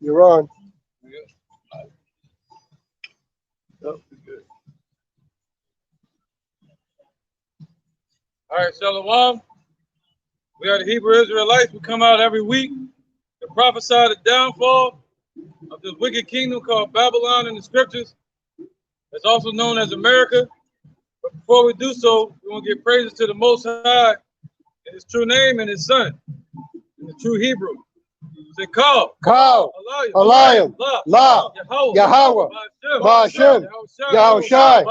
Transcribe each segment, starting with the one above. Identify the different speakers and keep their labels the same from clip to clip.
Speaker 1: You're on.
Speaker 2: All right, Shalom. We are the Hebrew Israelites. We come out every week to prophesy the downfall of this wicked kingdom called Babylon in the scriptures. It's also known as America. But before we do so, we want to give praises to the Most High in His true name and His Son, in the true Hebrew. Say, Call,
Speaker 1: Alayim, La, Yahweh, Ba'ashem, Yahushai,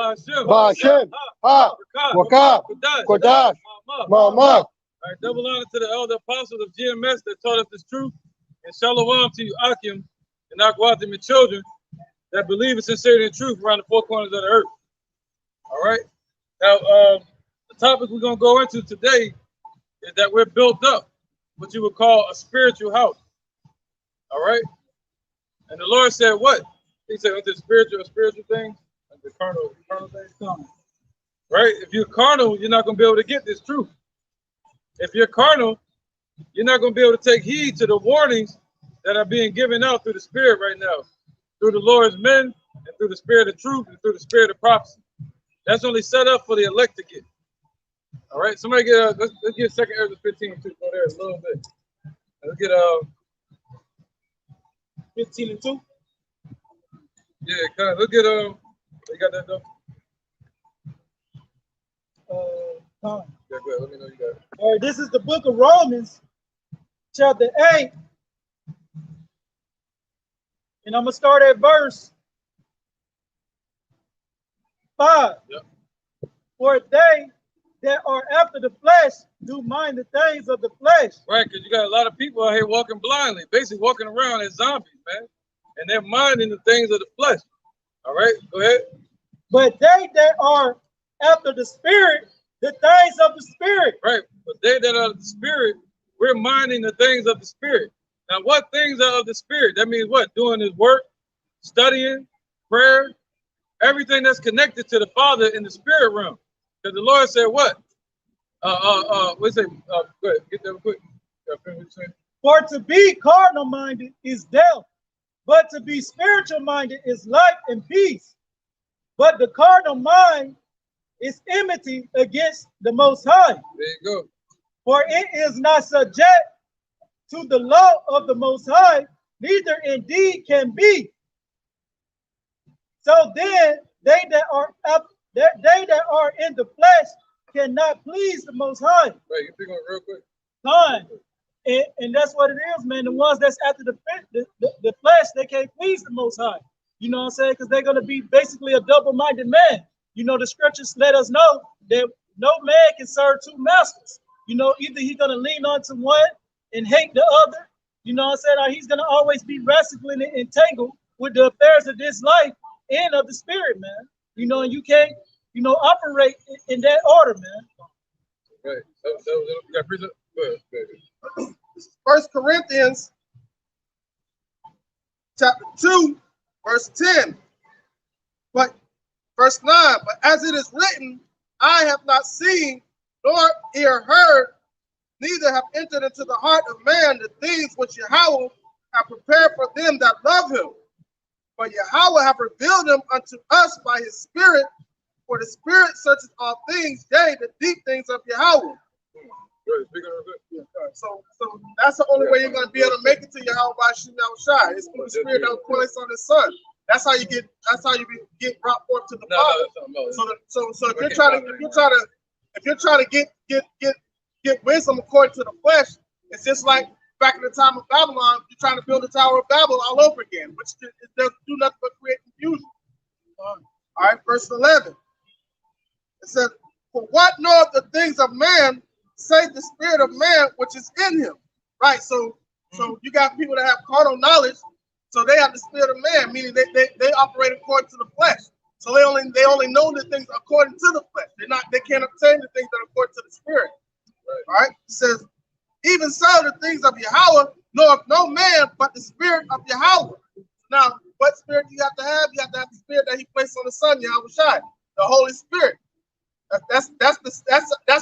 Speaker 1: Ba'ashem, Ha, Wakah, Kodash, Ma'amah.
Speaker 2: All right, double honor to the elder apostles of GMS that taught us this truth. And shalom to you, Akim, and Akwatim, and children that believe in sincerity and truth around the four corners of the earth. All right. Now, the topic we're going to go into today is that we're built up, what you would call a spiritual house. All right. And the Lord said, what? He said, the spiritual things, and the carnal things come. Right? If you're carnal, you're not going to be able to get this truth. If you're carnal, you're not going to be able to take heed to the warnings that are being given out through the Spirit right now, through the Lord's men, and through the Spirit of truth, and through the Spirit of prophecy. That's only set up for the elect to get. All right, somebody get let's get 2 Ezra 15 too. Go there a little bit. Let's get 15 and 2. Yeah, kind of. Let's get you got that though?
Speaker 3: Yeah,
Speaker 2: go ahead. Let me know you got it.
Speaker 3: All right, this is the book of Romans, chapter 8. And I'm going to start at verse 5.
Speaker 2: Yep.
Speaker 3: For they that are after the flesh do mind the things of the flesh.
Speaker 2: Right, because you got a lot of people out here walking blindly, basically walking around as zombies, man. And they're minding the things of the flesh. All right, go ahead.
Speaker 3: But they that are after the spirit, the things of the spirit.
Speaker 2: Right, but they that are of the spirit, we're minding the things of the spirit. Now, what things are of the spirit? That means what? Doing his work, studying, prayer, everything that's connected to the Father in the spirit realm. Because the Lord said what? What's it? Go ahead, get that quick.
Speaker 3: For to be carnal minded is death, but to be spiritual minded is life and peace. But the carnal mind is enmity against the Most High.
Speaker 2: There you go.
Speaker 3: For it is not subject to the law of the Most High, neither indeed can be. So then they that are in the flesh cannot please the Most High.
Speaker 2: Right, you pick on it real quick.
Speaker 3: Son. And that's what it is, man. The ones that's after the flesh, they can't please the Most High. You know what I'm saying? Because they're going to be basically a double-minded man. You know, the scriptures let us know that no man can serve two masters. You know, either he's going to lean on to one and hate the other. You know what I'm saying? Or he's going to always be wrestling and entangled with the affairs of this life and of the spirit, man. You know, and you can't, you know, operate in that order, man.
Speaker 2: Right. You got preacher? Go ahead.
Speaker 1: 1 Corinthians chapter 2, verse 10. But verse 9, but as it is written, I have not seen nor ear heard, neither have entered into the heart of man the things which Yahweh have prepared for them that love him. But Yahweh have revealed them unto us by his Spirit, for the Spirit searches all things, yea, the deep things of Yahweh. So that's the only way you're going to be able to make it to Yahweh by Shai. It's through the Spirit that was placed on his Son. That's how you get brought forth to the Father. So if you're trying to get wisdom according to the flesh, it's just like back in the time of Babylon, you're trying to build the Tower of Babel all over again, which doesn't do nothing but create confusion. All right, verse 11. It says, "For what knoweth the things of man, save the spirit of man which is in him." Right. So you got people that have carnal knowledge, so they have the spirit of man, meaning they operate according to the flesh. So they only know the things according to the flesh. They can't obtain the things that are according to the spirit. Right. All right. It says, "Even so, the things of Yahweh knoweth no man but the spirit of Yahweh." Now, what spirit do you have to have? You have to have the spirit that he placed on the Son, Yahweh Shai, the Holy Spirit. That's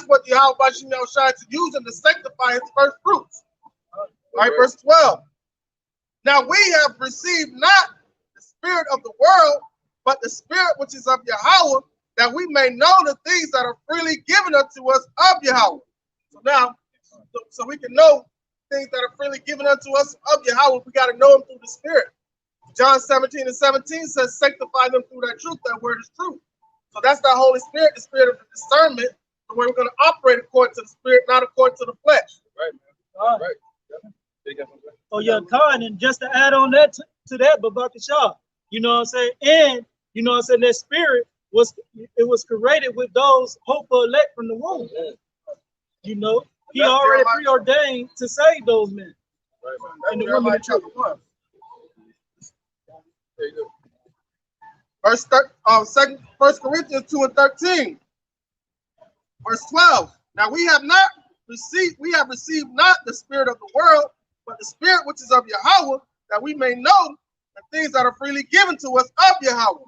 Speaker 1: what Yahweh Shai to use him to sanctify his first fruits. All right, verse 12. Now we have received not the spirit of the world, but the spirit which is of Yahweh, that we may know the things that are freely given unto us of Yahweh. So now, so we can know things that are freely given unto us of Yahweh, we got to know them through the spirit. John 17:17 says, sanctify them through that truth. That word is truth. So that's the Holy Spirit, the spirit of the discernment, the way we're going to operate according to the spirit, not according to the flesh.
Speaker 2: Right, man. Right. Yeah.
Speaker 3: Oh yeah, Khan, and just to add on that to that, Babaka Shah, you know what I'm saying? And you know what I'm saying, that spirit was created with those hopeful elect from the womb. You know, he already preordained to save those men.
Speaker 1: Right, man. That's Jeremiah chapter 1.
Speaker 2: There you
Speaker 1: go. 1 Corinthians 2:13. Verse 12. Now we have received not the spirit of the world, but the spirit which is of Yahweh, that we may know the things that are freely given to us of Yahweh.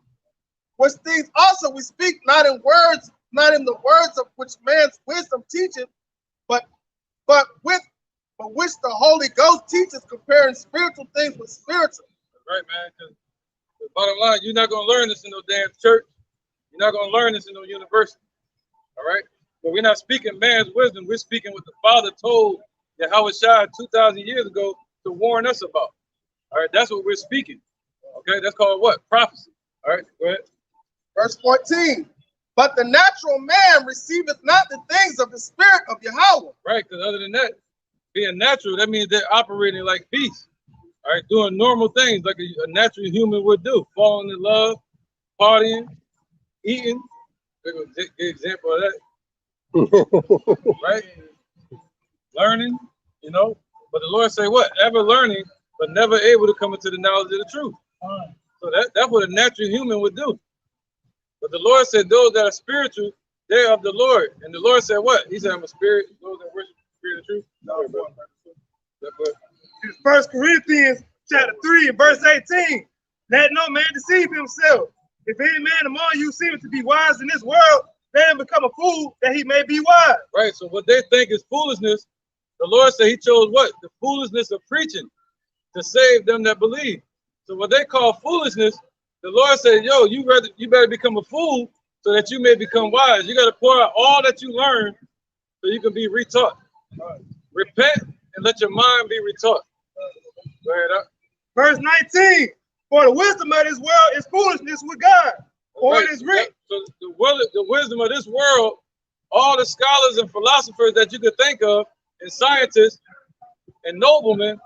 Speaker 1: Which things also we speak not in the words of which man's wisdom teacheth, but which the Holy Ghost teaches, comparing spiritual things with spiritual.
Speaker 2: Right, man. Because the bottom line, you're not going to learn this in no damn church. You're not going to learn this in no university. All right? But we're not speaking man's wisdom. We're speaking what the Father told Yahweh Shai 2,000 years ago to warn us about. All right? That's what we're speaking. Okay? That's called what? Prophecy. All right? Go ahead.
Speaker 1: Verse 14. But the natural man receiveth not the things of the spirit of Yahweh.
Speaker 2: Right, because other than that, being natural, that means they're operating like beasts. All right, doing normal things like a natural human would do. Falling in love, partying, eating. Good example of that. Right? Learning, you know. But the Lord say what? Ever learning, but never able to come into the knowledge of the truth. So that's what a natural human would do. But the Lord said, those that are spiritual, they're of the Lord. And the Lord said what? He said, I'm a spirit. Those that worship the spirit of truth.
Speaker 4: It's 1 Corinthians chapter 3 and verse 18. Let no man deceive himself. If any man among you seemeth to be wise in this world, let him become a fool that he may be wise.
Speaker 2: Right. So what they think is foolishness, the Lord said he chose what? The foolishness of preaching to save them that believe. So what they call foolishness, the Lord said, yo, you better become a fool so that you may become wise. You got to pour out all that you learn so you can be retaught. Repent and let your mind be retaught. Go ahead.
Speaker 4: Verse 19. For the wisdom of this world is foolishness with God. For it is written.
Speaker 2: So the wisdom of this world, all the scholars and philosophers that you could think of, and scientists and noblemen,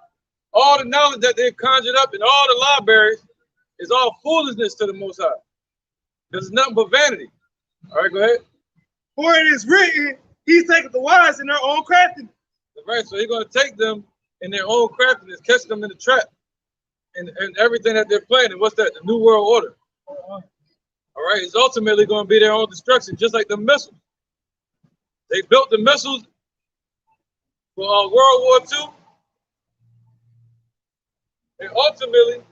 Speaker 2: all the knowledge that they've conjured up in all the libraries is all foolishness to the Most High. Because it's nothing but vanity. All right, go ahead.
Speaker 4: For it is written, he taketh the wise in their own craftiness.
Speaker 2: Right, so he's going to take them in their own craftiness, catch them in the trap, and everything that they're planning. What's that? The New World Order. All right, it's ultimately going to be their own destruction, just like the missiles. They built the missiles for World War II, and ultimately,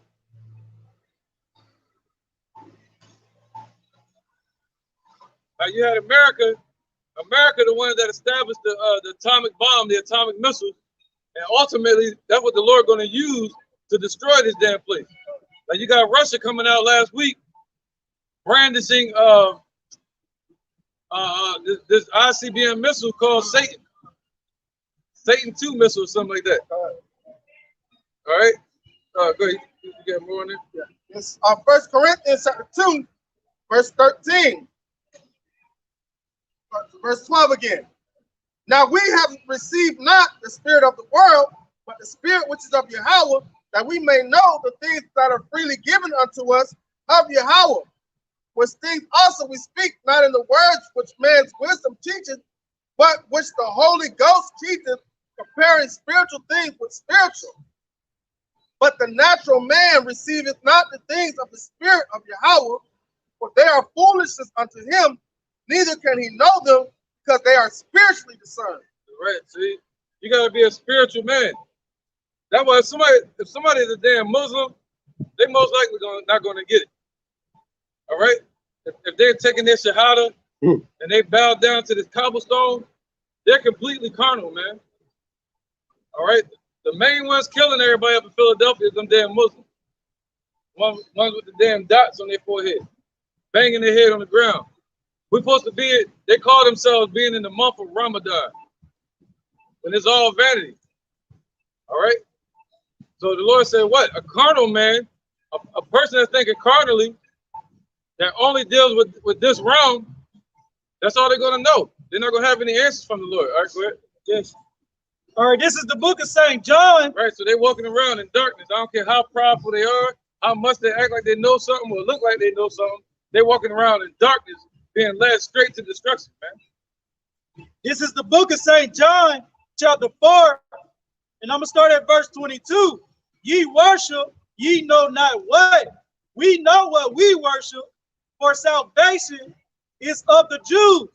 Speaker 2: you had America, the one that established the atomic bomb, the atomic missiles, and ultimately, that's what the Lord going to use to destroy this damn place. Like you got Russia coming out last week, brandishing this ICBM missile called Satan 2 missile or something like that. All right, go ahead. You get more on it.
Speaker 1: Yeah. It's 1 Corinthians chapter 2, verse 13. Verse 12 again. Now we have received not the spirit of the world, but the spirit which is of Yahweh, that we may know the things that are freely given unto us of Yahweh. Which things also we speak not in the words which man's wisdom teacheth, but which the Holy Ghost teacheth, comparing spiritual things with spiritual. But the natural man receiveth not the things of the spirit of Yahweh, for they are foolishness unto him, neither can he know them, because they are spiritually discerned.
Speaker 2: Right, see, you got to be a spiritual man. That's why if somebody is a damn Muslim, they most likely not going to get it. All right, if they're taking their shahada and they bow down to this cobblestone, they're completely carnal, man. All right, The main ones killing everybody up in Philadelphia is them damn Muslims. Ones with the damn dots on their forehead, banging their head on the ground. We're supposed to be, they call themselves being in the month of Ramadan, when it's all vanity. All right? So the Lord said, what? A carnal man, a person that's thinking carnally, that only deals with this realm, that's all they're going to know. They're not going to have any answers from the Lord. All right, go ahead.
Speaker 3: Yes. All right, this is the book of St. John.
Speaker 2: Right, so they're walking around in darkness. I don't care how powerful they are, how much they act like they know something or look like they know something. They're walking around in darkness, being led straight to destruction, man.
Speaker 3: This is the book of St. John, chapter 4, and I'm going to start at verse 22. Ye worship, ye know not what. We know what we worship, for salvation is of the Jews.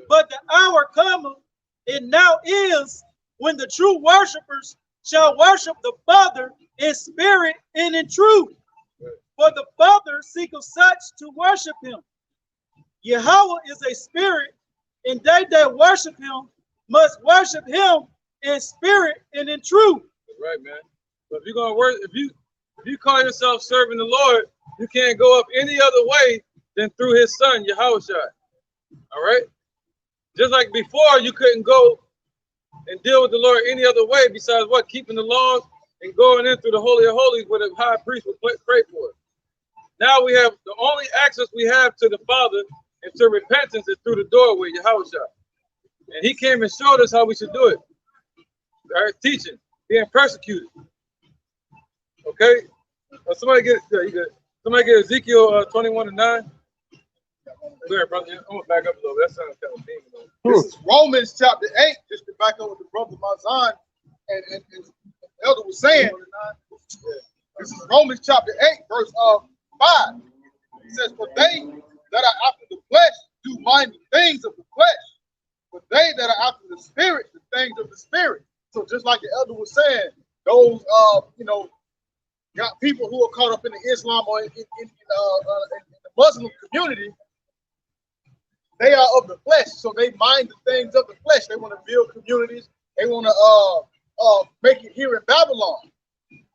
Speaker 3: But the hour cometh, and now is, when the true worshipers shall worship the Father in spirit and in truth. For the Father seeketh such to worship him. Yahweh is a spirit, and they that worship him must worship him in spirit and in truth.
Speaker 2: That's right, man. So if you're gonna work, if you call yourself serving the Lord, you can't go up any other way than through his son, Yahushua. All right? Just like before, you couldn't go and deal with the Lord any other way besides what? Keeping the laws and going in through the Holy of Holies where the high priest would pray for us. Now we have the only access we have to the Father and to repentance is through the doorway, Yahushua. And he came and showed us how we should do it. All right, teaching, being persecuted. Okay? Somebody get Ezekiel 21:9. Go ahead, brother. I'm gonna back up a little bit. That sounds kind of mean.
Speaker 1: This is Romans chapter 8, just to back up what the brother Mazan and the elder was saying. This is Romans chapter 8, verse 5. It says, for they that are after the flesh do mind the things of the flesh, but they that are after the spirit, the things of the spirit. So just like the elder was saying, those got people who are caught up in the Islam or in the Muslim community, they are of the flesh, so they mind the things of the flesh. They want to build communities. They want to make it here in Babylon.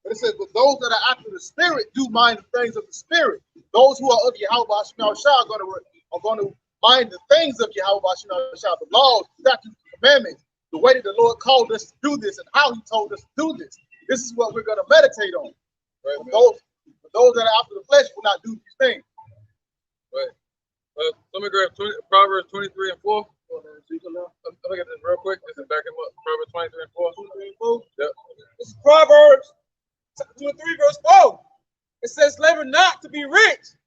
Speaker 1: But it says, but those that are after the spirit do mind the things of the spirit. Those who are of Yahweh are going to mind the things of Yahweh, the laws, statutes, commandments, the way that the Lord called us to do this and how he told us to do this. This is what we're going to meditate on. Right, those that are after the flesh will not do these things.
Speaker 2: Right. Let me grab Proverbs 23 and 4. Let me get this real quick. Just back him up. Proverbs 23 and 4. Yep.
Speaker 5: This is Proverbs 23, verse 4. It says, labor not to be rich.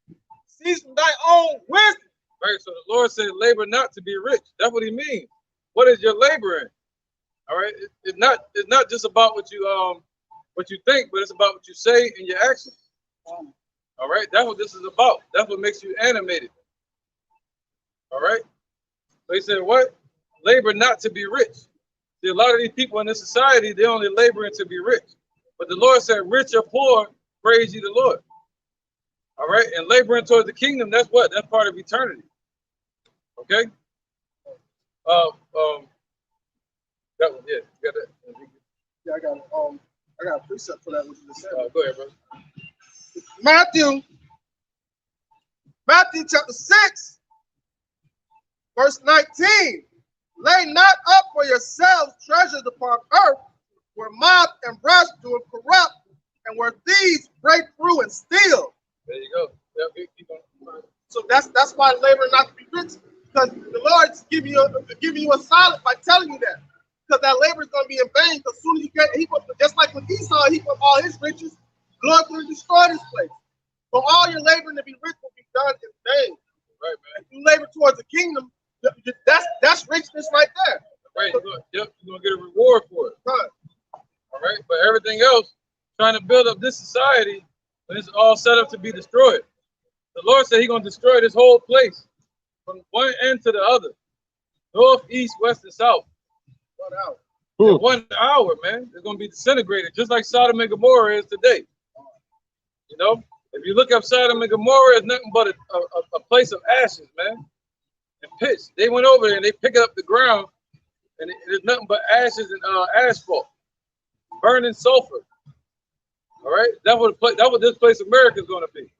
Speaker 5: Cease from thy own wisdom.
Speaker 2: Right. So the Lord said, labor not to be rich. That's what he means. What is your laboring? All right. It's not just about what you think, but it's about what you say and your actions. All right. That's what this is about. That's what makes you animated. All right. So he said, what? Labor not to be rich. See, a lot of these people in this society, they're only laboring to be rich. But the Lord said, rich or poor, praise ye the Lord. All right. And laboring towards the kingdom, that's what? That's part of eternity. Okay. That one, yeah. You got that?
Speaker 1: Yeah, I got a precept for that, what you just said.
Speaker 2: Go ahead, brother.
Speaker 1: Matthew chapter 6, verse 19. Lay not up for yourselves treasures upon earth, where moth and rust do corrupt, and where thieves break through and steal.
Speaker 2: There you go. Yep, keep on.
Speaker 1: So that's why labor not to be rich, because the Lord's giving you a solid by telling you that. Because that labor is going to be in vain. Because soon as you get, just like with Esau, he put all his riches, the Lord's going to destroy this place. So all your laboring to be rich will be done in vain.
Speaker 2: Right, man.
Speaker 1: If you labor towards the kingdom, that's richness right there.
Speaker 2: Right. You're going to get a reward for it.
Speaker 1: Right.
Speaker 2: All right. But everything else, trying to build up this society, when it's all set up to be destroyed. The Lord said he's going to destroy this whole place from one end to the other. North, east, west, and south.
Speaker 1: 1 hour.
Speaker 2: In 1 hour, man. It's going to be disintegrated, just like Sodom and Gomorrah is today. You know, if you look up Sodom and Gomorrah, it's nothing but a place of ashes, man. And pitch. They went over there and they picked up the ground, and there's nothing but ashes and asphalt. burning sulfur. All right, that's what this place America is going to be.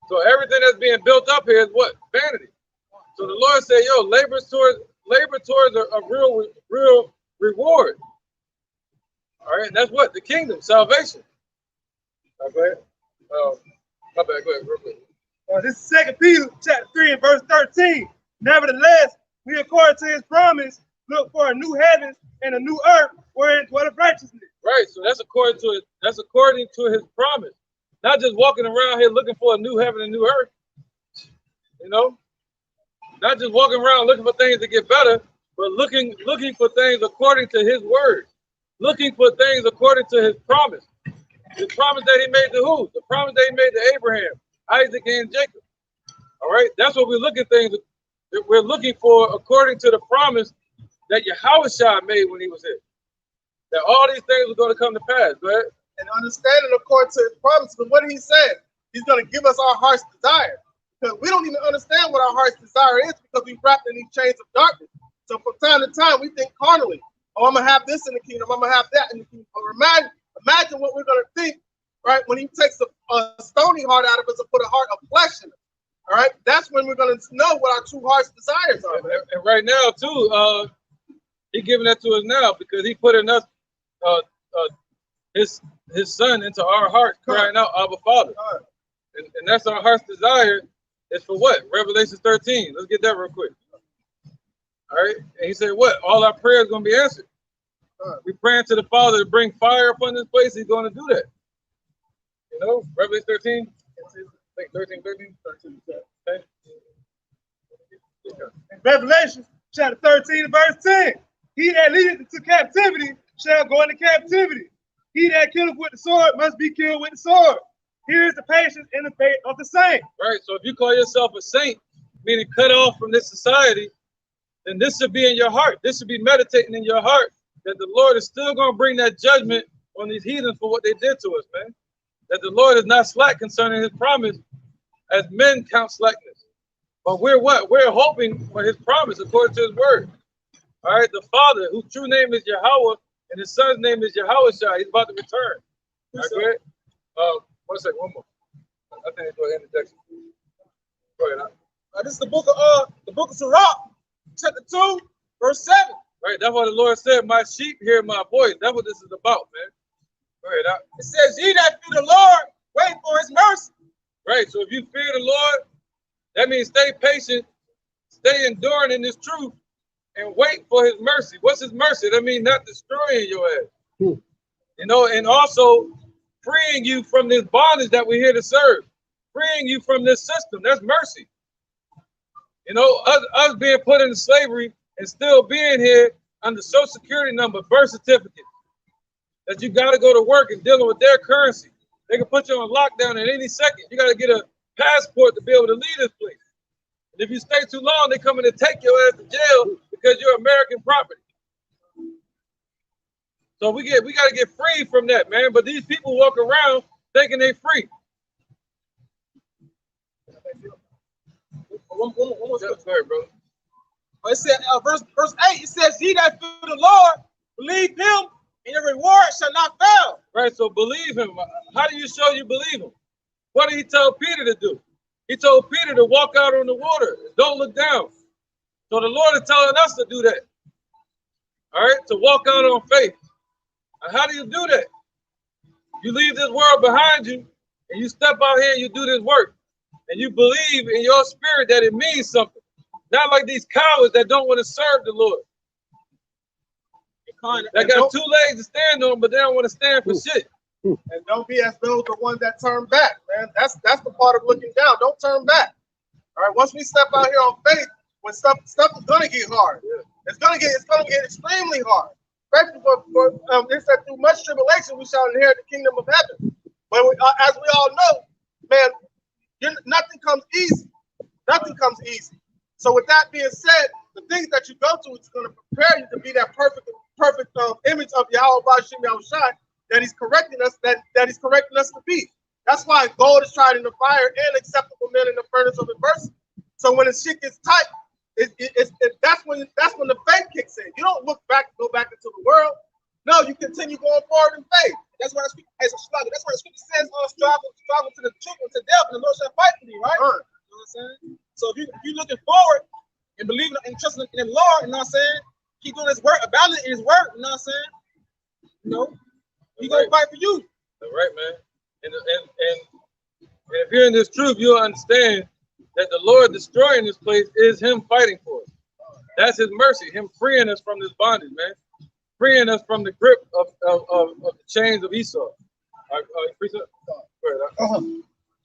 Speaker 2: So everything that's being built up here is what? Vanity. So the Lord said, yo, labor towards a real reward. All right, and that's what? The kingdom, salvation. All right, go ahead. My bad, go ahead, real quick.
Speaker 4: This is 2 Peter chapter 3 and verse 13. Nevertheless, we according to his promise, look for a new heavens and a new earth wherein dwelleth righteousness.
Speaker 2: Right, so that's according to it. That's according to his promise. Not just walking around here looking for a new heaven and new earth. You know, not just walking around looking for things to get better, but looking for things according to his word, looking for things according to his promise. The promise that he made to who? The promise that he made to Abraham, Isaac, and Jacob. All right, that's what we're looking things. We're looking for according to the promise that Yahushua made when he was here. That all these things are going to come to pass. Go ahead.
Speaker 1: And understanding according to his promise, but what did he say? He's going to give us our heart's desire. Because we don't even understand what our heart's desire is because we're wrapped in these chains of darkness. So from time to time, we think carnally, oh, I'm going to have this in the kingdom, I'm going to have that in the kingdom. Or imagine what we're going to think, right, when he takes a stony heart out of us and put a heart of flesh in it. All right, that's when we're going to know what our true heart's desires are.
Speaker 2: And right now, too, he's giving that to us now because he put in us his son into our hearts, crying out, Abba, Father. And that's our heart's desire. Is for what? Revelation 13. Let's get that real quick. All right. And he said, what? All our prayers going to be answered. We praying to the Father to bring fire upon this place. He's going to do that. You know, Revelation 13. I think 13. Okay.
Speaker 4: Revelation chapter 13 verse 10. He that leadeth into captivity shall go into captivity. He that killeth with the sword must be killed with the sword. Here is the patience and the faith of the saint.
Speaker 2: Right. So if you call yourself a saint, meaning cut off from this society, then this should be in your heart. This should be meditating in your heart that the Lord is still going to bring that judgment on these heathens for what they did to us, man. That the Lord is not slack concerning his promise as men count slackness. But we're what? We're hoping for his promise according to his word. All right. The Father, whose true name is Yahweh, and his son's name is Yahushua. He's about to return. All right, go ahead. One second, one more. I think it's going to interjection. Go ahead.
Speaker 5: This is the book of Sirach, chapter 2, verse 7.
Speaker 2: Right, that's what the Lord said. My sheep hear my voice. That's what this is about, man. Go ahead.
Speaker 5: It says, ye that fear the Lord, wait for his mercy.
Speaker 2: Right, so if you fear the Lord, that means stay patient, stay enduring in this truth, and wait for his mercy. What's his mercy? That means not destroying your ass. You know, and also freeing you from this bondage that we're here to serve, freeing you from this system. That's mercy. You know, us being put into slavery and still being here under Social Security number, birth certificate, that you got to go to work and dealing with their currency. They can put you on lockdown at any second. You got to get a passport to be able to leave this place. And if you stay too long, they come in and take your ass to jail because you're American property. So we got to get free from that, man. But these people walk around thinking they free.
Speaker 5: One more
Speaker 2: Sorry, bro.
Speaker 5: It said, verse 8, it says, ye that fear the Lord, believe him, and your reward shall not fail.
Speaker 2: Right, so believe him. How do you show you believe him? What did he tell Peter to do? He told Peter to walk out on the water. Don't look down. So the Lord is telling us to do that. All right, to walk out on faith. And how do you do that? You leave this world behind you, and you step out here and you do this work. And you believe in your spirit that it means something. Not like these cowards that don't want to serve the Lord. They got two legs to stand on, but they don't want to stand for shit.
Speaker 1: And don't be as those the ones that turn back, man. That's the part of looking down. Don't turn back. All right. Once we step out here on faith, when stuff is gonna get hard. Yeah. It's gonna get extremely hard. Especially it said through much tribulation we shall inherit the kingdom of heaven. But as we all know, man, nothing comes easy. Nothing comes easy. So with that being said, the things that you go to is going to prepare you to be that perfect image of Yahweh Bashim Yahushai that he's correcting us to be. That's why gold is tried in the fire and acceptable men in the furnace of adversity. So when the shit gets tight, that's when the faith kicks in. You don't go back into the world.
Speaker 5: No, you continue going forward in faith. That's why as a struggle. That's why the scripture says, struggle to the truth and to death, and the Lord shall fight for thee, right? You know what I'm saying? So if you're looking forward and believing and trusting in the Lord, you know what I'm saying? Keep doing his work, abounding in his work, you know what I'm saying? You know, he's gonna fight for you.
Speaker 2: That's right, man. And if you're in this truth, you'll understand that the Lord destroying this place is him fighting for us. That's his mercy, him freeing us from this bondage, man. Freeing us from the grip of the chains of Esau.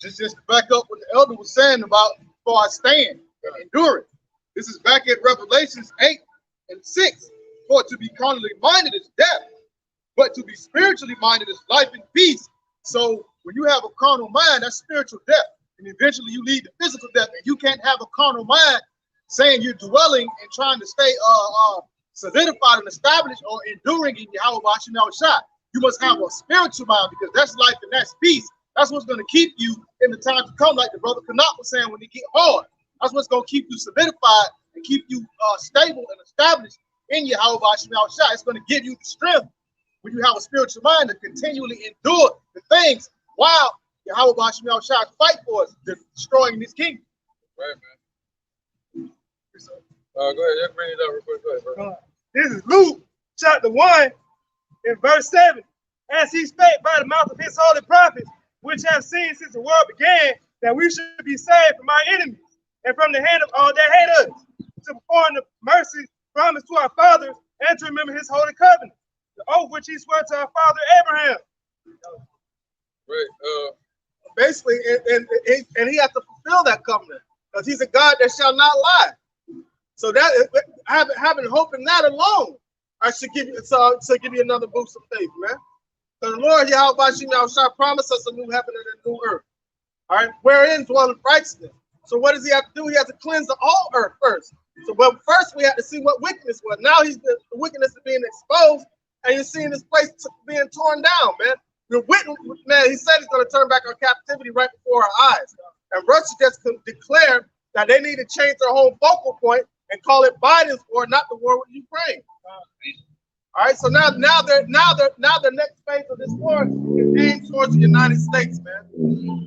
Speaker 1: Just to back up what the elder was saying about for our stand and endurance. This is back at Revelations 8 and 6. For to be carnally minded is death, but to be spiritually minded is life and peace. So when you have a carnal mind, that's spiritual death. And eventually you lead to physical death. And you can't have a carnal mind saying you're dwelling and trying to stay solidified and established or enduring in Yahweh Hashem Shai. You must have a spiritual mind, because that's life and that's peace. That's what's going to keep you in the time to come, like the brother Canuck was saying when it get hard. That's what's going to keep you solidified and keep you stable and established in Yahweh Hashem Shai. It's going to give you the strength when you have a spiritual mind to continually endure the things while Yahweh Hashem Shai fight for us, destroying this kingdom.
Speaker 2: Right, man. Go ahead, let's bring it up real quick. Go ahead, bro.
Speaker 4: This is Luke chapter 1 and verse 7. As he spake by the mouth of his holy prophets, which have seen since the world began, that we should be saved from our enemies and from the hand of all that hate us, to perform the mercy promised to our fathers, and to remember his holy covenant, the oath which he swore to our father Abraham.
Speaker 2: Right.
Speaker 1: Basically, and he has to fulfill that covenant, because he's a God that shall not lie. So that having hope in that alone, I should give you give you another boost of faith, man. So the Lord Yahweh shall promise us a new heaven and a new earth. All right, wherein dwelleth righteousness. So what does he have to do? He has to cleanse the all earth first. So first we have to see what wickedness was. Now the wickedness is being exposed, and you're seeing this place being torn down, man. The witness, man, he said he's going to turn back our captivity right before our eyes. And Russia just declared that they need to change their whole focal point and call it Biden's war, not the war with Ukraine. All right, so now the next phase of this war is aimed towards the United States, man.
Speaker 2: All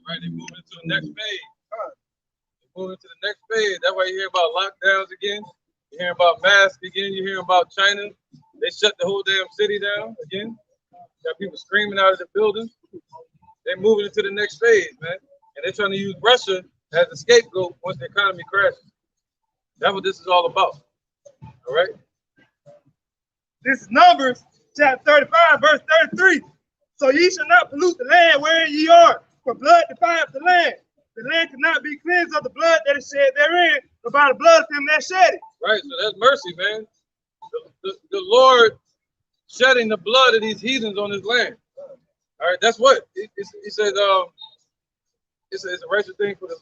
Speaker 2: right, they're moving to the next phase. They're moving to the next phase. That's why you hear about lockdowns again. You hear about masks again. You hear about China. They shut the whole damn city down again. Got people screaming out of the buildings. They're moving into the next phase, man. And they're trying to use Russia as a scapegoat once the economy crashes. That's what this is all about. All right?
Speaker 4: This is Numbers chapter 35, verse 33. So ye shall not pollute the land wherein ye are, for blood defileth the land. The land cannot be cleansed of the blood that is shed therein, but by the blood of him that shed it.
Speaker 2: Right, so that's mercy, man. The Lord shedding the blood of these heathens on his land. All right, that's what he said. It's a racial thing for the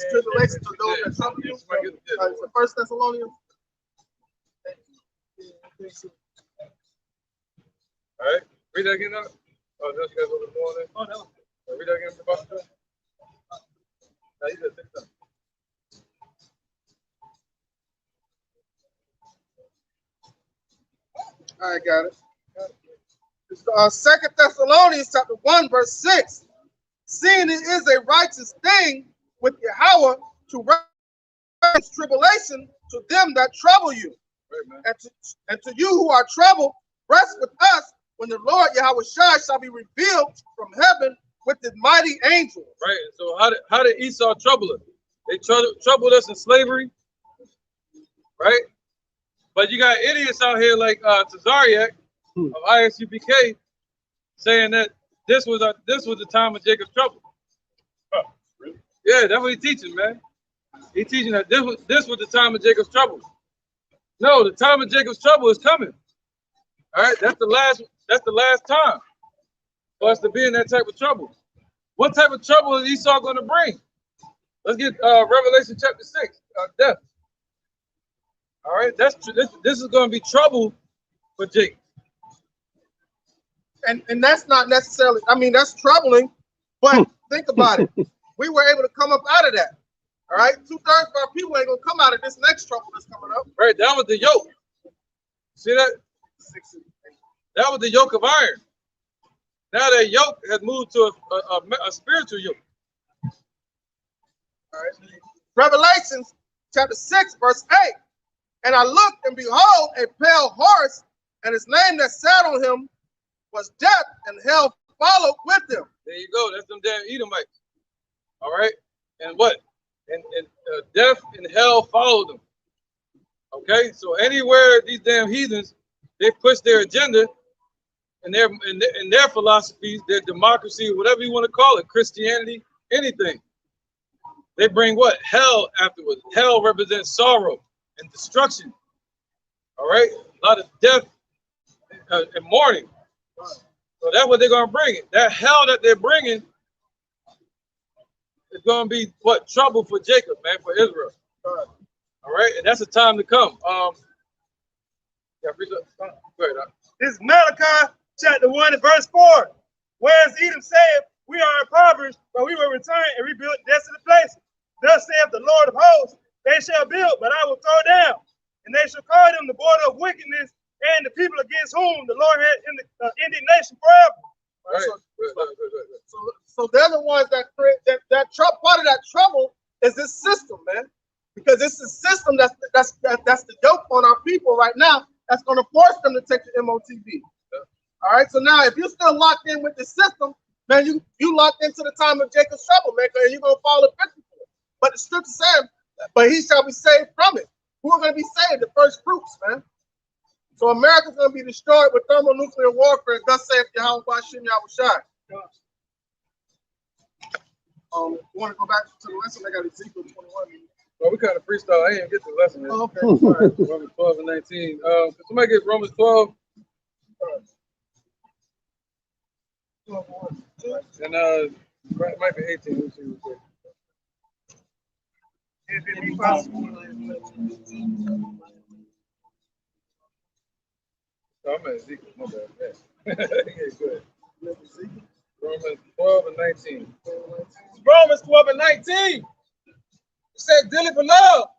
Speaker 1: tribulation to those that trouble you. So First Thessalonians.
Speaker 2: All right, read that again now. Oh, don't you guys over the morning? Oh, no. Read that again, Pastor. No, you just take that.
Speaker 1: I got it. It's 2 Thessalonians chapter 1, verse 6. Seeing it is a righteous thing with Yahweh to raise tribulation to them that trouble you. Right, and to you who are troubled, rest with us when the Lord Yahweh Shai shall be revealed from heaven with his mighty angels.
Speaker 2: Right. So how did Esau trouble us? They troubled us in slavery, right? But you got idiots out here like Tazariak of ISUPK saying that this was the time of Jacob's trouble. Oh, really? Yeah, that's what he's teaching, man. He's teaching that this was the time of Jacob's trouble. No, the time of Jacob's trouble is coming. All right, that's the last time for us to be in that type of trouble. What type of trouble is Esau going to bring? Let's get Revelation chapter 6, death. All right, this is going to be trouble for Jacob.
Speaker 1: And that's not necessarily, I mean, that's troubling, but think about it. We were able to come up out of that. All right, 2/3 of our people ain't gonna come out of this next trouble that's coming up.
Speaker 2: Right, that was the yoke. See that? That was the yoke of iron. Now that yoke has moved to a spiritual yoke.
Speaker 1: All right. Revelation chapter 6, verse 8. And I looked, and behold, a pale horse, and his name that sat on him was Death, and hell followed with him.
Speaker 2: There you go. That's them damn Edomites. All right. And what? And death and hell followed them. Okay. So anywhere these damn heathens, they push their agenda and their philosophies, their democracy, whatever you want to call it, Christianity, anything. They bring what? Hell afterwards. Hell represents sorrow and destruction. All right? A lot of death and mourning. So that's what they're going to bring. That hell that they're bringing is going to be what? Trouble for Jacob, man, for Israel. All right? And that's the time to come. Yeah, go ahead.
Speaker 4: This is Malachi chapter 1 and verse 4. Whereas Edom said, we are impoverished, but we will return and rebuild desolate places. Thus saith the Lord of hosts, they shall build, but I will throw down. And they shall call them the border of wickedness, and the people against whom the Lord had indignation forever.
Speaker 1: Right. So they're the ones that create that part of that trouble is this system, man. Because it's a system that's the yoke on our people right now that's going to force them to take the MOTV. All right. So now, if you're still locked in with the system, man, you locked into the time of Jacob's troublemaker, and you're going to fall a victim to it. But the scripture says, but he shall be saved from it. Who are going to be saved? The first fruits, man. So America's going to be destroyed with thermonuclear warfare. Thus saith Yahweh Bashim Yahushai. You want to go back to the lesson? I got Ezekiel 21.
Speaker 2: Well, we kind of freestyle. I didn't get the lesson.
Speaker 1: Oh, okay. All right.
Speaker 2: Romans 12 and 19. Can somebody get Romans 12? And it might be 18. Let's see real quick.
Speaker 4: If it be possible.
Speaker 2: Oh, I'm at Ezekiel. My bad. Yeah, go ahead. Romans 12 and 19.
Speaker 5: Romans 12 and 19. It said, dearly beloved,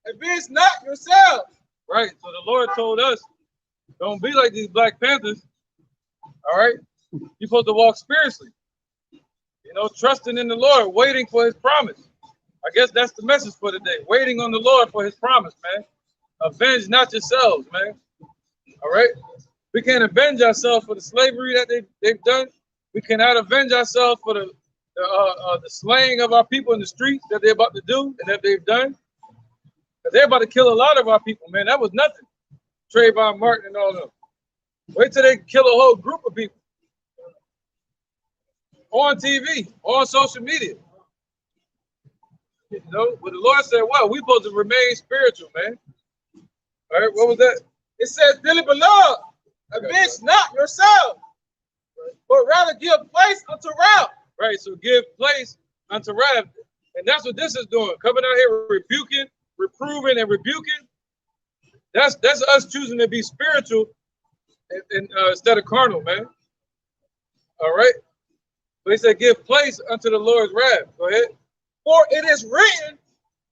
Speaker 5: and be not yourselves.
Speaker 2: Right. So the Lord told us, don't be like these Black Panthers. All right. You're supposed to walk spiritually. You know, trusting in the Lord, waiting for his promise. I guess that's the message for today. Waiting on the Lord for his promise, man. Avenge not yourselves, man. All right. We can't avenge ourselves for the slavery that they've done. We cannot avenge ourselves for the slaying of our people in the streets that they're about to do and that they've done. They're about to kill a lot of our people, man. That was nothing. Trayvon Martin and all of them. Wait till they kill a whole group of people. On TV, on social media. You know, but the Lord said, well, we're supposed to remain spiritual, man. All right, what was that?
Speaker 5: It says, dearly beloved, avenge not yourself, but rather give place unto wrath.
Speaker 2: Right, so give place unto wrath. And that's what this is doing. Coming out here rebuking, reproving, and rebuking. That's us choosing to be spiritual instead of carnal, man. All right. So he said, give place unto the Lord's wrath. Go ahead.
Speaker 5: For it is written,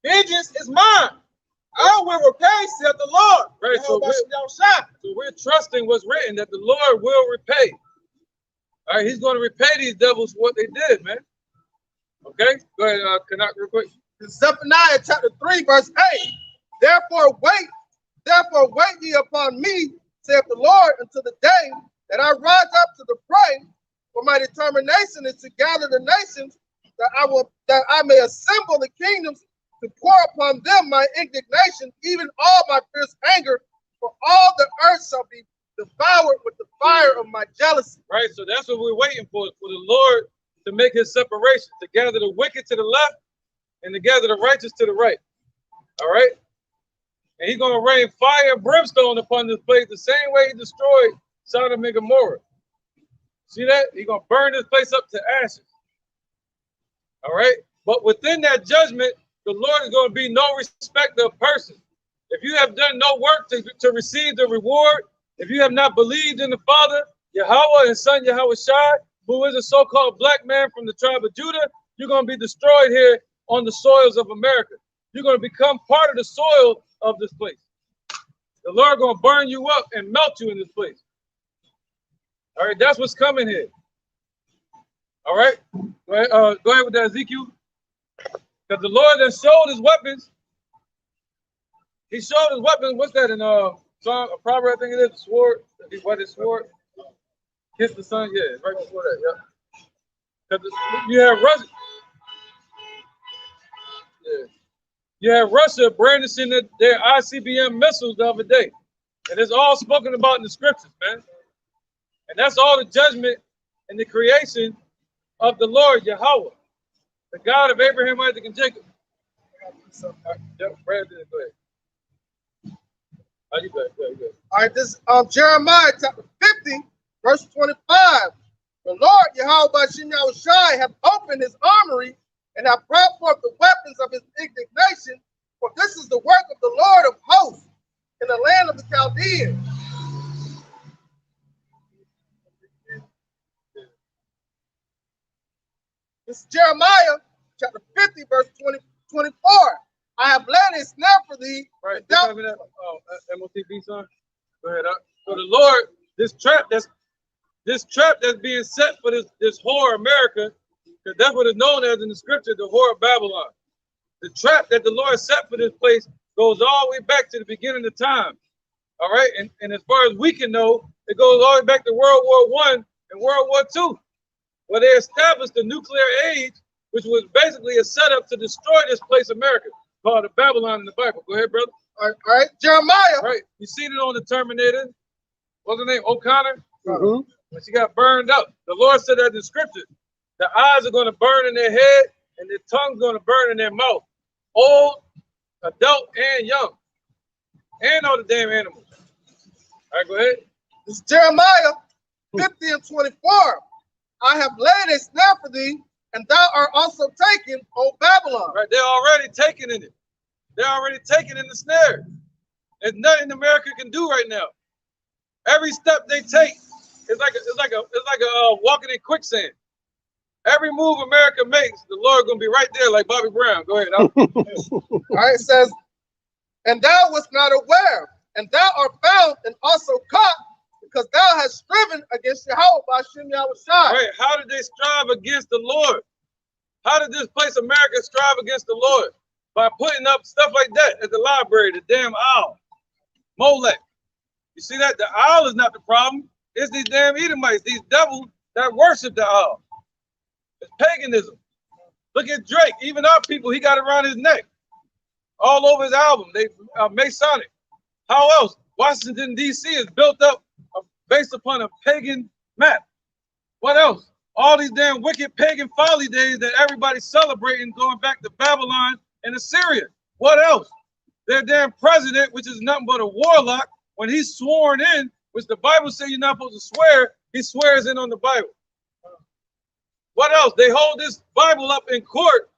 Speaker 5: vengeance is mine. I will repay, saith the Lord.
Speaker 2: Right. So we're trusting what's written, that the Lord will repay. All right, he's going to repay these devils for what they did, man. Okay, go ahead, Canuck, real quick.
Speaker 1: Zephaniah chapter 3, verse 8. Therefore wait ye upon me, saith the Lord, until the day that I rise up to the prey. For my determination is to gather the nations, that I may assemble the kingdoms, to pour upon them my indignation, even all my fierce anger, for all the earth shall be devoured with the fire of my jealousy.
Speaker 2: Right, so that's what we're waiting for the Lord to make his separation, to gather the wicked to the left and to gather the righteous to the right. All right? And he's going to rain fire and brimstone upon this place the same way he destroyed Sodom and Gomorrah. See that? He's going to burn this place up to ashes. All right? But within that judgment, the Lord is going to be no respecter of person. If you have done no work to receive the reward, if you have not believed in the Father, Yahweh and Son Yahweh Shai, who is a so-called black man from the tribe of Judah, you're going to be destroyed here on the soils of America. You're going to become part of the soil of this place. The Lord gonna burn you up and melt you in this place. All right, that's what's coming here. All right, go ahead with that, Ezekiel. Because the Lord that showed his weapons, he showed his weapons. What's that in Song of Proverbs? I think it is the sword. He wet his sword. Kiss the sun. Yeah, right before that. Yeah. Because you have Russia. Yeah. You have Russia brandishing their ICBM missiles the other day. And it's all spoken about in the scriptures, man. And that's all the judgment and the creation of the Lord Yahweh, the God of Abraham, Isaac, and Jacob. Yep, Brad did it. Go ahead. Oh, you good, good.
Speaker 1: All right, this Jeremiah chapter 50, verse 25. The Lord Yahweh Bashim Yahushai have opened his armory and have brought forth the weapons of his indignation, for this is the work of the Lord of hosts in the land of the Chaldeans. This is Jeremiah chapter 50, verse 24. I have laid a snare for thee.
Speaker 2: Right. MOTB, son. Go ahead. So the Lord, this trap that's being set for this whore America, because that's what it's known as in the scripture, the whore of Babylon. The trap that the Lord set for this place goes all the way back to the beginning of time. All right, and as far as we can know, it goes all the way back to World War I and World War II, where they established the nuclear age, which was basically a setup to destroy this place, America, called the Babylon in the Bible. Go ahead, brother.
Speaker 1: All right, Jeremiah.
Speaker 2: Right, you seen it on the Terminator. What's her name? O'Connor.
Speaker 1: Mm-hmm.
Speaker 2: When she got burned up, the Lord said that in the scripture, the eyes are going to burn in their head and their tongue's going to burn in their mouth. Old, adult, and young. And all the damn animals. All right, go ahead.
Speaker 1: This is Jeremiah 50 and 24. I have laid a snare for thee, and thou art also taken, O Babylon.
Speaker 2: Right, they're already taken in it. They're already taken in the snare. There's nothing America can do right now. Every step they take is like a walking in quicksand. Every move America makes, the Lord gonna be right there, like Bobby Brown. Go ahead. All
Speaker 1: right, it says, and thou wast not aware, and thou art found and also caught, because thou hast striven against Yahweh by Shem Yahushai.
Speaker 2: Right. How did they strive against the Lord? How did this place America strive against the Lord? By putting up stuff like that at the library, the damn owl, Molech. You see that? The owl is not the problem. It's these damn Edomites, these devils that worship the owl. It's paganism. Look at Drake. Even our people, he got it around his neck. All over his album. They are Masonic. How else? Washington, D.C. is built up based upon a pagan map. What else? All these damn wicked pagan folly days that everybody's celebrating going back to Babylon and Assyria. What else? Their damn president, which is nothing but a warlock, when he's sworn in, which the Bible says you're not supposed to swear, he swears in on the Bible. What else? They hold this Bible up in court,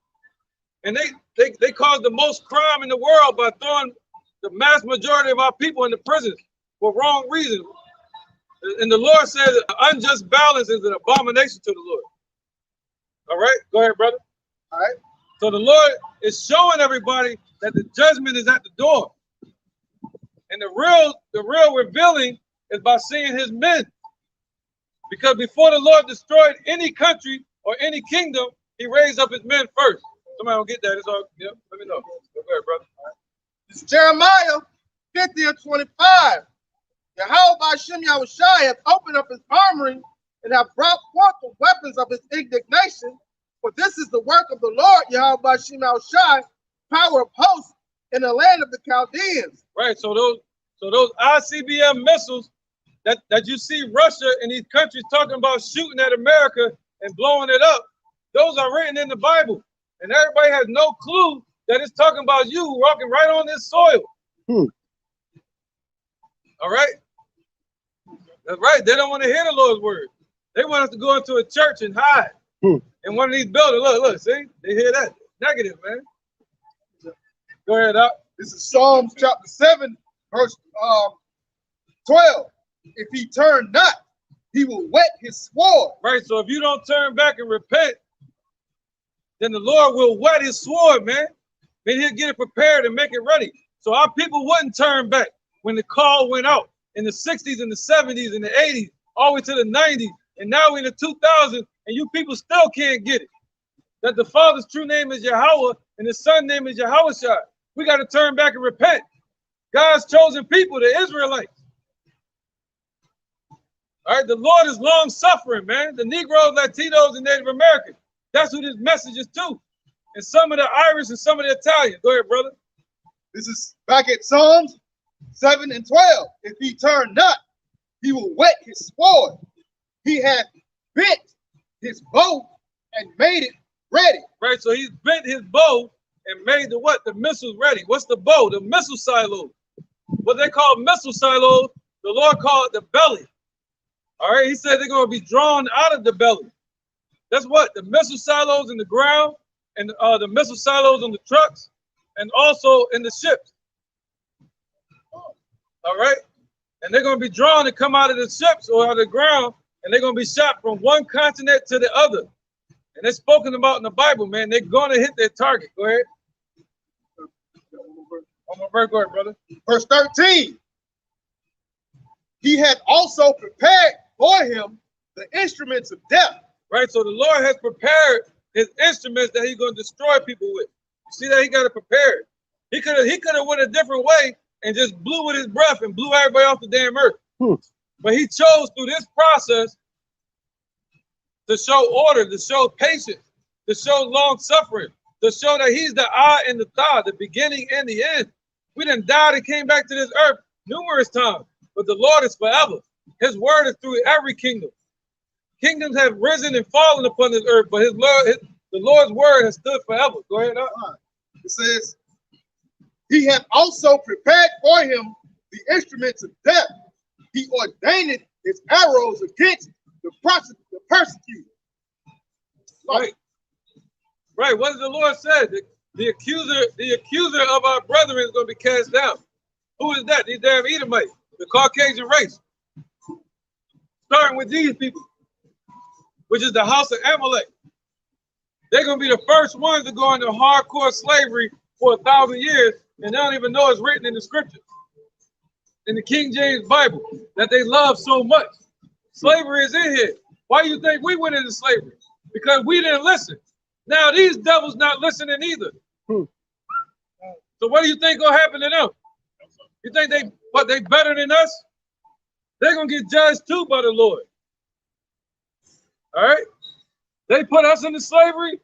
Speaker 2: and they cause the most crime in the world by throwing the mass majority of our people into prisons for wrong reasons. And the Lord says unjust balance is an abomination to the Lord. All right, go ahead, brother.
Speaker 1: All right.
Speaker 2: So the Lord is showing everybody that the judgment is at the door, and the real revealing is by seeing His men. Because before the Lord destroyed any country or any kingdom, He raised up His men first. Somebody will get that. It's all. Yep. Let me know. Go ahead, brother. All right.
Speaker 1: It's Jeremiah 50 and 25. Yahweh by Shem Yahushai hath opened up his armory and have brought forth the weapons of his indignation. For this is the work of the Lord Yahweh by Shem Yahushai, power of hosts in the land of the Chaldeans.
Speaker 2: Right. So those ICBM missiles that you see Russia and these countries talking about shooting at America and blowing it up, those are written in the Bible. And everybody has no clue that it's talking about you walking right on this soil. All right? That's right. They don't want to hear the Lord's word. They want us to go into a church and hide in one of these buildings. Look, see? They hear that. Negative, man. Go ahead, Doc.
Speaker 1: This is Psalms chapter 7, verse 12. If he turn not, he will whet his sword.
Speaker 2: Right, so if you don't turn back and repent, then the Lord will whet his sword, man. Then he'll get it prepared and make it ready. So our people wouldn't turn back. when the call went out in the 60s and the 70s and the 80s, all the way to the 90s, and now we're in the 2000s, and you people still can't get it. That the Father's true name is Yahweh and the Son's name is Yahushua. We got to turn back and repent. God's chosen people, the Israelites. All right, the Lord is long suffering, man. The Negroes, Latinos, and Native Americans. That's who this message is to. And some of the Irish and some of the Italians. Go ahead, brother.
Speaker 6: This is back at Psalms 7 and 12. If he turn not, he will whet his sword. He hath bent his bow and made it ready.
Speaker 2: Right, so he's bent his bow and made the what? The missiles ready. What's the bow? The missile silo. What they call missile silos, the Lord called it the belly. All right, he said they're going to be drawn out of the belly. That's what? The missile silos in the ground and the missile silos on the trucks and also in the ships. All right, and they're going to be drawn to come out of the ships or out of the ground, and they're going to be shot from one continent to the other. And it's spoken about in the Bible, man. They're going to hit their target. Go ahead. One more verse, go ahead, brother.
Speaker 6: Verse 13. He had also prepared for him the instruments of death.
Speaker 2: Right, so the Lord has prepared his instruments that he's going to destroy people with. You see that he got it prepared. He could have went a different way and just blew with his breath and blew everybody off the damn earth. But he chose through this process to show order, to show patience, to show long suffering, to show that he's the I and the Ta, the beginning and the end. We done died and came back to this earth numerous times, but the Lord is forever. His word is through every kingdom. Kingdoms have risen and fallen upon this earth, but the Lord's word has stood forever. Go ahead.
Speaker 6: It says, he hath also prepared for him the instruments of death. He ordained his arrows against the persecuted.
Speaker 2: Right. Right. What does the Lord say? The accuser of our brethren is going to be cast down. Who is that? These damn Edomites, the Caucasian race. Starting with these people, which is the house of Amalek. They're going to be the first ones to go into hardcore slavery for 1,000 years, and they don't even know it's written in the scriptures, in the King James Bible, that they love so much. Slavery is in here. Why do you think we went into slavery? Because we didn't listen. Now these devils not listening either. So what do you think gonna happen to them? You think they better than us? They're gonna get judged too by the Lord. All right? They put us into slavery.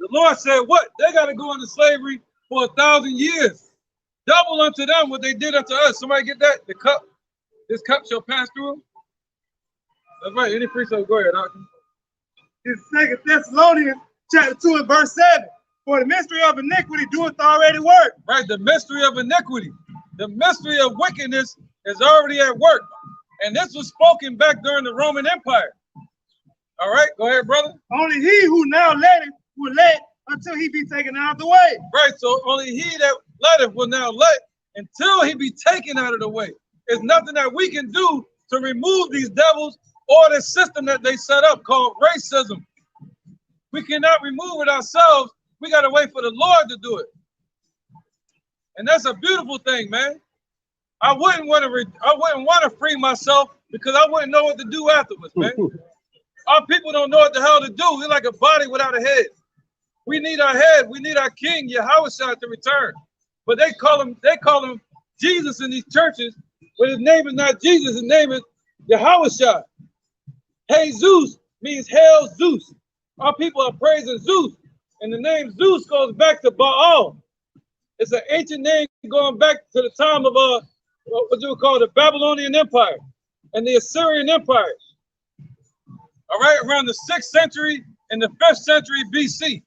Speaker 2: The Lord said, what? They got to go into slavery for 1,000 years. Double unto them what they did unto us. Somebody get that? The cup, this cup shall pass through them. That's right. Any precept, go ahead.
Speaker 4: It's 2 Thessalonians chapter 2 and verse 7. For the mystery of iniquity doeth already work.
Speaker 2: Right, the mystery of iniquity. The mystery of wickedness is already at work. And this was spoken back during the Roman Empire. All right, go ahead, brother.
Speaker 4: Only he who now letteth will let until he be taken out of the way.
Speaker 2: Right, so only he that letteth will now let until he be taken out of the way. There's nothing that we can do to remove these devils or the system that they set up called racism. We cannot remove it ourselves. We got to wait for the Lord to do it. And that's a beautiful thing, man. I wouldn't want to free myself because I wouldn't know what to do afterwards, man. Our people don't know what the hell to do. We're like a body without a head. We need our head. We need our king, Yahushua, to return. But they call him Jesus in these churches, but his name is not Jesus. His name is Yahushua. Jesus means hail Zeus. Our people are praising Zeus. And the name Zeus goes back to Baal. It's an ancient name going back to the time of what you would call the Babylonian Empire and the Assyrian Empire. All right, around the 6th century and the 5th century BC.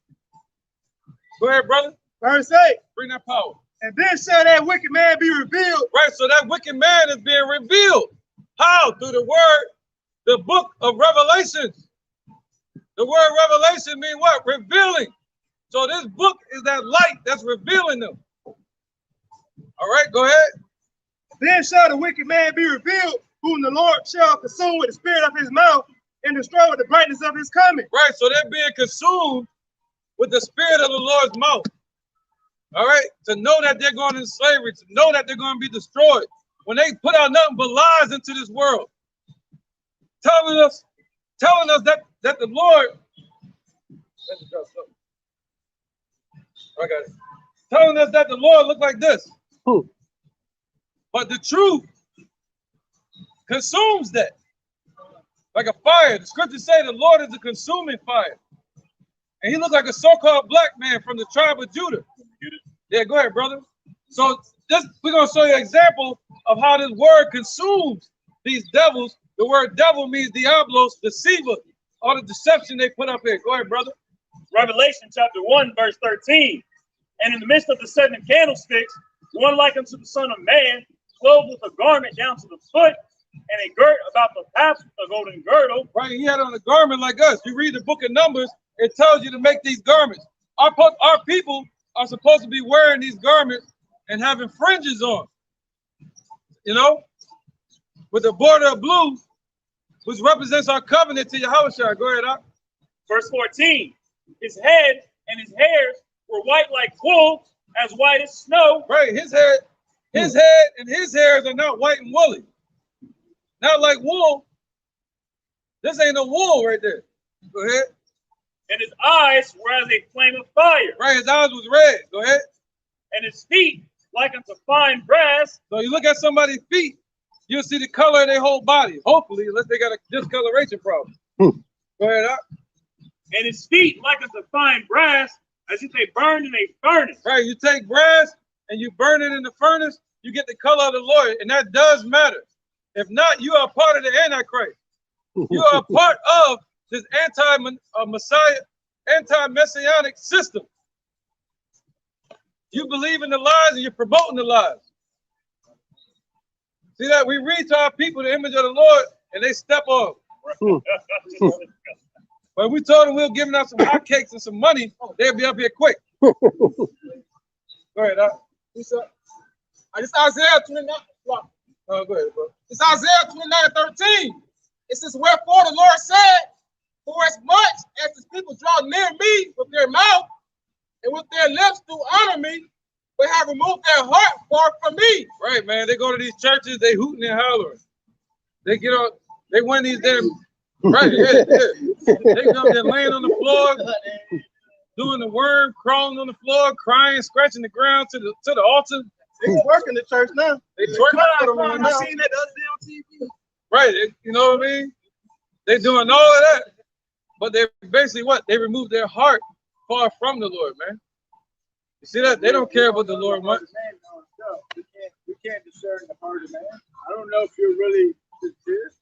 Speaker 2: Go ahead, brother.
Speaker 4: Verse 8.
Speaker 2: Bring that power.
Speaker 4: And then shall that wicked man be revealed.
Speaker 2: Right, so that wicked man is being revealed. How? Through the word, the book of Revelations. The word revelation means what? Revealing. So this book is that light that's revealing them. All right, go ahead.
Speaker 4: Then shall the wicked man be revealed, whom the Lord shall consume with the spirit of his mouth and destroy with the brightness of his coming.
Speaker 2: Right, so they're being consumed with the spirit of the Lord's mouth. All right, to know that they're going into slavery, to know that they're going to be destroyed. When they put out nothing but lies into this world, telling us that the Lord, I got it. Telling us that the Lord looked like this. But the truth consumes that like a fire. The scriptures say the Lord is a consuming fire. And he looked like a so-called black man from the tribe of Judah. Yeah, go ahead, brother. So we're going to show you an example of how this word consumes these devils. The word devil means diablos, deceiver, all the deception they put up here. Go ahead, brother.
Speaker 7: Revelation chapter 1, verse 13. And in the midst of the 7 candlesticks, one like unto the Son of Man, clothed with a garment down to the foot, and a girt about the paps with a golden girdle.
Speaker 2: Right, he had on a garment like us. You read the book of Numbers, it tells you to make these garments. Our people are supposed to be wearing these garments and having fringes on. You know, with a border of blue, which represents our covenant to Yahushua. Go ahead, Ak.
Speaker 7: Verse 14. His head and his hairs were white like wool, as white as snow.
Speaker 2: Right, his head and his hairs are not white and woolly. Not like wool. This ain't no wool right there. Go ahead.
Speaker 7: And his eyes were as a flame of fire.
Speaker 2: Right, his eyes was red. Go ahead.
Speaker 7: And his feet like unto fine brass.
Speaker 2: So you look at somebody's feet, you'll see the color of their whole body. Hopefully, unless they got a discoloration problem. Go ahead, Ak.
Speaker 7: And his feet like unto fine brass, as if they burned in a furnace.
Speaker 2: Right, you take brass and you burn it in the furnace, you get the color of the Lord, and that does matter. If not, you are part of the Antichrist. You are a part of this anti-Messiah, anti-Messianic system. You believe in the lies and you're promoting the lies. See that? We read to our people the image of the Lord and they step on. But we told them we were giving out some hotcakes and some money, they'll be up here quick. Go ahead, Doc.
Speaker 5: It's Isaiah 29.
Speaker 2: Oh, go ahead, bro.
Speaker 5: It's Isaiah 29:13. It says, wherefore the Lord said, for as much as the people draw near me with their mouth and with their lips do honor me, but have removed their heart far from me.
Speaker 2: Right, man. They go to these churches, they hooting and hollering. They get on, they win these damn, right, yeah. They come there laying on the floor, doing the worm, crawling on the floor, crying, scratching the ground to the altar.
Speaker 1: They working the church now.
Speaker 2: They twerking.
Speaker 5: I seen that the other day on TV.
Speaker 2: Right, you know what I mean? They doing all of that, but they basically what? They remove their heart far from the Lord, man. You see that? They don't care what the Lord wants.
Speaker 8: We can't discern the heart of man. I don't know if you're really sincere.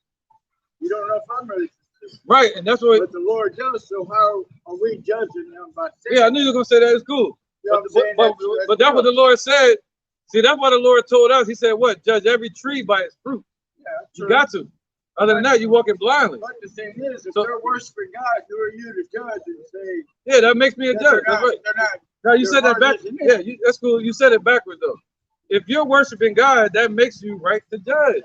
Speaker 8: You don't know if I'm really sincere.
Speaker 2: Right, and that's what.
Speaker 8: But the Lord does. So how are we judging them by saying?
Speaker 2: Yeah, I knew you were gonna say that. It's cool.
Speaker 8: You know what I'm saying?
Speaker 2: But that's what the Lord said. See, that's what the Lord told us. He said, "What? Judge every tree by its fruit."
Speaker 8: Yeah,
Speaker 2: you got to. Other than that, you walking blindly.
Speaker 8: But the thing is, if they're worshiping God, who are you to judge and say?
Speaker 2: Yeah, that makes me a judge.
Speaker 8: They're not.
Speaker 2: No, you said that back. Yeah, that's cool. You said it backwards though. If you're worshiping God, that makes you right to judge.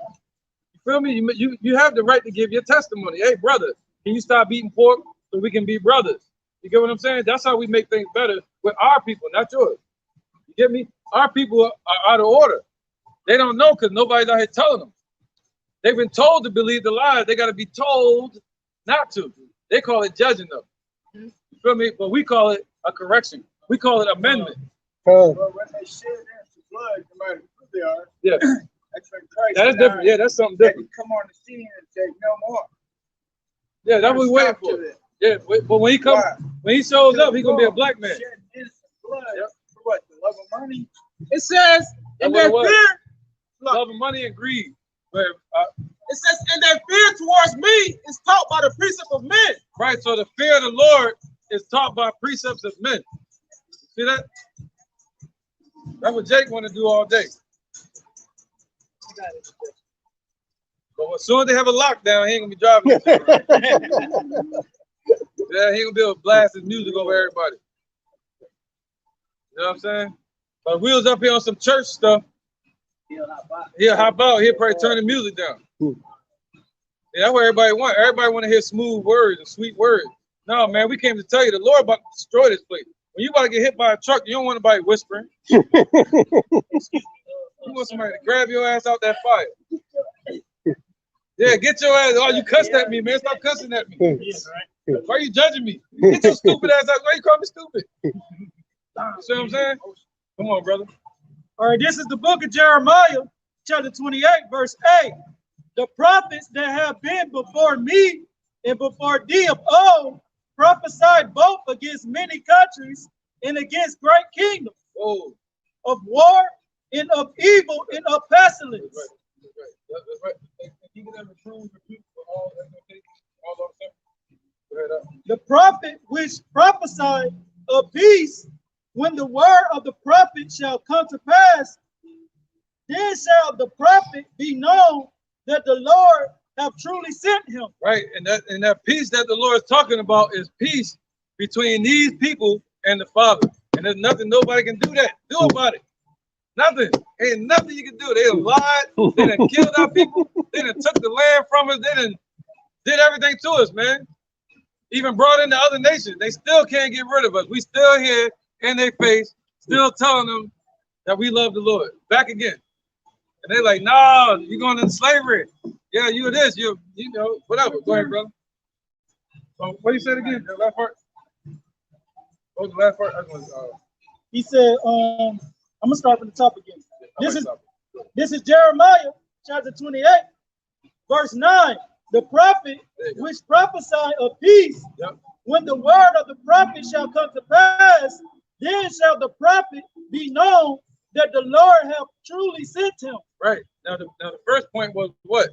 Speaker 2: You feel me? You have the right to give your testimony. Hey, brother, can you stop eating pork so we can be brothers? You get what I'm saying? That's how we make things better with our people, not yours. You get me? Our people are out of order. They don't know because nobody's out here telling them. They've been told to believe the lies. They got to be told not to. They call it judging them. You feel me? But we call it a correction. We call it amendment.
Speaker 8: Well, when they shed innocent blood, no matter who they are,
Speaker 2: Yeah.
Speaker 8: that's when Christ.
Speaker 2: That is different. Yeah, that's something different.
Speaker 8: Come on the scene and say no more.
Speaker 2: Yeah, that's what we waiting for. Yeah, but when he comes, when he shows up, he's gonna be a black man.
Speaker 8: Shed innocent blood for what? The love of money.
Speaker 5: It says, in their fear,
Speaker 2: love of money and greed. But,
Speaker 5: it says, and their fear towards me is taught by the precept of men.
Speaker 2: right, so the fear of the Lord is taught by precepts of men. See that? That's what Jake want to do all day. But as soon as they have a lockdown, he ain't gonna be driving. Yeah, he gonna be able to blast his music over everybody. You know what I'm saying? But if we was up here on some church stuff, he'll hop out. He'll probably turn the music down. Yeah, that's what everybody want. Everybody want to hear smooth words and sweet words. No, man, we came to tell you the Lord about to destroy this place. When you about to get hit by a truck, you don't want nobody whispering. You want somebody to grab your ass out that fire. Yeah, get your ass. Oh, you cussed at me, man. Stop cussing at me. Why are you judging me? Get your stupid ass out. Why you call me stupid? You see what I'm saying? Come on, brother.
Speaker 3: All right, this is the book of Jeremiah, chapter 28, verse 8. The prophets that have been before me and before thee of old prophesied both against many countries and against great kingdoms, of war and of evil and of pestilence.
Speaker 2: That's right.
Speaker 3: The prophet which prophesied of peace, when the word of the prophet shall come to pass, then shall the prophet be known that the Lord have truly sent him.
Speaker 2: Right, and that peace that the Lord is talking about is peace between these people and the Father. And there's nothing nobody can do about it. Nothing. Ain't nothing you can do. They done lied. They done killed our people. They done took the land from us. They done did everything to us, man. Even brought in the other nations. They still can't get rid of us. We still here in their face, still telling them that we love the Lord. Back again. And they're like, no, you're going into slavery. Yeah, you this, you know, whatever. Go ahead, brother. So what you said again? The last part? What was the last part?
Speaker 3: He said, I'm gonna start from the top again. This is Jeremiah chapter 28, verse 9. The prophet which prophesied of peace, when the word of the prophet shall come to pass, then shall the prophet be known that the Lord have truly sent him.
Speaker 2: Right. Now the first point was what?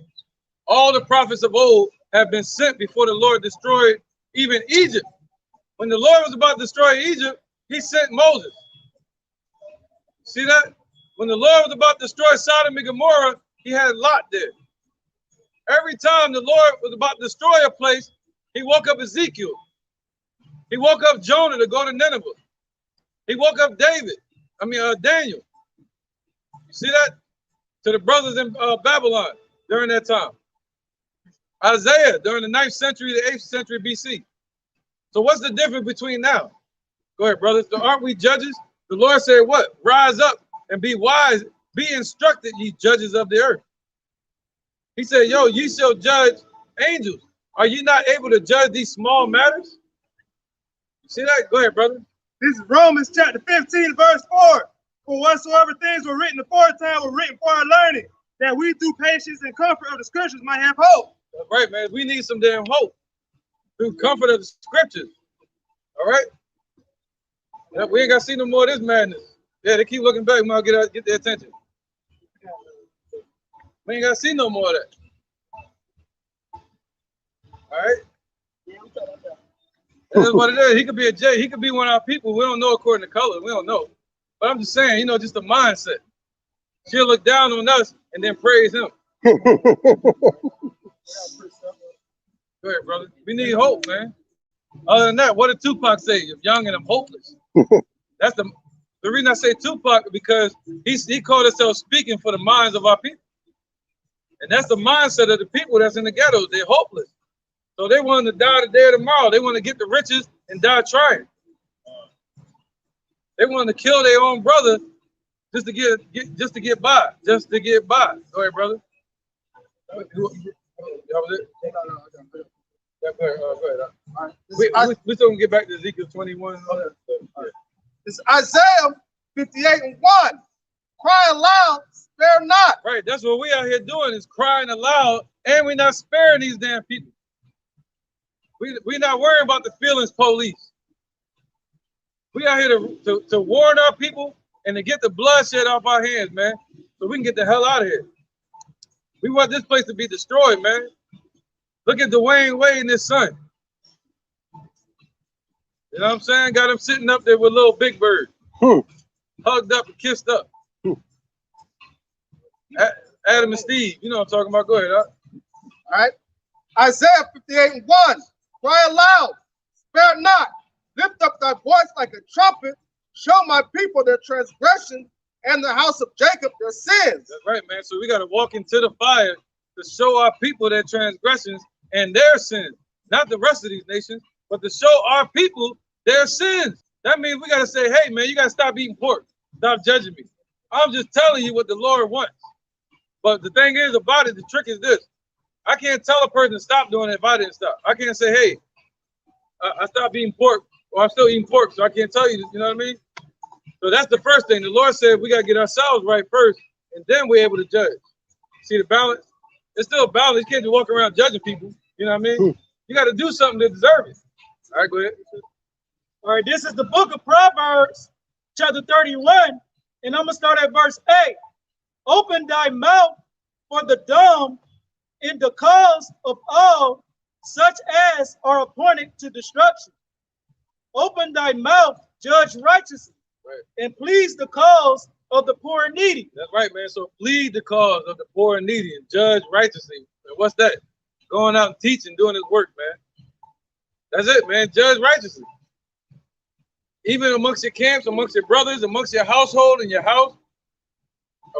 Speaker 2: All the prophets of old have been sent before the Lord destroyed even Egypt. When the Lord was about to destroy Egypt, he sent Moses. See that? When the Lord was about to destroy Sodom and Gomorrah, he had Lot there. Every time the Lord was about to destroy a place, he woke up Ezekiel. He woke up Jonah to go to Nineveh. He woke up Daniel. You see that? To the brothers in Babylon during that time. Isaiah during the 9th century to 8th century BC. So what's the difference between now? Go ahead, brothers. So aren't we judges? The Lord said what? Rise up and be wise. Be instructed, ye judges of the earth. He said, yo, ye shall judge angels. Are you not able to judge these small matters? You see that? Go ahead, brother.
Speaker 4: This is Romans chapter 15, verse 4. For whatsoever things were written aforetime were written for our learning, that we through patience and comfort of the scriptures might have hope.
Speaker 2: That's right, man. We need some damn hope through comfort of the scriptures. All right? Yeah, we ain't got to see no more of this madness. Yeah, they keep looking back. We might get their attention. We ain't got to see no more of that. All right? That's what it is. He could be a J. He could be one of our people. We don't know according to color. We don't know. But I'm just saying, you know, just the mindset. She'll look down on us and then praise him. Go ahead, brother. We need hope, man. Other than that, what did Tupac say? If young and I'm hopeless. That's the reason I say Tupac, because he called himself speaking for the minds of our people. And that's the mindset of the people that's in the ghettos. They're hopeless. So they want to die today or tomorrow. They want to get the riches and die trying. They want to kill their own brother just to get by. Just to get by. Go ahead, brother. Go ahead. We still gonna get back to Ezekiel 21.
Speaker 1: It's Isaiah 58 and 1. Cry aloud, spare not.
Speaker 2: Right, that's what we out here doing, is crying aloud, and we're not sparing these damn people. We're not worrying about the feelings police. We out here to warn our people and to get the bloodshed off our hands, man, so we can get the hell out of here. We want this place to be destroyed, man. Look at Dwayne Wade and his son. You know what I'm saying? Got him sitting up there with little Big Bird. Hugged up and kissed up. Adam and Steve, you know what I'm talking about. Go ahead, huh?
Speaker 1: All right. Isaiah 58 and 1. Cry aloud, spare not. Lift up thy voice like a trumpet. Show my people their transgression and the house of Jacob their sins.
Speaker 2: That's right, man. So we got to walk into the fire to show our people their transgressions and their sins. Not the rest of these nations, but to show our people their sins. That means we got to say, hey, man, you got to stop eating pork. Stop judging me. I'm just telling you what the Lord wants. But the thing is about it, the trick is this. I can't tell a person to stop doing it if I didn't stop. I can't say, hey, I stopped eating pork, or I'm still eating pork, so I can't tell you this, you know what I mean? So that's the first thing. The Lord said we got to get ourselves right first, and then we're able to judge. See the balance? It's still a balance. You can't just walk around judging people, you know what I mean? You got to do something to deserve it. All right, go ahead.
Speaker 3: All right, this is the book of Proverbs, chapter 31, and I'm going to start at verse 8. Open thy mouth for the dumb in the cause of all such as are appointed to destruction. Open thy mouth, judge righteously, right, and please the cause of the poor and needy.
Speaker 2: That's right, man. So plead the cause of the poor and needy and judge righteously. And what's that? Going out and teaching, doing his work, man. That's it, man. Judge righteously. Even amongst your camps, amongst your brothers, amongst your household and your house,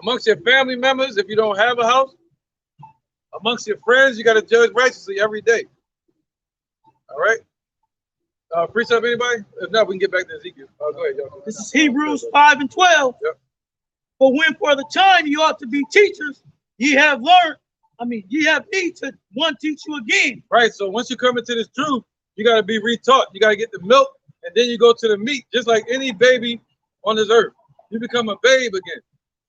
Speaker 2: amongst your family members, if you don't have a house, amongst your friends, you got to judge righteously every day. All right? Precept, anybody? If not, we can get back to Ezekiel. Go ahead, y'all.
Speaker 3: This is Hebrews 5 and 12.
Speaker 2: Yep.
Speaker 3: For when for the time you ought to be teachers, ye have need to one teach you again.
Speaker 2: Right, so once you come into this truth, you got to be retaught. You got to get the milk, and then you go to the meat, just like any baby on this earth. You become a babe again.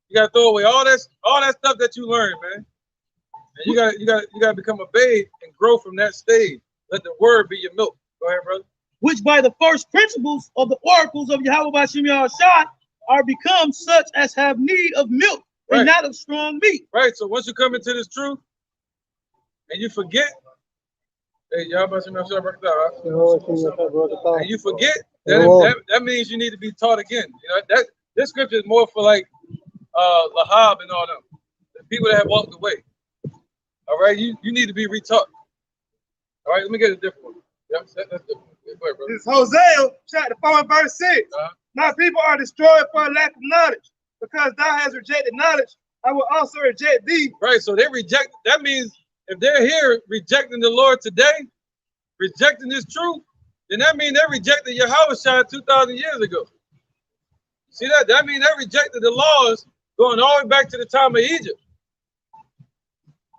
Speaker 2: You got to throw away all that stuff that you learned, man. And you got to become a babe and grow from that stage. Let the word be your milk. Go ahead, brother.
Speaker 3: Which by the first principles of the oracles of Yahweh Bashim Yahushua are become such as have need of milk, right, and not of strong meat.
Speaker 2: Right. So once you come into this truth and you forget, hey, Yahweh Bashim Yahushua, and you forget, that means you need to be taught again. You know, that this scripture is more for like Lahab and all them, the people that have walked away. All right, you need to be retaught. All right, let me get a different one. Yep, that's different.
Speaker 4: This is Hosea chapter 4 and verse 6. My people are destroyed for a lack of knowledge. Because thou hast rejected knowledge, I will also reject thee.
Speaker 2: Right, so they reject. That means if they're here rejecting the Lord today, rejecting this truth, then that means they rejected Yahweh 2,000 years ago. See that? That means they rejected the laws going all the way back to the time of Egypt.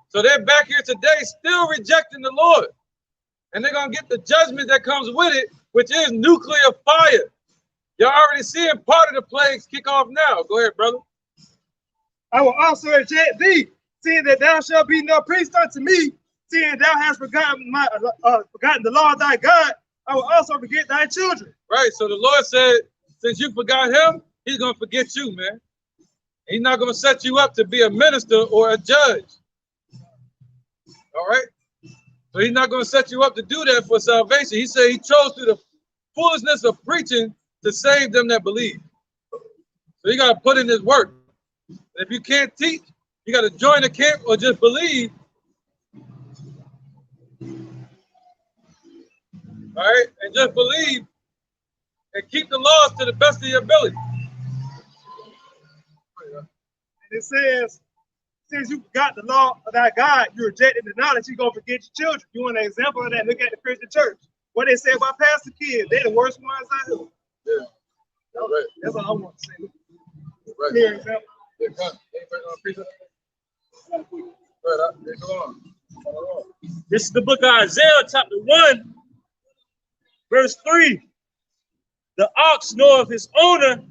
Speaker 2: So they're back here today still rejecting the Lord. And they're going to get the judgment that comes with it, which is nuclear fire. You're already seeing part of the plagues kick off now. Go ahead, brother.
Speaker 4: I will also reject thee, seeing that thou shalt be no priest unto me, seeing thou hast forgotten the law of thy God. I will also forget thy children.
Speaker 2: Right, so the Lord said, since you forgot him, he's going to forget you, man. He's not going to set you up to be a minister or a judge. All right? So he's not going to set you up to do that for salvation. He said he chose through the foolishness of preaching to save them that believe. So you got to put in his work. And if you can't teach, you got to join the camp or just believe. All right? And just believe and keep the laws to the best of your ability.
Speaker 4: And it says, since you got the law of thy God, you rejected the knowledge, you're going to forget your children. You want an example of that? Look at the Christian church. What they say about pastor kids, they're the worst ones I know.
Speaker 2: Yeah. Right.
Speaker 4: That's all I want to say.
Speaker 2: Right.
Speaker 4: Clear example.
Speaker 2: Yeah, go on.
Speaker 7: This is the book of Isaiah, chapter 1, verse 3. The ox knoweth his owner,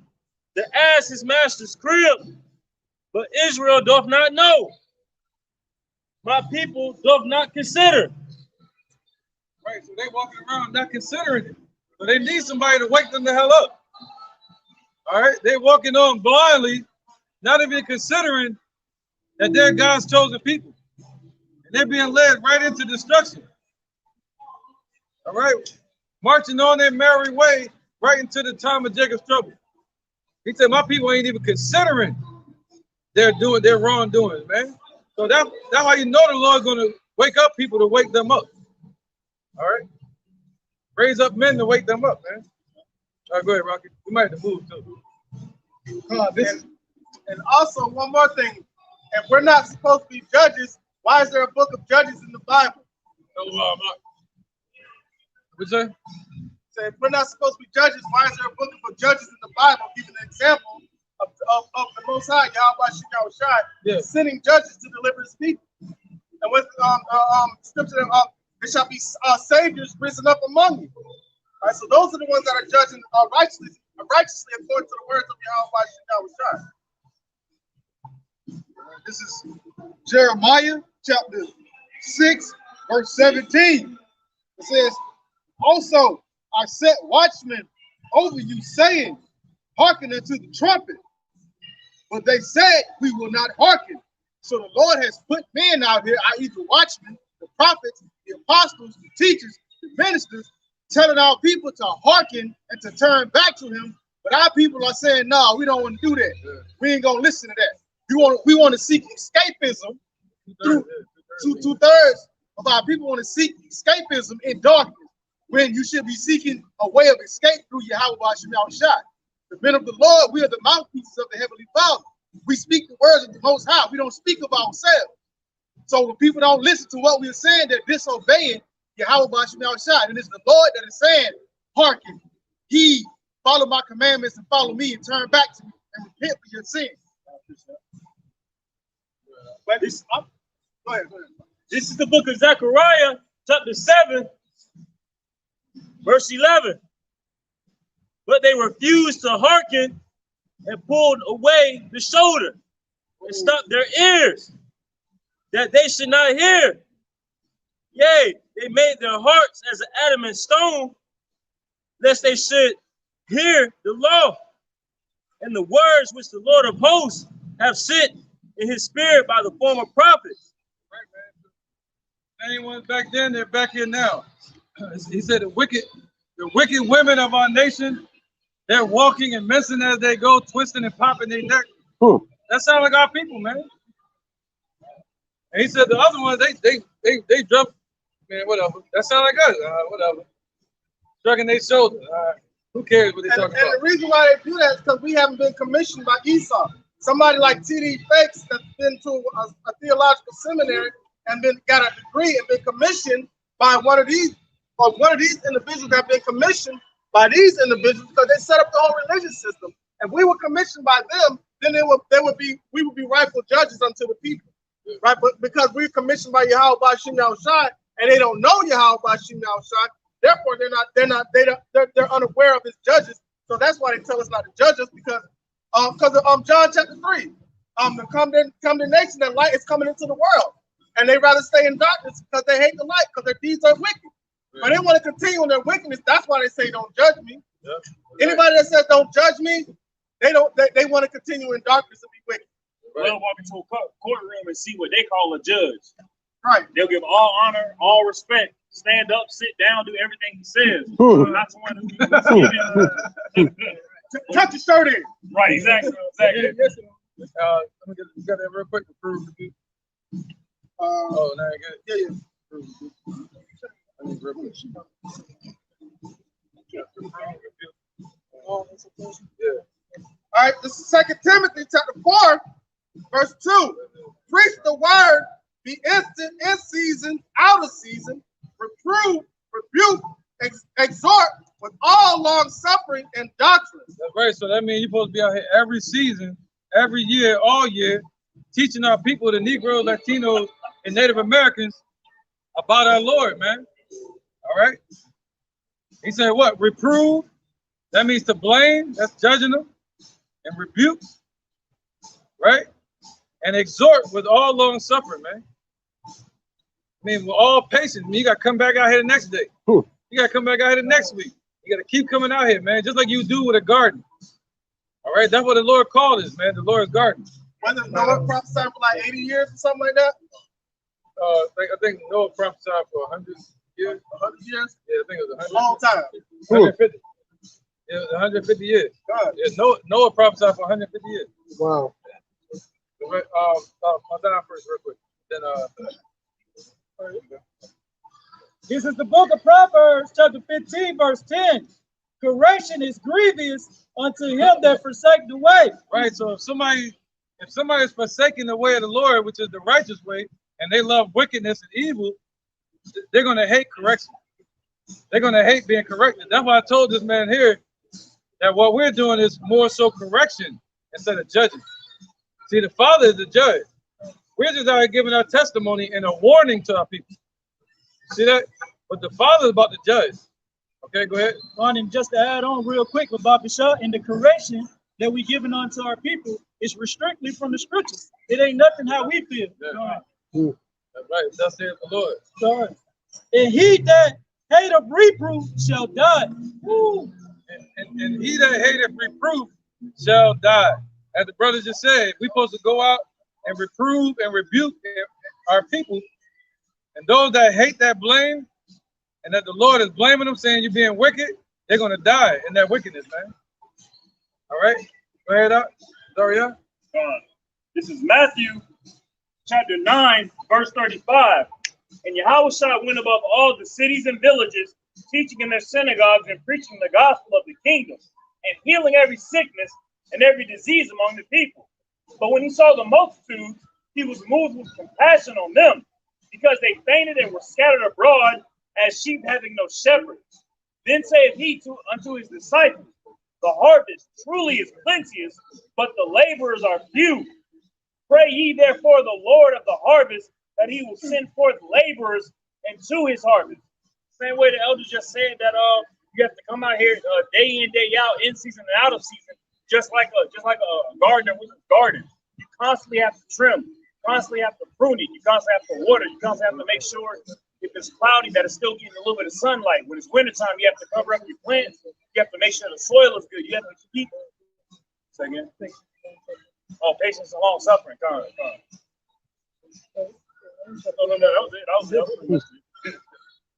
Speaker 7: the ass his master's crib, but Israel doth not know. My people doth not consider.
Speaker 2: Right, so they walking around not considering it. So they need somebody to wake them the hell up. All right, they walking on blindly, not even considering that they're God's chosen people. And they're being led right into destruction. All right, marching on their merry way right into the time of Jacob's trouble. He said, my people ain't even considering their wrongdoings, man. So that's how you know the Lord's going to wake up people to wake them up. All right, raise up men to wake them up, man. All right, go ahead, Rocky. We might have to move too.
Speaker 1: And also, one more thing. If we're not supposed to be judges, why is there a book of Judges in the Bible?
Speaker 2: What'd you say?
Speaker 1: So if we're not supposed to be judges, why is there a book for judges in the Bible giving an example of the Most High, Yahweh Shai, sending judges to deliver his people? And with scripture, there shall be saviors risen up among you. All right, so those are the ones that are judging righteously according to the words of Yahweh Shai.
Speaker 6: This is Jeremiah chapter 6, verse 17. It says, also I set watchmen over you, saying, hearken unto the trumpet. But they said, we will not hearken. So the Lord has put men out here, i.e. the watchmen, the prophets, the apostles, the teachers, the ministers, telling our people to hearken and to turn back to him. But our people are saying, no, we don't want to do that. We ain't going to listen to that. We want to seek escapism through two-thirds of our people want to seek escapism in darkness when you should be seeking a way of escape through Yahweh Shai. The men of the Lord, we are the mouthpieces of the Heavenly Father. We speak the words of the Most High. We don't speak of ourselves. So when people don't listen to what we're saying, they're disobeying Yahweh Shai. And it's the Lord that is saying, hearken, heed, follow my commandments and follow me and turn back to me and repent for your sins.
Speaker 7: But this, go ahead. This is the book of Zechariah, chapter 7, verse 11. But they refused to hearken and pulled away the shoulder and stopped their ears, that they should not hear. Yea, they made their hearts as an adamant stone, lest they should hear the law and the words which the Lord of hosts have sent in his spirit by the former prophets.
Speaker 2: Right, man. Anyone back then, they're back here now. He said the wicked women of our nation, they're walking and messing as they go, twisting and popping their neck. That sounds like our people, man. And he said the other ones, they jump, man, whatever. That sounds like us, whatever. Shrugging their shoulders. Who cares what they're talking about?
Speaker 1: And the reason why they do that is because we haven't been commissioned by Esau. Somebody like T.D. Fakes that's been to a theological seminary and got a degree and been commissioned by one of these individuals that have been commissioned by these individuals because they set up the whole religious system. If we were commissioned by them, then we would be rightful judges unto the people, right? But because we're commissioned by Yahweh Shai and they don't know Yahweh Shai, therefore they're unaware of his judges. So that's why they tell us not to judge us because of John chapter 3, the condemnation that light is coming into the world, and they rather stay in darkness because they hate the light because their deeds are wicked. But they want to continue in their wickedness. That's why they say don't judge me. Anybody that says don't judge me, they want to continue in darkness and be wicked.
Speaker 7: They'll walk into a courtroom and see what they call a judge.
Speaker 1: Right.
Speaker 7: They'll give all honor, all respect, stand up, sit down, do everything he says. Not someone who
Speaker 1: tuck your shirt in.
Speaker 7: Right, exactly.
Speaker 2: Let me get that real quick to prove it. Oh, now you get it? Yeah.
Speaker 1: All right, this is 2 Timothy chapter 4, verse 2. Preach the word, be instant in season, out of season, reprove, rebuke, exhort with all long suffering and doctrine.
Speaker 2: That's right. So that means you're supposed to be out here every season, every year, all year, teaching our people, the Negroes, Latinos, and Native Americans about our Lord, man. All right. He said what? Reprove. That means to blame. That's judging them. And rebuke. Right? And exhort with all long suffering, man. I mean, with all patience. I mean, you got to come back out here the next day. You got to come back out here the next week. You got to keep coming out here, man. Just like you do with a garden. All right. That's what the Lord called us, man. The Lord's garden.
Speaker 1: Wasn't Noah prophesied for like 80 years or something like that?
Speaker 2: I think Noah prophesied for 100 years.
Speaker 1: 100 years?
Speaker 2: Yeah, I think it was 100.
Speaker 1: Long time.
Speaker 2: 150. Yeah, 150 years. God. Yeah, Noah prophesied for 150 years.
Speaker 6: Wow.
Speaker 2: Montana first, real quick. Then
Speaker 3: This is the book of Proverbs, chapter 15, verse 10. Correction is grievous unto him that forsake the way.
Speaker 2: Right. So if somebody is forsaking the way of the Lord, which is the righteous way, and they love wickedness and evil, they're going to hate correction. They're going to hate being corrected. That's why I told this man here that what we're doing is more so correction instead of judging. See, the Father is the judge. We're just out here giving our testimony and a warning to our people. See that? But the Father is about to judge. Okay, go ahead.
Speaker 3: And just to add on real quick with Baba Shah, and the correction that we giving unto our people is strictly from the scriptures. It ain't nothing how we feel.
Speaker 2: Yeah. That's right. Thus saith the Lord.
Speaker 3: God. And he that hateth reproof shall die. Woo.
Speaker 2: And he that hateth reproof shall die. As the brother just said, we're supposed to go out and reprove and rebuke our people. And those that hate that blame, and that the Lord is blaming them, saying you're being wicked, they're going to die in that wickedness, man. All right? Go ahead, Daria.
Speaker 7: This is Matthew chapter 9, verse 35. And Yahushua went above all the cities and villages, teaching in their synagogues and preaching the gospel of the kingdom, and healing every sickness and every disease among the people. But when he saw the multitudes, he was moved with compassion on them, because they fainted and were scattered abroad as sheep having no shepherd. Then saith he unto his disciples, the harvest truly is plenteous, but the laborers are few. Pray ye therefore the Lord of the harvest, that he will send forth laborers into his harvest. Same way the elders just said that you have to come out here day in, day out, in season and out of season, just like a gardener with a garden. You constantly have to trim, constantly have to prune it, you constantly have to water, you constantly have to make sure if it's cloudy that it's still getting a little bit of sunlight. When it's wintertime, you have to cover up your plants. You have to make sure the soil is good. You have to keep. Say again. Oh, patience and long suffering. No, that was it.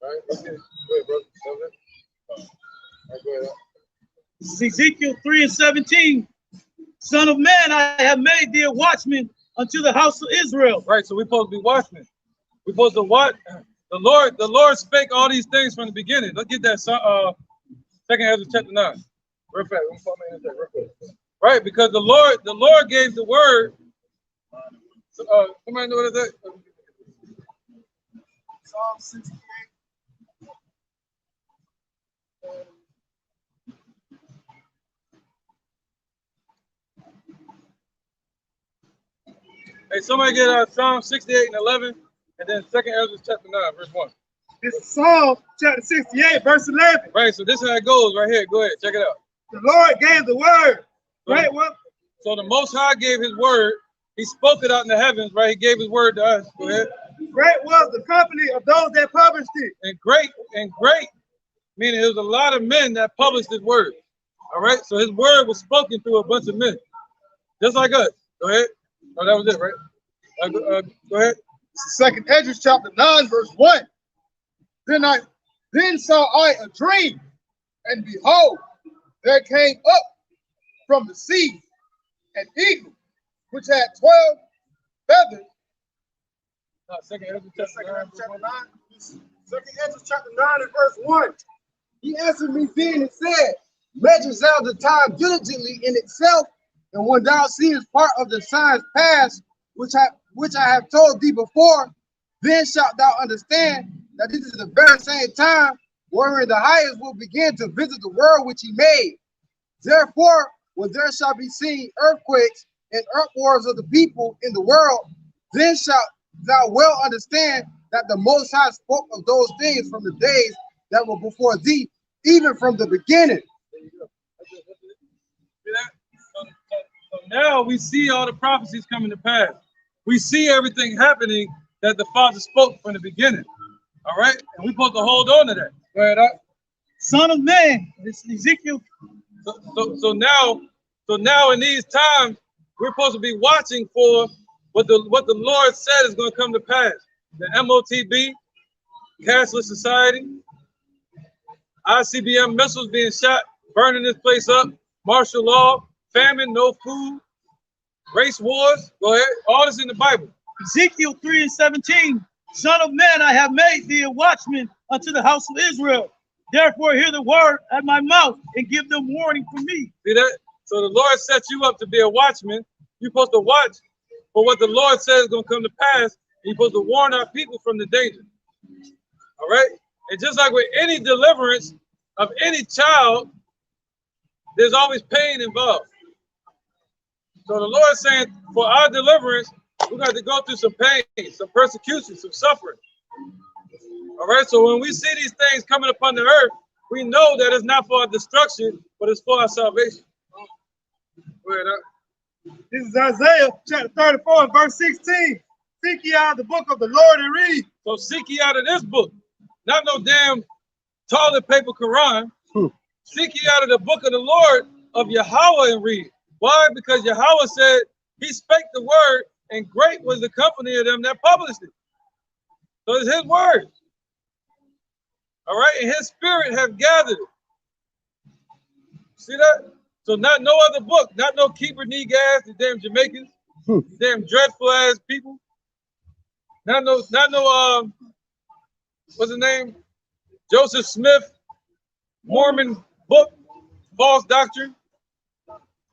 Speaker 2: All right, okay. Go ahead, brother. All right, go ahead.
Speaker 3: This is Ezekiel 3:17. Son of man, I have made thee a watchman unto the house of Israel.
Speaker 2: Right, so we're supposed to be watchmen. We're supposed to watch. The Lord spake all these things from the beginning. Let's get that second Ezra chapter 9. Real fast. Right, because the Lord gave the word. Somebody know what is that?
Speaker 1: Psalm 68.
Speaker 2: Hey, somebody get Psalm 68 and 11, and then 2 Ezra chapter 9, verse 1.
Speaker 4: This is Psalm chapter 68, verse 11.
Speaker 2: Right, so this is how it goes right here. Go ahead, check it out.
Speaker 4: The Lord gave the word. Right, what?
Speaker 2: So the Most High gave his word. He spoke it out in the heavens, right? He gave his word to us. Go ahead.
Speaker 4: Great was the company of those that published it.
Speaker 2: And great, meaning there was a lot of men that published his word. All right, so his word was spoken through a bunch of men, just like us. Go ahead. Oh, that was it, right? Go ahead.
Speaker 6: Second Ezra chapter 9, verse 1. Then saw I a dream, and behold, there came up from the sea an eagle, which had 12 feathers.
Speaker 2: Second Ezra chapter 9.
Speaker 1: Second Ezra chapter 9 and verse 1. He answered me then and said, measure thou the time diligently in itself, and when thou seest part of the signs past, which I have told thee before, then shalt thou understand that this is the very same time wherein the highest will begin to visit the world which he made. Therefore, when there shall be seen earthquakes and earthworms of the people in the world, then shalt thou well understand that the Most High spoke of those things from the days that were before thee, even from the beginning.
Speaker 2: So now we see all the prophecies coming to pass. We see everything happening that the Father spoke from the beginning. All right? And we're supposed to hold on to that. Go ahead,
Speaker 3: Son of man, this is Ezekiel.
Speaker 2: So now in these times, we're supposed to be watching for what the Lord said is going to come to pass. The MOTB, cashless society, ICBM missiles being shot, burning this place up, martial law, famine, no food, race wars. Go ahead. All this in the Bible.
Speaker 3: Ezekiel 3:17. Son of man, I have made thee a watchman unto the house of Israel. Therefore hear the word at my mouth and give them warning from me.
Speaker 2: See that? So the Lord sets you up to be a watchman. You're supposed to watch for what the Lord says is going to come to pass. You're supposed to warn our people from the danger. All right? And just like with any deliverance of any child, there's always pain involved. So the Lord is saying, for our deliverance, we got to go through some pain, some persecution, some suffering. All right, so when we see these things coming upon the earth, we know that it's not for our destruction, but it's for our salvation.
Speaker 4: This is Isaiah chapter 34 and verse 16. Seek ye out the book of the Lord and read.
Speaker 2: So seek ye out of this book, not no damn toilet paper Quran. Seek ye out of the book of the Lord of Yahweh and read. Why? Because Yahweh said he spake the word, and great was the company of them that published it. So it's his word. All right, and his spirit have gathered it. See that? So not no other book, not no Keeper Negas, the damn Jamaicans, damn dreadful ass people. Not no, what's his name? Joseph Smith, Mormon book, false doctrine.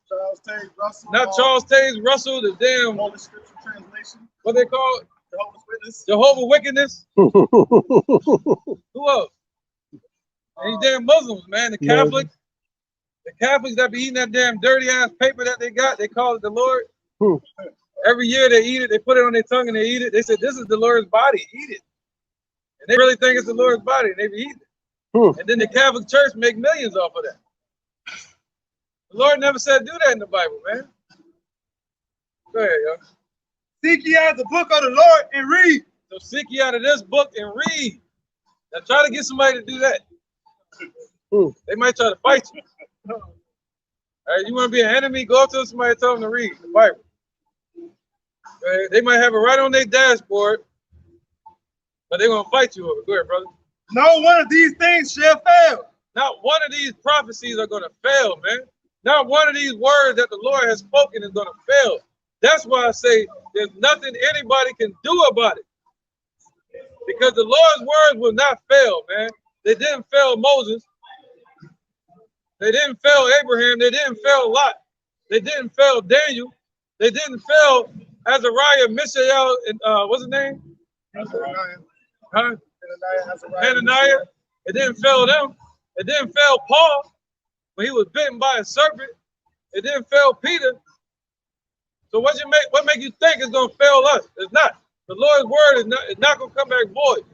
Speaker 1: Charles Taze Russell.
Speaker 2: Not Charles Taze Russell, the damn
Speaker 1: Holy Scripture translation.
Speaker 2: what they call it?
Speaker 1: Jehovah's Witness.
Speaker 2: Jehovah Wickedness. Who else? And these damn Muslims, man. The Catholics. The Catholics that be eating that damn dirty ass paper that they got, they call it the Lord. Every year they eat it, they put it on their tongue and they eat it. They said, this is the Lord's body, eat it. And they really think it's the Lord's body, and they be eating it. And then the Catholic Church make millions off of that. The Lord never said do that in the Bible, man. Go ahead, y'all.
Speaker 4: Seek ye out the book of the Lord and read.
Speaker 2: So seek ye out of this book and read. Now try to get somebody to do that. They might try to fight you. All right, you want to be an enemy? Go up to somebody and tell them to read the Bible. Okay? They might have it right on their dashboard, but they're going to fight you over it. Go ahead, brother.
Speaker 4: No one of these things shall fail.
Speaker 2: Not one of these prophecies are going to fail, man. Not one of these words that the Lord has spoken is going to fail. That's why I say there's nothing anybody can do about it. Because the Lord's words will not fail, man. They didn't fail Moses. They didn't fail Abraham. They didn't fail Lot. They didn't fail Daniel. They didn't fail Azariah, Mishael, and what's his name?
Speaker 1: Hananiah.
Speaker 2: Huh?
Speaker 1: Azariah.
Speaker 2: Hananiah. It didn't fail them. It didn't fail Paul when he was bitten by a serpent. It didn't fail Peter. So what make you think it's gonna fail us? It's not. The Lord's word is not gonna come back void.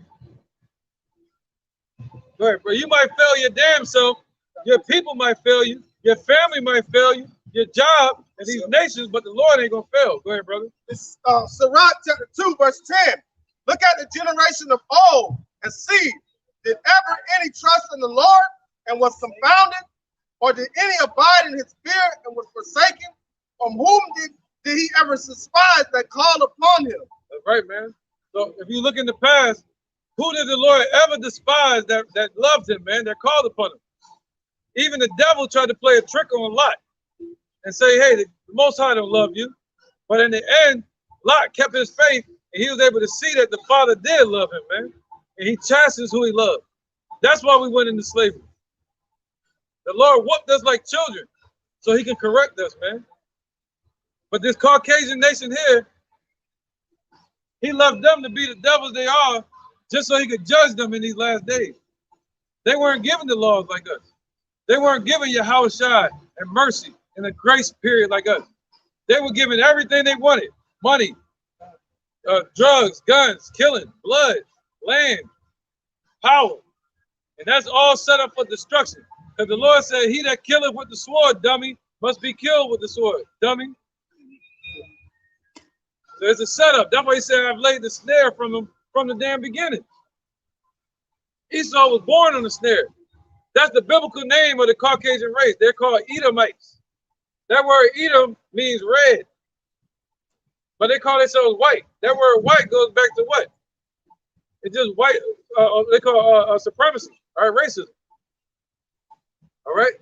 Speaker 2: Go ahead, bro. You might fail your damn self. Your people might fail you. Your family might fail you. Your job and these nations, but the Lord ain't gonna fail. Go ahead, brother.
Speaker 1: It's Sirach chapter 2, verse 10. Look at the generation of old and see, did ever any trust in the Lord and was confounded? Or did any abide in his spirit and was forsaken? From whom did he ever despise that called upon him?
Speaker 2: That's right, man. So if you look in the past, who did the Lord ever despise that loved him, man, that called upon him? Even the devil tried to play a trick on Lot and say, hey, the Most High don't love you. But in the end, Lot kept his faith, and he was able to see that the Father did love him, man. And he chastens who he loved. That's why we went into slavery. The Lord whooped us like children so he can correct us, man. But this Caucasian nation here, he left them to be the devils they are just so he could judge them in these last days. They weren't given the laws like us. They weren't given Yahweh Shai and mercy in a grace period like us. They were given everything they wanted. Money, drugs, guns, killing, blood, land, power. And that's all set up for destruction. Because the Lord said, he that killeth with the sword, dummy, must be killed with the sword, dummy. So it's a setup. That's why he said, I've laid the snare from him from the damn beginning. Esau was born on the snare. That's the biblical name of the Caucasian race. They're called Edomites. That word Edom means red. But they call themselves white. That word white goes back to what? It's just white. They call supremacy, all right, racism. All right?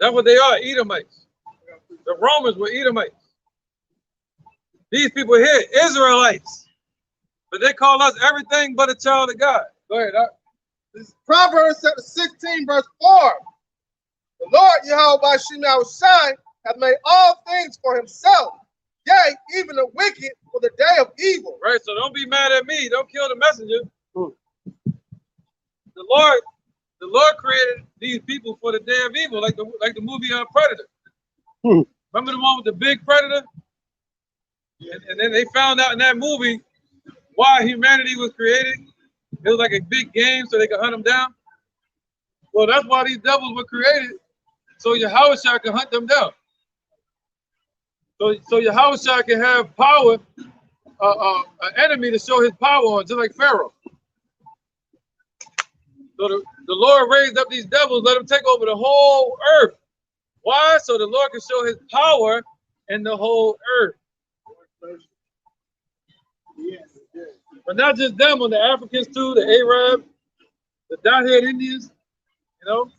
Speaker 2: That's what they are, Edomites. The Romans were Edomites. These people here, Israelites. But they call us everything but a child of God. Go ahead, Doc.
Speaker 1: This is Proverbs chapter 16, verse 4. The Lord Yahweh Shai hath made all things for himself. Yea, even the wicked for the day of evil.
Speaker 2: Right, so don't be mad at me. Don't kill the messenger. the Lord created these people for the day of evil, like the movie Predator. Remember the one with the big predator? And then they found out in that movie why humanity was created. It was like a big game so they could hunt them down. Well, that's why these devils were created, so Yahushua can hunt them down. So Yahushua can have power, an enemy to show his power on, just like Pharaoh. So the Lord raised up these devils, let them take over the whole earth. Why? So the Lord can show his power in the whole earth. But not just them, but the Africans too, the Arab, the dot-head Indians, the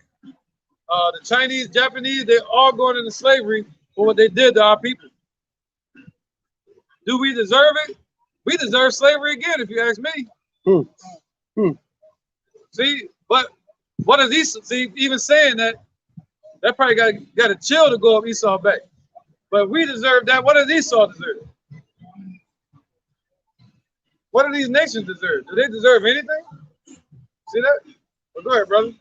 Speaker 2: Chinese, Japanese, they're all going into slavery for what they did to our people. Do we deserve it? We deserve slavery again, if you ask me. See, but what is Esau? See, even saying that probably got to chill to go up Esau back. But we deserve that. What does Esau deserve? What do these nations deserve? Do they deserve anything? See that? Well, go ahead, brother.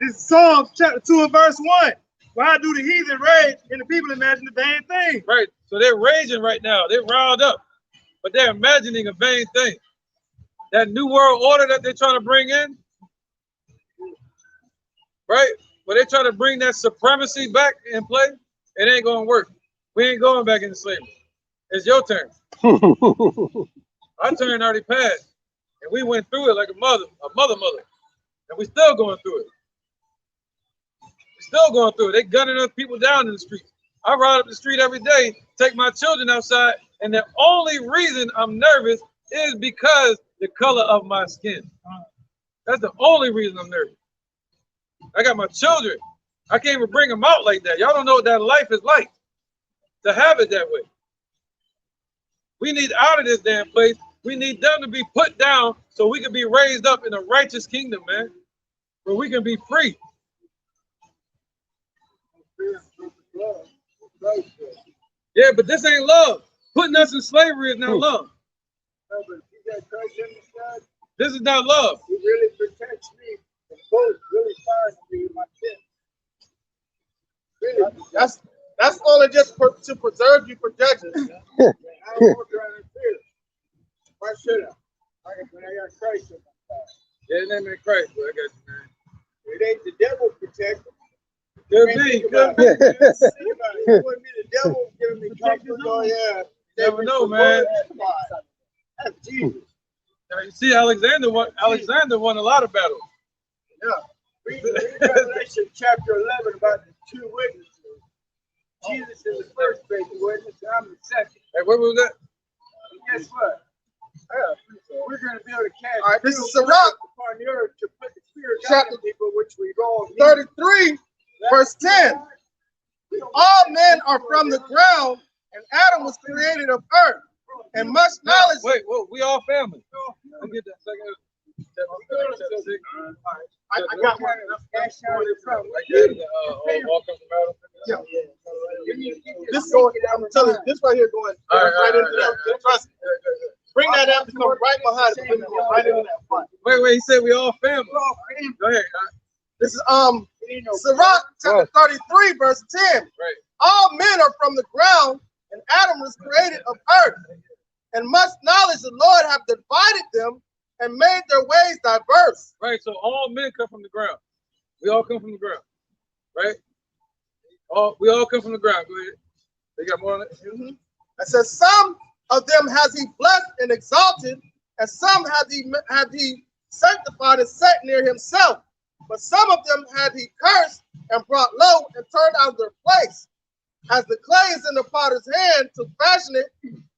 Speaker 4: This is Psalms chapter 2 and verse 1. Why do the heathen rage and the people imagine the vain thing?
Speaker 2: Right. So they're raging right now. They're riled up. But they're imagining a vain thing. That new world order that they're trying to bring in. Right? But they're trying to bring that supremacy back in play. It ain't going to work. We ain't going back into slavery. It's your turn. Our turn already passed. And we went through it like a mother. And we still going through it. Still going through it. They gunning us people down in the street. I ride up the street every day, take my children outside, and the only reason I'm nervous is because the color of my skin. That's the only reason I'm nervous. I got my children. I can't even bring them out like that. Y'all don't know what that life is like to have it that way. We need out of this damn place. We need them to be put down so we can be raised up in a righteous kingdom, man, where we can be free. Yeah, but this ain't love. Putting us in slavery is not love.
Speaker 8: No, but if you got Christ in the side,
Speaker 2: this is not love.
Speaker 8: He really protects me. The boat really fires me with my chin. Really,
Speaker 1: that's only just to preserve you for judges.
Speaker 8: I don't walk around in fear. Why should I? When I got Christ in my side.
Speaker 2: Yeah, his name ain't Christ, but I got you, man.
Speaker 8: It ain't the devil protecting.
Speaker 2: Could be.
Speaker 8: You want me the devil giving me comfort? Oh yeah.
Speaker 2: Never know, man.
Speaker 8: That's Jesus.
Speaker 2: Now, you see, Alexander won a lot of battles.
Speaker 8: Yeah. Read Revelation chapter 11 about the two witnesses. Jesus is the first faithful witness, and I'm the second.
Speaker 2: Hey, what was that?
Speaker 8: And guess what? We're going to be able to cast.
Speaker 1: All right, this is Sirach
Speaker 8: upon the earth to put the spirit
Speaker 1: chapter
Speaker 8: of people, which we all need.
Speaker 1: 33, verse 10. All men are from the ground, and Adam was created of earth. And much knowledge.
Speaker 2: Wait, we all family. I'll get that second.
Speaker 1: I got one. Yeah. This is I'm telling you, this right here going right into that. Trust me. Bring that up to come right behind it. Right into that front.
Speaker 2: Wait, he said we all family. Go ahead.
Speaker 1: This is Sirach chapter 33, verse 10.
Speaker 2: Right.
Speaker 1: All men are from the ground, and Adam was created of earth. And much knowledge the Lord have divided them and made their ways diverse.
Speaker 2: Right, so all men come from the ground. We all come from the ground, right? We all come from the ground. Go ahead. They got more on it?
Speaker 1: Mm-hmm. It says, some of them has he blessed and exalted, and some had he sanctified and set near himself. But some of them had he cursed and brought low and turned out of their place. As the clay is in the potter's hand to fashion it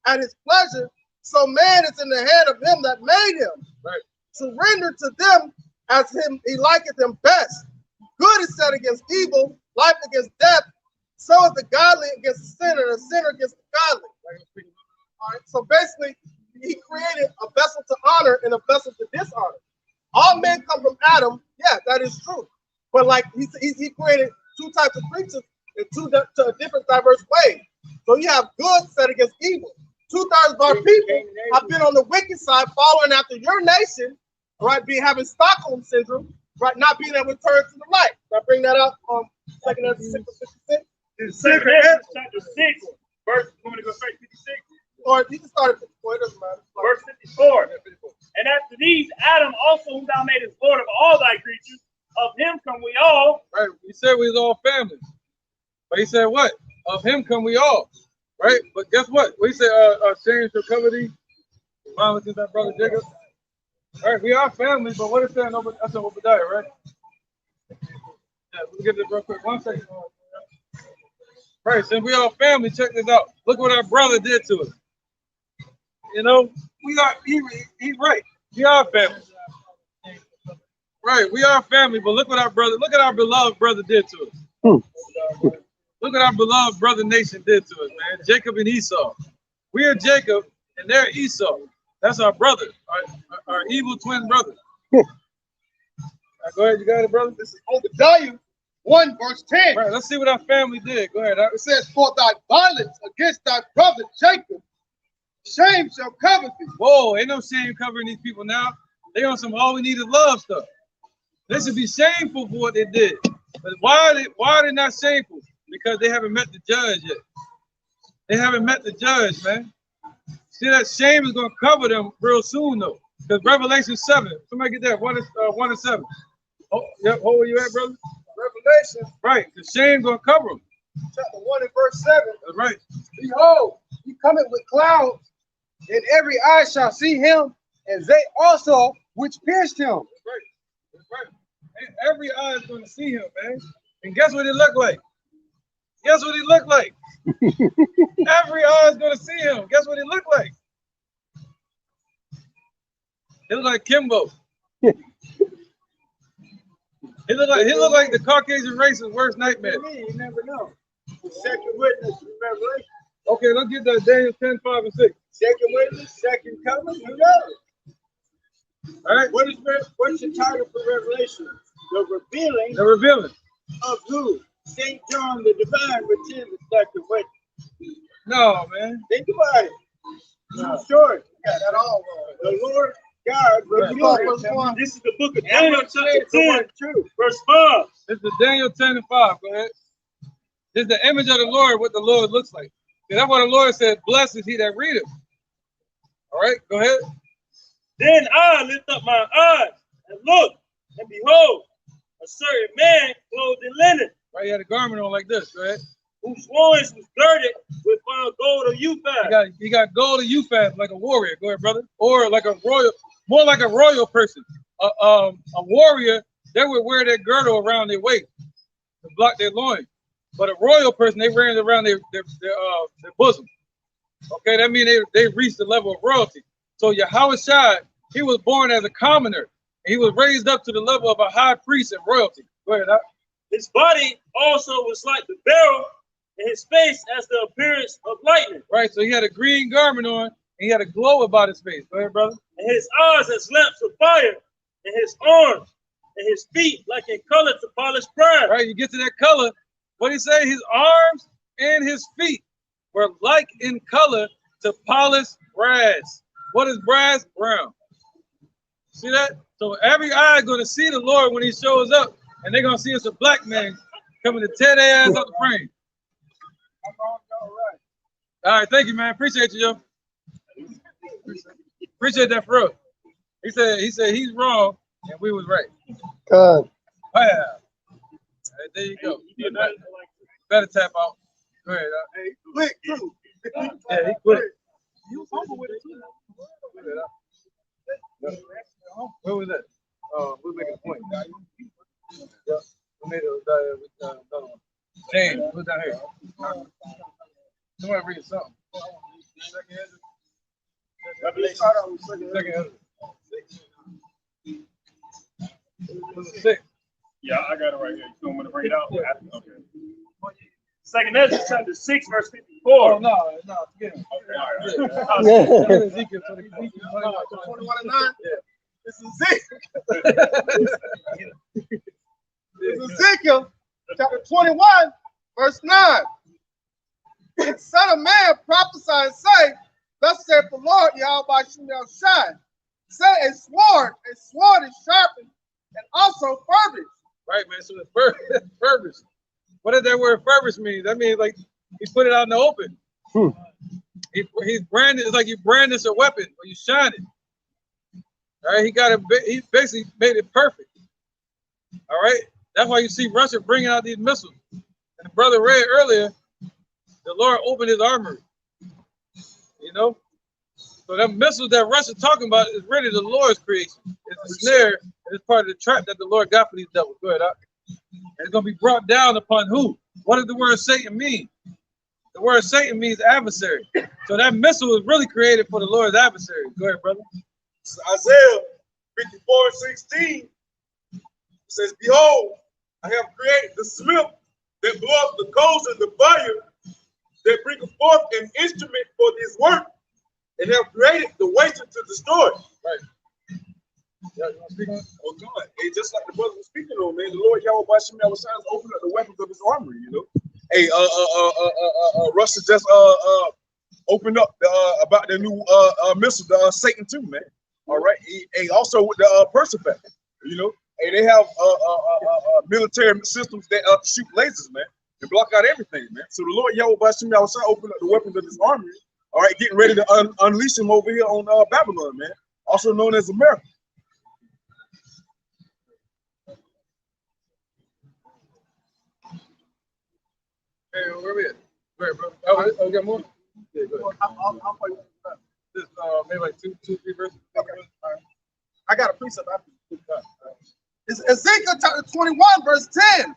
Speaker 1: at his pleasure, so man is in the hand of him that made him.
Speaker 2: Right.
Speaker 1: Surrender to them as him he liketh them best. Good is set against evil, life against death. So is the godly against the sinner, and the sinner against the godly. All right. So basically, he created a vessel to honor and a vessel to dishonor. All men come from Adam. Yeah, that is true. But like he created two types of creatures in to different diverse ways. So you have good set against evil. 2/3 of our people have been on the wicked side, following after your nation, right? Having Stockholm syndrome, right, not being able to turn to the light. I bring that up 2 Ezra 6:56.
Speaker 7: In 2 Ezra chapter 6, verse, you want me to go straight 56?
Speaker 1: Or you can start at 54, it doesn't matter.
Speaker 7: Verse 54. And after these, Adam also, whom thou madest Lord of all thy creatures, of him come we all.
Speaker 2: Right. He said we was all family. But he said what? Of him come we all. Right? But guess what? We said shame shall cover thee. Violence is that brother Jacob. All right, we are family, but what is that? That's in Obadiah, right? Yeah, we'll get this real quick. 1 second. Right, since we all family, check this out. Look what our brother did to us. You know, we are, he's right. We are family. Right, we are family, but look what our beloved brother did to us. Look what our beloved brother nation did to us, man. Jacob and Esau. We are Jacob and they're Esau. That's our brother, our evil twin brother. Right, go ahead, you got it, brother?
Speaker 6: This is Obadiah 1 verse 10.
Speaker 2: Right, let's see what our family did. Go ahead.
Speaker 6: It says, for thy violence against thy brother Jacob, shame shall cover thee.
Speaker 2: Whoa, ain't no shame covering these people now. They on some all we need is love stuff. They should be shameful for what they did. But why are they not shameful? Because they haven't met the judge yet. They haven't met the judge, man. See, that shame is going to cover them real soon, though. Because Revelation 7, somebody get that, 1 and 7. Oh, yep, where you at, brother?
Speaker 6: Revelation.
Speaker 2: Right, the shame going to cover them.
Speaker 6: Chapter 1 and verse 7.
Speaker 2: That's right.
Speaker 6: Behold, he cometh with clouds, and every eye shall see him, and they also which pierced him.
Speaker 2: That's right. That's right. And every eye is going to see him, man. And guess what he look like? Guess what he look like? Every eye is going to see him. Guess what he look like? He look like Kimbo. He look like the Caucasian race's worst nightmare.
Speaker 8: You never know. The second witness in Revelation.
Speaker 2: Okay, let's get that Daniel 10, 5, and 6.
Speaker 8: Second witness, second coming, who knows?
Speaker 2: All right.
Speaker 8: What's the title for Revelation? The revealing
Speaker 2: They're revealing.
Speaker 8: of who? St. John the Divine, which is the second witness.
Speaker 2: No, man.
Speaker 8: Think about it.
Speaker 2: No.
Speaker 8: Sure. Got that all wrong. The Lord God revealed.
Speaker 7: This is the book of Daniel chapter 10,
Speaker 8: True.
Speaker 7: verse 5.
Speaker 2: This is Daniel 10 and 5. Go ahead. This is the image of the Lord, what the Lord looks like. See, that's what the Lord said, blessed is he that readeth. All right, go ahead.
Speaker 7: Then I lift up my eyes and look, and behold, a certain man clothed in linen,
Speaker 2: Right, he had a garment on like this. Go ahead.
Speaker 7: whose loins was girded with fine gold of Uphaz.
Speaker 2: He got gold of Uphaz like a warrior. Go ahead, brother. Or like a royal, more like a royal person. A warrior, they would wear their girdle around their waist to block their loins. But a royal person, they wear it around their bosom. Okay, that means they reached the level of royalty. So Yahushua, he was born as a commoner. And he was raised up to the level of a high priest and royalty. Go ahead.
Speaker 7: His body also was like the beryl, and his face as the appearance of lightning.
Speaker 2: Right, so he had a green garment on, and he had a glow about his face. Go ahead, brother.
Speaker 7: And his eyes as lamps of fire, and his arms and his feet like in color to polished brass.
Speaker 2: Right, you get to that color. What he say? His arms and his feet were like in color to polished brass. What is brass? Brown. See that? So every eye is going to see the Lord when he shows up, and they're going to see us a black man coming to tear their ass up the frame. All right, thank you, man. Appreciate you, yo. Appreciate that for real. He said he's wrong and we was right.
Speaker 9: God.
Speaker 2: Wow. Right, there you go. Better tap out. Go ahead.
Speaker 6: Hey, quick, too.
Speaker 2: Yeah, he quit.
Speaker 6: You was humble with it, too.
Speaker 2: Where was that? We're making a point. Yeah, we made it with another one. James, who's down here? Somebody read something. Second. Six.
Speaker 7: Yeah, I got it right here. You want me to bring it out? Okay. Second Ezra chapter 6, verse 54.
Speaker 2: Oh, no, forget him.
Speaker 7: Okay, all right.
Speaker 2: Ezekiel 21
Speaker 1: and 9.
Speaker 2: Yeah.
Speaker 1: This is Ezekiel. This is Ezekiel, chapter 21, verse 9. And son of man, prophesy and say, thus saith the Lord, Yahweh Shai. Say a sword is sharpened and also furbish.
Speaker 2: Right, man. So the furbish. What does that word furbish mean? That means like he put it out in the open. He's branded. It's like you brandish a weapon or you shine it. All right, he basically made it perfect. All right, that's why you see Russia bringing out these missiles. And the brother read earlier, the Lord opened his armory. You know, so that missiles that Russia's talking about is really the Lord's creation. It's a snare, and it's part of the trap that the Lord got for these devils. Go ahead, Doc. And it's gonna be brought down upon who? What does the word Satan mean? The word Satan means adversary. So that missile was really created for the Lord's adversary. Go ahead, brother.
Speaker 9: Isaiah 54:16 says, "Behold, I have created the smith that bloweth the coals in the fire, that bringeth forth an instrument for this work, and have created the waster to destroy."
Speaker 2: Right. Yeah, you want to speak on it?
Speaker 9: Oh God, hey, just like the brother was speaking on, man, the Lord Yahweh Bashim Yahweh has opened up the weapons of his armory, you know. Hey, Russia just opened up about the new missile, Satan 2, man. All right. Hey, also with the Persephone, you know. Hey, they have military systems that shoot lasers, man, and block out everything, man. So the Lord Yahweh Bashim Yahweh opened up the weapons of his armory. All right, getting ready to unleash him over here on Babylon, man, also known as America.
Speaker 2: Hey, where we at? Where, bro? Oh, we got more? Yeah, go ahead.
Speaker 1: I'll play with that.
Speaker 2: Just maybe like two, 3 verses.
Speaker 1: Okay. All right. I got a precept after this. It's Ezekiel chapter 21, verse 10.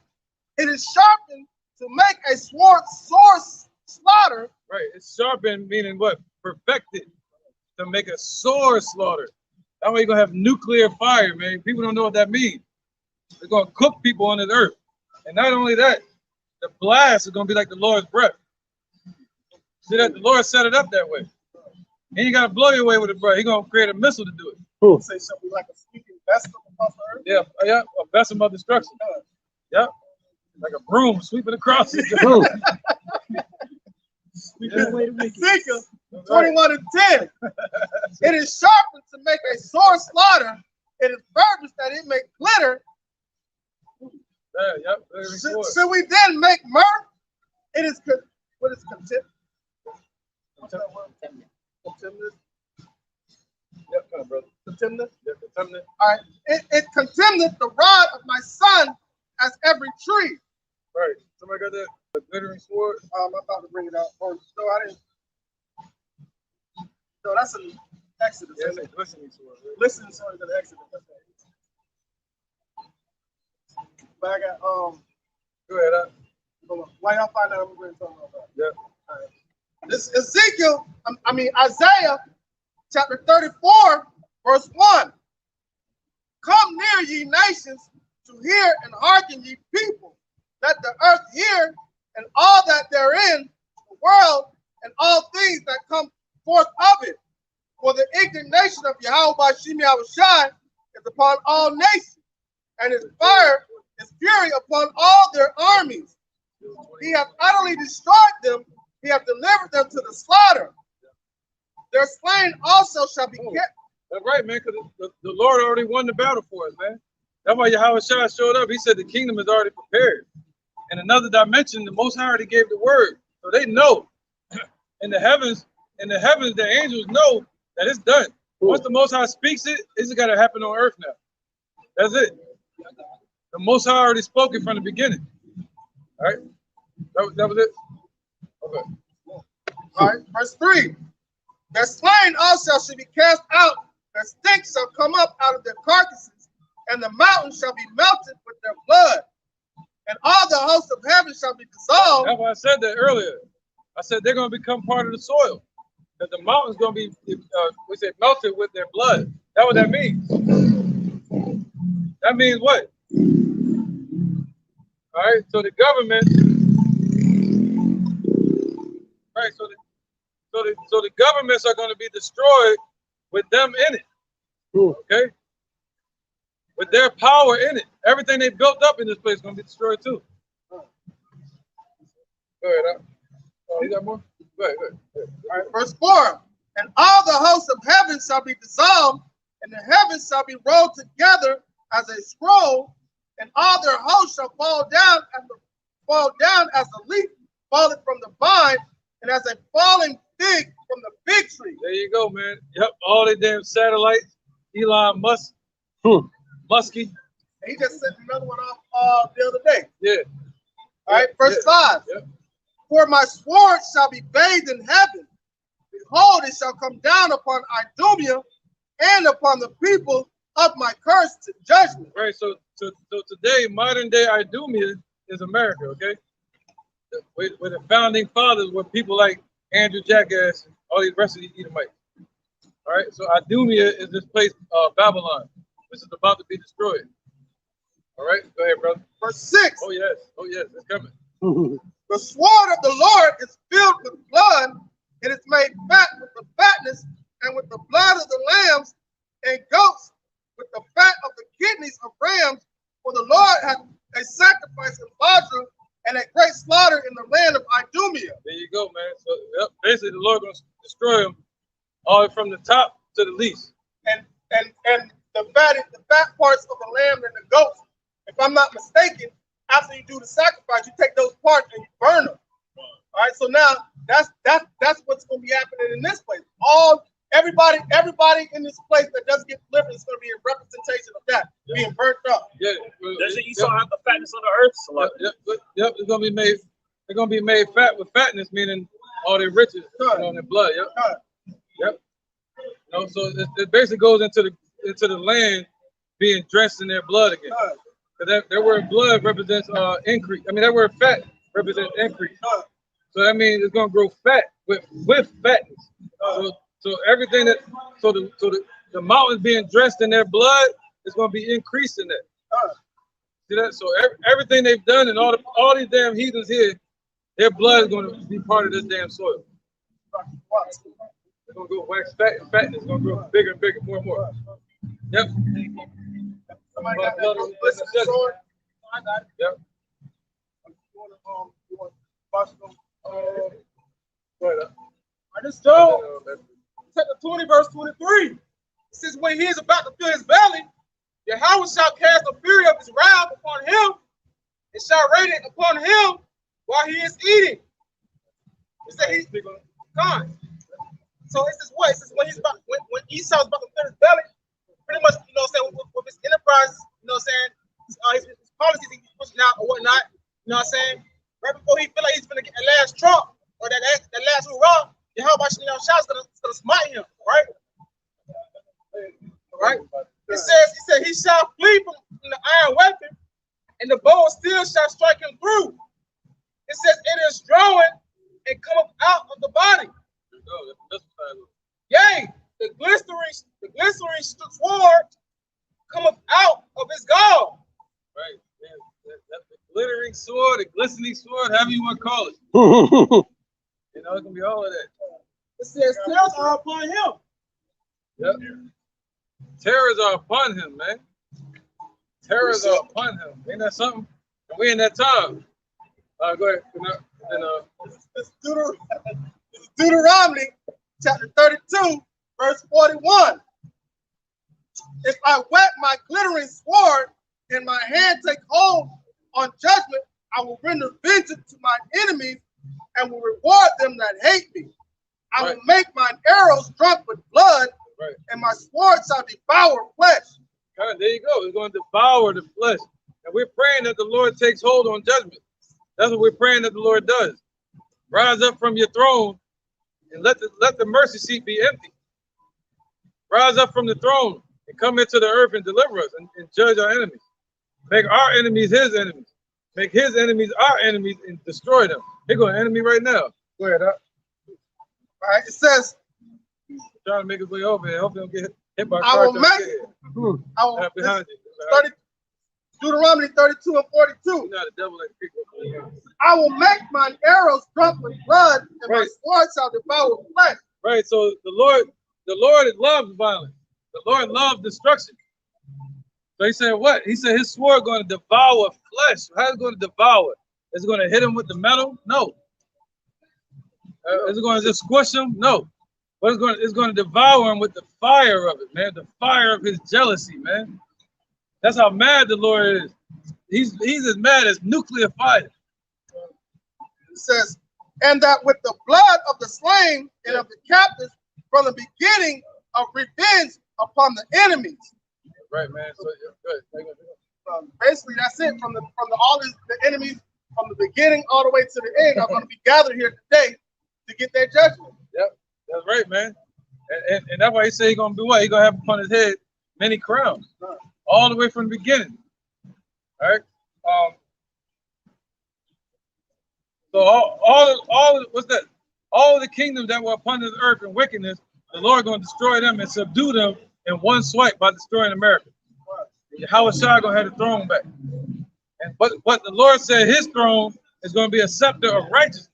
Speaker 1: It is sharpened to make a sword slaughter.
Speaker 2: Right. It's sharpened, meaning what? Perfected. To make a sword slaughter. That way you're gonna have nuclear fire, man. People don't know what that means. They're gonna cook people on this earth. And not only that, the blast is gonna be like the Lord's breath. See that the Lord set it up that way. And you gotta blow your way with it, bro. He's gonna create a missile to do it.
Speaker 1: Say something like a sweeping vessel across the earth.
Speaker 2: Yeah, yeah, a vessel of destruction. Yeah, like a broom sweeping across it.
Speaker 1: Ezekiel 21 and 10. It is sharpened to make a sword slaughter. It is purposed that it may glitter.
Speaker 2: Yeah, yep.
Speaker 1: Should we then make mirth? It is what is contempt? What's that word? Contempt.
Speaker 2: Yep, come on, brother.
Speaker 1: Contempt.
Speaker 2: Yep, contempt.
Speaker 1: All right. It contemneth the rod of my son as every tree.
Speaker 2: Right. Somebody got that? A glittering sword?
Speaker 1: I'm about to bring it out. Oh, no, I didn't. No, that's an Exodus.
Speaker 2: Yeah, it's a glistening sword. Right?
Speaker 1: Listen, sorry, to the Exodus. But I got
Speaker 2: Go ahead.
Speaker 1: Why y'all find out? I'm going to talk about that.
Speaker 2: Yeah.
Speaker 1: All right. This Ezekiel, Isaiah chapter 34, verse 1. Come near, ye nations, to hear and hearken, ye people. Let the earth hear, and all that therein, the world, and all things that come forth of it. For the indignation of Yahweh by Shemi Yahushai is upon all nations, and his fire is fury upon all their armies. He hath utterly destroyed them, he hath delivered them to the slaughter. Their slain also shall be kept.
Speaker 2: That's right, man, because the Lord already won the battle for us, man. That's why Yahweh Shai showed up. He said the kingdom is already prepared. In another dimension, the Most High already gave the word. So they know. In the heavens, the angels know that it's done. Once the Most High speaks it, it's got to happen on earth now. That's it. The Most High already spoke it from the beginning. All right? That was it? Okay.
Speaker 1: All right, verse 3. Their slain also shall be cast out, their stink shall come up out of their carcasses, and the mountains shall be melted with their blood, and all the hosts of heaven shall be dissolved.
Speaker 2: That's why I said that earlier. I said they're going to become part of the soil. That the mountain's going to be, melted with their blood. That's what that means. That means what? All right, so the government, right, so the governments are going to be destroyed with them in it. Okay? With their power in it. Everything they built up in this place is going to be destroyed too. Go ahead. You got more? Go ahead.
Speaker 1: All right, verse 4. And all the hosts of heaven shall be dissolved, and the heavens shall be rolled together as a scroll, and all their hosts shall fall down as a leaf falling from the vine, and as a falling fig from the fig tree.
Speaker 2: There you go, man. Yep, all the damn satellites. Elon Musk, Muskie.
Speaker 1: He just sent another one off the other day.
Speaker 2: Yeah.
Speaker 1: All right, verse 5.
Speaker 2: Yep.
Speaker 1: For my sword shall be bathed in heaven. Behold, it shall come down upon Idumea and upon the people of my curse to judgment.
Speaker 2: Right. So today, modern day Idumea is America. Okay. Where the founding fathers were people like Andrew Jackass and all these rest of these Edomites. All right. So Idumea is this place, Babylon, which is about to be destroyed. All right. Go ahead, brother.
Speaker 1: Verse 6.
Speaker 2: Oh yes. Oh yes. It's coming.
Speaker 1: The sword of the Lord is filled with blood. It is made fat with the fatness and with the blood of the lambs and goats, with the fat of the kidneys of rams. For the Lord hath a sacrifice in Basra and a great slaughter in the land of Idumea.
Speaker 2: There you go, man. So yep, basically, the Lord going to destroy them all from the top to the least.
Speaker 1: And the fat parts of the lamb and the goats, if I'm not mistaken, after you do the sacrifice, you take those parts and you burn them. All right, so now that's what's going to be happening in this place. Everybody in this place that does get delivered is going to be a representation of that being burnt up.
Speaker 2: Yeah.
Speaker 7: Doesn't Esau have the fatness of the earth?
Speaker 2: Yep. It's going to be made. They're going to be made fat with fatness, meaning all their riches, on their blood. Yep. Yep. You know, so it basically goes into the land being dressed in their blood again. Because that word blood represents increase. I mean, that word fat represents increase. So that means it's going to grow fat with fatness. So everything the mountains being dressed in their blood is going to be increased in that. See that? So everything they've done and all these damn heathens here, their blood is going to be part of this damn soil. They're going to go wax fat and fatness is going to grow bigger and bigger, more and more. Yep.
Speaker 1: Somebody got that sword? I got it.
Speaker 2: Yep.
Speaker 5: I just told chapter 20, verse 23. It says, when he is about to fill his belly, Yahweh shall cast the fury of his wrath upon him, and shall rain it upon him while he is eating. It said he's gone. So it says what? It says when Esau's about to fill his belly, pretty much, you know what I'm saying, with his enterprise, you know what I'm saying, his policies he's pushing out or whatnot, you know what I'm saying, right before he feel like he's gonna get the last trump or that last hurrah, Yahweh is gonna smite him, right? Right? It said he shall flee from the iron weapon, and the bow still shall strike him through. It says it is drawing and cometh out of the body. Yea, the glistering sword cometh out of his gall.
Speaker 2: Right. That's the glittering sword, the glistening sword, however you want to call it. You know, it can be all of that.
Speaker 5: It says terrors are upon him.
Speaker 2: Yep. Terrors are upon him, man. Terrors are upon him. Ain't that something? And we in that time. Go ahead.
Speaker 1: It's Deuteronomy chapter 32, verse 41. If I wet my glittering sword and my hand take hold on judgment, I will render vengeance to my enemies and will reward them that hate me. I will make mine arrows drunk with blood, and my sword shall devour flesh.
Speaker 2: There you go. It's going to devour the flesh. And we're praying that the Lord takes hold on judgment. That's what we're praying that the Lord does. Rise up from your throne and let the mercy seat be empty. Rise up from the throne and come into the earth and deliver us and judge our enemies. Make our enemies his enemies. Make his enemies our enemies and destroy them. They're going to enemy right now. Go ahead, All
Speaker 1: right, it says,
Speaker 2: trying to make his way over here. Hope they don't get hit by a
Speaker 1: I
Speaker 2: car.
Speaker 1: will make Deuteronomy 32 and 42. I will make mine arrows drunk with blood, and my sword shall devour flesh.
Speaker 2: Right. So the Lord loves violence. The Lord loves destruction. So he said what? He said his sword going to devour flesh. How's it going to devour? Is it going to hit him with the metal? No. Is it going to just squish him? No. But it's going to devour him with the fire of it, man. The fire of his jealousy, man. That's how mad the Lord is. He's as mad as nuclear fire.
Speaker 1: It says, and that with the blood of the slain and of the captives from the beginning of revenge upon the enemies.
Speaker 2: Right, man. So good.
Speaker 1: Basically, that's it. From all the enemies from the beginning all the way to the end are going to be gathered here today to get their judgment.
Speaker 2: Yep, that's right, man. And that's why he said he's going to be what? He's going to have upon his head many crowns, all the way from the beginning. All right. So all what's that? All of the kingdoms that were upon this earth in wickedness, the Lord going to destroy them and subdue them in one swipe by destroying America. Yahweh Shai going to have the throne back. But the Lord said his throne is going to be a scepter of righteousness.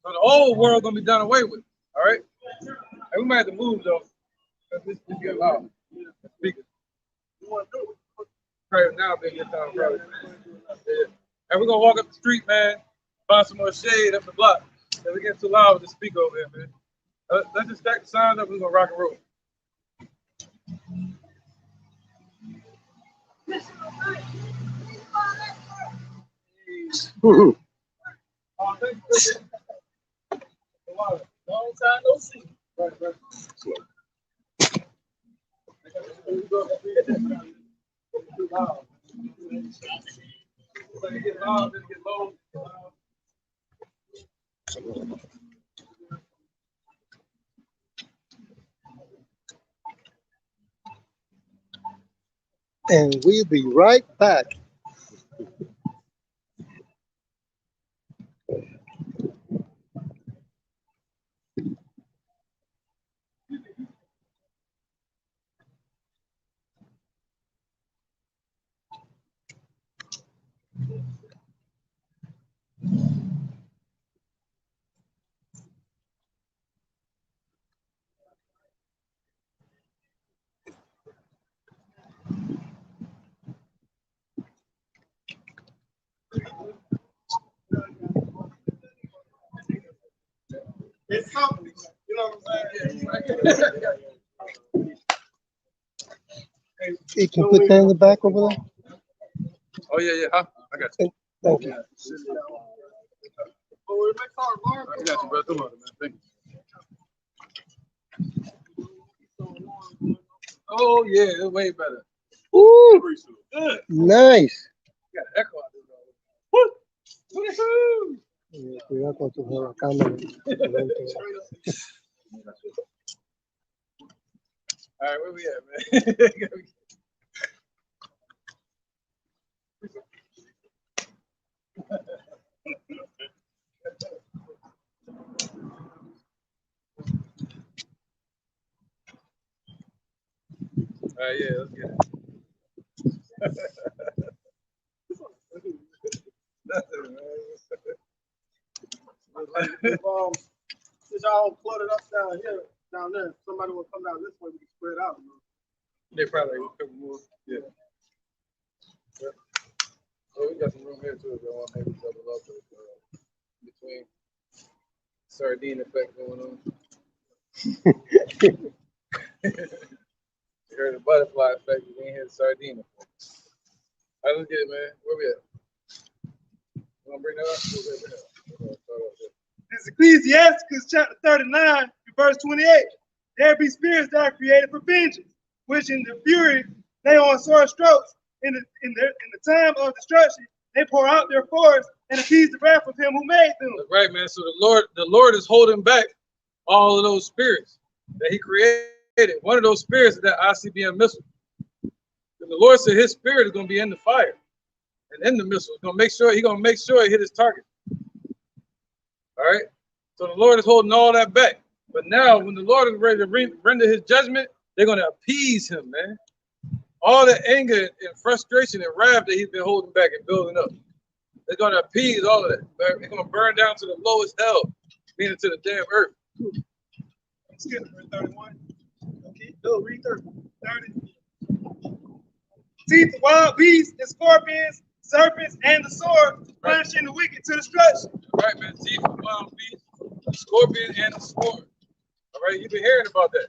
Speaker 2: So the old world going to be done away with. All right? And we might have to move, though. This get loud. Speakers. Pray now, big time, brother. Yeah. And we're going to walk up the street, man, find some more shade up the block. We're getting too loud to speak over here, man. Let's just stack the signs up. We're going to rock and roll.
Speaker 3: Long time no see.
Speaker 2: Right.
Speaker 10: And we'll be right back.
Speaker 1: It's something, you know what I'm saying?
Speaker 10: You can put that in the back over there.
Speaker 2: Oh, yeah. Huh? I got you.
Speaker 10: Thank you.
Speaker 2: I got you, brother. Come on, man. Thank you. Oh, yeah. It's way better.
Speaker 10: Ooh,
Speaker 2: Good.
Speaker 10: nice.
Speaker 2: You got an echo out there, though. Woo!
Speaker 10: Cuidado con tu cámara.
Speaker 2: All right, where we at, man? All right, yeah, let's get it. Nothing, man.
Speaker 1: Since y'all cluttered up down there, somebody will come down this way, we can spread out.
Speaker 2: They probably a couple more. Yeah. Oh, we got some room here too if y'all want maybe double up between sardine effect going on. You heard the butterfly effect, you didn't hear the sardine effect. All right, let's get it, man. Where we at? You want to bring that up?
Speaker 4: It's Ecclesiasticus chapter 39, verse 28. There be spirits that are created for vengeance, which in the fury they on sore strokes. In the time of destruction, they pour out their force and appease the wrath of him who made them.
Speaker 2: That's right, man. So the Lord is holding back all of those spirits that he created. One of those spirits is that ICBM missile. And the Lord said his spirit is going to be in the fire and in the missile. He's going to make sure he hit his target. All right. So the Lord is holding all that back. But now when the Lord is ready to render his judgment, they're going to appease him, man. All the anger and frustration and wrath that he's been holding back and building up. They're going to appease all of that. They're going to burn down to the lowest hell, meaning to the damn earth.
Speaker 4: Let's get verse 31. Okay, no, read 30. Teeth of wild beasts and scorpions, serpents, and the sword, punishing the wicked to destruction.
Speaker 2: Right, man. Teeth of wild beasts, the scorpion, and the sword. All right, you've been hearing about that.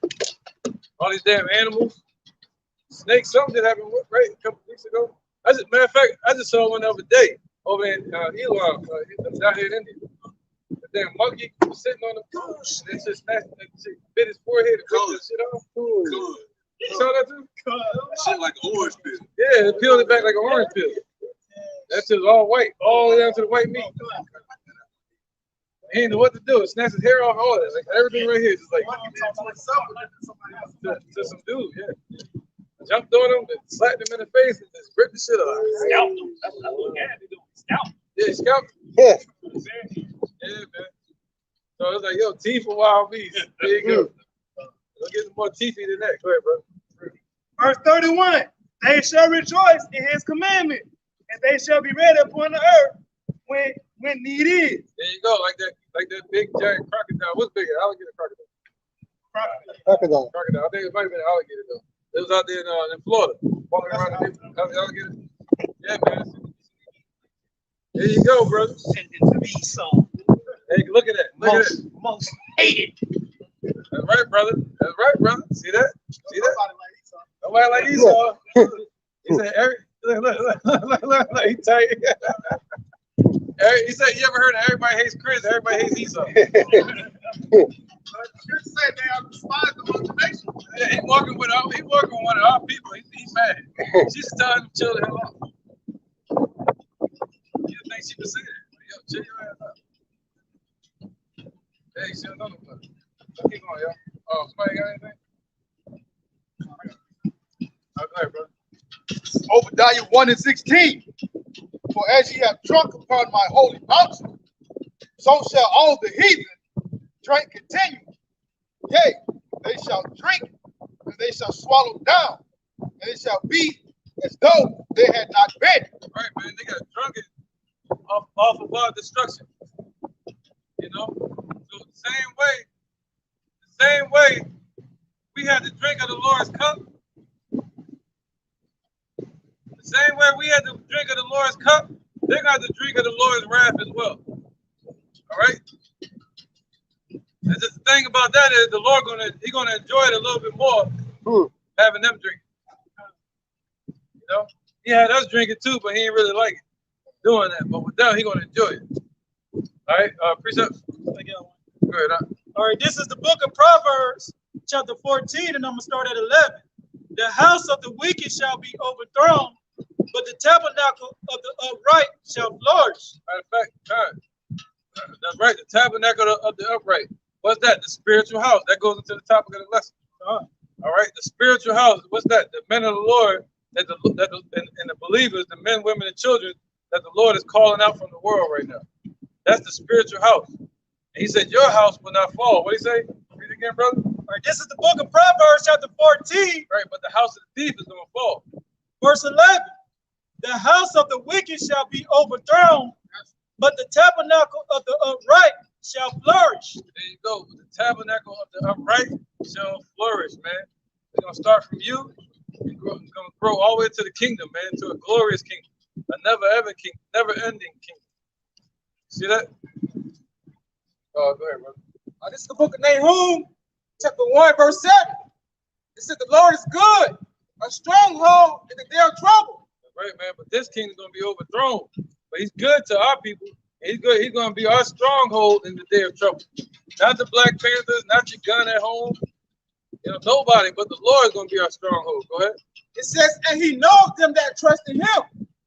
Speaker 2: All these damn animals, Snake, something that happened right a couple weeks ago. Matter of fact, I just saw one the other day over in Elam, down here in India. The damn monkey was sitting on the bush. They just snatched, bit his forehead and ripped the shit off.
Speaker 9: Good.
Speaker 2: You saw that too?
Speaker 9: Shit like an orange peel.
Speaker 2: Yeah, it peeled it back like an orange peel. That's just all white, all the way down to the white meat. He didn't know what to do. It snatched his hair off, all that. Like everything right here is just like to some dude, yeah. Jumped on him, and slapped him in the face, and just ripped the shit off.
Speaker 7: Scalped him. That's what I look at. They doing scalp.
Speaker 2: Yeah, scalped.
Speaker 10: Yeah.
Speaker 2: Yeah, man. So it's like, yo, teeth for wild beasts. There you go. Don't get more teethy than that. Go ahead, bro.
Speaker 4: Verse 31, they shall rejoice in his commandment, and they shall be ready upon the earth when need is.
Speaker 2: There you go, like that big giant crocodile. What's bigger? Alligator, crocodile.
Speaker 10: Crocodile.
Speaker 2: Crocodile. I think it might have been an alligator though. It was out there in Florida, walking around the alligator. Yeah, man. There you go, brother.
Speaker 8: Descendants of Esau.
Speaker 2: Hey, look at that. Look at that.
Speaker 8: Most hated.
Speaker 2: That's right, brother. That's right, brother. See that? See that? Nobody like Esau. He said, Eric, look, he tight. He said, you ever heard of everybody hates Chris, everybody hates Esau? Yeah, he working with one of our people. He's mad. She's telling him to chill the hell out. You didn't think she was saying that? Yo, chill your ass out. Hey, she don't know no better. Keep going, yo. Oh, somebody got anything? Go ahead, bro.
Speaker 6: Obadiah 1:16. For as ye have drunk upon my holy mountain, so shall all the heathen drink continually. Yea, they shall drink, and they shall swallow down, and they shall be as though they had not been.
Speaker 2: Right, man. They got drunken off of our destruction. You know? So the same way we had to drink of the Lord's cup. The same way we had to drink of the Lord's cup, they're going to drink of the Lord's wrath as well. All right? And just the thing about that is the Lord He's gonna enjoy it a little bit more having them drink. You know? He had us drinking too, but he didn't really like it doing that. But with them, He's gonna enjoy it. All right, precept. Go ahead.
Speaker 3: All right, this is the book of Proverbs, chapter 14, and I'm gonna start at 11. The house of the wicked shall be overthrown, but the tabernacle of the upright shall flourish.
Speaker 2: Matter of fact, that's right. The tabernacle of the upright. What's that? The spiritual house. That goes into the topic of the lesson. All right. The spiritual house. What's that? The men of the Lord, and the believers, the men, women, and children that the Lord is calling out from the world right now. That's the spiritual house. And He said, your house will not fall. What did He say? Read it again, brother.
Speaker 3: All right, this is the book of Proverbs, chapter 14.
Speaker 2: Right, but the house of the thief is going to fall.
Speaker 3: Verse 11. The house of the wicked shall be overthrown, but the tabernacle of the upright shall flourish.
Speaker 2: There you go. The tabernacle of the upright shall flourish, man. It's going to start from you. It's going to grow all the way to the kingdom, man, to a glorious kingdom. A never-ever kingdom, never-ending kingdom. See that? Oh, go ahead, brother.
Speaker 5: This is the book of Nahum, chapter 1, verse 7. It said, the Lord is good, a stronghold in the day of trouble.
Speaker 2: Right, man, but this kingdom's going to be overthrown. But He's good to our people. He's good. He's going to be our stronghold in the day of trouble. Not the Black Panthers, not your gun at home. You know, nobody but the Lord is going to be our stronghold. Go ahead.
Speaker 5: It says, and He knows them that trust in Him.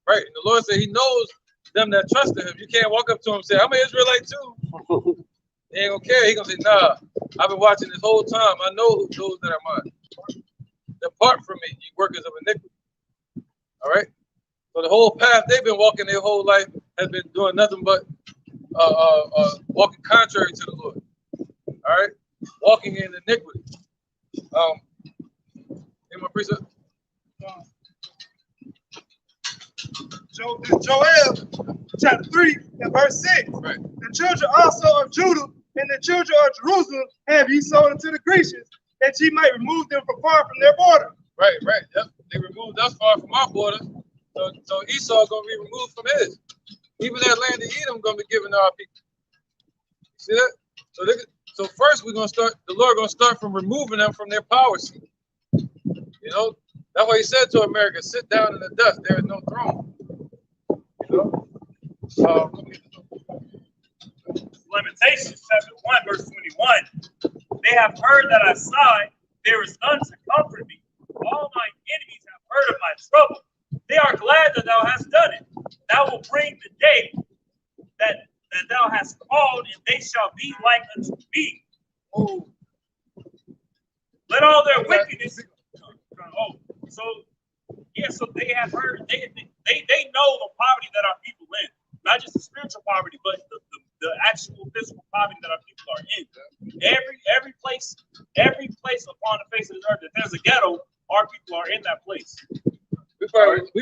Speaker 2: Right, and the Lord said He knows them that trust in Him. You can't walk up to Him and say, I'm an Israelite too. He ain't going to care. He's going to say, nah, I've been watching this whole time. I know those that are mine. Depart from me, ye workers of iniquity. All right? So the whole path they've been walking their whole life has been doing nothing but walking contrary to the Lord. All right? Walking in iniquity. Any more precept?
Speaker 4: Joel, chapter 3, and verse 6.
Speaker 2: Right.
Speaker 4: The children also of Judah and the children of Jerusalem have ye sold unto the Grecians, that ye might remove them from far from their border.
Speaker 2: Right. Yep. They removed us far from our borders. So Esau is going to be removed from his. Even that land of Edom going to be given to our people. See that? So first we're going to start, the Lord going to start from removing them from their power seat. You know, That's why he said to America, sit down in the dust. There is no throne. You know?
Speaker 7: Lamentations chapter 1, verse 21. They have heard that I sigh. There is none to comfort me. All my enemies have heard of my trouble. They are glad that thou hast done it. Thou will bring the day that thou hast called, and they shall be like unto me. Oh. Let all their wickedness. Oh, so yeah, so they have heard. They know the poverty that our people in, not just the spiritual poverty, but the actual physical poverty that our people are in. Every place upon the face of the earth, if there's a ghetto, our people are in that place.
Speaker 2: We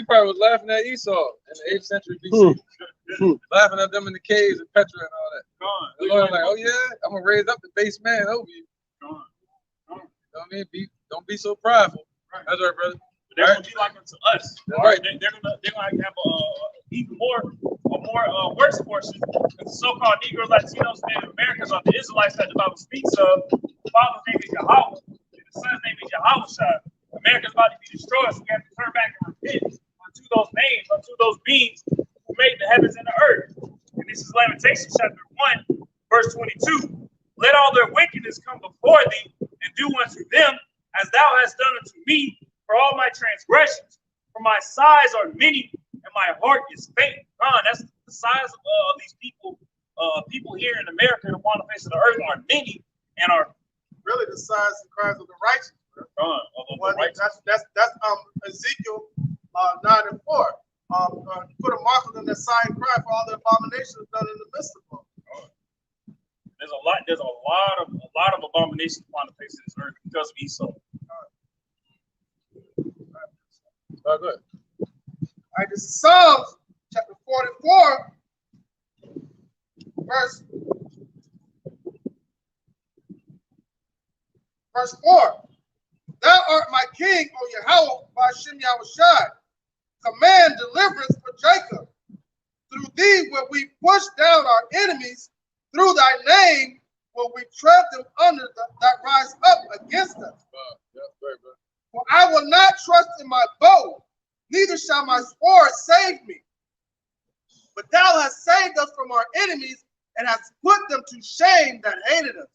Speaker 2: probably was laughing at Esau in the 8th century BC. Laughing at them in the caves of Petra and all that. The Lord like, oh yeah, I'm gonna raise up the base man over you. You know what I mean? Don't be so prideful. That's right, brother.
Speaker 7: They're gonna be like unto us.
Speaker 2: That's right.
Speaker 7: They're gonna have even more worse portion. The so-called Negro Latinos, Native Americans, are the Israelites that the Bible speaks of. The father's name is Yahweh, and the son's name is Yahushua. America's about to be destroyed, so we have to turn back and repent unto those names, unto those beings who made the heavens and the earth. And this is Lamentations chapter 1, verse 22. Let all their wickedness come before thee, and do unto them as thou hast done unto me, for all my transgressions. For my sighs are many, and my heart is faint. That's the size of these people. People here in America and upon the face of the earth are many, and are
Speaker 1: really the size and cries of the righteous. That's Ezekiel 9 and 4. Put a mark on them that sigh and cry for all the abominations done in the midst of them.
Speaker 7: There's a lot of abominations upon the face of this earth because of Esau.
Speaker 2: Good.
Speaker 1: All right, this is Psalms chapter 44, verse 4. Thou art my king, O Yahweh, Ba'ashem Yahushai. Command deliverance for Jacob. Through thee will we push down our enemies. Through thy name will we tread them under that rise up against us. For I will not trust in my bow, neither shall my sword save me. But thou hast saved us from our enemies and hast put them to shame that hated us.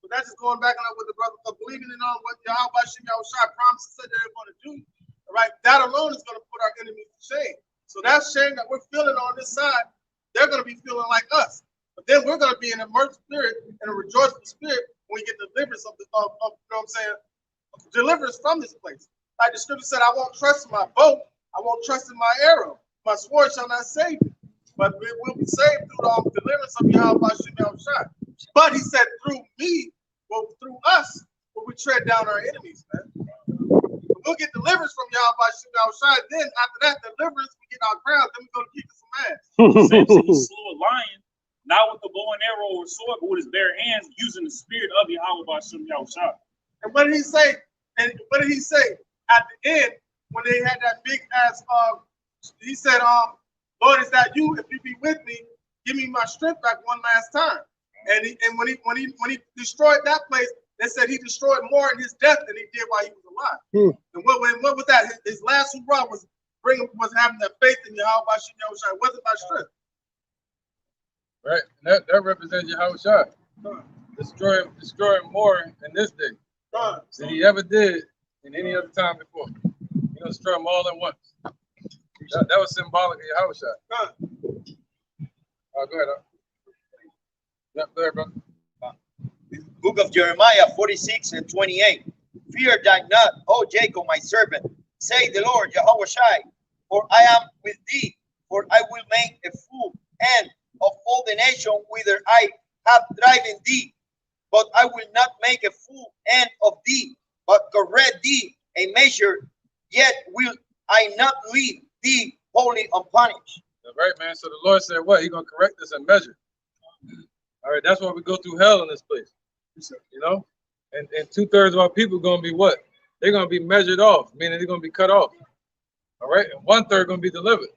Speaker 1: So that's just going back on with the brother of believing in on what Yahweh Shem Yahushua promised said they're going to do. All right, that alone is going to put our enemies to shame. So that shame that we're feeling on this side, they're going to be feeling like us. But then we're going to be in a immersed spirit and a rejoicing spirit when we get deliverance of you know what I'm saying? Deliverance from this place. Like the scripture said, I won't trust in my bow, I won't trust in my arrow. My sword shall not save me. But we will be saved through the deliverance of Yahweh Shem Yahushua. But he said, through me, well, through us, will we tread down our enemies, man. We'll get deliverance from Yahweh Shem Yahushua. Then after that deliverance, we get our crowns. Then we're going to kick us some ass.
Speaker 7: Samson slew a lion, not with the bow and arrow or sword, but with his bare hands, using the spirit of Yahweh Shem Yahushua.
Speaker 1: And what did he say? And what did he say at the end when they had that big ass? He said, "Lord, is that you? If you be with me, give me my strength back one last time." And when he destroyed that place, they said he destroyed more in his death than he did while he was alive. And what was that? His last hurrah was having that faith in Yahweh Shem Yahushua. It wasn't by strength.
Speaker 2: Right, and that represents Yahushua. Destroying more in this day than he ever did in any other time before. He gonna destroy them all at once. That was symbolic of Yahushua. Go ahead. Yeah, go ahead, brother.
Speaker 11: Book of Jeremiah 46 and 28. Fear thy not, O Jacob, my servant, say the Lord, Yahushua, for I am with thee, for I will make a full end of all the nation whither I have driven thee. But I will not make a full end of thee, but correct thee a measure, yet will I not leave thee wholly unpunished.
Speaker 2: That's right, man. So the Lord said, what? He's going to correct us and measure. All right, that's why we go through hell in this place. You know? And 2/3 of our people are going to be what? They're going to be measured off, meaning they're going to be cut off. All right? And 1/3 going to be delivered.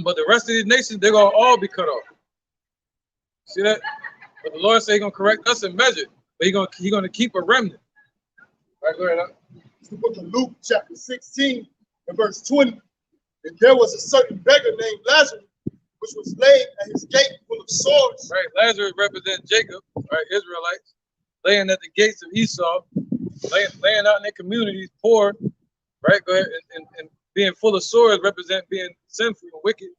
Speaker 2: But the rest of these nations, they're going to all be cut off. See that? But the Lord said he's going to correct us and measure. But he's going to keep a remnant. All right, go ahead.
Speaker 6: It's the book of Luke, chapter 16, and verse 20. And there was a certain beggar named Lazarus, which was laid at his gate full of sores.
Speaker 2: Right, Lazarus represents Jacob, right, Israelites, laying at the gates of Esau, laying out in their communities, poor, right, go ahead, and being full of sores represent being sinful and wicked,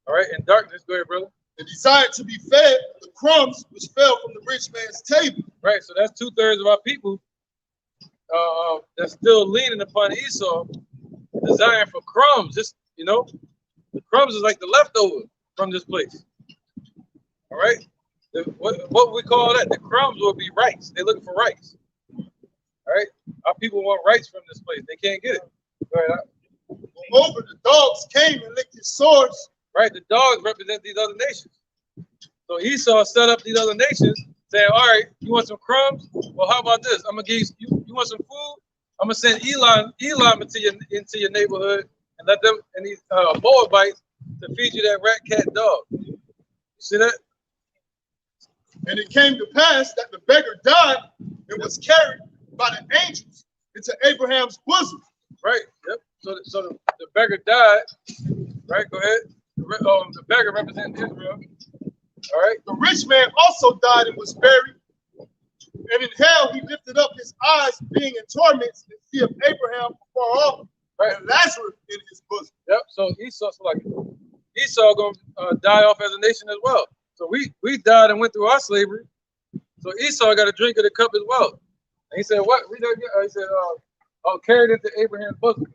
Speaker 2: all right, and darkness, go ahead, brother.
Speaker 6: And desired to be fed the crumbs which fell from the rich man's table.
Speaker 2: Right, so that's 2/3 of our people that's still leaning upon Esau, desiring for crumbs. Just, you know, the crumbs is like the leftover from this place. All right, what we call that? The crumbs will be rice. They're looking for rice. All right, our people want rice from this place. They can't get it. Go ahead.
Speaker 6: Moreover, the dogs came and licked his sores.
Speaker 2: Right, the dogs represent these other nations. So Esau set up these other nations, saying, all right, you want some crumbs? Well, how about this? I'm gonna give you want some food? I'm gonna send Elam into your neighborhood and let them and these Moabites to feed you that rat, cat, dog. You see that?
Speaker 6: And it came to pass that the beggar died and was carried by the angels into Abraham's bosom.
Speaker 2: Right. Yep. So the beggar died. Right. Go ahead. The beggar represents Israel. All right.
Speaker 6: The rich man also died and was buried. And in hell he lifted up his eyes, being in torments, and see of Abraham far off, right, and Lazarus in his bosom.
Speaker 2: Yep. So Esau gonna die off as a nation as well. So we died and went through our slavery. So Esau got a drink of the cup as well. And he said, what? He said, carried into Abraham's bosom.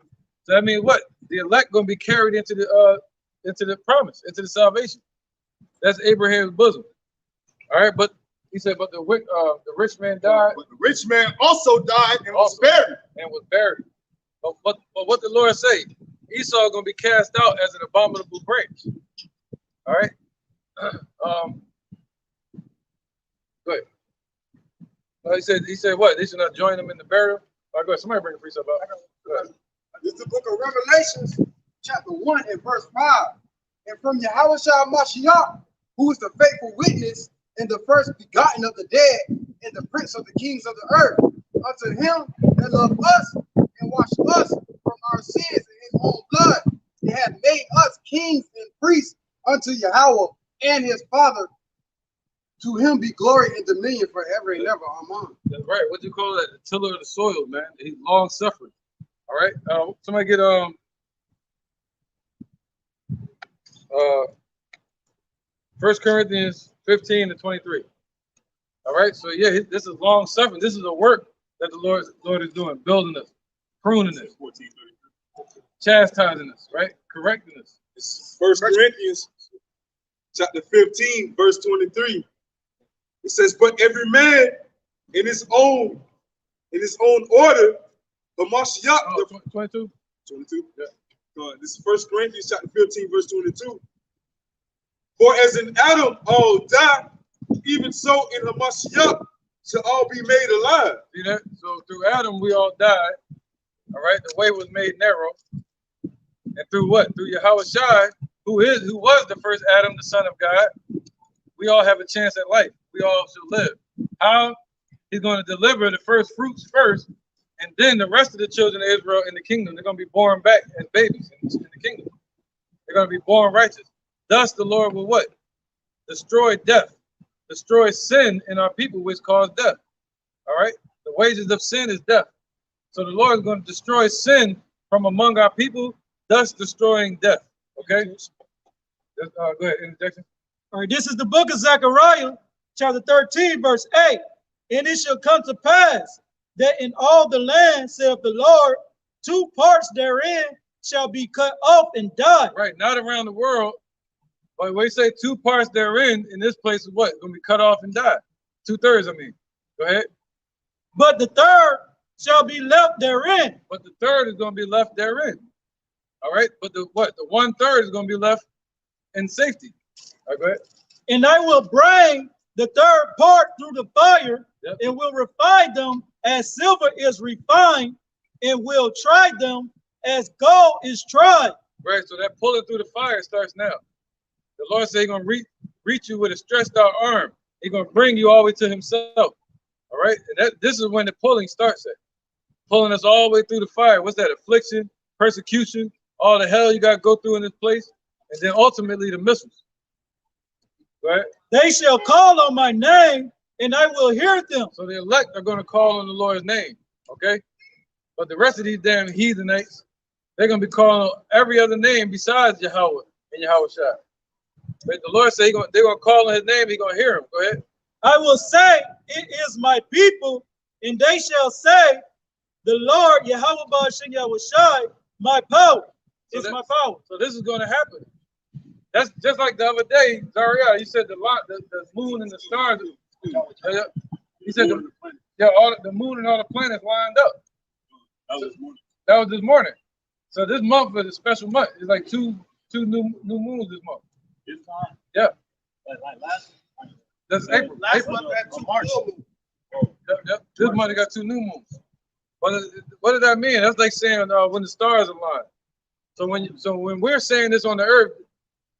Speaker 2: So that means what? The elect gonna be carried into the promise, into the salvation. That's Abraham's bosom. All right, but he said, but the rich man died.
Speaker 6: But the rich man also died and was buried.
Speaker 2: But what the Lord say? Esau gonna be cast out as an abominable branch. All right. Go ahead. He said what? They should not join them in the burial. All right, go ahead. Somebody bring a precept up. Go ahead.
Speaker 10: This is the book of Revelations, chapter 1 and verse 5. And from Yahushua Mashiach, who is the faithful witness and the first begotten of the dead and the prince of the kings of the earth, unto him that loved us and washed us from our sins in his own blood, and hath made us kings and priests unto Yahweh and his Father. To him be glory and dominion forever and ever. Amen.
Speaker 2: That's right. What do you call that? The tiller of the soil, man. He's long suffering. All right. Somebody get 1 Corinthians 15-23. All right. So yeah, this is long suffering. This is a work that the Lord is doing, building us, pruning us, chastising us, right, correcting us.
Speaker 9: It's 1 Corinthians chapter 15, verse 23. It says, but every man in his own order, the Mashiach.
Speaker 2: 22?
Speaker 9: 22? Yeah. This is 1 Corinthians chapter 15, verse 22. For as in Adam all die, even so in the Mashiach shall all be made alive.
Speaker 2: See that? So through Adam we all died. All right, the way was made narrow. And through what? Through Yahushua, who was the first Adam, the Son of God, we all have a chance at life. We all should live. How? He's going to deliver the first fruits first, and then the rest of the children of Israel in the kingdom, they're going to be born back as babies in the kingdom. They're going to be born righteous. Thus the Lord will what? Destroy death. Destroy sin in our people, which cause death. All right? The wages of sin is death. So the Lord is going to destroy sin from among our people, thus destroying death. Okay? Go ahead, interjection.
Speaker 3: All right, this is the book of Zechariah, chapter 13, verse 8. And it shall come to pass that in all the land, saith the Lord, 2 parts therein shall be cut off and die.
Speaker 2: Right, not around the world. But when we say 2 parts therein, in this place is what? Going to be cut off and die. 2/3, I mean. Go ahead.
Speaker 3: But the third shall be left therein.
Speaker 2: But the third is going to be left therein. All right. But the 1/3 is going to be left in safety. All right, go ahead.
Speaker 3: And I will bring the third part through the fire, and will refine them as silver is refined, and will try them as gold is tried.
Speaker 2: Right. So that pulling through the fire starts now. The Lord said he's going to reach you with a stretched out arm. He's going to bring you all the way to himself. All right. And this is when the pulling starts at. pulling us all the way through the fire. What's that? Affliction, persecution, all the hell you got to go through in this place, and then ultimately the missiles. Right?
Speaker 3: They shall call on my name, and I will hear them.
Speaker 2: So the elect are going to call on the Lord's name, okay? But the rest of these damn heathenites, they're going to be calling on every other name besides Yahweh and Yahweh Shai. But the Lord said they're going to call on his name, he's going to hear him. Go ahead.
Speaker 3: I will say, it is my people, and they shall say, the Lord, Yahweh Ba'ashem Yahweh Shai, my power.
Speaker 2: So
Speaker 3: It's my power.
Speaker 2: So this is going to happen. That's just like the other day, Zaria, you said the moon and the stars. He said the moon and all the planets lined up. That was this morning. So this month is a special month. It's like two new moons this month. Yeah. That's April.
Speaker 1: Last month we had 2
Speaker 2: March.
Speaker 1: full moons.
Speaker 2: Yep. This month got 2 new moons. What does that mean? That's like saying when the stars align. So when we're saying this on the earth,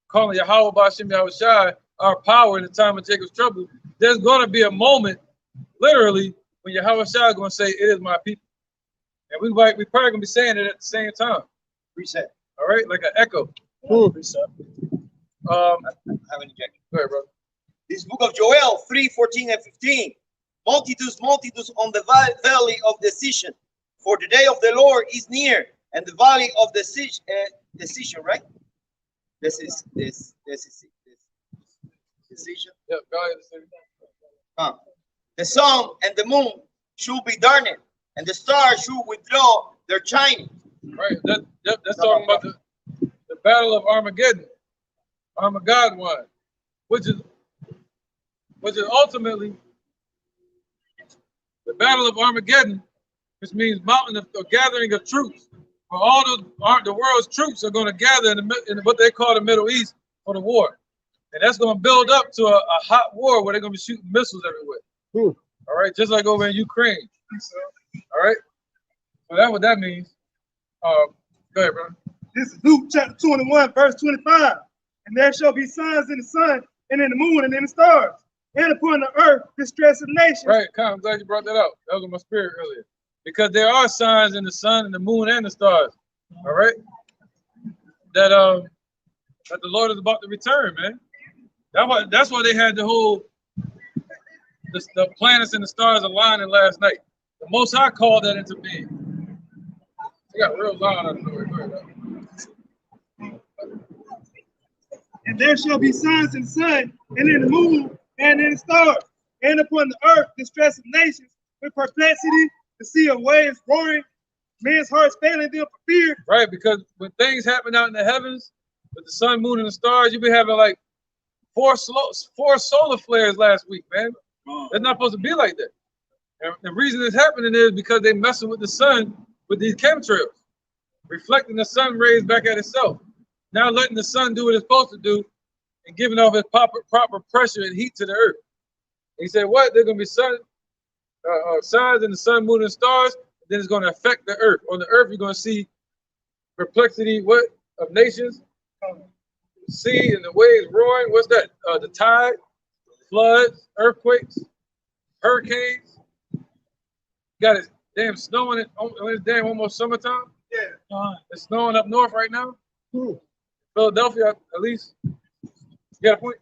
Speaker 2: calling Yahweh Ba'ashem Yahweh Shai our power in the time of Jacob's trouble, there's going to be a moment, literally, when Yahweh Shai is going to say, "It is my people," and we probably going to be saying it at the same time.
Speaker 11: Reset.
Speaker 2: All right, like an echo.
Speaker 11: Reset.
Speaker 2: I
Speaker 11: have an injection.
Speaker 2: Go ahead, bro.
Speaker 11: This book of Joel 3:14 and 15. Multitudes on the valley of decision. For the day of the Lord is near, and the valley of decision, right? This is decision.
Speaker 2: Yep, valley of decision.
Speaker 11: The sun and the moon should be darkened, and the stars should withdraw their shining.
Speaker 2: Right. That's talking about the battle of Armageddon. Armageddon, which is ultimately the battle of Armageddon, which means mountain of gathering of troops. For all the world's troops are going to gather in what they call the Middle East for the war. And that's going to build up to a hot war where they're going to be shooting missiles everywhere. All right, just like over in Ukraine. All right, so that's what that means. Go ahead, bro.
Speaker 4: This is Luke chapter 21, verse 25. And there shall be signs in the sun, and in the moon, and in the stars, and upon the earth, distress of nations.
Speaker 2: Right, I'm glad you brought that up. That was in my spirit earlier. Because there are signs in the sun and the moon and the stars. All right, that the Lord is about to return, man. That's why they had the whole the planets and the stars aligning last night. The Most High called that into being. They got real loud out of nowhere.
Speaker 4: And there shall be signs in the sun, and in the moon, and in the stars, and upon the earth, distress of nations, with perplexity, the sea of waves roaring, men's hearts failing them for fear.
Speaker 2: Right, because when things happen out in the heavens, with the sun, moon, and the stars, you've been having like four solar flares last week, man. It's not supposed to be like that. And the reason it's happening is because they're messing with the sun with these chemtrails, reflecting the sun rays back at itself. Now letting the sun do what it's supposed to do and giving off its proper pressure and heat to the earth. And he said, what? There's going to be signs in the sun, moon, and stars. Then it's going to affect the earth. On the earth, you're going to see perplexity, of nations, sea and the waves roaring. What's that? The tide, floods, earthquakes, hurricanes. Got it damn snowing. It's damn almost summertime.
Speaker 1: Yeah.
Speaker 2: It's snowing up north right now. Philadelphia, at least. You got a point?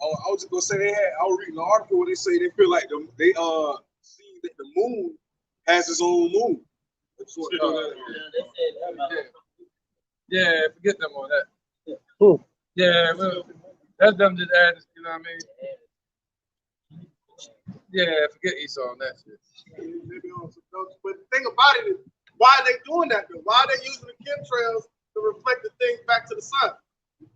Speaker 9: Oh, I was just gonna say I was reading an article where they say they feel like they see that the moon has its own moon.
Speaker 2: Yeah, forget them on that. Yeah, well, that's them just adding, you know what I mean? Yeah, forget Esau on that shit.
Speaker 1: But the thing about it is, why are they doing that though? Why are they using the chemtrails to reflect the things back to the sun?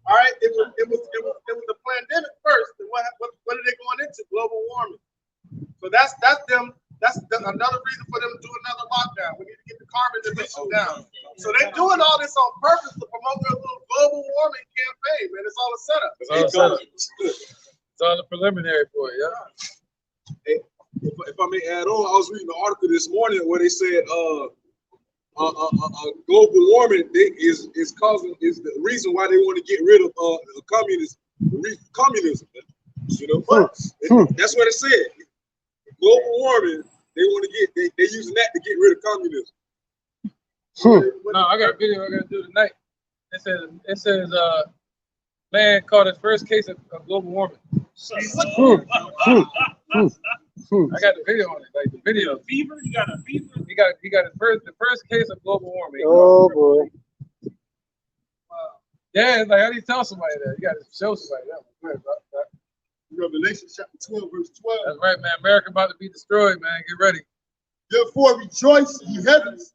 Speaker 1: All right, it was the pandemic first. And what are they going into? Global warming. So that's them. That's another reason for them to do another lockdown. We need to get the carbon emissions down. So they're doing all this on purpose to promote their little global warming campaign, man. It's all a setup.
Speaker 2: It's all a preliminary for it, yeah.
Speaker 9: Hey, if I may add on, I was reading an article this morning where they said global warming is the reason why they want to get rid of communism. You know, that's what it said. Global warming They want to get they using that to get rid of communism.
Speaker 2: No, I got a video I got to do tonight. It says man caught his first case of global warming. I got the video on it, like the video.
Speaker 7: Fever? You got a fever?
Speaker 2: He got the first case of global warming.
Speaker 8: Oh boy.
Speaker 2: Yeah, it's like how do you tell somebody that? You got to show somebody that.
Speaker 6: Revelation chapter 12, verse 12.
Speaker 2: That's right, man. America about to be destroyed, man. Get ready.
Speaker 6: Therefore rejoice, ye heavens,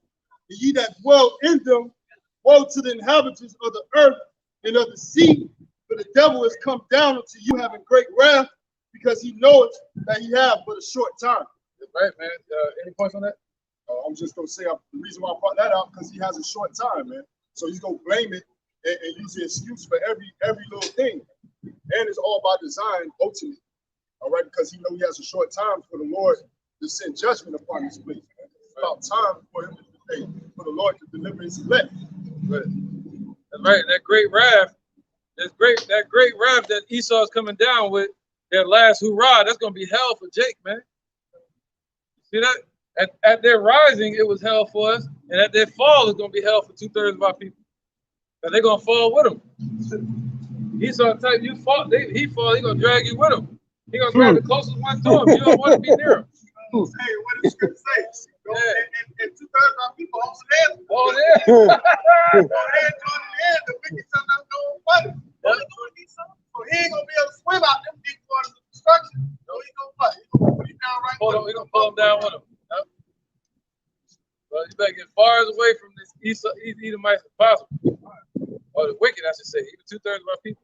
Speaker 6: and ye that dwell in them. Woe to the inhabitants of the earth and of the sea, for the devil is come down unto you having great wrath, because he knoweth that he have but a short time.
Speaker 2: That's right, man. Any points on that?
Speaker 6: I'm just gonna say the reason why I brought that out because he has a short time, man. So he's gonna blame it and use the excuse for every little thing, and it's all by design, ultimately. All right, because he knows he has a short time for the Lord to send judgment upon this place. It's about time for him for the Lord to deliver his elect.
Speaker 2: Right. That's right. That great wrath, that great wrath that Esau is coming down with, their last hurrah, that's gonna be hell for Jake, man. See that? At their rising, it was hell for us, and at their fall, it's gonna be hell for 2/3 of our people. And they're gonna fall with him. Esau type, you fall, he fall, he gonna drag you with him. He gonna grab the closest one to him. You don't want to be near him.
Speaker 1: Hey, what did the scripture say? And 2/3 of our people hold the head.
Speaker 2: Oh yeah.
Speaker 1: The wicked shall not go fight. So he ain't gonna be able to swim out them deep waters of destruction. No, he gonna fight. He gonna put him down right.
Speaker 2: He gonna pull him down with him. Yep. Well, you better get far as away from this Edomites as possible. Or the wicked, I should say. Even 2/3 of our people.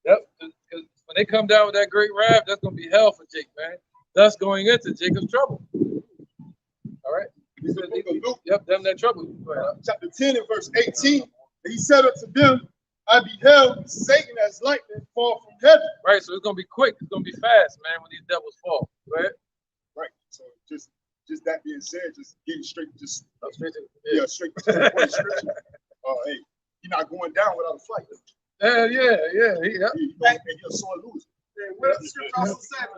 Speaker 2: Yep. Because when they come down with that great wrath, that's gonna be hell for Jake, man. Thus going into Jacob's trouble. All right. Yep, them that trouble.
Speaker 6: Chapter 10 and verse 18. And he said unto them, I beheld Satan as lightning fall from heaven.
Speaker 2: Right, so it's gonna be quick, it's gonna be fast, man, when these devils fall. Right?
Speaker 6: Right. So just that being said, just getting straight to
Speaker 2: straight to
Speaker 6: straight to the point of scripture. Hey, you're not going down without a fight.
Speaker 2: Yeah.
Speaker 6: You're sore loser.
Speaker 1: What the scripture also said,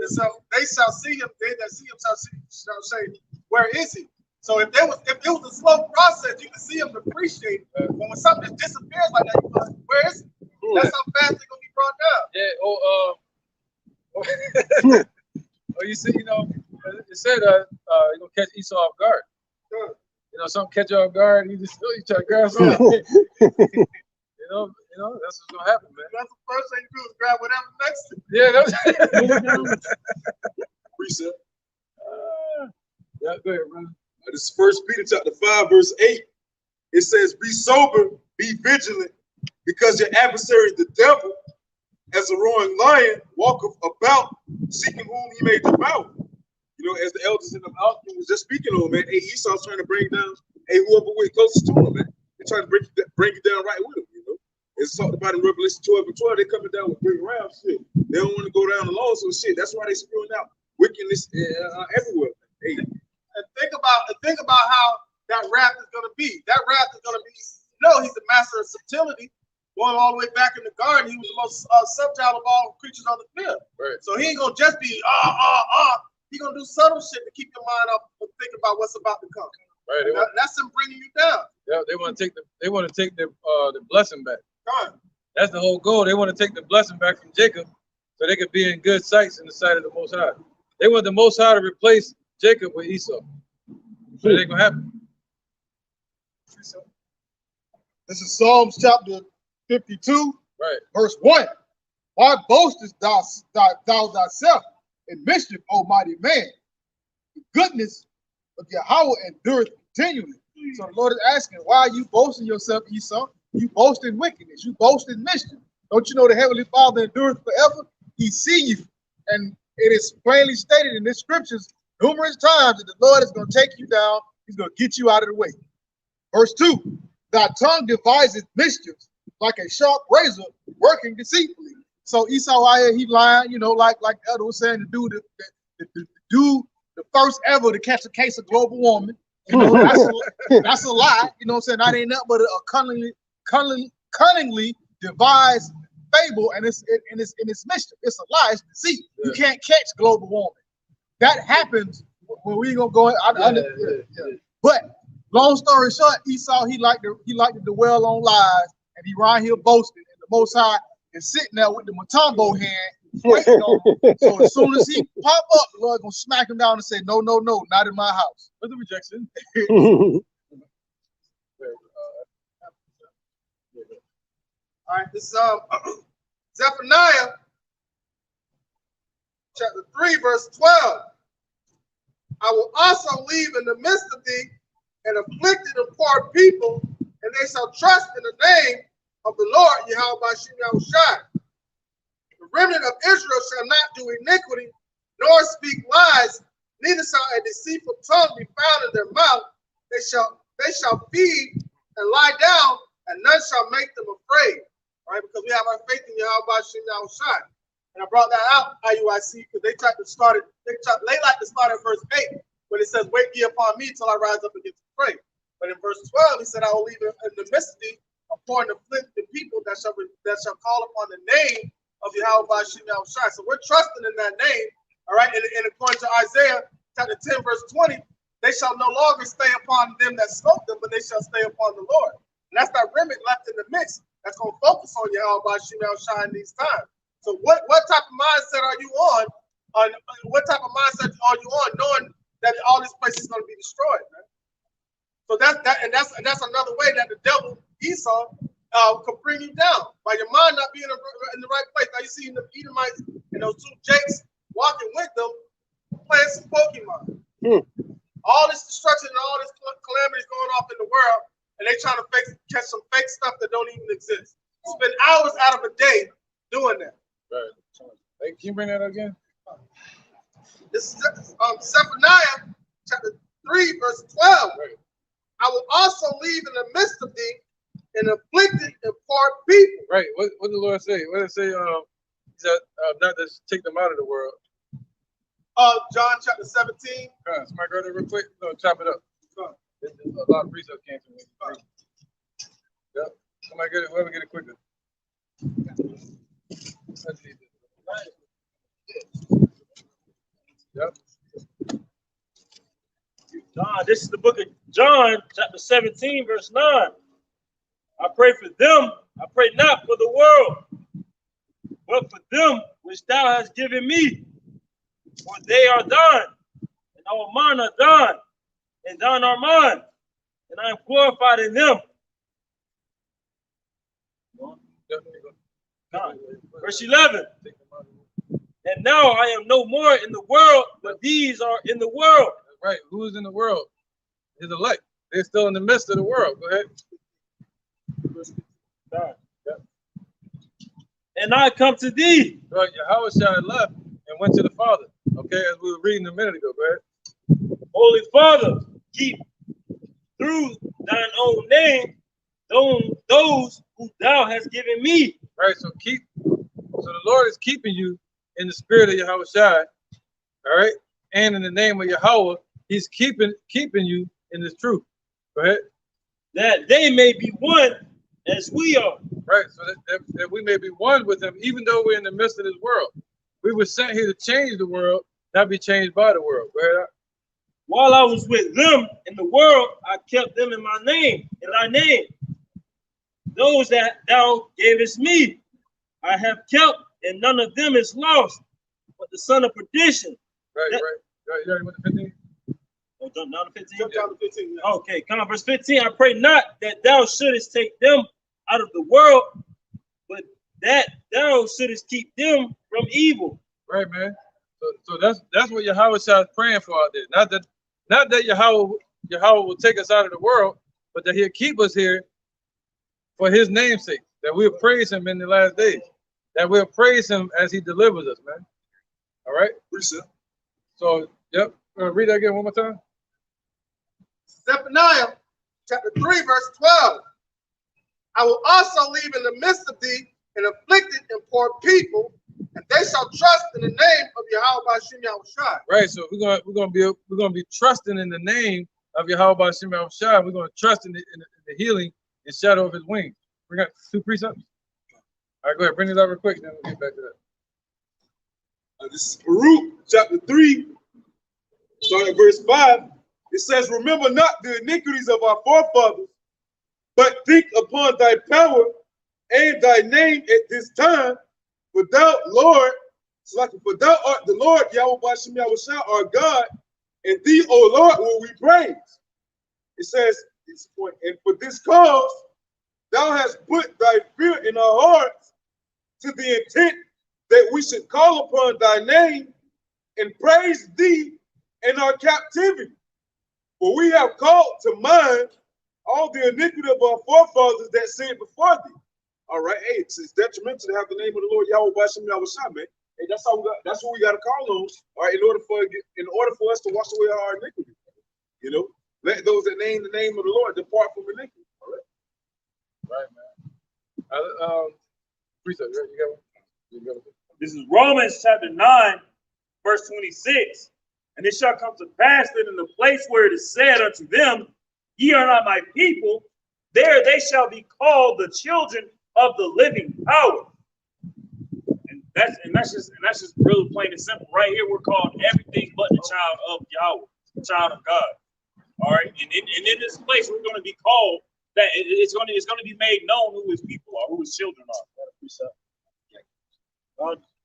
Speaker 1: so they shall see him, they that see him shall say, where is he? So if it was a slow process, you can see him appreciate it. But when something just disappears like that, you're like, where is he? That's how fast they're gonna be brought down.
Speaker 2: Yeah, you see, it said you're gonna catch Esau off guard. Something catch you off guard, you try to grab something. That's what's gonna happen, man.
Speaker 1: That's the first thing you do is grab whatever next to you.
Speaker 2: Yeah, that's
Speaker 9: Precept.
Speaker 2: Yeah, go ahead, brother.
Speaker 9: This is 1 Peter chapter 5, verse 8. It says, be sober, be vigilant, because your adversary, the devil, as a roaring lion, walketh about, seeking whom he may devour. As the elders in the house was just speaking on, man. Hey, Esau's trying to bring down, whoever we're closest to him, man. They're trying to bring it down right with him, It's talked about in Revelation 12 and 12. They're coming down with great wrath, shit. They don't want to go down alone, so shit. That's why they're spewing out wickedness everywhere. Hey.
Speaker 1: And think about how that wrath is gonna be. That wrath is gonna be, he's the master of subtlety. Going all the way back in the garden, he was the most subtle of all creatures on the field.
Speaker 2: Right.
Speaker 1: So he ain't gonna just be He gonna do subtle shit to keep your mind up and think about what's about to come.
Speaker 2: Right.
Speaker 1: That's him bringing you down.
Speaker 2: Yeah, they want to take the blessing back.
Speaker 1: Right.
Speaker 2: That's the whole goal. They want to take the blessing back from Jacob, so they could be in good sights in the sight of the Most High. They want the Most High to replace Jacob with Esau. So it ain't gonna happen.
Speaker 6: This is Psalms chapter 52,
Speaker 2: right,
Speaker 6: verse 1. Why boastest thou thyself in mischief, O mighty man? The goodness of Yahweh endureth continually. So the Lord is asking, why are you boasting yourself, Esau? You boast in wickedness. You boast in mischief. Don't you know the Heavenly Father endureth forever? He see you. And it is plainly stated in the scriptures numerous times that the Lord is going to take you down. He's going to get you out of the way. Verse 2, thy tongue deviseth mischiefs like a sharp razor working deceitfully. So Esau out here, he lying, like Elder was saying, to do the first ever to catch a case of global warming. That's a lie. You know what I'm saying? That ain't nothing but a cunningly devised fable, and it's mischief. It's a lie. It's deceit. You can't catch global warming. that happens when we gonna go. But long story short, Esau he liked to dwell on lies, and he right here boasting, and the Most High is sitting there with the Matumbo hand waiting on him. So as soon as he pop up, the Lord gonna smack him down and say, no, no, no, not in my house.
Speaker 2: What's the rejection?
Speaker 1: All right, this is Zephaniah chapter 3, verse 12. I will also leave in the midst of thee an afflicted and poor people, and they shall trust in the name of the Lord Yahweh Bashim Yahushai. The remnant of Israel shall not do iniquity, nor speak lies, neither shall a deceitful tongue be found in their mouth. They shall feed and lie down, and none shall make them afraid. Right? Because we have our faith in Yahweh Bashim Yahushai. And I brought that out, IUIC, because they like to start at verse 8, when it says, wait ye upon me till I rise up against the prey. But in verse 12, he said, I will leave in the midst of thee upon the people that shall call upon the name of Yahweh Bashim Yahushai. So we're trusting in that name, all right? And according to Isaiah chapter 10, verse 20, they shall no longer stay upon them that smote them, but they shall stay upon the Lord. And that's that remnant left in the mix that's going to focus on Yahweh Bashim Yahushai in these times. So what type of mindset are you on? What type of mindset are you on, knowing that all this place is going to be destroyed, man? So that's another way that the devil Esau could bring you down by your mind not being in the right place. Now you see the Edomites and those two Jakes walking with them, playing some Pokemon. All this destruction and all this calamities going off in the world, and they trying to catch some fake stuff that don't even exist. Spend hours out of a day doing that.
Speaker 2: Right. Hey, can you bring that up again?
Speaker 1: This is Zephaniah chapter 3, verse 12.
Speaker 2: Right.
Speaker 1: I will also leave in the midst of thee an afflicted and poor people.
Speaker 2: Right. What did the Lord say? What did it say? He said, not to take them out of the world.
Speaker 1: John chapter 17.
Speaker 2: Somebody go there real quick. No, chop it up. A lot of precepts came to me. Yep. Somebody get it. Whoever get it quicker. Yep.
Speaker 7: John, this is the book of John, chapter 17, verse 9. I pray for them. I pray not for the world, but for them which thou hast given me. For they are thine, and our mine are thine, and thine are mine, and I am glorified in them. Verse 11. And now I am no more in the world, but these are in the world.
Speaker 2: Right. Who is in the world? His elect. They're still in the midst of the world. Go ahead.
Speaker 7: And I come to thee.
Speaker 2: Right. Yahushua left and went to the Father. Okay, as we were reading a minute ago. Go ahead.
Speaker 7: Holy Father, keep through thine own name those who thou hast given me.
Speaker 2: Right. So the Lord is keeping you in the spirit of Yahushua. All right. And in the name of Yahweh, he's keeping you in this truth. Go ahead.
Speaker 7: That they may be one as we are.
Speaker 2: Right. So that we may be one with him, even though we're in the midst of this world. We were sent here to change the world, not be changed by the world. Go ahead.
Speaker 7: While I was with them in the world, I kept them in my name, in thy name. Those that thou gavest me, I have kept, and none of them is lost, but the son of perdition.
Speaker 2: Right. You already went to 15?
Speaker 7: Oh, down to 15?
Speaker 1: Jump down to 15. Yeah.
Speaker 7: Okay, come on, verse 15. I pray not that thou shouldest take them out of the world, but that thou shouldest keep them from evil.
Speaker 2: Right, man. So that's what Yahweh is praying for out there. Not that Yahweh will take us out of the world, but that he'll keep us here for his name's sake, that we'll praise him in the last days, that we'll praise him as he delivers us, man. All right? So, yep. Read that again one more time.
Speaker 1: Zephaniah chapter 3, verse 12. I will also leave in the midst of thee an afflicted and poor people, and they shall trust in the name of Yahweh Bashim Yahushai.
Speaker 2: Right. So we're gonna be trusting in the name of Yahweh Bashim Yahushai. We're gonna trust in the healing and shadow of his wings. We got 2 precepts. All right, go ahead. Bring it up real quick, then we'll get back to that.
Speaker 9: This is Baruch chapter 3, starting at verse 5, it says, remember not the iniquities of our forefathers, but think upon thy power and thy name at this time, for thou, Lord, for thou art the Lord, Yahweh Bashem Yahushua, our God, and thee, O Lord, will we praise. It says, and for this cause, thou hast put thy fear in our hearts to the intent that we should call upon thy name and praise thee in our captivity. For we have called to mind all the iniquity of our forefathers that sinned before thee. All right, hey, it's detrimental to have the name of the Lord Yahweh Bashem Yahushua, man. Hey, that's how that's what we got to call on. All right, in order for us to wash away our iniquity, you know, let those that name the name of the Lord depart from iniquity. All right, man. Precept, right? You got one?
Speaker 7: This is Romans chapter 9, verse 26. And it shall come to pass that in the place where it is said unto them, ye are not my people, there they shall be called the children of the living power. And that's just really plain and simple. Right here, we're called everything but the child of Yahweh, the child of God. All right, and in this place, we're going to be called that. It's going to be made known who his people are, who his children are.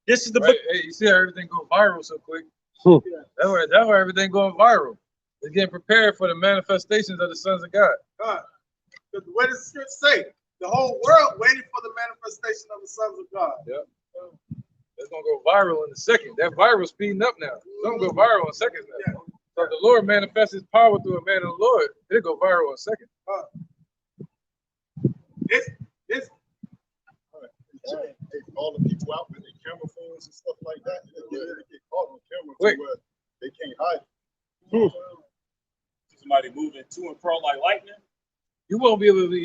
Speaker 7: This is the book.
Speaker 2: Hey, you see how everything go viral so quick? That's why everything going viral. They're getting prepared for the manifestations of the sons of God.
Speaker 1: The way the scripture say, the whole world waiting for the manifestation of the sons of God.
Speaker 2: Yep. It's gonna go viral in a second. That viral speeding up now. It's gonna go viral in seconds now. Yeah. So if the Lord manifests his power through a man of the Lord, it'll go viral in a second.
Speaker 12: All the people out with their camera phones and stuff like that, they get caught on camera to where they can't hide.
Speaker 7: Somebody moving to and fro like lightning.
Speaker 2: You won't be able to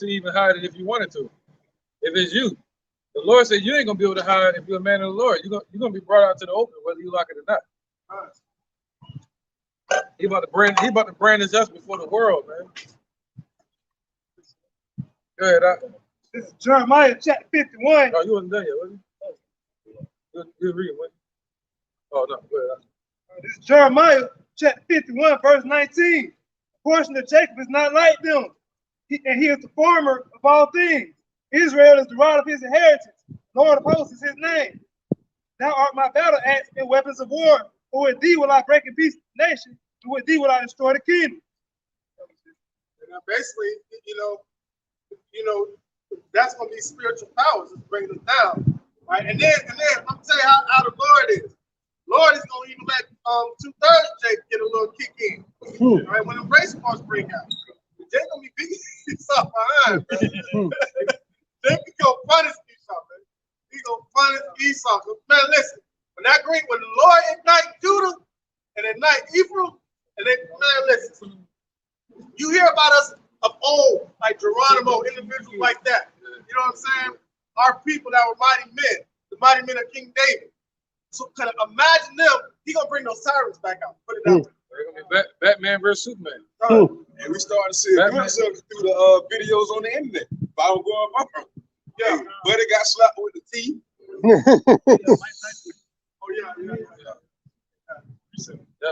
Speaker 2: even hide it if you wanted to. If it's you, the Lord said you ain't gonna be able to hide if you're a man of the Lord. You're gonna be brought out to the open whether you like it or not. He about to brand his us before the world, man. Go ahead,
Speaker 4: This is Jeremiah chapter 51.
Speaker 2: Oh, you wasn't done yet, was you? You read it, oh no, go ahead.
Speaker 4: This is Jeremiah chapter 51, verse 19. The portion of Jacob is not like them, and he is the former of all things. Israel is the rod of his inheritance. Lord of hosts is his name. Thou art my battle axe and weapons of war. For with thee will I break in pieces the nation, and with thee will I destroy the kingdom.
Speaker 1: And basically, you know, that's gonna be spiritual powers that's bringing us down, right? And then I'm telling you how the Lord is. Lord is gonna even let 2/3 Jake get a little kick in, right? When the race cars break out, Jake gonna be beating himself behind, man. Jake can go punish Esau, man. He gonna punish Esau. Man, listen, when the Lord ignite Judah and ignite Ephraim, and listen, you hear about us of old, like Geronimo, individuals like that. You know what I'm saying? Our people that were mighty men, the mighty men of King David. So kind of imagine them, he gonna bring those tyrants back out. Put it out there.
Speaker 2: They're gonna be Batman versus Superman.
Speaker 9: And we started to see it through the videos on the internet. Viral going viral. Yeah, Buddy got slapped with the teeth.
Speaker 1: Oh yeah.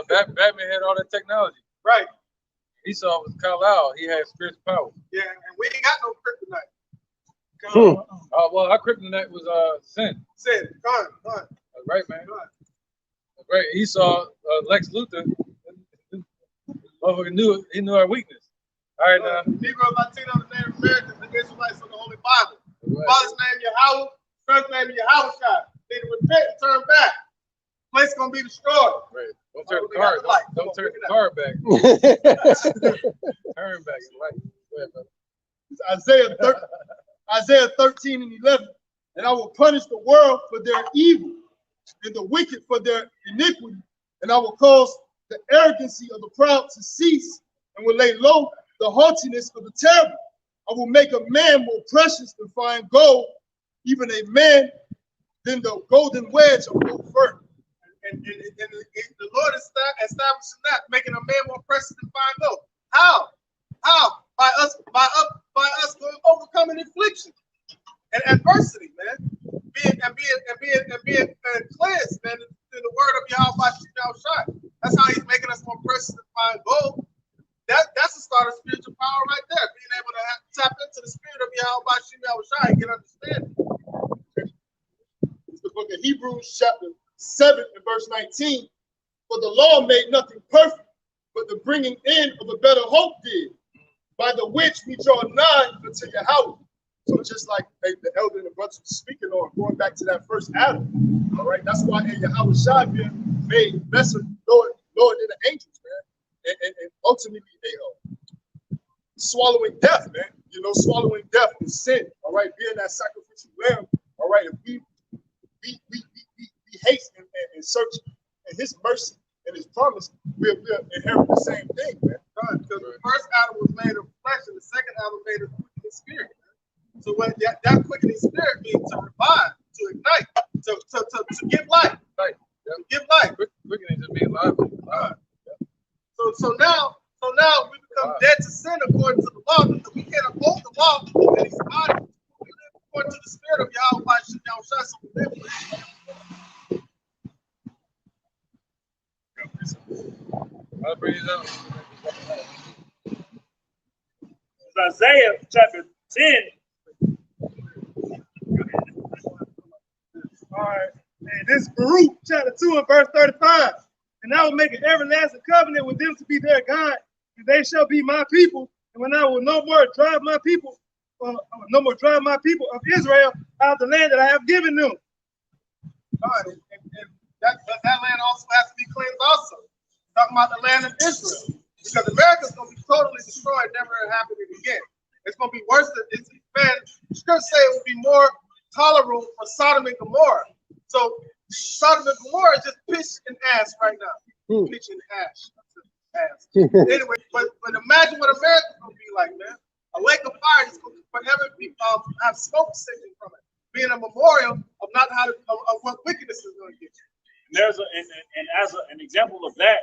Speaker 2: Batman had all that technology.
Speaker 1: Right.
Speaker 2: Esau was Kal-El. He had spiritual power.
Speaker 1: Yeah, and we ain't got no kryptonite.
Speaker 2: Well, our kryptonite was sin.
Speaker 1: Sin. Come on.
Speaker 2: Right, man. Right. Esau, Lex Luthor, he knew our weakness. All right, now.
Speaker 1: Negro, Latino, the Native Americans, the Israelites of the Holy Bible. Right. Father's name Yahweh, son's name Yahweh. They repent and turn back. The place gonna be destroyed.
Speaker 2: Right. Don't turn the car. Don't turn the car back. Turn back in light. Go ahead, brother.
Speaker 6: Isaiah 13 and 11. And I will punish the world for their evil and the wicked for their iniquity. And I will cause the arrogancy of the proud to cease and will lay low the haughtiness of the terrible. I will make a man more precious than fine gold, even a man than the golden wedge of gold fur.
Speaker 1: And the Lord is establishing that, making a man more precious than fine gold. How? By us overcoming affliction and adversity, man. Being cleansed, man, in the word of Yahweh, Shai, get understanding.
Speaker 12: It's the book of Hebrews, chapter 7 and verse 19. For the law made nothing perfect, but the bringing in of a better hope did, by the which we draw nigh unto Yahweh. So just like the elder and the brothers were speaking on, going back to that first Adam, all right, that's why Yahweh Shai being made lesser, lower than the angels, man, and ultimately swallowing death, man. You know, swallowing death and sin, all right, being that sacrificial lamb, all right. If we haste and search in His mercy and His promise, we'll inherit the same thing, man.
Speaker 1: Because the first Adam was made of flesh, and the second Adam made of quickening spirit. So what that quickening spirit means to revive, to ignite, to give life, right? To give life.
Speaker 2: Quickening just means life.
Speaker 1: So now we become dead to sin according to the law, because we can't uphold the law in these bodies. We live according to the spirit of Yahweh Shai, so we live.
Speaker 2: I'll bring it up.
Speaker 7: Isaiah chapter 10.
Speaker 4: All right. And this is Baruch chapter 2 and verse 35. And I will make an everlasting covenant with them to be their God, and they shall be my people. And when I will no more drive my people of Israel out of the land that I have given them.
Speaker 1: God, and that land also has to be cleansed also. Talking about the land of Israel. Because America's going to be totally destroyed, never happening again. It's going to be worse than it's, man, scripture say it would be more tolerable for Sodom and Gomorrah. So Sodom and Gomorrah is just pitch and ash right now. Pitch and ash. Anyway, but imagine what America's going to be like, man. A lake of fire is going to forever be, have smoke singing from it, being a memorial of not how to, of what wickedness is going to get.
Speaker 7: There's as an example of that,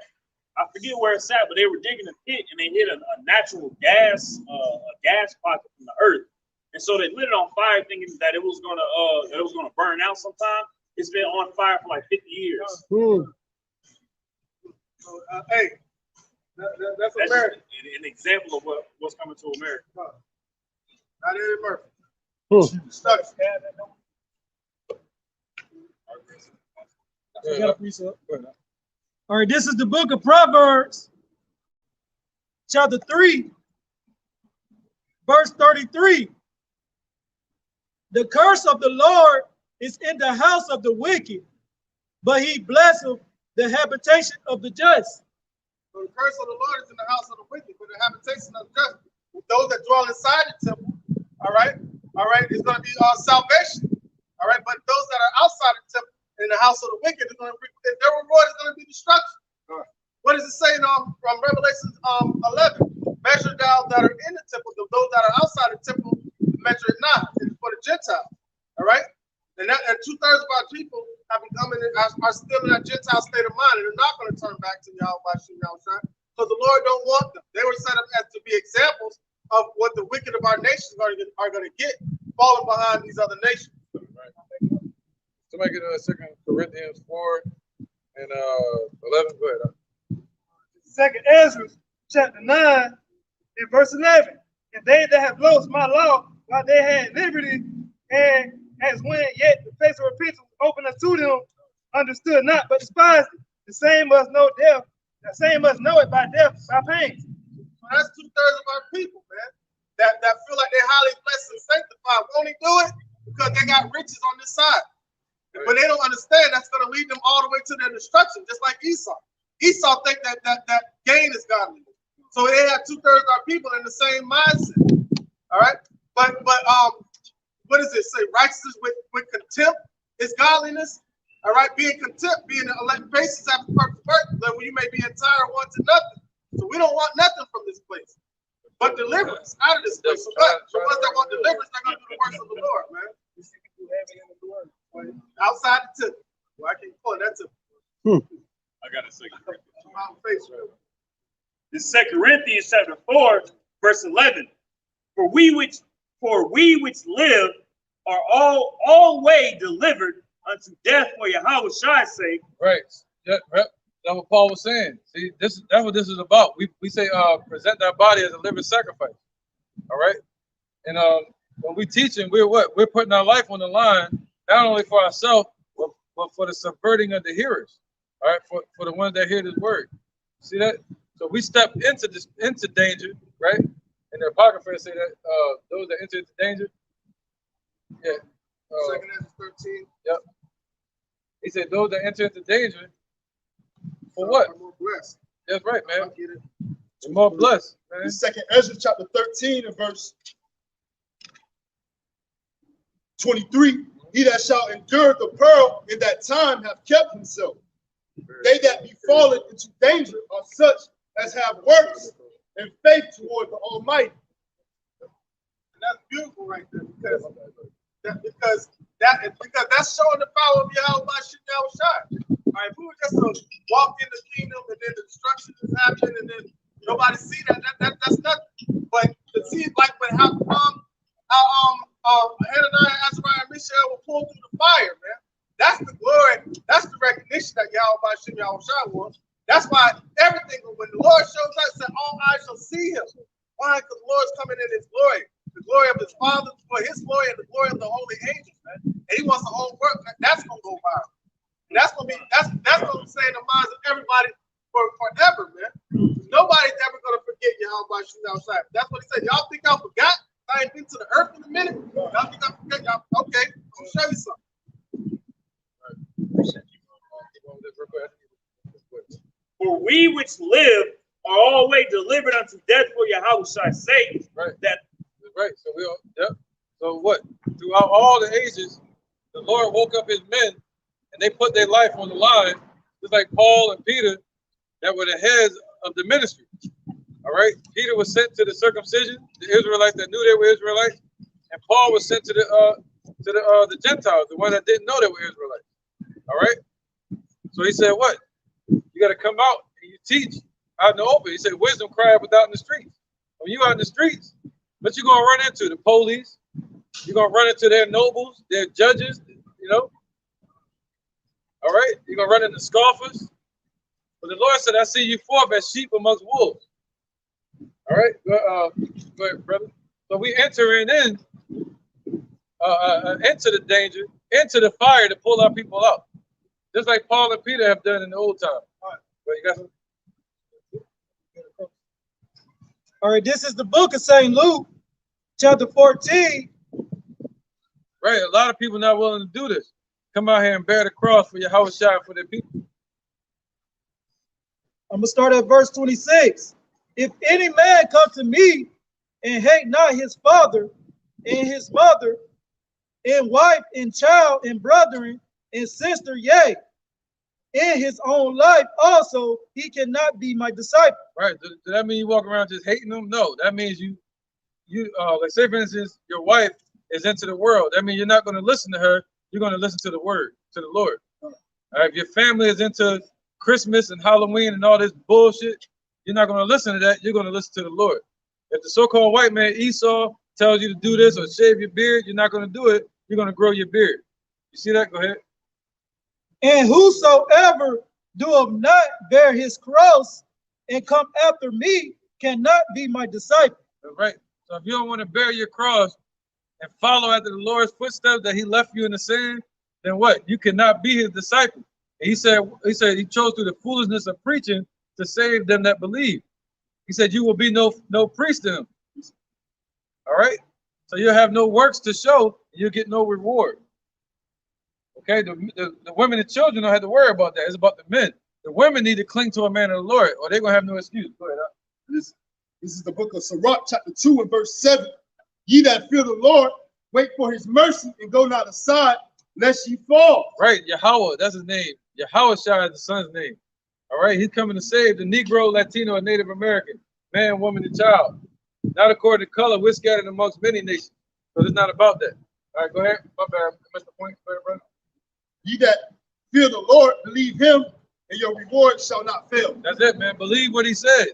Speaker 7: I forget where it's at, but they were digging a pit and they hit a natural gas, a gas pocket from the earth, and so they lit it on fire, thinking that it was gonna burn out sometime. It's been on fire for like 50 years.
Speaker 1: Hey, that's America.
Speaker 7: An example of what's coming to America.
Speaker 1: Not Eddie Murphy. Stuck.
Speaker 3: All right, this is the book of Proverbs, chapter 3, verse 33. The curse of the Lord is in the house of the wicked, but He blesseth the habitation of the just.
Speaker 1: So the curse of the Lord is in the house of the wicked, but the habitation of the just. Those that dwell inside the temple, all right, is going to be salvation, all right. But those that are outside the temple, in the house of the wicked, their reward is going to be destruction. What does it say from Revelation 11? Measure thou that are in the temple, those that are outside the temple, measure it not. It's for the Gentiles. All right? And 2/3 of our people have become are still in that Gentile state of mind, and they're not going to turn back to Yahweh because the Lord don't want them. They were set up as to be examples of what the wicked of our nations are going to get, falling behind these other nations.
Speaker 2: Somebody get 2 Corinthians 4 and 11. Go ahead.
Speaker 4: 2 Ezra chapter 9 and verse 11. And they that have lost my law while they had liberty, and as when yet the face of repentance was open unto them, understood not, but despised it. The same must know death. The same must know it by death, by pain.
Speaker 1: So that's 2/3 of our people, man. That feel like they're highly blessed and sanctified. Won't He do it? Because they got riches on this side. But they don't understand that's going to lead them all the way to their destruction, just like Esau. Esau think that gain is godliness. So they have 2/3 of our people in the same mindset. All right. But what does it say? Righteousness with contempt is godliness. All right. Being contempt, being an elect basis after perfect work, level you may be entire one to nothing. So we don't want nothing from this place, but deliverance out of this place. So the ones that want deliverance, they're going to do the works of the Lord, man. Outside the tip. Well, I can't pull that tip.
Speaker 7: I got a second. This 2 Corinthians chapter 4, verse 11. For we which live are always delivered unto death for Yahweh Shai's sake.
Speaker 2: Right. That's what Paul was saying. See, that's what this is about. We say present our body as a living sacrifice. All right. And when we teaching, we're what? We're putting our life on the line, not only for ourselves, but for the subverting of the hearers. All right, for the ones that hear this word. See that? So we step into danger, right? And the Apocrypha say that those that enter into danger. Yeah.
Speaker 1: 2 Ezra 13.
Speaker 2: Yep. He said those that enter into danger. For what?
Speaker 1: Are more blessed.
Speaker 2: That's right, man.
Speaker 1: Get it.
Speaker 2: You're more blessed, man.
Speaker 12: 2 Ezra chapter 13 and verse 23. He that shall endure the peril in that time have kept himself. They that be fallen into danger are such as have works and faith toward the Almighty.
Speaker 1: And that's beautiful right there because that's showing the power of Yahweh by Yahweh Shai. All right, if we were just to walk in the kingdom and then the destruction is happening and then nobody see that's nothing. But to see like when how Hananiah, Azariah, and Mishael were pulled through the fire, man. That's the glory. That's the recognition that Yahweh by Yahweh Shai was. That's why everything, when the Lord shows up, said all eyes shall see him. Why? Because the Lord's coming in his glory. The glory of his Father, for his glory, and the glory of the holy angels, man. And he wants the whole work. That's gonna go viral. And that's gonna gonna stay in the minds of everybody forever, man. Nobody's ever gonna forget Yahweh by Yahweh Shai. That's what he said. Y'all think I forgot? I ain't been to the earth in a minute. Y'all think I forget? Y'all okay? I'm gonna show you something.
Speaker 7: For we which live are always delivered unto death for Yahweh's sake.
Speaker 2: Right.
Speaker 7: That
Speaker 2: right. So we all, yep. So what? Throughout all the ages, the Lord woke up his men and they put their life on the line, just like Paul and Peter, that were the heads of the ministry. All right. Peter was sent to the circumcision, the Israelites that knew they were Israelites, and Paul was sent to the Gentiles, the ones that didn't know they were Israelites. All right. So he said, what? You got to come out and you teach out in the open. He said, wisdom crieth without in the streets. When you out in the streets, what you going to run into? The police. You're going to run into their nobles, their judges, you know. All right. You're going to run into scoffers. But the Lord said, I see you forth as sheep amongst wolves. All right. Go ahead, brother. So we entering in into the danger, into the fire to pull our people out. Just like Paul and Peter have done in the old time. But you got some?
Speaker 3: All right, this is the book of St. Luke, chapter 14.
Speaker 2: Right, a lot of people not willing to do this. Come out here and bear the cross for Yahweh Shai for their people.
Speaker 3: I'm going to start at verse 26. If any man come to me and hate not his father and his mother and wife and child and brethren and sister, yea, in his own life also, he cannot be my disciple.
Speaker 2: Right. Does that mean you walk around just hating them? No. That means you like say for instance, your wife is into the world. That means you're not going to listen to her. You're going to listen to the word, to the Lord. All right. If your family is into Christmas and Halloween and all this bullshit, you're not going to listen to that. You're going to listen to the Lord. If the so-called white man Esau tells you to do this or shave your beard, you're not going to do it. You're going to grow your beard. You see that? Go ahead.
Speaker 3: And whosoever doeth not bear his cross and come after me cannot be my disciple.
Speaker 2: Right. So if you don't want to bear your cross and follow after the Lord's footsteps that he left you in the sand, then what? You cannot be his disciple. And he said he chose through the foolishness of preaching to save them that believe. He said you will be no priest to him. All right. So you'll have no works to show, and you'll get no reward. Okay, the women and children don't have to worry about that. It's about the men. The women need to cling to a man of the Lord, or they're gonna have no excuse. Go ahead.
Speaker 12: This is the book of Sirach, chapter 2 and verse 7. Ye that fear the Lord, wait for his mercy and go not aside, lest ye fall.
Speaker 2: Right, Yahweh, that's his name. Yahweh Shai is the son's name. All right, he's coming to save the Negro, Latino, and Native American, man, woman, and child. Not according to color, we're scattered amongst many nations. So it's not about that. All right, go ahead. My bad, I missed the point. Go ahead, brother.
Speaker 12: Ye that fear the Lord, believe him, and your reward shall not fail.
Speaker 2: That's it, man. Believe what he said.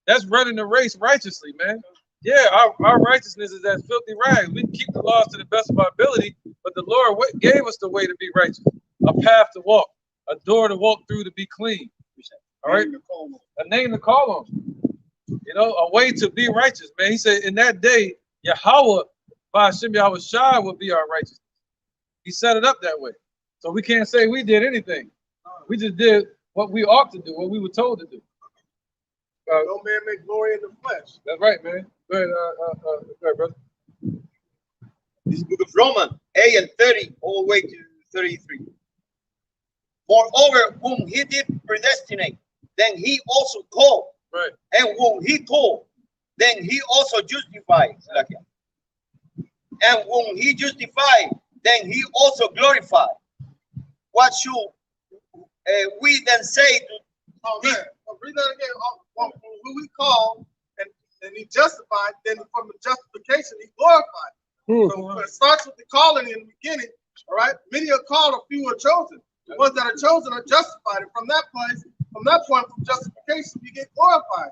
Speaker 2: That's running the race righteously, man. Yeah, our righteousness is as filthy rags. We keep the laws to the best of our ability, but the Lord gave us the way to be righteous, a path to walk, a door to walk through to be clean. All right, a name to call on. You know, a way to be righteous, man. He said, in that day, Yahweh by Hashem Yahweh Shai will be our righteousness. He set it up that way. So we can't say we did anything. We just did what we ought to do, what we were told to do.
Speaker 1: No man make glory in the flesh.
Speaker 2: That's right, man. Go ahead, go ahead, brother.
Speaker 11: This is the book of Romans 8 and 30 all the way to 33. Moreover, whom he did predestinate, then he also called.
Speaker 2: Right.
Speaker 11: And whom he called, then he also justified. And whom he justified, then he also glorified. What should we then say to
Speaker 1: man, read that again. Who we call and he justified, then from the justification he glorified. So it starts with the calling in the beginning. All right, many are called, a few are chosen. The ones that are chosen are justified, and from that place, from that point, from justification, you get glorified.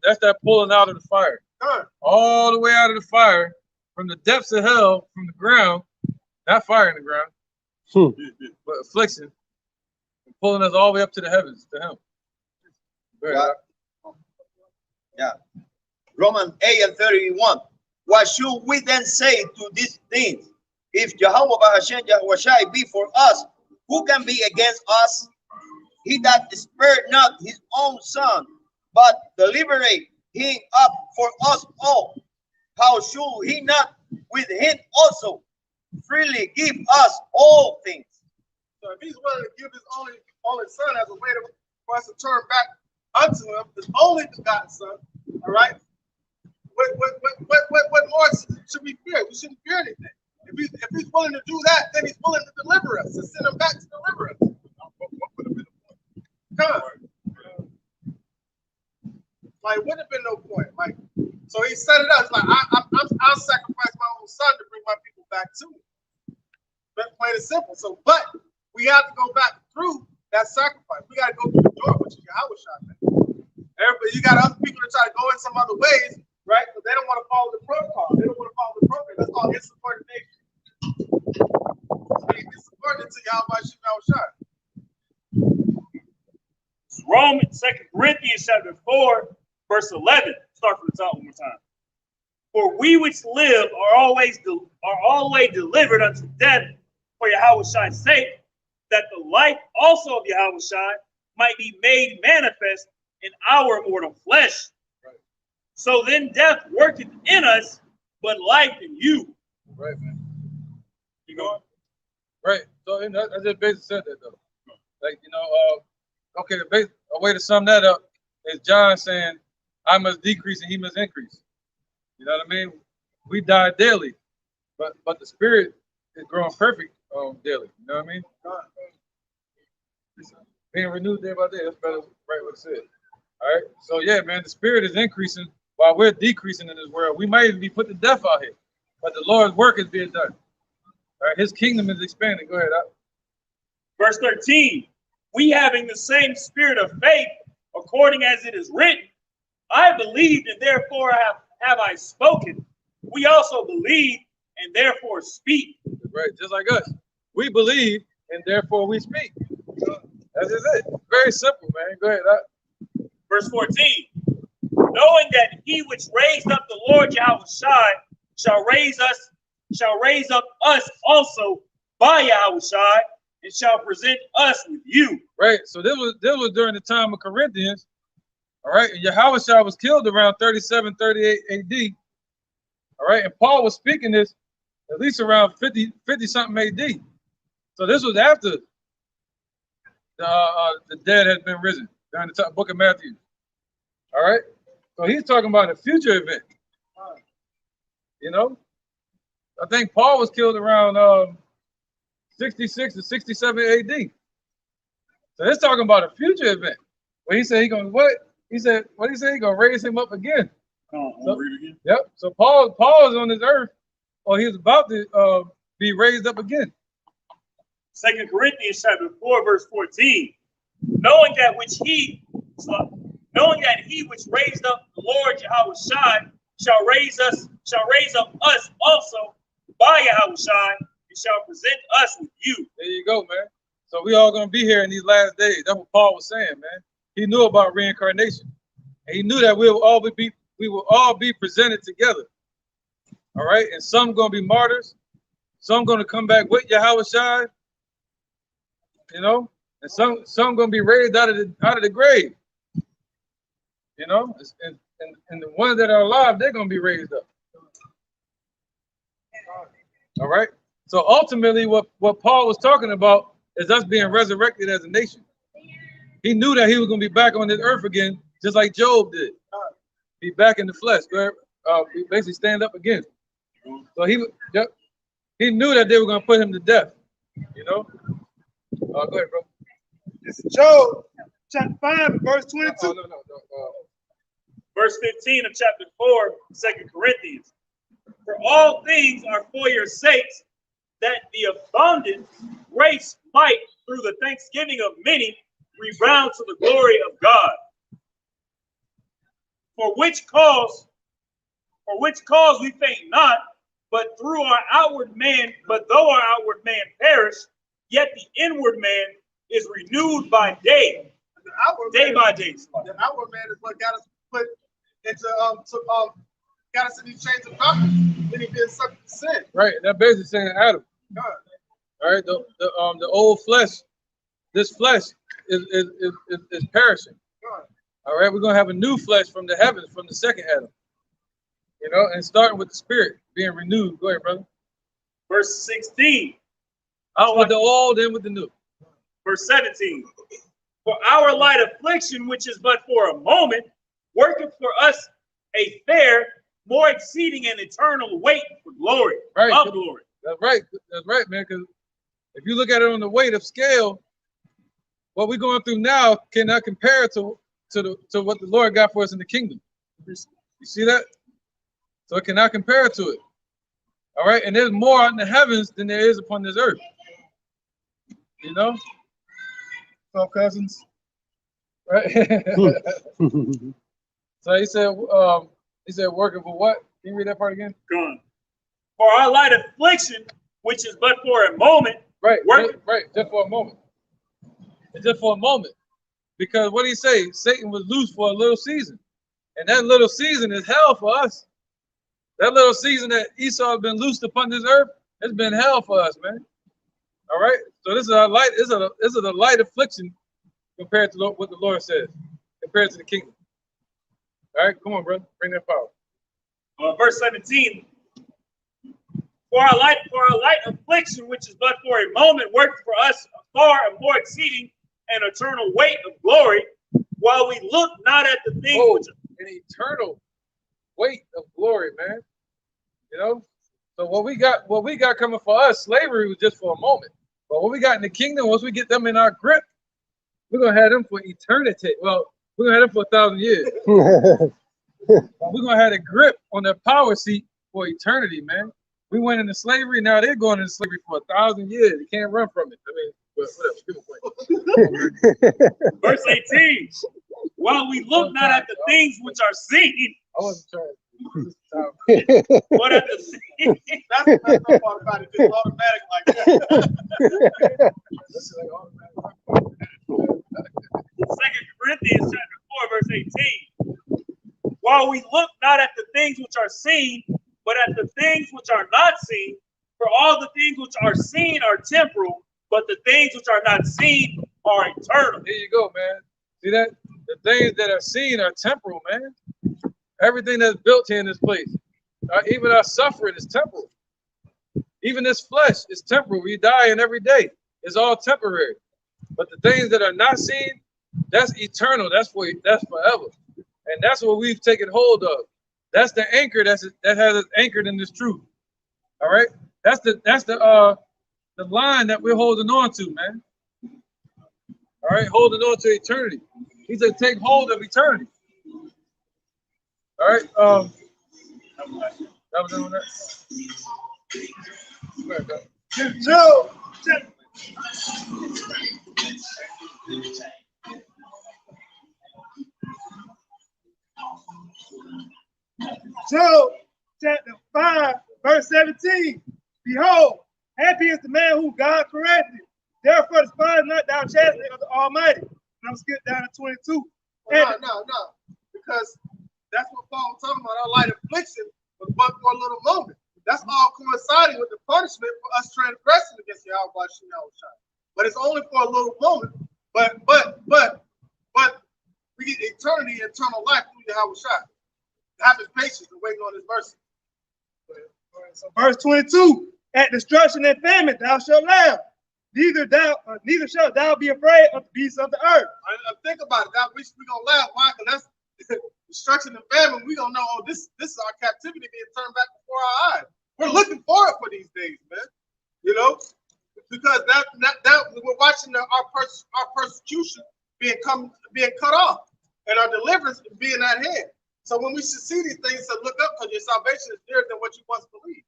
Speaker 2: That's that pulling out of the fire. All the way out of the fire, from the depths of hell, from the ground, not fire in the ground, but affliction, and pulling us all the way up to the heavens, to him.
Speaker 11: Yeah. Romans 8 and 31. What should we then say to these things? If Jehovah Hashem Yahweh Shai be for us, who can be against us? He that spared not his own son, but delivered him up for us all, how should he not with him also freely give us all things?
Speaker 1: So if he's willing to give his only son as a way for us to turn back unto him, his only begotten son, all right? What more should we fear? We shouldn't fear anything. If he's willing to do that, then he's willing to deliver us and send him back to deliver us. Come on. Like, wouldn't have been no point. Like, so he set it up. It's like, I'll sacrifice my own son to bring my people back to me. But plain and simple. So, but we have to go back through that sacrifice. We got to go through the door, which is Yahweh Shai. Everybody, you got other people that try to go in some other ways, right? Because they don't want to follow the protocol. They don't want to follow the program. That's called insubordination. Insubordinate to Yahweh Shai.
Speaker 7: Romans 2 Corinthians chapter 4, verse 11. Start from the top one more time. For we which live are always delivered unto death for Yahweh Shai's sake, that the life also of Yahweh Shai might be made manifest in our mortal flesh.
Speaker 2: Right.
Speaker 7: So then death worketh in us, but life in you.
Speaker 2: Right, man.
Speaker 7: You going?
Speaker 2: Right. So I just basically said that though. Like, okay, a way to sum that up is John saying, I must decrease and he must increase. You know what I mean? We die daily, but the spirit is growing perfect daily. You know what I mean? Being renewed day by day. That's better, right? What it said. All right. So yeah, man, the spirit is increasing while we're decreasing in this world. We might even be put to death out here, but the Lord's work is being done. All right. His kingdom is expanding. Go ahead.
Speaker 7: Verse 13. We having the same spirit of faith, according as it is written, I believed and therefore have I spoken. We also believe and therefore speak.
Speaker 2: Right, just like us. We believe and therefore we speak. That's just it. Very simple, man. Go ahead.
Speaker 7: Verse 14. Knowing that he which raised up the Lord Yahweh Shai shall raise up us also by Yahweh Shai, and shall present us with you.
Speaker 2: Right. So this was during the time of Corinthians. All right. And Yahweh Shai was killed around 37, 38 AD. All right. And Paul was speaking this at least around 50 something AD. So this was after the dead had been risen during the book of Matthew. All right. So he's talking about a future event. I think Paul was killed around 66 to 67 AD. So it's talking about a future event. Where he said he gonna what? He said what he said he gonna raise him up again.
Speaker 7: Read again.
Speaker 2: Yep. So Paul is on this earth, or he was about to be raised up again.
Speaker 7: 2 Corinthians chapter 4, verse 14. Knowing that he which raised up the Lord Yahweh Shai shall raise up us also by Yahweh Shai, and shall present us with you.
Speaker 2: There you go, man. So we all gonna be here in these last days. That's what Paul was saying, man. He knew about reincarnation, and he knew that we will all be presented together. All right, and some gonna be martyrs. Some gonna come back with Yahushua. You know, and some gonna be raised out of the grave. You know, and the ones that are alive, they're gonna be raised up. All right. So ultimately, what Paul was talking about is us being resurrected as a nation. He knew that he was going to be back on this earth again, just like Job did. Be back in the flesh, basically stand up again. So he knew that they were going to put him to death. You know. Go ahead, bro.
Speaker 4: This is Job chapter 5, verse 22.
Speaker 7: Verse 15 of chapter 4, 2 Corinthians. For all things are for your sakes, that the abundant grace might, through the thanksgiving of many, rebound to the glory of God. For which cause we faint not, but though our outward man perish, yet the inward man is renewed by day. Day by day.
Speaker 1: The outward man is what got us put into got us in these chains of darkness. Then he did subject to sin.
Speaker 2: Right. That basically saying Adam.
Speaker 1: God.
Speaker 2: All right. The old flesh, this flesh is perishing.
Speaker 1: God.
Speaker 2: All right. We're gonna have a new flesh from the heavens, from the second Adam. You know, and starting with the spirit being renewed. Go ahead, brother.
Speaker 7: Verse 16.
Speaker 2: Out with the old, in with the new.
Speaker 7: Verse 17. For our light affliction, which is but for a moment, worketh for us a fair, more exceeding and eternal weight for glory,
Speaker 2: right,
Speaker 7: of glory.
Speaker 2: That's right, man. Because if you look at it on the weight of scale, what we're going through now cannot compare to what the Lord got for us in the kingdom. You see that? So it cannot compare to it. All right, and there's more in the heavens than there is upon this earth. You know? So cousins, right? So he said, working for what? Can you read that part again?
Speaker 7: Gone. For our light affliction, which is but for a moment.
Speaker 2: Right, just for a moment. It's just for a moment. Because what did he say? Satan was loose for a little season. And that little season is hell for us. That little season that Esau has been loosed upon this earth, it's been hell for us, man. All right? So this is a light, this is a light affliction compared to what the Lord says, compared to the kingdom. All right, come on, brother. Bring that power.
Speaker 7: Verse 17. For our light affliction, which is but for a moment, worked for us far and more exceeding an eternal weight of glory, while we look not at the things which
Speaker 2: an eternal weight of glory, man. You know? So what we got coming for us, slavery was just for a moment. But what we got in the kingdom, once we get them in our grip, we're gonna have them for eternity. Well, we're gonna have them for 1,000 years. We're gonna have a grip on their power seat for eternity, man. We went into slavery, now they're going into slavery for 1,000 years. You can't run from it. I mean, whatever.
Speaker 7: Verse 18. While we look not at the things which are seen.
Speaker 2: I wasn't trying.
Speaker 7: What at the seen?
Speaker 1: That's the best part about it. It's automatic like that.
Speaker 7: 2 Corinthians chapter 4, verse 18. While we look not at the things which are seen, but at the things which are not seen, for all the things which are seen are temporal, but the things which are not seen are eternal.
Speaker 2: There you go, man. See that? The things that are seen are temporal, man. Everything that's built here in this place, even our suffering is temporal. Even this flesh is temporal. We die in every day. It's all temporary. But the things that are not seen, that's eternal. That's forever. And that's what we've taken hold of. That's the anchor that has us anchored in this truth. All right? That's the line that we're holding on to, man. All right, holding on to eternity. He said, take hold of eternity. All right. That was on that.
Speaker 4: Joe. Job chapter 5, verse 17. Behold, happy is the man whom God corrected. Therefore, despise not thou chastity of the Almighty. And I'm skip down to 22.
Speaker 1: No. Because that's what Paul was talking about. Our light affliction was but for a little moment. That's all coinciding with the punishment for us transgressing against Yahweh Shai. But it's only for a little moment. But we get eternity, eternal life through Yahweh Shai. Having patience and waiting on his mercy.
Speaker 4: So verse 22, at destruction and famine thou shalt laugh. Neither shalt thou be afraid of the beasts of the earth.
Speaker 1: I think about it. We're gonna laugh. Why? Because that's destruction and famine. We're gonna know, oh, this is our captivity being turned back before our eyes. We're looking forward for these days, man. You know, because that we're watching our persecution being cut off, and our deliverance being at hand. So when we should see these things, so look up, because your salvation is nearer than what you once believed.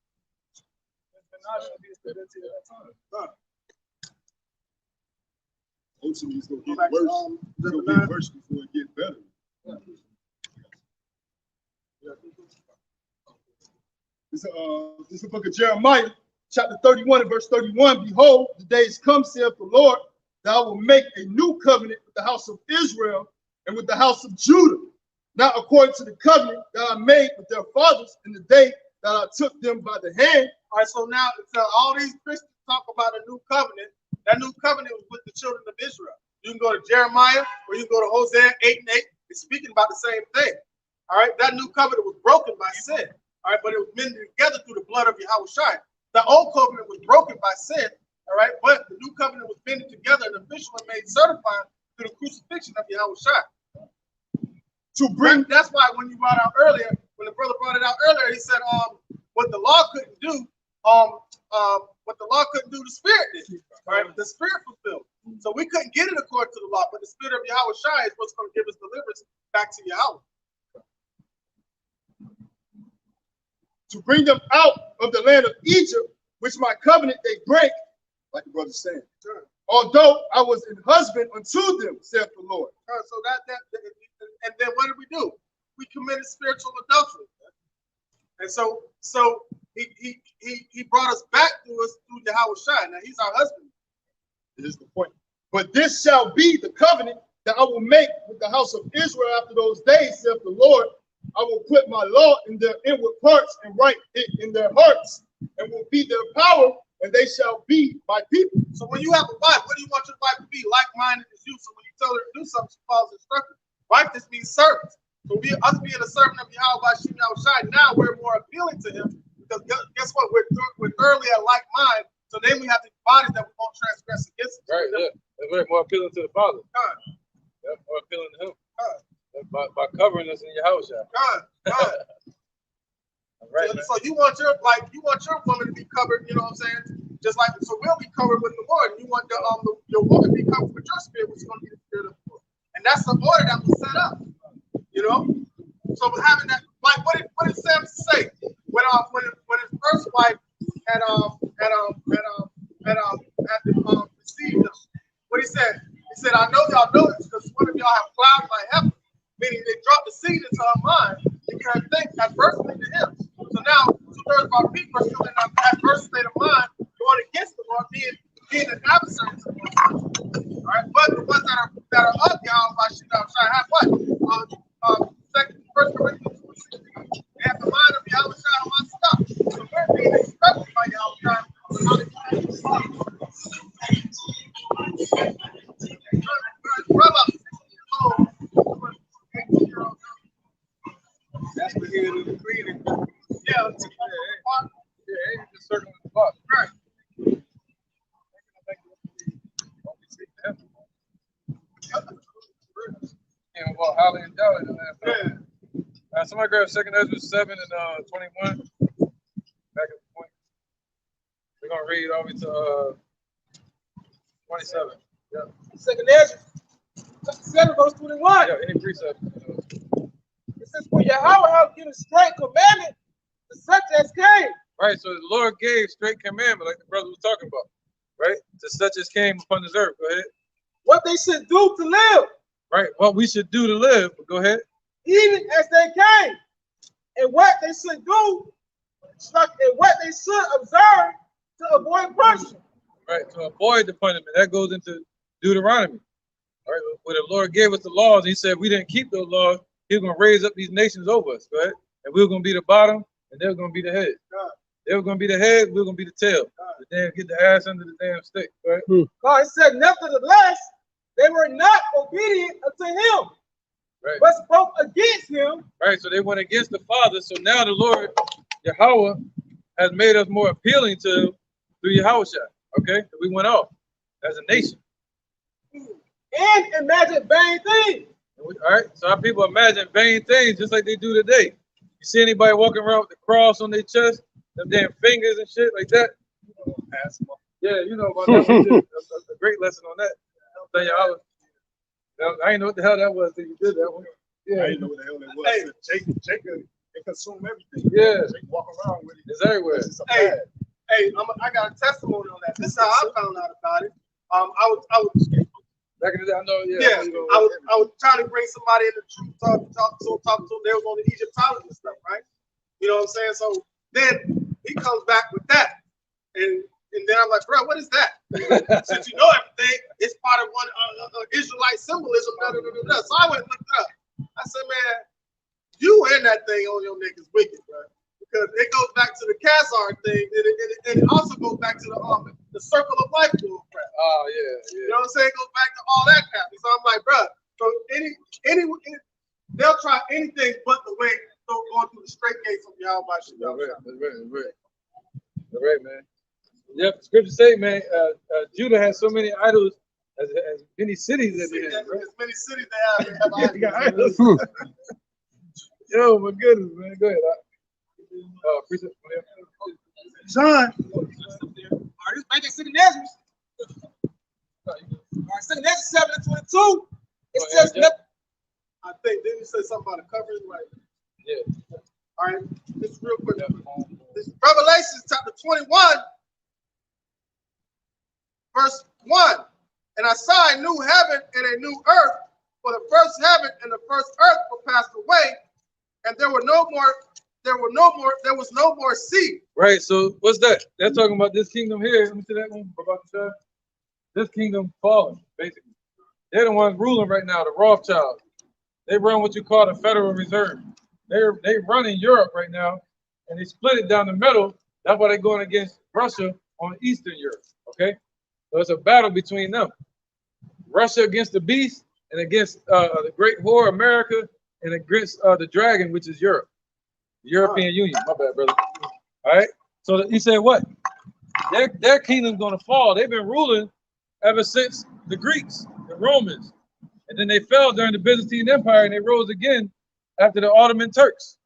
Speaker 12: Ultimately, it's going to get worse. It's going to get worse before it gets better. This is the book of Jeremiah, chapter 31 and verse 31. Behold, the days come, saith the Lord, that I will make a new covenant with the house of Israel and with the house of Judah, not according to the covenant that I made with their fathers in the day that I took them by the hand.
Speaker 1: All right, so now all these Christians talk about a new covenant. That new covenant was with the children of Israel. You can go to Jeremiah or you can go to Hosea 8 and 8. It's speaking about the same thing. All right, that new covenant was broken by sin. All right, but it was mended together through the blood of Yahweh Shai. The old covenant was broken by sin. All right, but the new covenant was mended together and official and made certified through the crucifixion of Yahweh Shai. To bring, that's why when you brought out earlier, when the brother brought it out earlier, he said, what the law couldn't do, what the law couldn't do, the Spirit did. Right, the Spirit fulfilled. So we couldn't get it according to the law, but the Spirit of Yahweh Shai is what's going to give us deliverance back to Yahweh.
Speaker 12: To bring them out of the land of Egypt, which my covenant they break, like the brother said. Sure. Although I was an husband unto them, saith the Lord.
Speaker 1: So and then what did we do? We committed spiritual adultery. And so he brought us back to us through Yahweh Shai. Now he's our husband.
Speaker 12: This is the point. But this shall be the covenant that I will make with the house of Israel after those days, saith the Lord. I will put my law in their inward parts and write it in their hearts, and will be their power, and they shall be my people.
Speaker 1: So when you have a wife, what do you want your wife to be? Like-minded as you. So when you tell her to do something, she follows instructions. Wife just means servant. So us being a servant of Yahweh Shai, now we're more appealing to him, because guess what? We're thoroughly at like mind. So then we have the bodies that we won't transgress against.
Speaker 2: Right, yeah. That's very more appealing to the Father. That's more appealing to him. By covering us in your house,
Speaker 1: Right, so you want your woman to be covered, you know what I'm saying? Just like, so we'll be covered with the Lord. You want your woman to be covered with your spirit, which is going to be the spirit of the Lord. And that's the order that was set up. You know? So having that, like what did Samson say when his first wife had deceived him? What he said? He said, I know y'all know this because one of y'all have clouds like heaven. Meaning they dropped the seed into her mind and can't think adversely to him. So now, 2/3 of our people are still in that adverse state of mind, going against the Lord, being an adversary to the Lord. All right, but the ones that are of Yahweh Shai have what? 1 Corinthians 2:16. They have the mind of Yahweh Shai on my stuff. So we're being instructed by Yahweh Shai on how to do this. Brother, 60 years old.
Speaker 2: That's the head of the creed.
Speaker 1: Yeah,
Speaker 2: ain't just circling the block.
Speaker 1: Right.
Speaker 2: And well, Holly and Dolly the last time. Somebody grab 2nd Ezra 7 and 21. Back at the point. We're gonna read all the way to 27. Yeah.
Speaker 5: 2nd Ezra 7 verse 21.
Speaker 2: Yeah, any precept.
Speaker 5: It says, for Yahweh has given straight commandment to such as came.
Speaker 2: Right, so the Lord gave straight commandment, like the brother was talking about, right? To such as came upon this earth. Go ahead.
Speaker 5: What they should do to live.
Speaker 2: Right, what we should do to live. Go ahead.
Speaker 5: Even as they came. And what they should do, and what they should observe to avoid punishment.
Speaker 2: Right, to avoid the punishment. That goes into Deuteronomy. All right, where the Lord gave us the laws, he said we didn't keep those laws. He's going to raise up these nations over us, right? And we're going to be the bottom, and they're going to be the head. They were gonna be the head, we were gonna be the tail. The damn get the ass under the damn stick, right?
Speaker 5: God said, nevertheless, they were not obedient unto him,
Speaker 2: Right.
Speaker 5: but spoke against him.
Speaker 2: Right. So they went against the Father. So now the Lord Yahweh has made us more appealing to him through Yahushua. Okay, we went off as a nation.
Speaker 5: And imagine vain things.
Speaker 2: All right. So our people imagine vain things just like they do today. You see anybody walking around with the cross on their chest, them damn fingers and shit like that? Yeah, you know about that one too. That's a great lesson on that. I didn't know what the hell that was till you did that one. Yeah.
Speaker 9: I didn't know what the hell that was. Jacob, they consume everything.
Speaker 2: Yeah.
Speaker 9: Jake walk around with it.
Speaker 2: It's everywhere.
Speaker 1: Hey, I got a testimony on that. This is how I found out about it. I was
Speaker 2: back in the day, I know.
Speaker 1: Yeah, I was trying to bring somebody in the truth, talk to them. They was on the Egyptology stuff, right? You know what I'm saying? So then he comes back with that, and then I'm like, bro, what is that? Since you know everything, it's part of one Israelite symbolism. So I went and looked it up. I said, man, you and that thing on your neck is wicked, bro. Because it goes back to the Khazar thing, and it also goes back to the circle of life bull crap.
Speaker 2: Oh yeah.
Speaker 1: You know what I'm saying? It goes back to all that crap. So I'm like, bro, so they'll try anything but the way going through the straight gates of Yahweh.
Speaker 2: That's right, man. Yep, the scripture say, man, Judah has so many idols as many cities as they have, right?
Speaker 1: As many cities they have idols.
Speaker 2: Yo, my goodness, man. Go ahead.
Speaker 5: Son.
Speaker 1: All right, this back in City Nazareth. All right, City Nazareth 7:22. It says nothing. I think, didn't you say something about a covering? Right.
Speaker 2: Yeah.
Speaker 1: All right, this is real quick. This is Revelation chapter 21, verse 1. And I saw a new heaven and a new earth, for the first heaven and the first earth were passed away, and there was no more sea.
Speaker 2: Right, so what's that? They're talking about this kingdom here. Let me see that one. This kingdom falling, basically. They're the ones ruling right now, the Rothschilds. They run what you call the Federal Reserve. They run in Europe right now, and they split it down the middle. That's why they're going against Russia on Eastern Europe, okay? So it's a battle between them. Russia against the beast, and against the great whore, America, and against the dragon, which is Europe. The European Union. My bad, brother. All right? So he said what? Their kingdom's going to fall. They've been ruling ever since the Greeks, the Romans. And then they fell during the Byzantine Empire, and they rose again after the Ottoman Turks.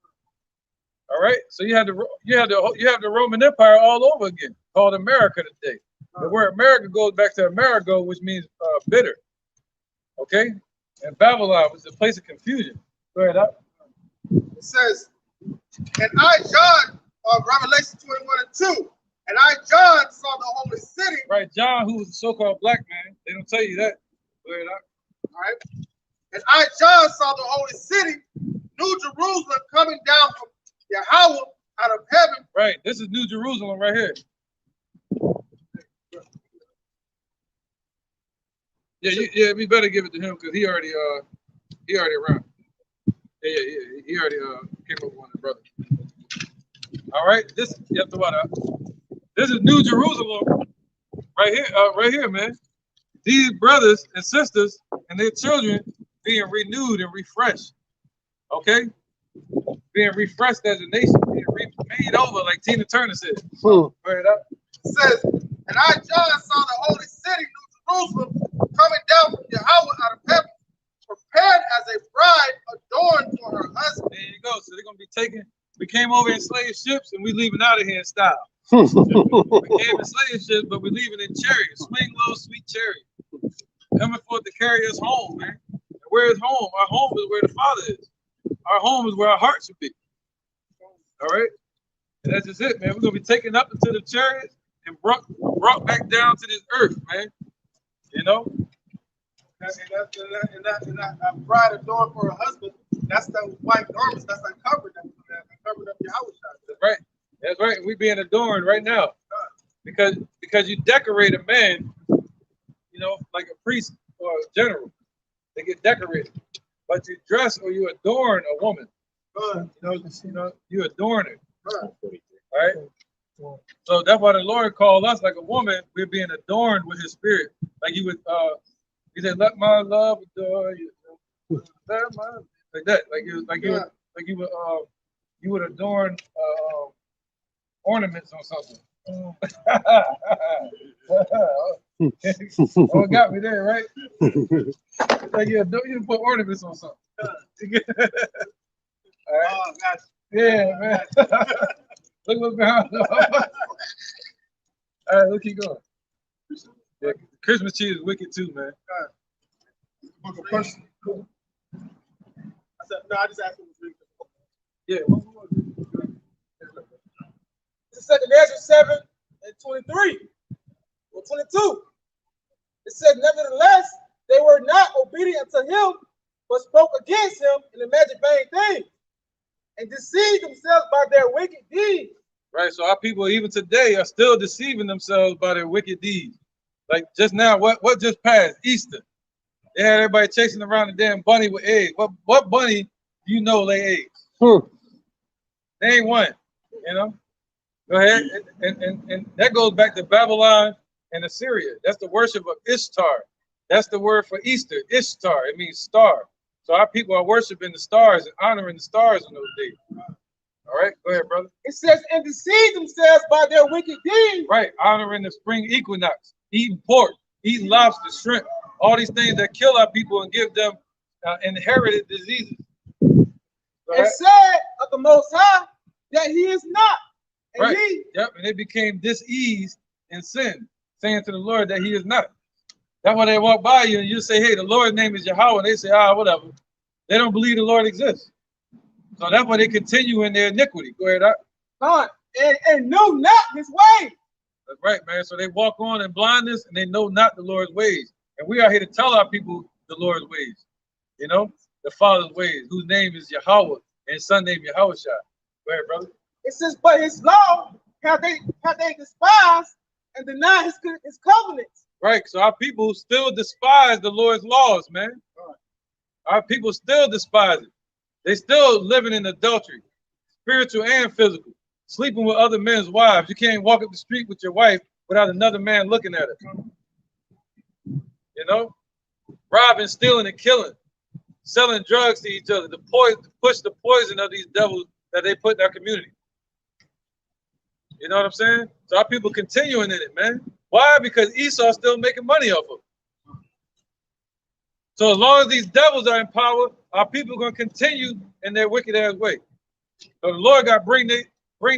Speaker 2: All right, so you have the Roman Empire all over again, called America today. The word America goes back to Amerigo, which means bitter. Okay, and Babylon was a place of confusion. Go ahead.
Speaker 1: It says, and I, John, Revelation 21:2, and I, John, saw the holy city.
Speaker 2: Right, John, who was a so-called black man. They don't tell you that. Go ahead.
Speaker 1: All right. And I, John, saw the holy city, New Jerusalem, coming down from Yahweh out of heaven.
Speaker 2: Right. This is New Jerusalem right here. Yeah, we better give it to him because he already around. Yeah, he already came up with one of the brothers. All right, this you have to what? This is New Jerusalem right here, man. These brothers and sisters and their children being renewed and refreshed. Okay, being refreshed as a nation, being made over, like Tina Turner said. Right up.
Speaker 1: It says, and I, John, saw the holy city, New Jerusalem, coming down from Yahweh out of heaven, prepared as a bride adorned for her husband.
Speaker 2: There you go. So they're gonna be taking. We came over in slave ships, and we leaving out of here in style. We came in slave ships, but we're leaving in chariots. Swing low, sweet chariot, coming forth to carry us home, man. And where is home? Our home is where the Father is. Our home is where our heart should be. All right, and that's just it, man. We're gonna be taken up into the chariots and brought back down to this earth, man. You know.
Speaker 1: And that bride adorned for her husband, that's the white garments, that's that covered up Yahweh.
Speaker 2: That's right. That's right. We being adorned right now. Because you decorate a man, you know, like a priest or a general. They get decorated. But you dress or you adorn a woman. You know, you adorn her. All right. So that's why the Lord called us like a woman. We're being adorned with His Spirit. Like He would, He said, "Let my love adore you." Like that. You would adorn ornaments or something. Oh, got me there, right? Like you put ornaments on something. All right. Yeah, man. Look what's behind. All right, let's keep going. Yeah, Christmas tree is wicked too, man.
Speaker 1: Book of person. I just asked him to read.
Speaker 2: Yeah.
Speaker 5: It's 2 Ezra 7 and 23 or 22. It said, nevertheless, they were not obedient to him, but spoke against him and imagined vain things, and deceived themselves by their wicked deeds.
Speaker 2: Right. So our people, even today, are still deceiving themselves by their wicked deeds. Like just now, what just passed? Easter. They had everybody chasing around the damn bunny with eggs. What bunny do you know lay eggs? They ain't one. You know. Go ahead. And that goes back to Babylon and Assyria. That's the worship of Ishtar. That's the word for Easter. Ishtar. It means star. So our people are worshiping the stars and honoring the stars in those days. All right, go ahead, brother.
Speaker 5: It says, and deceive themselves by their wicked deeds.
Speaker 2: Right, honoring the spring equinox, eating pork, eating lobster, shrimp, all these things that kill our people and give them inherited diseases.
Speaker 5: And said of the Most High that He is not. And
Speaker 2: right. Yep, and they became diseased in sin, saying to the Lord that He is not. That's why they walk by you and you say, hey, the Lord's name is Yahweh. And they say, whatever. They don't believe the Lord exists. So that's why they continue in their iniquity. Go ahead,
Speaker 5: and knew not His ways.
Speaker 2: That's right, man. So they walk on in blindness and they know not the Lord's ways. And we are here to tell our people the Lord's ways. You know, the Father's ways, whose name is Yahweh and His Son named Yahushua. Go ahead, brother.
Speaker 5: It says, but His law have they despised and denied His covenants.
Speaker 2: Right. So our people still despise the Lord's laws, man. Our people still despise it. They still living in adultery, spiritual and physical, sleeping with other men's wives. You can't walk up the street with your wife without another man looking at it. You know, robbing, stealing, and killing, selling drugs to each other, to push the poison of these devils that they put in our community. You know what I'm saying? So our people continuing in it, man. Why? Because Esau's still making money off of it. So as long as these devils are in power, our people are going to continue in their wicked ass way. So the Lord got to bring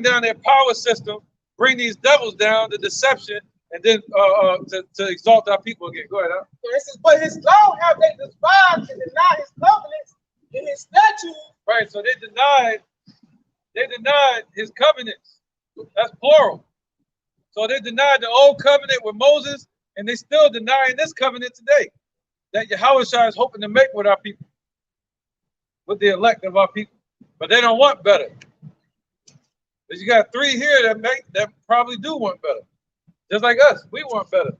Speaker 2: down their power system, bring these devils down, the deception, and then to exalt our people again. Go ahead, huh?
Speaker 5: So it says, but His law have they despised and denied His covenants and His statutes.
Speaker 2: Right. So they denied His covenants. That's plural. So they denied the old covenant with Moses, and they still denying this covenant today that Yahushua is hoping to make with our people, with the elect of our people. But they don't want better. But you got three here that probably do want better. Just like us, we want better.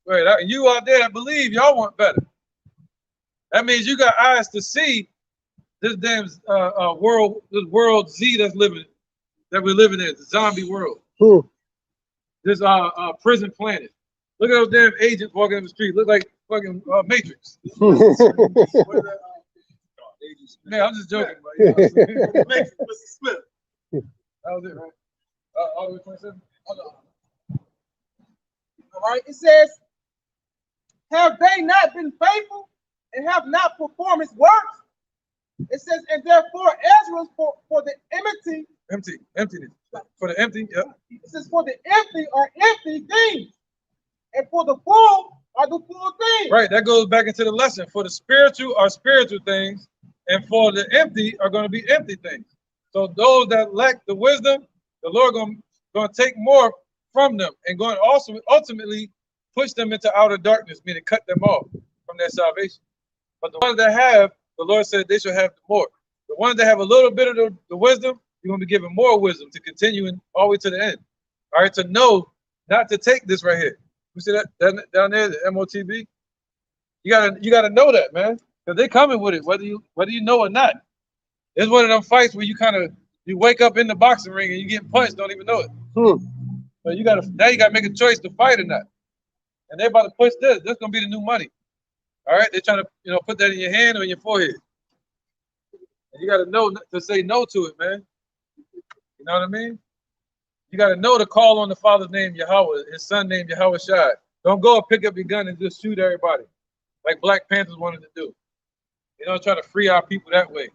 Speaker 2: Right? And you out there that believe y'all want better. That means you got eyes to see this damn world Z that we're living in, the zombie world. This prison planet. Look at those damn agents walking in the street. Look like fucking Matrix. Man, I'm just joking. Matrix, Mr. Smith. That was it, right? All the way 27?
Speaker 5: All right, it says, have they not been faithful and have not performed His works? It says, and therefore Ezra for the
Speaker 2: emptiness. For the empty, yeah.
Speaker 5: It says, for the empty are empty things, and for the full are the full things.
Speaker 2: Right, that goes back into the lesson. For the spiritual are spiritual things, and for the empty are going to be empty things. So those that lack the wisdom, the Lord going to take more from them and going to also ultimately push them into outer darkness, meaning cut them off from their salvation. But the ones that have, the Lord said they should have more. The ones that have a little bit of the wisdom, you're going to be given more wisdom to continue all the way to the end. All right, to know not to take this right here. You see that down there, the MOTB? You gotta know that, man, because they coming with it, whether you know or not. It's one of them fights where you wake up in the boxing ring and you get punched, don't even know it. So you gotta make a choice to fight or not. And they're about to push this. This is gonna be the new money. All right, they're trying to put that in your hand or in your forehead. And you gotta know to say no to it, man. You know what I mean? You gotta know to call on the Father's name, Yahweh, his son named Yahweh Shai. Don't go and pick up your gun and just shoot everybody, like Black Panthers wanted to do. You know, try to free our people that way.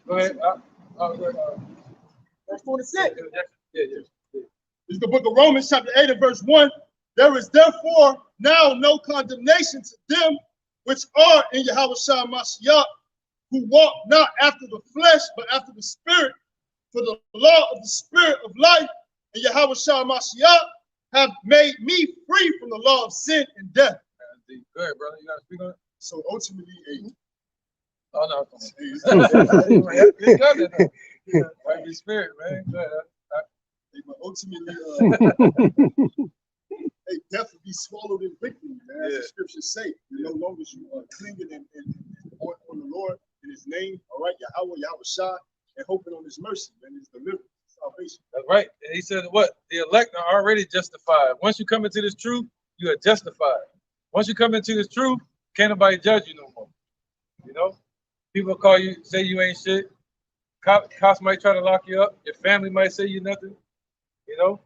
Speaker 2: Go ahead.
Speaker 12: Verse 26.
Speaker 2: Yeah.
Speaker 12: It's the book of Romans, chapter 8 and verse 1. There is therefore now no condemnation to them which are in Yahweh Shai Mashiach, who walk not after the flesh, but after the spirit. For the law of the spirit of life and Yahweh Shai Mashiach have made me free from the law of sin and death.
Speaker 2: Go ahead, brother. You got to speak on it?
Speaker 12: So ultimately,
Speaker 2: oh, no. Right, be spirit, man. Go ahead.
Speaker 12: But ultimately, death will be swallowed in victory, man. As the scriptures say, no longer you are clinging and on the Lord in his name, all right, Yahweh Shai, and hoping on his mercy and his deliverance, salvation.
Speaker 2: That's right. And he said what? The elect are already justified. Once you come into this truth, you are justified. Once you come into this truth, can't nobody judge you no more. You know? People call you, say you ain't shit. Cops might try to lock you up. Your family might say you nothing. You know?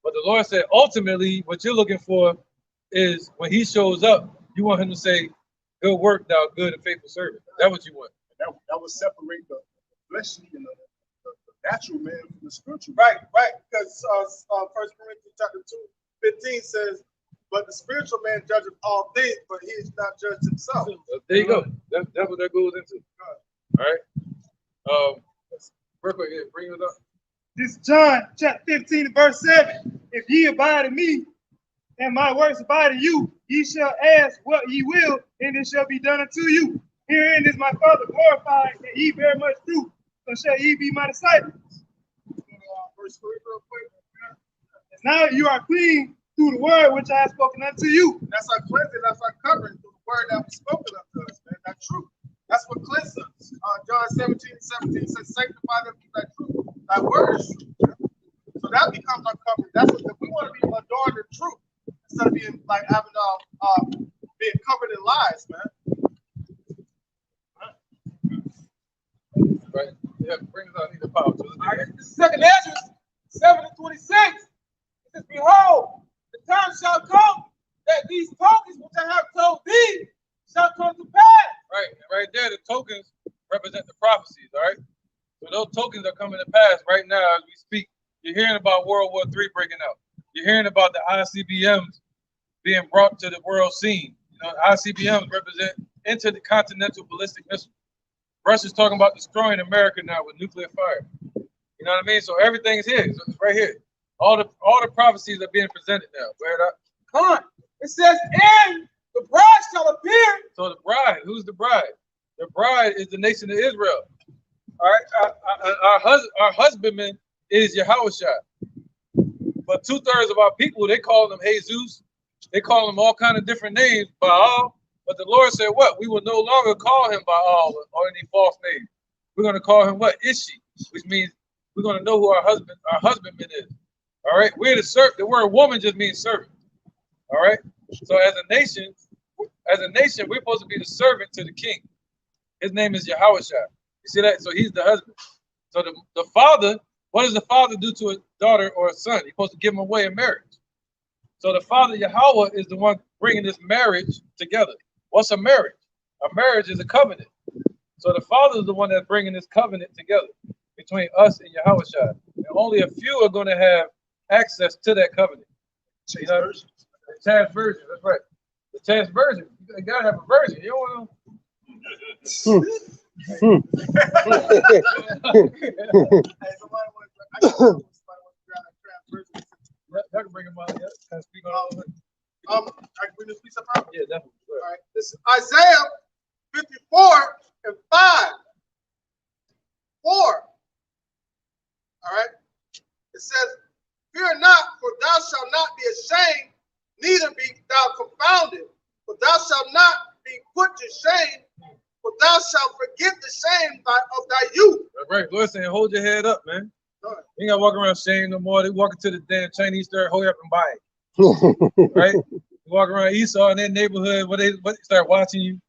Speaker 2: But the Lord said, ultimately, what you're looking for is when he shows up, you want him to say, good work, thou good and faithful servant. That's what you want.
Speaker 12: That would separate the fleshly and the natural man from the spiritual.
Speaker 5: Right. Because 1 Corinthians chapter 2:15 says, but the spiritual man judges all things, but he is not judged himself.
Speaker 2: There you go. That's what that goes into. All right. Real quick, bring it up.
Speaker 4: This is John chapter 15 verse 7. If ye abide in me, and my works abide in you, ye shall ask what ye will, and it shall be done unto you. Herein is my Father glorified, that ye bear much fruit, so shall ye be my disciples.
Speaker 5: Verse 3 real quick.
Speaker 4: And now you are clean through the word which I have spoken unto you.
Speaker 5: That's our cleansing, that's our covering through the word that was spoken unto us, man. That's truth. That's what cleanses us. John 17:17 says, sanctify them through that truth. That word is truth. So that becomes our covering. That's what if we want to be adorned in truth instead of being like having being covered in lies, man.
Speaker 2: Right. Yeah, bring it out. Need the power.
Speaker 5: This is 2nd Ezra 7:26. It says, behold, the time shall come that these tokens which I have told thee shall come to pass.
Speaker 2: Right there, the tokens represent the prophecies, all right? So those tokens are coming to pass right now as we speak. You're hearing about World War III breaking out. You're hearing about the ICBMs being brought to the world scene. You know, ICBMs represent intercontinental ballistic missiles. Russia's talking about destroying America now with nuclear fire. You know what I mean? So everything is here. So it's right here. All the prophecies are being presented now.
Speaker 5: Come on. It says, and the bride shall appear.
Speaker 2: So the bride, who's the bride? The bride is the nation of Israel. All right, our husbandman is Yahushua. But 2/3 of our people, they call them Jesus. They call him all kind of different names, Baal. But the Lord said, what? We will no longer call him Baal or any false name. We're going to call him what? Ishi, which means we're going to know who our husbandman is. All right, we're the servant. The word woman just means servant. All right. So as a nation, we're supposed to be the servant to the king. His name is Yahushua. You see that? So he's the husband. So the father, what does the father do to a daughter or a son? He's supposed to give him away in marriage. So the father, Yahweh, is the one bringing this marriage together. What's a marriage? A marriage is a covenant. So the father is the one that's bringing this covenant together between us and Yahushua. And only a few are going to have access to that covenant. You know, the Taz version, that's right. The Taz version. You gotta have a version. You don't want I can bring him out. Yeah, can I speak on all of it?
Speaker 5: I can bring this piece up out?
Speaker 2: Yeah, definitely.
Speaker 5: All right. This is Isaiah 54 and 5. 4. All right. It says, fear not, for thou shalt not be ashamed, neither be thou confounded, for thou shalt not be put to shame, for thou shalt forget the shame of thy youth.
Speaker 2: All right, Lord saying, hold your head up, man. You ain't gotta walk around shame no more. They walk into the damn Chinese store, hurry up and buy it. Right? You walk around Esau in their neighborhood, they start watching you.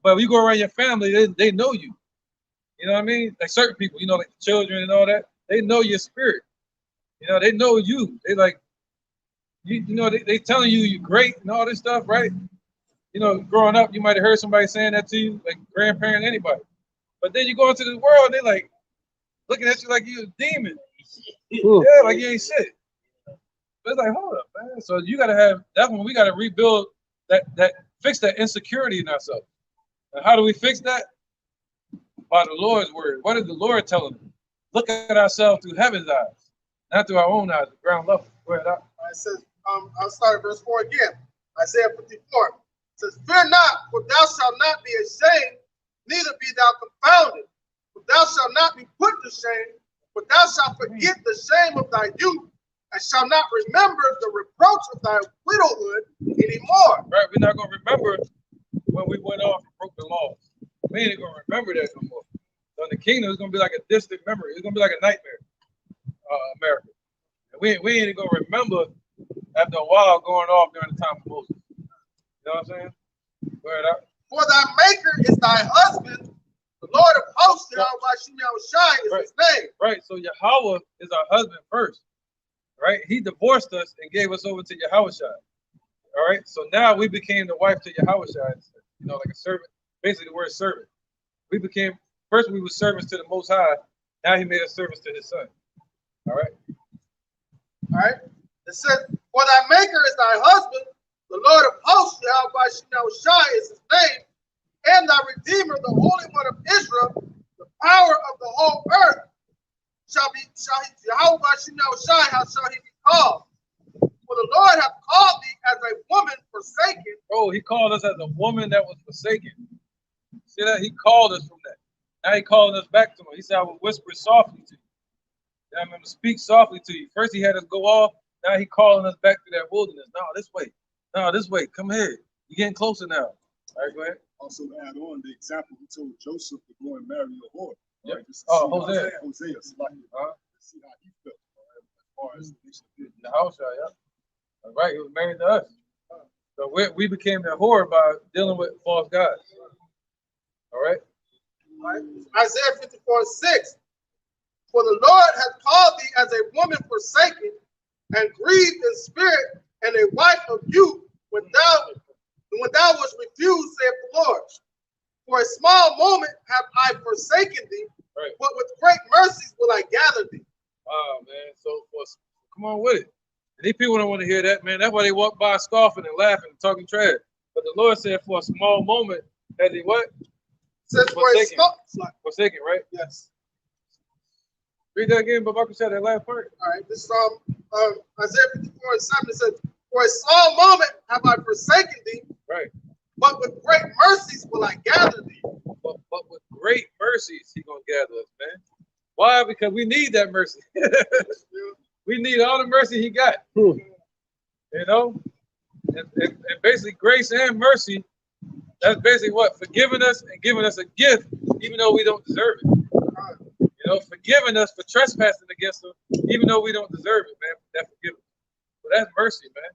Speaker 2: But when you go around your family, they know you. You know what I mean? Like certain people, you know, like the children and all that, they know your spirit. You know, they know you. They like, you know, they telling you you're great and all this stuff, right? You know, growing up, you might have heard somebody saying that to you, like grandparent, anybody. But then you go into the world, they like looking at you like you a demon. Yeah, like you ain't shit. But it's like, hold up, man. So you gotta have, that's when we gotta rebuild fix that insecurity in ourselves. And how do we fix that? By the Lord's word. What is the Lord telling us? Look at ourselves through heaven's eyes, not through our own eyes, the ground level. Go ahead.
Speaker 1: It says, I'll start at verse 4 again. Isaiah 54. It says, fear not, for thou shalt not be ashamed, neither be thou confounded. For thou shalt not be put to shame, for thou shalt forget the shame of thy youth, and shalt not remember the reproach of thy widowhood anymore.
Speaker 2: Right, we're not going to remember when we went off and broke the laws. We ain't going to remember that no more. So in the kingdom, it's going to be like a distant memory. It's going to be like a nightmare, America. And we ain't going to remember after a while going off during the time of Moses. You know what I'm saying? Go ahead,
Speaker 1: for thy maker is thy husband, the Lord of hosts, Yahweh is his name.
Speaker 2: Right, so Yahweh is our husband first. Right? He divorced us and gave us over to Yahweh. All right, so now we became the wife to Yahweh, you know, like a servant. Basically, the word servant. We became, first we were servants to the Most High. Now he made us servants to his son. All right.
Speaker 1: All right. It says, for thy maker is thy husband, the Lord of hosts, Yahweh is his name, and thy Redeemer, the Holy One of Israel, the power of the whole earth. Shall he be called? For the Lord hath called thee as a woman forsaken.
Speaker 2: Oh, he called us as a woman that was forsaken. See that? He called us from that. Now he calling us back to him. He said, I will whisper softly to you. I'm going to speak softly to you. First he had us go off. Now he calling us back to that wilderness. No, this way. No, this way. Come here. You're getting closer now. All right, go ahead.
Speaker 9: Also add on the example he told Joseph to go and marry a whore.
Speaker 2: Yep.
Speaker 9: Right?
Speaker 2: Hosea.
Speaker 9: Hosea, see how he felt, as far as
Speaker 2: the house, yeah. All right, he was married to us. So we became the whore by dealing with false gods. All right.
Speaker 1: Isaiah 54:6. For the Lord hath called thee as a woman forsaken and grieved in spirit, and a wife of youth, when thou wast refused, saith the Lord. For a small moment have I forsaken thee,
Speaker 2: right,
Speaker 1: but with great mercies will I gather thee.
Speaker 2: Oh man, so come on with it. And these people don't want to hear that, man. That's why they walk by scoffing and laughing and talking trash. But the Lord said, for a small moment has he what?
Speaker 1: Says
Speaker 2: forsaken. Forsaken, right?
Speaker 1: Yes.
Speaker 2: Read that again, but Michael said that last part.
Speaker 1: All right, this is Isaiah 54:7. It says, for a small moment have I forsaken thee,
Speaker 2: right,
Speaker 1: but with great mercies will I gather thee.
Speaker 2: But with great mercies he gonna gather us, man. Why? Because we need that mercy. We need all the mercy he got. You know, and basically grace and mercy. That's basically what, forgiving us and giving us a gift, even though we don't deserve it. You know, forgiving us for trespassing against him, even though we don't deserve it, man. That forgiveness. So that's mercy, man.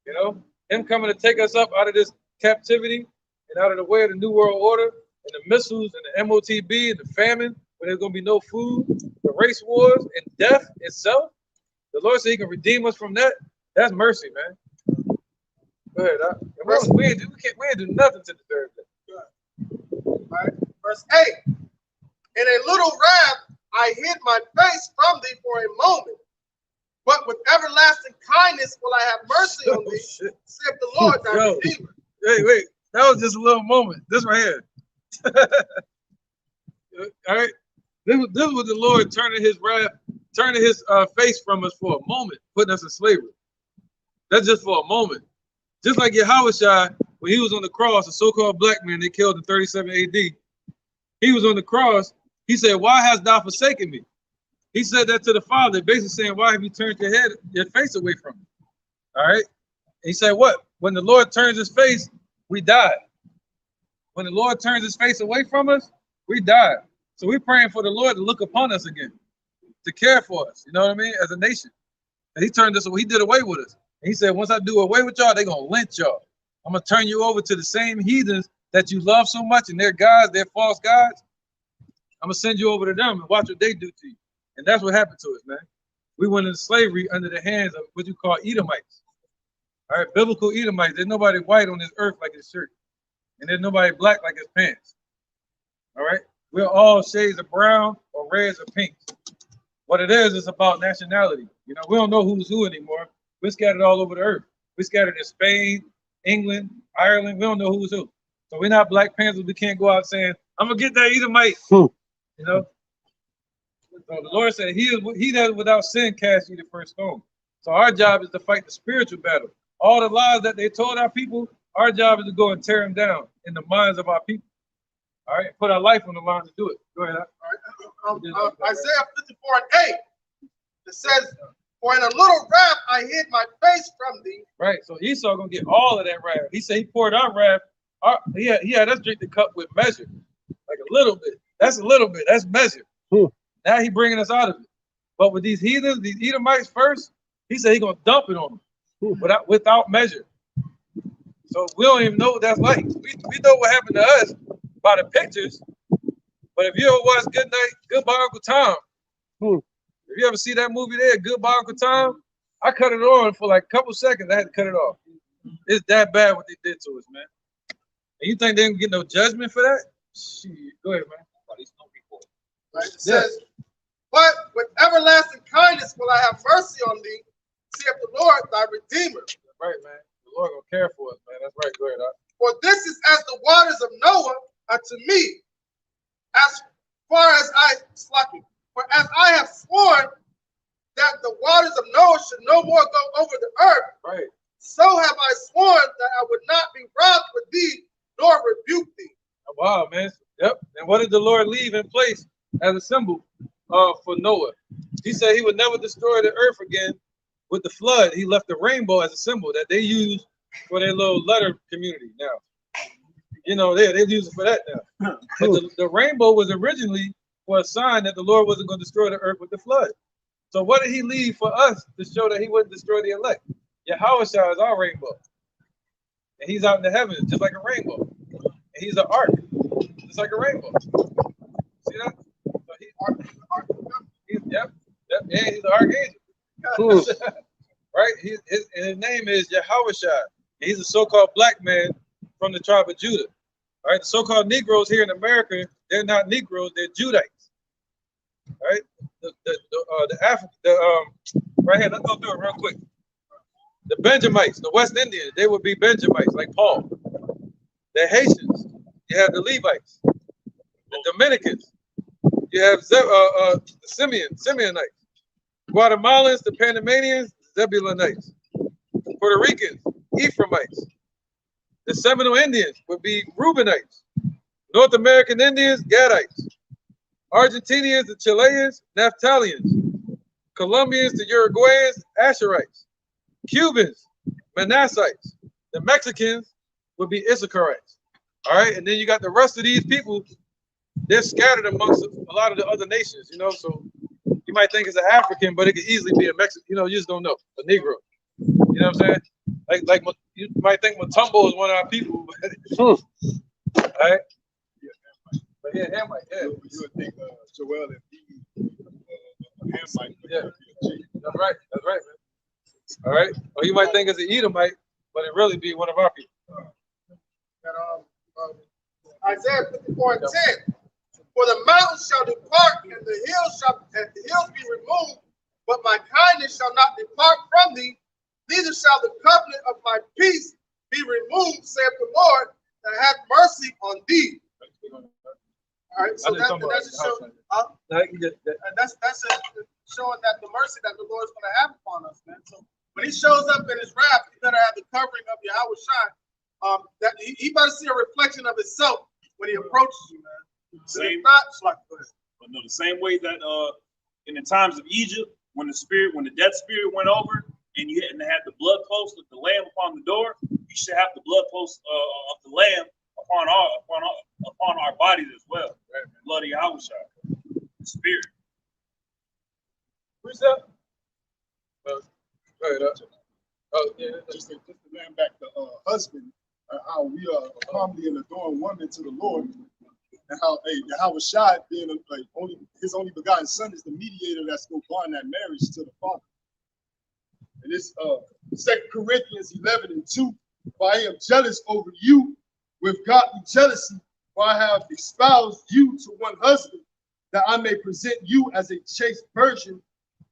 Speaker 2: You know, him coming to take us up out of this captivity and out of the way of the New World Order and the missiles and the MOTB and the famine, where there's going to be no food, the race wars and death itself. The Lord said he can redeem us from that. That's mercy, man. Go ahead. We ain't do nothing to deserve that.
Speaker 1: All right. Verse 8. In a little wrath I hid my face from thee for a moment, but with everlasting kindness will I have mercy on thee, saith the Lord thy Redeemer.
Speaker 2: Wait, that was just a little moment. This right here. All right, this was the Lord turning his wrath, turning his face from us for a moment, putting us in slavery. That's just for a moment. Just like Yahushua, when he was on the cross, a so-called black man they killed in 37 AD, he was on the cross. He said, why hast thou forsaken me? He said that to the Father, basically saying, why have you turned your face away from me? All right. He said, what? When the Lord turns his face, we die. When the Lord turns his face away from us, we die. So we're praying for the Lord to look upon us again. to care for us. You know what I mean? As a nation. And he turned us, he did away with us. And he said, once I do away with y'all, they're going to lynch y'all. I'm going to turn you over to the same heathens that you love so much and their gods, their false gods. I'm going to send you over to them and watch what they do to you. And that's what happened to us, man. We went into slavery under the hands of what you call Edomites. All right, biblical Edomites. There's nobody white on this earth like his shirt. And there's nobody black like his pants. All right? We're all shades of brown or reds or pinks. What it is, it's about nationality. You know, we don't know who's who anymore. We're scattered all over the earth. We're scattered in Spain, England, Ireland. We don't know who's who. So we're not Black Panthers. We can't go out saying, I'm going to get that Edomite. You know? So the Lord said, he that without sin cast you the first stone. So our job is to fight the spiritual battle. All the lies that they told our people, our job is to go and tear them down in the minds of our people. All right, put our life on the line to do it. Go ahead.
Speaker 1: Isaiah 54:8. It says, for in a little wrath I hid my face from thee.
Speaker 2: Right, so Esau gonna get all of that wrath. He said he poured our wrath. He had us drink the cup with measure, like a little bit. That's a little bit. That's measure. Now he bringing us out of it. But with these heathens, these Edomites first, he said he gonna dump it on them without measure. So we don't even know what that's like. We know what happened to us by the pictures. But if you ever watch Goodbye Uncle Tom, if you ever see that movie there, Goodbye Uncle Tom, I cut it on for like a couple seconds. I had to cut it off. It's that bad what they did to us, man. And you think they didn't get no judgment for that? Shit. Go ahead, man.
Speaker 1: Right? It says, but with everlasting kindness will I have mercy on thee, saith the Lord thy Redeemer.
Speaker 2: Right, man. The Lord gonna care for us, man. That's right. Go ahead,
Speaker 1: For this is as the waters of Noah unto me, as far as for as I have sworn that the waters of Noah should no more go over the earth,
Speaker 2: right,
Speaker 1: so have I sworn that I would not be wroth with thee, nor rebuke thee.
Speaker 2: Wow, man. Yep. And what did the Lord leave in place as a symbol for Noah? He said he would never destroy the earth again with the flood. He left the rainbow as a symbol that they use for their little letter community now. You know, they use it for that now. But the rainbow was originally for a sign that the Lord wasn't going to destroy the earth with the flood. So what did he leave for us to show that he wouldn't destroy the elect? Yahushua is our rainbow. And he's out in the heavens just like a rainbow. And he's an ark, just like a rainbow. See that? So he's an archangel. Right? His name is Yahushua. He's a so-called black man from the tribe of Judah. All right, the so-called Negroes here in America, they're not Negroes, they're Judites. Right? Right here, let's go through it real quick. The Benjamites, the West Indians, they would be Benjamites, like Paul. The Haitians, you have the Levites. The Dominicans, you have the Simeonites. Guatemalans, the Panamanians, Zebulonites. Puerto Ricans, Ephraimites. The Seminole Indians would be Reubenites. North American Indians, Gadites. Argentinians, the Chileans, Naphtalians. Colombians, the Uruguayans, Asherites. Cubans, Manassites. The Mexicans would be Issacharites. All right, and then you got the rest of these people, they're scattered amongst a lot of the other nations, you know, so you might think it's an African, but it could easily be a Mexican, you know, you just don't know, a Negro. You know what I'm saying? Like you might think Matumbo is one of our people. All right? But yeah, Hamite, yeah.
Speaker 9: You would think Joel and Hamite.
Speaker 2: Yeah, that's right, man. All right? Or you might think it's an Edomite, but it really be one of our people.
Speaker 1: Isaiah 54:10. For the mountains shall depart, and the hills be removed, but my kindness shall not depart from thee, neither shall the covenant of my peace be removed, saith the Lord, that hath mercy on thee. All right, so that's showing that the mercy that the Lord is going to have upon us, man. So when he shows up in his wrath, he better have the covering of Yahushua. That he better see a reflection of himself when he approaches you, man.
Speaker 7: Same,
Speaker 1: the
Speaker 7: same way that in the times of Egypt, when the death spirit went over, and you had to have the blood post of the lamb upon the door, you should have the blood post of the lamb upon our bodies as well. Right? Blood of Yahushua, the spirit.
Speaker 2: precept? Go ahead. Oh, yeah.
Speaker 12: Just to land back the husband, how we are calmly and adoring woman to the Lord, and how Yahweh Shai being his only begotten son is the mediator that's going to bond that marriage to the Father. And this 2 Corinthians 11:2, for I am jealous over you with godly jealousy, for I have espoused you to one husband, that I may present you as a chaste virgin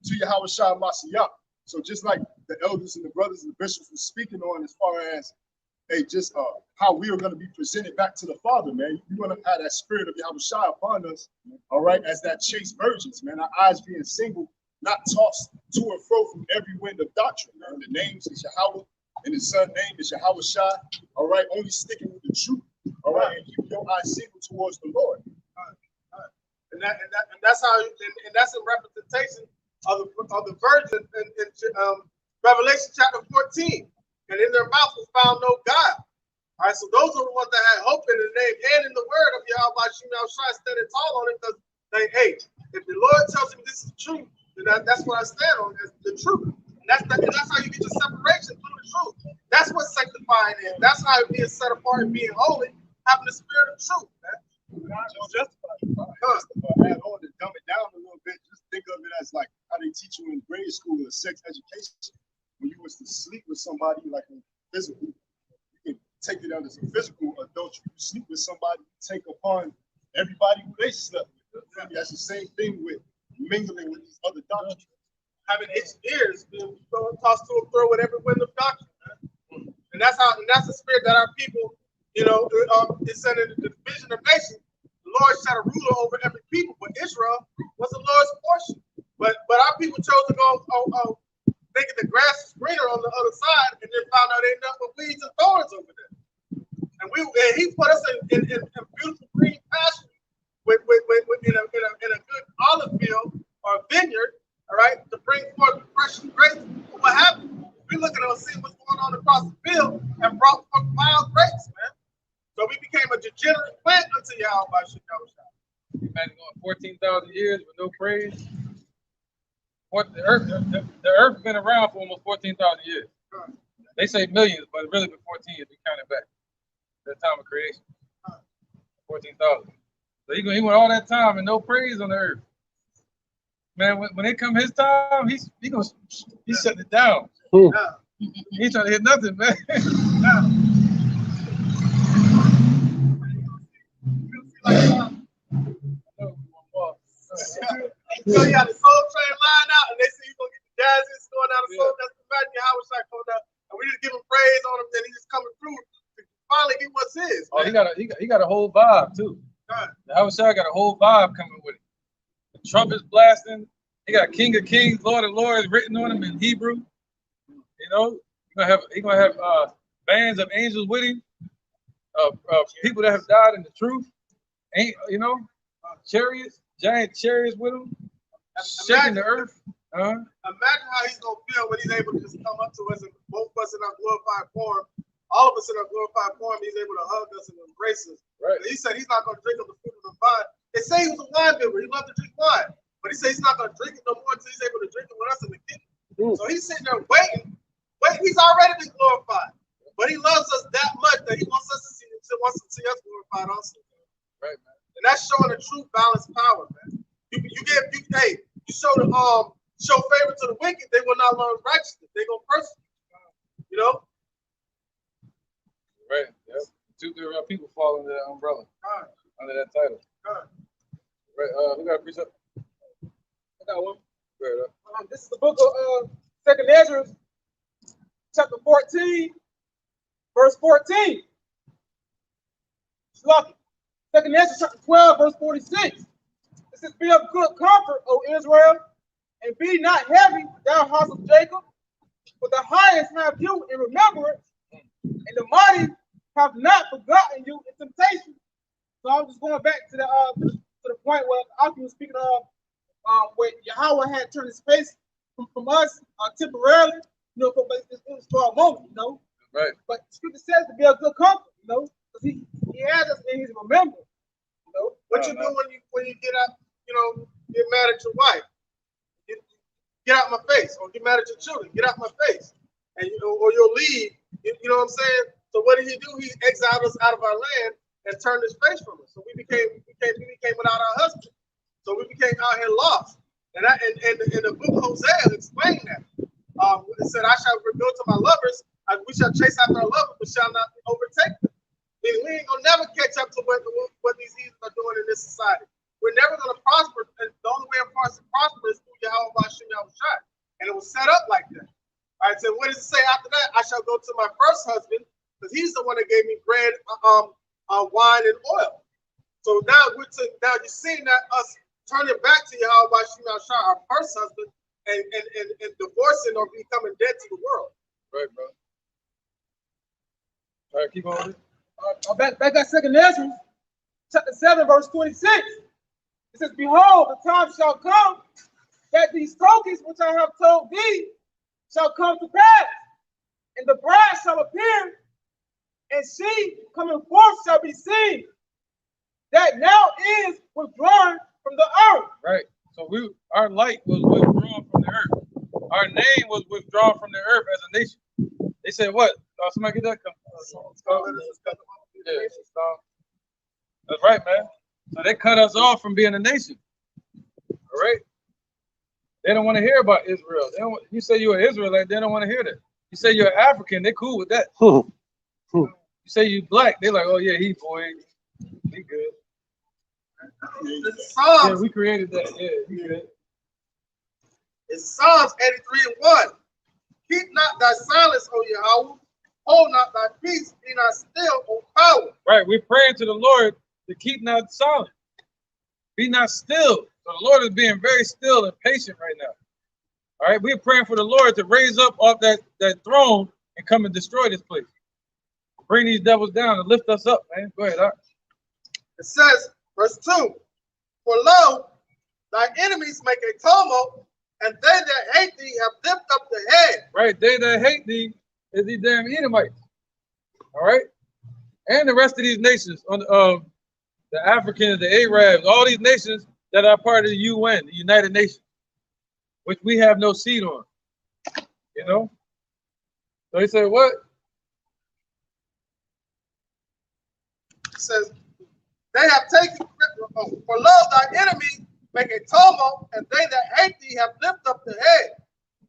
Speaker 12: to Yahweh Shai Mashiach. So just like the elders and the brothers and the bishops were speaking on, as far as just how we are going to be presented back to the Father, man. You want to have that spirit of Yahweh Shai upon us, all right, as that chaste virgins, man. Our eyes being single, not tossed to and fro from every wind of doctrine, man. The names is Yahweh, and his son's name is Yahweh Shai, all right, only sticking with the truth, all right, and keep your eyes single towards the Lord.
Speaker 1: And that's how, and that's a representation of the virgin in Revelation chapter 14. And in their mouth was found no God. All right, so those are the ones that had hope in the name and in the word of Yahweh Shai standing tall on it, because hey, if the Lord tells him this is true, then that's what I stand on, is the truth. And that's how you get your separation through the truth. That's what sanctifying is. That's how being set apart and being holy, having the spirit of truth, man.
Speaker 12: Add on to dumb it down a little bit. Just think of it as like how they teach you in grade school in sex education. When you was to sleep with somebody like in physical, you can take it out as a physical adultery. You sleep with somebody, you take upon everybody who they slept with. That's the same thing with mingling with these other doctrines.
Speaker 1: Having itched ears, being tossed to and fro with every wind of doctrine, man. And that's the spirit that our people, is said in the division of nations. The Lord set a ruler over every people, but Israel was the Lord's portion. But our people chose to go thinking the grass is greener on the other side, and then found out ain't nothing but weeds and thorns over there. And he put us in beautiful green pasture with in a good olive field or vineyard, all right, to bring forth fresh grapes. But what happened? We looking at seeing what's going on across the field and brought forth wild grapes, man. So we became a degenerate plant unto Yahweh Shai.
Speaker 2: Imagine going 14,000 years with no praise. The earth been around for almost 14,000 years. They say millions, but really been 14 if you count it back. The time of creation. 14,000. So he went all that time and no praise on the earth. Man, when it come his time, he's shutting it down. He ain't trying to hit nothing, man.
Speaker 1: So you got the Soul Train line out, and they say you're gonna get the Jazzies going down the Soul. That's the magic Yahweh Shai coming down, and we just give him praise on him, and he just coming through to finally get what's his.
Speaker 2: Oh, he got a whole vibe too. Yahweh Shai got a whole vibe coming with it. The trumpets blasting. He got King of Kings, Lord of Lords written on him in Hebrew. He's gonna have bands of angels with him, people that have died in the truth. Chariots, giant chariots with him, shaking the earth.
Speaker 1: Imagine how he's gonna feel when he's able to just come up to us and both of us in our glorified form, all of us in our glorified form, he's able to hug us and embrace us. Right. He said he's not gonna drink of the fruit of the vine. They say he was a wine bibber, he loved to drink wine, but he said he's not gonna drink it no more until he's able to drink it with us in the kingdom. So he's sitting there waiting. He's already been glorified, but he loves us that much that he wants us to see us glorified also. Right, man. And that's showing the true balanced power, man. You show favor to the wicked, they will not learn righteousness. They're gonna persecute you.
Speaker 2: Right. Yep. There are people fall under that umbrella, under that title. Right. Who got a precept?
Speaker 5: I got one.
Speaker 2: Right.
Speaker 5: This is the book of 2 Ezra, chapter 14, verse 14. It's lucky. 2 Ezra chapter 12, verse 46. It says, "Be of good comfort, O Israel, and be not heavy, thou house of Jacob, for the highest have you in remembrance, and the mighty have not forgotten you in temptation." So I'm just going back to the point where Aki was speaking of where Yahweh had turned his face from us temporarily, but it was for a moment, Right. But Scripture says to be of good comfort, because he has us in his remembrance,
Speaker 1: What you do when you get up, get mad at your wife? get out my face, or get mad at your children, get out my face, and or you'll leave. You know what I'm saying? So what did he do? He exiled us out of our land and turned his face from us. So we became without our husband. So we became out here lost. And the book of Hosea explained that. It said, "I shall reveal to my lovers, we shall chase after our lovers, but shall not overtake them." Meaning we ain't gonna never catch up to what these heathens are doing in this society. We're never gonna prosper, and the only way for us to prosper is through Yahweh Bashim Yahushai. And it was set up like that. All right, so what does it say after that? I shall go to my first husband, because he's the one that gave me bread, wine, and oil. So now you're seeing that us turning back to Yahweh Bashim Yahushai, our first husband, and divorcing or becoming dead to the world.
Speaker 2: Right, bro. All right, keep on.
Speaker 5: Back at 2nd Ezra, chapter 7, verse 26. It says, "Behold, the time shall come that these tokens which I have told thee shall come to pass, and the bride shall appear, and she coming forth shall be seen, that now is withdrawn from the earth."
Speaker 2: Right. So our light was withdrawn from the earth. Our name was withdrawn from the earth as a nation. They said what? Somebody get that? Yeah, that's right, man. So they cut us off from being a nation. All right. They don't want to hear about Israel. You say you're an Israelite, they don't want to hear that. You say you're African, they're cool with that. You say you black, they're like, oh yeah, he good. Yeah, we created that. Yeah, he good.
Speaker 1: It's Psalms 83:1. "Keep not thy silence, O Yahweh. Hold not thy peace. Be not still, O power."
Speaker 2: Right, we're praying to the Lord to keep not silent. Be not still. So the Lord is being very still and patient right now. All right, we're praying for the Lord to raise up off that throne and come and destroy this place. Bring these devils down and lift us up, man. Go ahead,
Speaker 1: It says, verse 2, "For lo, thy enemies make a tumult, and they that hate thee have lifted up the head."
Speaker 2: Right, they that hate thee is these damn Edomites. All right, and the rest of these nations, the Africans, the Arabs, all these nations that are part of the UN, the United Nations, which we have no seat on. You know? So he said, what?
Speaker 1: It says, "They have taken, for lo, thy enemies make a tumult, and they that hate thee have lifted up the head."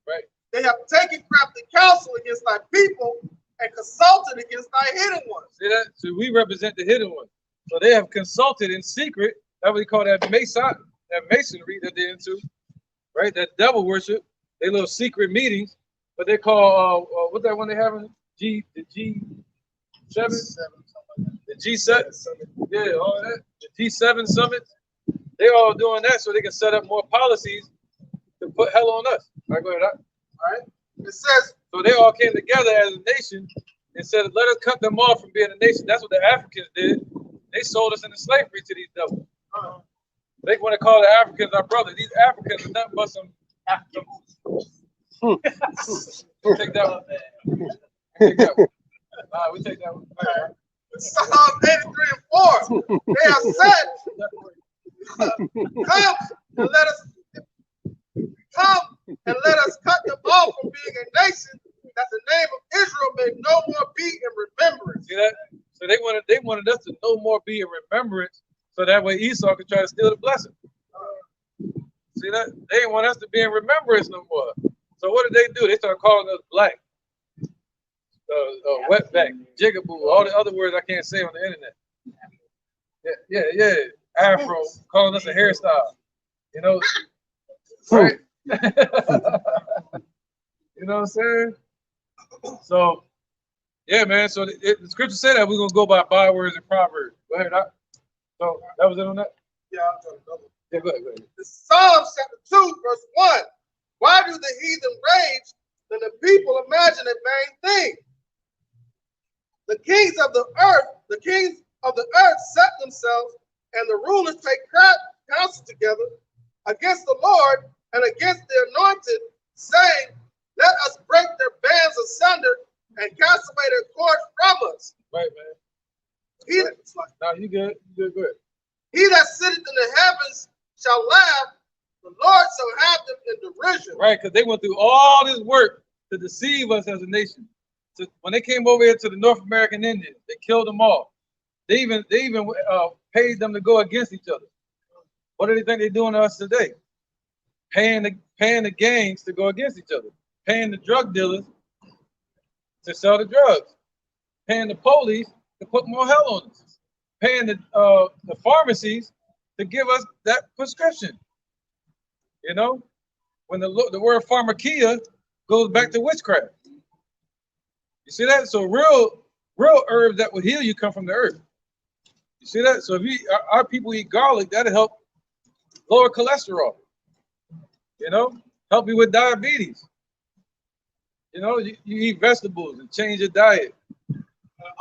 Speaker 2: Right.
Speaker 1: "They have taken crafty counsel against thy people, and consulted against thy hidden ones."
Speaker 2: See that? So we represent the hidden ones. So they have consulted in secret. That's what we call that masonry that they're into, right? That devil worship. They little secret meetings, but they call what that one they having? The G7, the G7, yeah, all that. The G7 summits. They all doing that so they can set up more policies to put hell on us. All right, go ahead.
Speaker 1: All right. It says,
Speaker 2: so they all came together as a nation and said, let us cut them off from being a nation. That's what the Africans did. They sold us into slavery to these devils. They want to call the Africans our brothers. These Africans are nothing but some Africans. Take that one. Take that one. We take that one.
Speaker 1: Psalm 83:4. They have said, come and let us cut them off from being a nation, that the name of Israel may no more be in remembrance.
Speaker 2: See that? So they wanted us to no more be in remembrance, so that way Esau could try to steal the blessing. See that? They didn't want us to be in remembrance no more. So what did they do? They started calling us black, wetback, jigaboo, all the other words I can't say on the internet. Yeah. Afro, calling us a hairstyle. You know, right? You know what I'm saying? So, yeah, man. So the scripture said that we're gonna go by bywords and proverbs. Go ahead. So that was it on that.
Speaker 1: Yeah,
Speaker 2: go ahead.
Speaker 1: The Psalm chapter 2, verse 1. Why do the heathen rage, and the people imagine a vain thing? The kings of the earth set themselves, and the rulers take counsel together against the Lord and against the anointed, saying, let us break their bands asunder and cast away their cords from us.
Speaker 2: Right, man. No, you good. You good.
Speaker 1: He that sitteth in the heavens shall laugh. The Lord shall have them in derision.
Speaker 2: Right, because they went through all this work to deceive us as a nation. So when they came over here to the North American Indians, they killed them all. They even paid them to go against each other. What do they think they're doing to us today? Paying the gangs to go against each other, paying the drug dealers to sell the drugs, paying the police to put more hell on us, paying the pharmacies to give us that prescription. You know, when the word pharmakia goes back to witchcraft. You see that? So real herbs that will heal you come from the earth. You see that? So if our people eat garlic, that'll help lower cholesterol. You know, help you with diabetes. You know, you eat vegetables and change your diet.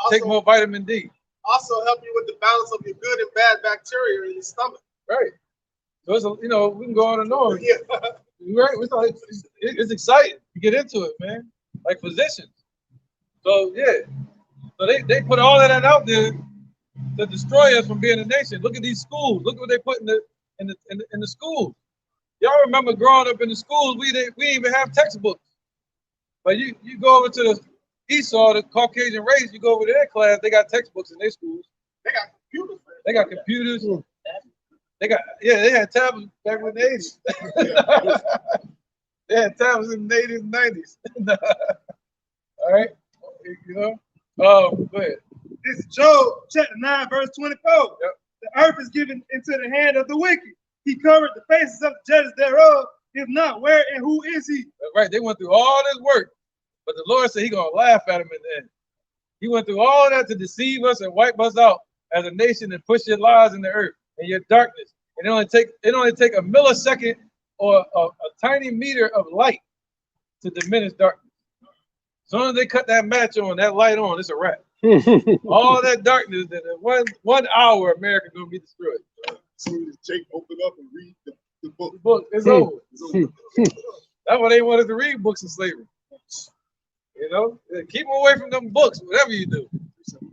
Speaker 2: Take more vitamin D.
Speaker 1: Also help you with the balance of your good and bad bacteria in your stomach.
Speaker 2: Right. So it's we can go on and on.
Speaker 1: Yeah.
Speaker 2: Right. It's exciting to get into it, man. Like physicians. So yeah. So they put all of that out there to destroy us from being a nation. Look at these schools. Look at what they put in the schools. Y'all remember growing up in the schools, we didn't even have textbooks. But you go over to the Esau, the Caucasian race, you go over to their class, they got textbooks in their schools.
Speaker 1: They got computers.
Speaker 2: They got computers. They had tablets back in the 80s. They had tablets in the 80s and 90s. All right. You know? Go ahead.
Speaker 4: This is Job chapter 9, verse 24.
Speaker 2: Yep.
Speaker 4: The earth is given into the hand of the wicked. He covered the faces of the judges thereof. If not, where and who is he?
Speaker 2: Right. They went through all this work, but the Lord said He's gonna laugh at them in the end. He went through all that to deceive us and wipe us out as a nation and push your lies in the earth and your darkness. And it only take a millisecond or a tiny meter of light to diminish darkness. As soon as they cut that match on, that light on, it's a wrap. All that darkness, then in 1 hour, America gonna be destroyed.
Speaker 12: As soon as Jake open up and read the book.
Speaker 2: The book is over. That's why they wanted to read books of slavery. You know, keep them away from them books, whatever you do.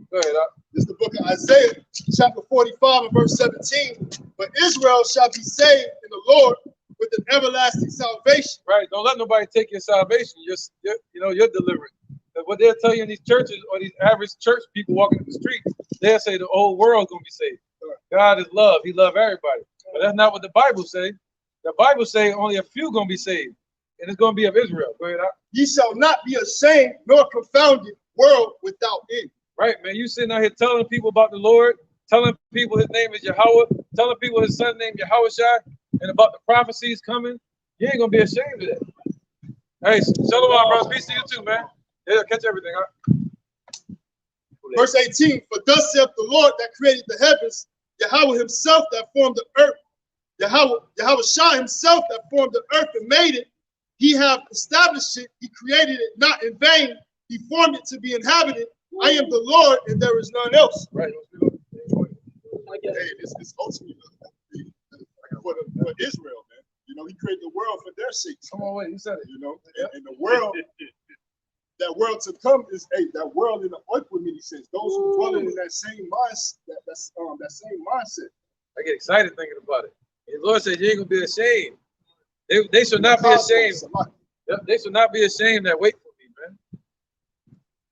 Speaker 2: Go ahead.
Speaker 12: This is the book of Isaiah, chapter 45 and verse 17. But Israel shall be saved in the Lord with an everlasting salvation.
Speaker 2: Right. Don't let nobody take your salvation. You're delivered. What they'll tell you in these churches or these average church people walking in the streets, they'll say the whole world's gonna be saved. God is love. He loves everybody. But that's not what the Bible say. The Bible say only a few gonna be saved, and it's gonna be of Israel. Go ahead.
Speaker 12: Ye shall not be ashamed nor confounded, world without end.
Speaker 2: Right, man. You sitting out here telling people about the Lord, telling people His name is Yahweh, telling people His son named Yahushua, and about the prophecies coming. You ain't gonna be ashamed of that. Hey, shalom, bro. Peace to you too, man. Yeah, catch everything.
Speaker 12: Verse 18, for thus saith the Lord that created the heavens, Yahweh himself that formed the earth, Yahweh Shah himself that formed the earth and made it. He hath established it, he created it not in vain, he formed it to be inhabited. I am the Lord and there is none else.
Speaker 2: Right.
Speaker 12: Hey, it's ultimately for Israel, man. You know, he created the world for their sakes.
Speaker 2: Come on, wait, you said it.
Speaker 12: You know, and the world, that world to come is that world in the equity sense. Those who dwell in that same mindset, that same mindset.
Speaker 2: I get excited thinking about it. And the Lord said, you ain't gonna be ashamed. They should not be ashamed. Yep, they should not be ashamed that wait for me, man.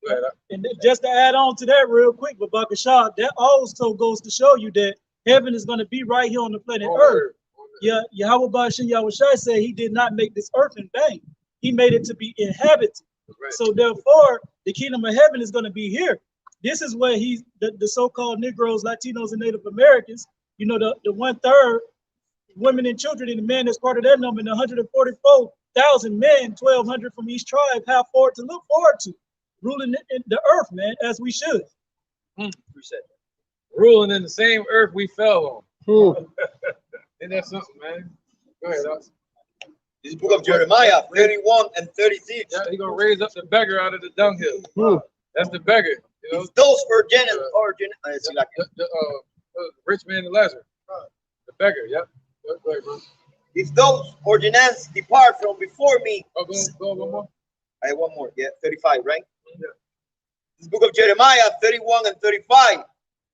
Speaker 2: Go ahead.
Speaker 3: And just to add on to that real quick, but Bakashah, that also goes to show you that heaven is going to be right here on the planet Earth. Yeah, Yahweh Bashem Yahushua said He did not make this earth in vain. He made it to be inhabited. Right. So therefore, the kingdom of heaven is going to be here. This is where the so-called Negroes, Latinos, and Native Americans, you know, the 1/3 women and children and the men that's part of that number, and 144,000 men, 1,200 from each tribe, have to look forward to ruling in the earth, man, as we should.
Speaker 2: Ruling in the same earth we fell on. Isn't that something, man? Go ahead, Alex.
Speaker 11: This book of Jeremiah 31 and 36.
Speaker 2: Yeah, He's gonna raise up the beggar out of the dunghill. That's the beggar. You know?
Speaker 11: If those
Speaker 2: rich man and Lazarus. The beggar, yep. Go ahead, bro.
Speaker 11: If those ordinances depart from before me.
Speaker 2: Go one more.
Speaker 11: I have one more, yeah, 35, right?
Speaker 2: Yeah.
Speaker 11: This book of Jeremiah 31 and 35.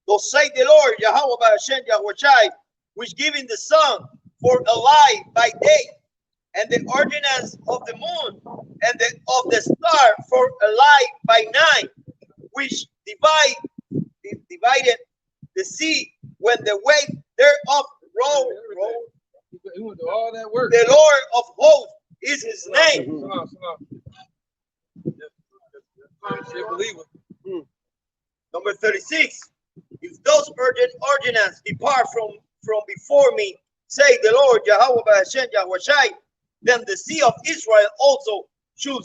Speaker 11: Thus say the Lord, Yahweh Hashem Yahushai, which giving the sun for a light by day, and the ordinance of the moon, and of the star for a light by night, which divided the sea when the weight thereof rolled.
Speaker 2: He went through all that work.
Speaker 11: The Lord of hosts is his name. Number 36. If those ordinances depart from before me, say the Lord Yahweh Ba'ashem Yahweh, then the sea of Israel also should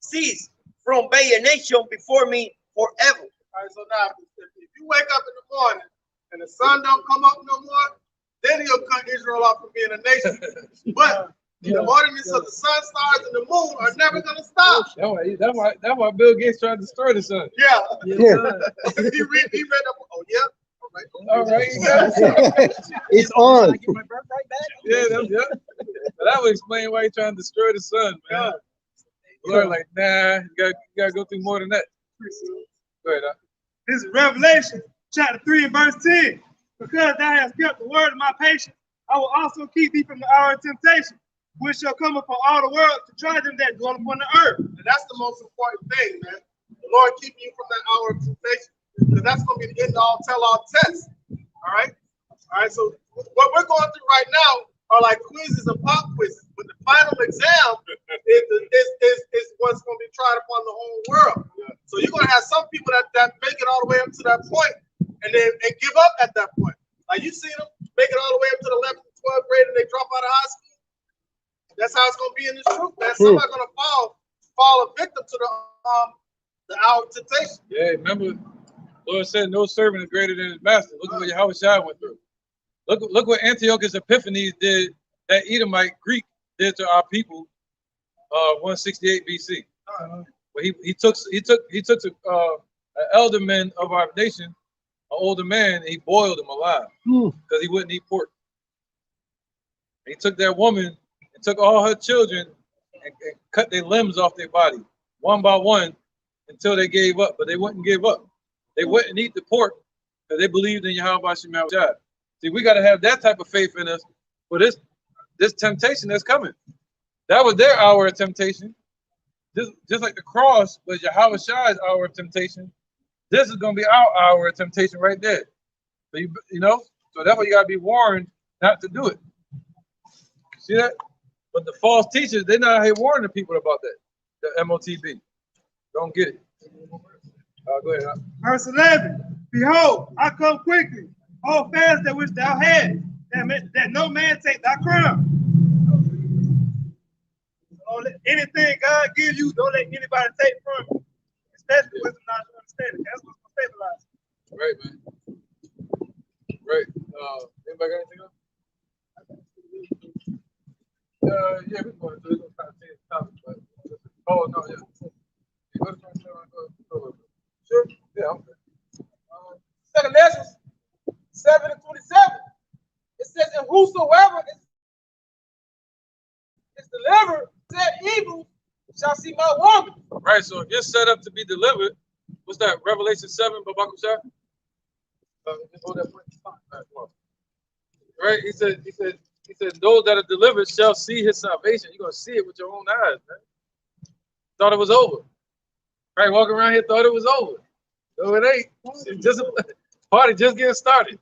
Speaker 11: cease from being a nation before me forever.
Speaker 1: All right, so now if you wake up in the morning and the sun don't come up no more, then he'll cut Israel off from being a nation. But the ordinance of the sun, stars, and the moon are never gonna stop.
Speaker 2: That's why Bill Gates tried to destroy the sun.
Speaker 1: Yeah.
Speaker 2: Yeah.
Speaker 1: he read up. Oh yeah.
Speaker 2: All right.
Speaker 13: It's on.
Speaker 2: Yeah, that would explain why he's trying to destroy the sun, man. Lord, like, nah, you gotta go through more than that. Go ahead.
Speaker 4: This is Revelation chapter 3 and verse 10. Because thou hast kept the word of my patience, I will also keep thee from the hour of temptation, which shall come upon all the world to try them that dwell upon the earth.
Speaker 1: And that's the most important thing, man. The Lord keeping you from that hour of temptation, because that's going to be the end all tell all test. All right. So what we're going through right now are like quizzes and pop quizzes, but the final exam is what's going to be tried upon the whole world. So you're going to have some people that make it all the way up to that point, and then they give up at that point. Like you see them make it all the way up to the 11th and 12th grade, and they drop out of high school. That's how it's going to be in this truth, man. Somebody's going to fall a victim to the hour of temptation.
Speaker 2: Yeah, remember, Lord said, "No servant is greater than his master." Look at what Yahweh Shai went through. Look what Antiochus Epiphanes did, that Edomite Greek did to our people, 168 BC. But he took an elder man of our nation, an older man, and he boiled him alive because he wouldn't eat pork. He took that woman and took all her children and cut their limbs off their body one by one until they gave up. But they wouldn't give up. They wouldn't eat the pork because they believed in Yahweh Shema Shai. See, we got to have that type of faith in us for this temptation that's coming. That was their hour of temptation. Just like the cross was Yahweh Shai's hour of temptation, this is going to be our hour of temptation right there. So so that's why you got to be warned not to do it. See that? But the false teachers, they're not here warning the people about that. The MOTB. Don't get it. Go ahead.
Speaker 4: Verse 11. Behold, I come quickly. Hold fast that which thou hast, that no man take thy crown. Don't let anything God gives you, don't let anybody take from you. Especially wisdom, knowledge, and understanding. That's what's going to stabilize.
Speaker 2: Right, man. Right. Anybody got anything else? Yeah, we're going to do it. We're trying to change the topic, but no, yeah. Sure. Yeah, okay.
Speaker 5: Second Ezra 7 and 27. It says, "And whosoever is delivered said evil shall see my woman."
Speaker 2: Right. So if you're set up to be delivered, what's that? Revelation 7, Babakusha? Right. He said, those that are delivered shall see his salvation. You're gonna see it with your own eyes, man. Thought it was over. Right, walking around here thought it was over. So it ain't. It's just a party just getting started.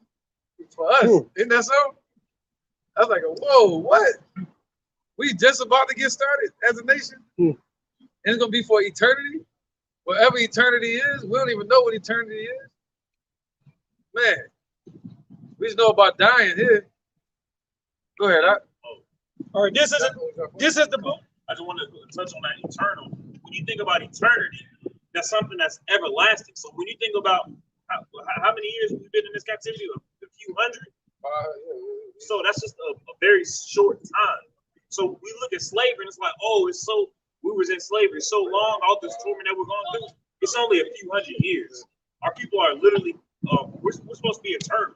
Speaker 2: For us. Isn't that so? I was like, whoa, what? We just about to get started as a nation? And it's gonna be for eternity? Whatever eternity is, we don't even know what eternity is. Man, we just know about dying here. Go ahead.
Speaker 3: All right, this is the book.
Speaker 7: I just want to touch on that eternal. When you think about eternity, that's something that's everlasting. So when you think about how many years we've been in this captivity, a few hundred. So that's just a very short time. So we look at slavery and it's like, oh, we was in slavery so long, all this torment that we're going through. It's only a few hundred years. Our people are literally, we're supposed to be eternal.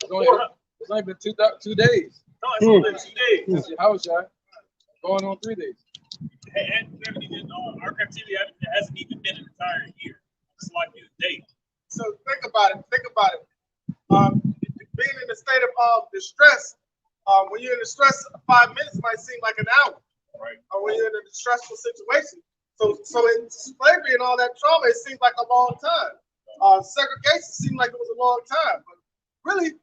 Speaker 2: It's only been 2 days.
Speaker 7: No, it's only been 2 days.
Speaker 2: How was y'all? Going on 3 days.
Speaker 7: And our captivity hasn't even been an entire year. It's like a day.
Speaker 1: So think about it. Being in a state of distress When you're in the stress, 5 minutes might seem like an hour.
Speaker 9: Right.
Speaker 1: Or when you're in a stressful situation. So in slavery and all that trauma, it seems like a long time. Segregation seemed like it was a long time. But really,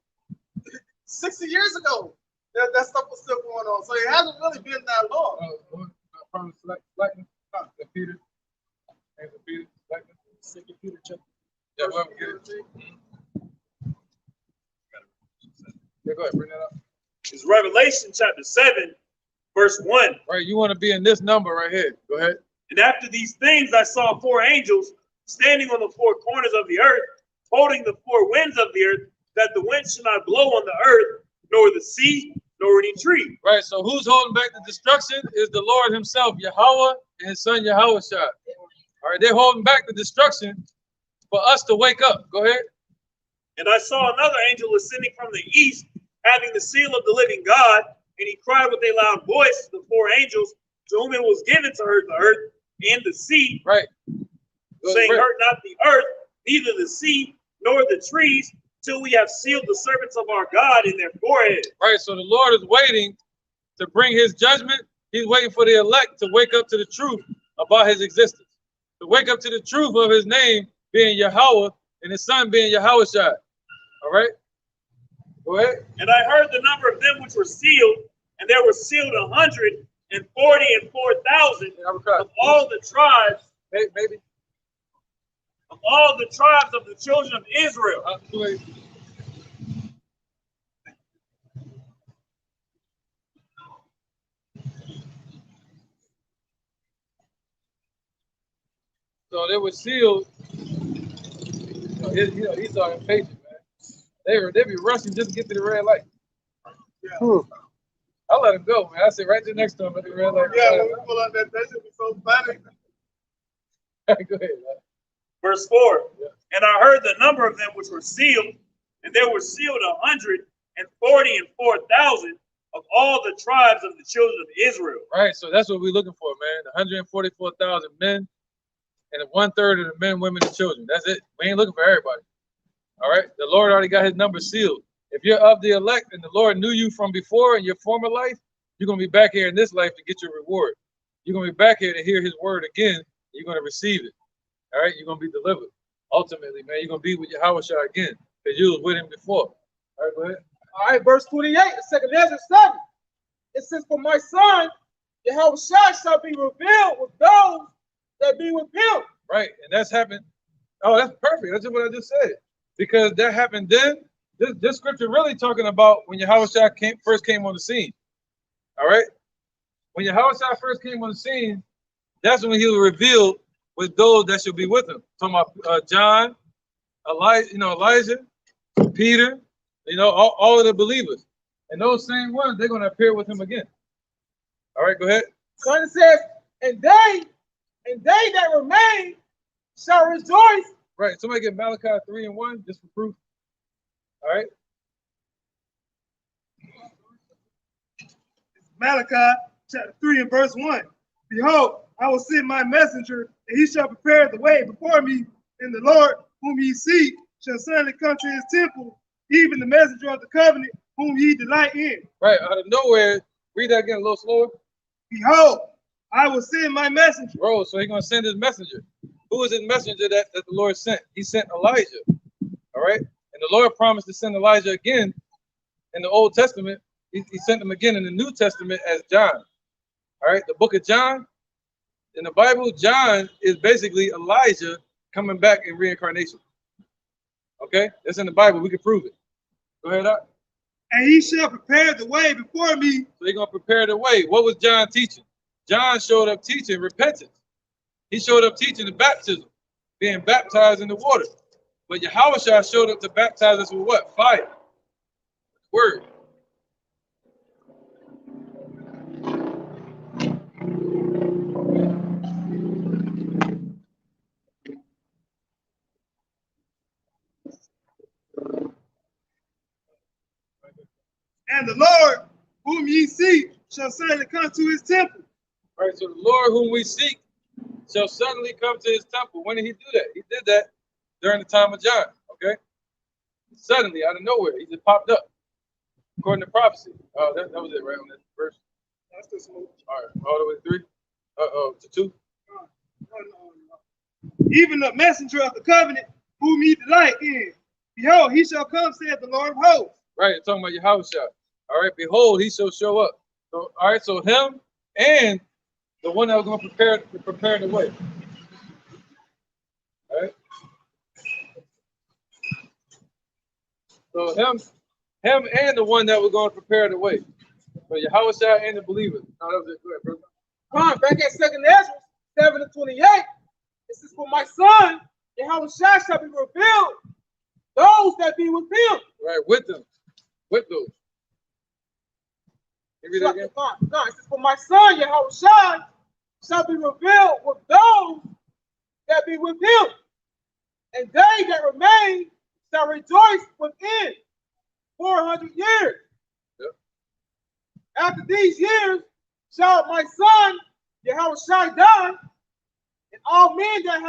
Speaker 1: 60 years ago, that stuff was still going on. So it hasn't really been that long.
Speaker 2: Blackness, Peter. Peter, Blackness. Peter, check. Yeah, well, get it. Yeah, go ahead, bring that up.
Speaker 7: It's Revelation chapter 7, verse 1.
Speaker 2: Right, you want to be in this number right here. Go ahead.
Speaker 7: And after these things, I saw 4 angels standing on the 4 corners of the earth, holding the 4 winds of the earth, that the wind should not blow on the earth, nor the sea, nor any tree.
Speaker 2: Right, so who's holding back the destruction is the Lord himself, Yahweh, and his son Yahushua. All right, they're holding back the destruction for us to wake up. Go ahead.
Speaker 7: And I saw another angel ascending from the east, having the seal of the living God, and he cried with a loud voice to the 4 angels, to whom it was given to hurt the earth and the sea,
Speaker 2: right,
Speaker 7: saying, hurt not the earth, neither the sea, nor the trees, till we have sealed the servants of our God in their forehead.
Speaker 2: Right, so the Lord is waiting to bring his judgment. He's waiting for the elect to wake up to the truth about his existence, to wake up to the truth of his name being Yahweh and his son being Yahushua. All right, go ahead.
Speaker 7: And I heard the number of them which were sealed, and there were sealed 144,000 of all the tribes,
Speaker 2: maybe,
Speaker 7: of all the tribes of the children of Israel.
Speaker 2: So they were sealed. He's all impatient, man. They be rushing just to get to the red light. Yeah. I let him go, man. I sit right there next to him at the red light.
Speaker 1: Yeah, when we pull out that should be so funny.
Speaker 2: Go ahead, man.
Speaker 7: Verse 4. Yeah. And I heard the number of them which were sealed, and there were sealed 144,000 of all the tribes of the children of Israel.
Speaker 2: Right, so that's what we're looking for, man. 144,000 men, and 1/3 of the men, women, and children. That's it. We ain't looking for everybody. All right, the Lord already got his number sealed. If you're of the elect and the Lord knew you from before in your former life, you're going to be back here in this life to get your reward. You're going to be back here to hear his word again. You're going to receive it. All right, you're going to be delivered. Ultimately, man, you're going to be with Yahushua again because you was with him before. All right, go ahead.
Speaker 5: All right, verse 28, the second Ezra 7. It says, for my son, Yahushua shall be revealed with those that be with him.
Speaker 2: Right, and that's happened. Oh, that's perfect. That's what I just said. Because that happened then. This scripture really talking about when Yahushua first came on the scene. All right? When Yahushua first came on the scene, that's when he was revealed with those that should be with him. Talking about John, Elijah, Peter, all of the believers. And those same ones, they're going to appear with him again. All right, go ahead.
Speaker 5: So it says, and they that remain shall rejoice.
Speaker 2: Right, somebody get Malachi 3:1 just for proof. All right.
Speaker 4: Malachi chapter 3 and verse 1. Behold, I will send my messenger, and he shall prepare the way before me, and the Lord whom ye seek shall suddenly come to his temple, even the messenger of the covenant whom ye delight in.
Speaker 2: Right, out of nowhere, read that again a little slower.
Speaker 4: Behold, I will send my messenger.
Speaker 2: Bro, so he's going to send his messenger. Who is his messenger that the Lord sent? He sent Elijah. All right. And the Lord promised to send Elijah again in the Old Testament. He sent him again in the New Testament as John. All right. The book of John. In the Bible, John is basically Elijah coming back in reincarnation. Okay. That's in the Bible. We can prove it. Go ahead, Doc.
Speaker 4: And he shall prepare the way before me.
Speaker 2: So he's going to prepare the way. What was John teaching? John showed up teaching repentance. He showed up teaching the baptism, being baptized in the water. But Yahushua showed up to baptize us with what? Fire. Word.
Speaker 4: And the Lord whom ye seek shall suddenly come to his temple.
Speaker 2: All right, so the Lord whom we seek shall suddenly come to his temple. When did he do that? He did that during the time of John, okay? Suddenly, out of nowhere, he just popped up. according to prophecy. That was it, right on that verse.
Speaker 4: That's the smooth.
Speaker 2: All right, all the way to 3. To 2.
Speaker 4: Even the messenger of the covenant, whom ye delight in. Behold, he shall come, saith the Lord of hosts.
Speaker 2: Right, it's talking about Yahushua. All right, behold, he shall show up. So, all right, so him and the one that was going to prepare the way. All right. So him and the one that was going to prepare the way. So Yahushua and the believers. No, that was it. Go ahead, brother.
Speaker 5: Come on, back at 2nd Ezra 7:28. It says, for my son, Yahushua shall be revealed, those that be with him.
Speaker 2: Right, with them. With those. Can you read that again?
Speaker 5: No, it says, for my son, Yahushua shall be revealed with those that be with him. And they that remain shall rejoice within 400 years.
Speaker 2: Yep.
Speaker 5: After these years shall my son, Yahushua, die, and all men that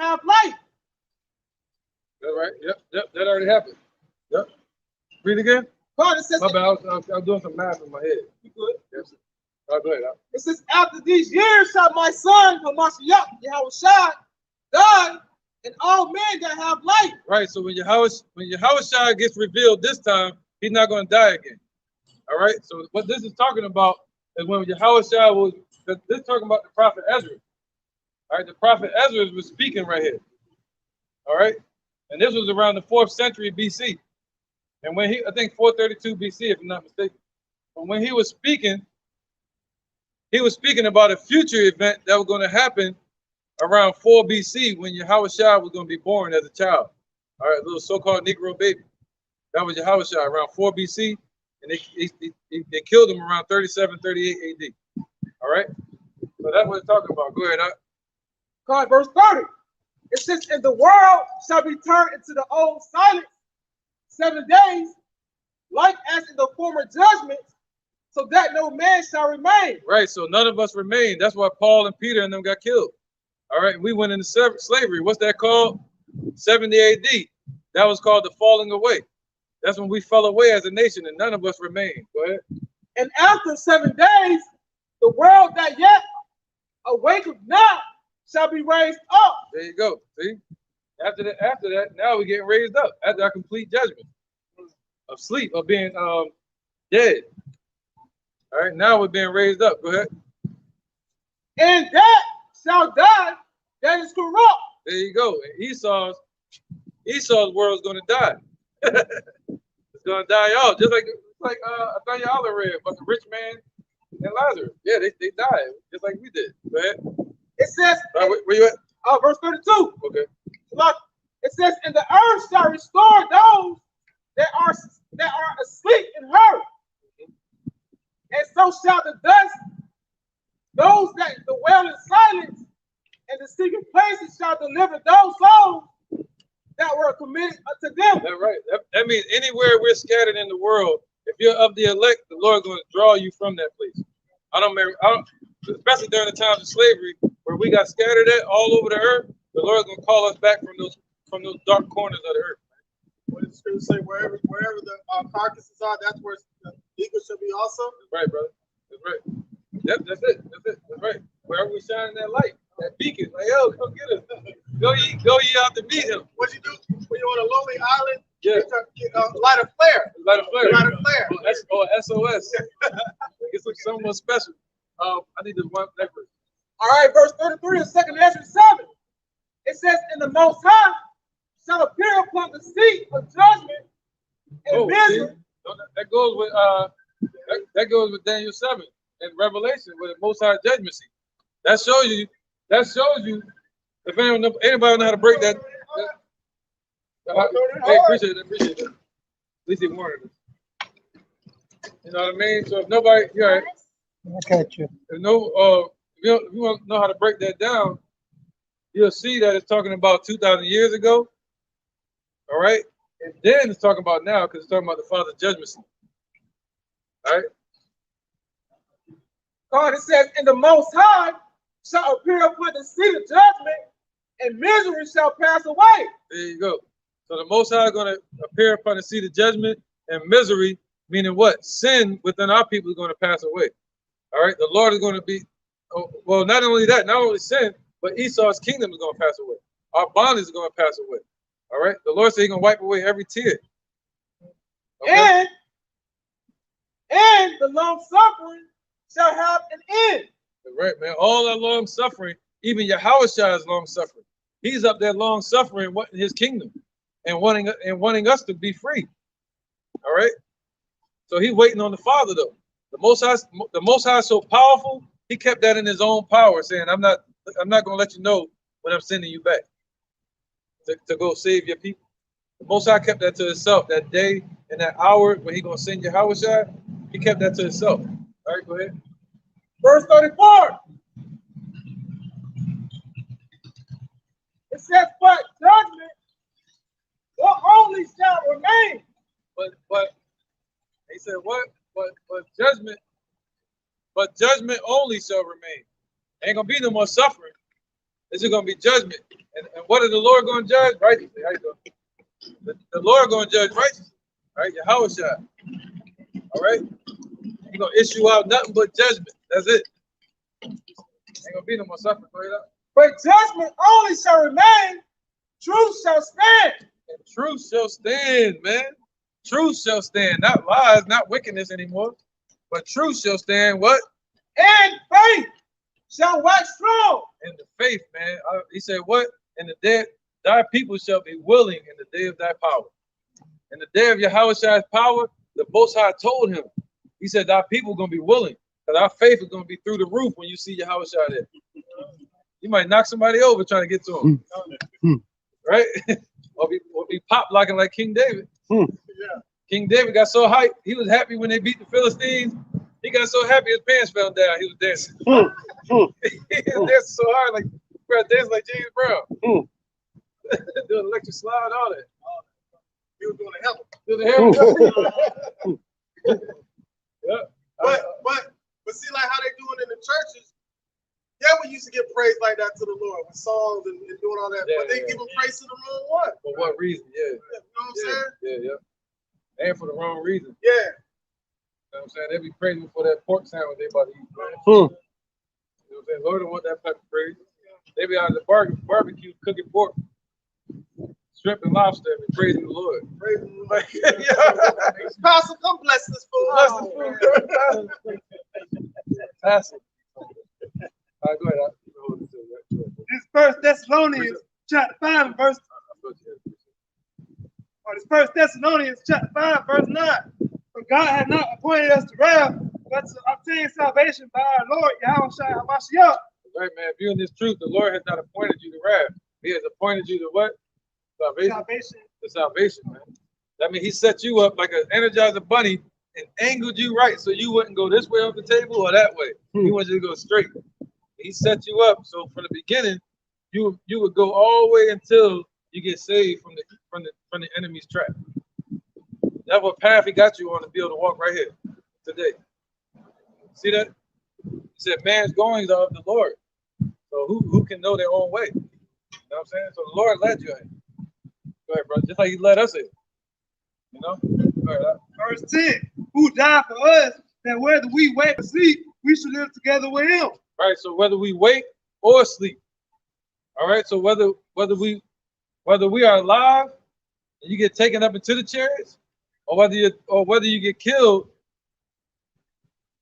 Speaker 5: have life.
Speaker 2: That's right. Yep. That already happened. Yep. Read again.
Speaker 5: God, it says,
Speaker 2: my bad. I was doing some math in my head.
Speaker 5: You good?
Speaker 2: Yes. All right, go ahead.
Speaker 5: It says, after these years shall my son, Hamashiach, Yahushua, die, and all men that have life.
Speaker 2: Right. So when Yahushua gets revealed this time, he's not going to die again. All right. So what this is talking about is when Yahushua was. This is talking about the prophet Ezra. All right. The prophet Ezra was speaking right here. All right. And this was around the 4th century BC. And when I think 432 BC, if I'm not mistaken. But when he was speaking about a future event that was going to happen around 4 BC when Yahushua was going to be born as a child. All right, little so-called Negro baby. That was Yahushua around 4 BC, and they killed him around 37, 38 AD. All right? So that's what it's talking about. Go ahead.
Speaker 5: God, verse 30. It says, and the world shall be turned into the old silence 7 days, like as in the former judgments, so that no man shall remain.
Speaker 2: Right, so none of us remain. That's why Paul and Peter and them got killed. All right, we went into slavery. What's that called? 70 AD. That was called the falling away. That's when we fell away as a nation, and none of us remained. Go ahead.
Speaker 5: And after 7 days, the world that yet awaketh not shall be raised up.
Speaker 2: There you go. See? After that, now we're getting raised up after our complete judgment of sleep, of being dead. All right, now we're being raised up. Go ahead.
Speaker 5: And that shall die that is corrupt.
Speaker 2: There you go. And Esau's world is going to die. It's going to die out, just like I thought y'all read about the rich man and Lazarus. Yeah, they died just like we did. Go ahead.
Speaker 5: It says,
Speaker 2: where you at?
Speaker 5: Verse 32.
Speaker 2: Okay.
Speaker 5: Look, it says, and the earth shall restore those that are asleep in her. And so shall the dust, those that dwell in silence, and the secret places shall deliver those souls that were committed unto them.
Speaker 2: That's right. That means anywhere we're scattered in the world, if you're of the elect, the Lord is going to draw you from that place. Especially during the times of slavery, where we got scattered at all over the earth, the Lord is going to call us back from those dark corners of the earth.
Speaker 1: What does the scripture say? Wherever the carcasses are, that's where the eagle should be also.
Speaker 2: That's right, brother. That's right. That's it. That's right. Wherever we shine that light, that beacon, like, yo, come get us. Go ye out to meet him.
Speaker 1: What you do when you're on a lonely island?
Speaker 2: Yeah.
Speaker 1: Light a flare.
Speaker 2: Light a flare.
Speaker 1: Light a flare.
Speaker 2: Oh, SOS. It's like someone special. I need this one verse.
Speaker 5: All right, verse 33 of 2nd Ezra 7. It says, and the Most High shall appear upon the seat of judgment and misery.
Speaker 2: That goes with Daniel 7 and Revelation with the Most High judgment seat. That shows you. If anybody know how to break that. Hey, appreciate it. At least he warned us. You know what I mean? So if nobody, you're right.
Speaker 13: I got you.
Speaker 2: If you want to know how to break that down, you'll see that it's talking about 2,000 years ago. All right, and then it's talking about now because it's talking about the Father's judgment seat. All right.
Speaker 5: God, it says, and the Most High shall appear upon the seat of judgment, and misery shall pass away.
Speaker 2: There you go. So the Most High is going to appear upon the seat of judgment, and misery, meaning what? Sin within our people is going to pass away. All right, the Lord is going to be, well, not only that, not only sin, but Esau's kingdom is going to pass away. Our bondage is going to pass away. All right, the Lord said He's going to wipe away every tear. Okay?
Speaker 3: And the long suffering shall have an end.
Speaker 2: Right, man. All that long suffering, even Yahushua is long suffering. He's up there long suffering in His kingdom and wanting us to be free. All right. So He's waiting on the Father, though. The Most High is so powerful. He kept that in His own power, saying, "I'm not going to let you know when I'm sending you back to go save your people." The Most High kept that to Himself that day and that hour when He's going to send Yahushua. He kept that to Himself. All right, go ahead.
Speaker 3: Verse 34. It says, "But judgment will only shall remain."
Speaker 2: But he said what? But judgment only shall remain. Ain't gonna be no more suffering. This is gonna be judgment. And what is the Lord gonna judge? Righteously. How you go? The Lord gonna judge righteously. All right, Yahushua. All right. He's gonna issue out nothing but judgment. That's it. Ain't gonna be no more suffering.
Speaker 3: But judgment only shall remain. Truth shall stand.
Speaker 2: And truth shall stand, man. Truth shall stand, not lies, not wickedness anymore. But truth shall stand, what?
Speaker 3: And faith shall wax strong.
Speaker 2: And the faith, man. He said, what? In the day, thy people shall be willing in the day of thy power. In the day of Yahushua's power, the Most High told him, he said, thy people are going to be willing. Because our faith is going to be through the roof when you see Yahushua there. You might knock somebody over trying to get to him. Right? or be pop locking like King David. King David got so hyped. He was happy when they beat the Philistines. He got so happy his pants fell down. He was dancing. He was dancing so hard, like dancing like James Brown. Doing electric slide, all that. He was doing the heaven. Yeah.
Speaker 1: But see, like how they doing in the churches. Yeah, we used to give praise like that to the Lord with songs and doing all that. But they give them praise to the wrong one.
Speaker 2: For what reason? Yeah.
Speaker 1: You know what I'm saying?
Speaker 2: Yeah. And for the wrong reason.
Speaker 1: Yeah.
Speaker 2: You know what I'm saying? They be praising for that pork sandwich they about to eat. Right? You know what I'm saying? Lord don't want that type of praise. They be out of the barbecue cooking pork, shrimp and lobster, and praising the Lord. Praising the Lord.
Speaker 1: Pastor, come bless this food.
Speaker 2: Bless the food. Fantastic. All right, go ahead.
Speaker 4: This First Thessalonians chapter 5 and verse. This First Thessalonians chapter 5 verse 9. For God hath not appointed us to wrath, but to obtain salvation by our Lord Yahushua HaMashiach.
Speaker 2: Right, man. Viewing this truth, the Lord has not appointed you to wrath. He has appointed you to what? Salvation. To salvation, man. That means He set you up like an Energizer bunny and angled you right so you wouldn't go this way off the table or that way. He wants you to go straight. He set you up so from the beginning you would go all the way until you get saved from the enemy's trap. That's what path He got you on to be able to walk right here today. See that? He said, man's goings are of the Lord. So who can know their own way? You know what I'm saying? So the Lord led you in. Go ahead, brother. Just like He led us in. You know? All right,
Speaker 4: verse 10. Who died for us, that whether we wake or sleep, we should live together with Him.
Speaker 2: All right, so whether we wake or sleep. All right, so whether we are alive and you get taken up into the chariots, or whether you get killed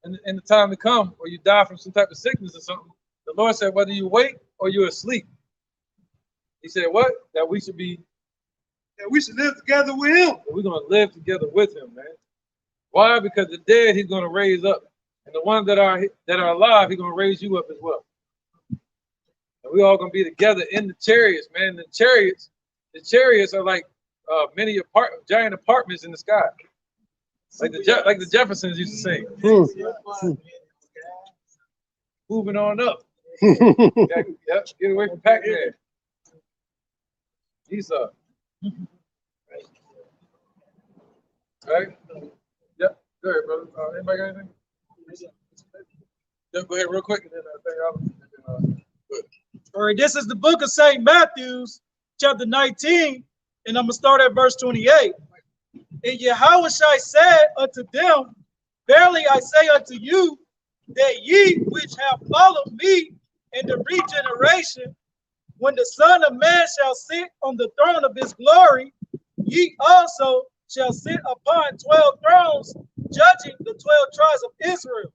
Speaker 2: in the time to come, or you die from some type of sickness or something, the Lord said whether you wake or you're asleep. He said what? That we should
Speaker 4: live together with Him.
Speaker 2: We're gonna live together with Him, man. Why? Because the dead He's gonna raise up, and the ones that are alive, He's gonna raise you up as well. And we all gonna be together in the chariots, man. The chariots are like giant apartments in the sky, like the Jeffersons used to sing. Moving on up. Yep, get away from Pac-Man. Esau. Right? Yep. Go ahead, brother. Anybody got anything? Yep, go ahead real quick and then
Speaker 3: All right, this is the book of St. Matthew, chapter 19, and I'm going to start at verse 28. And Yahushua said unto them, verily I say unto you, that ye which have followed me in the regeneration, when the Son of Man shall sit on the throne of his glory, ye also shall sit upon 12 thrones, judging the 12 tribes of Israel.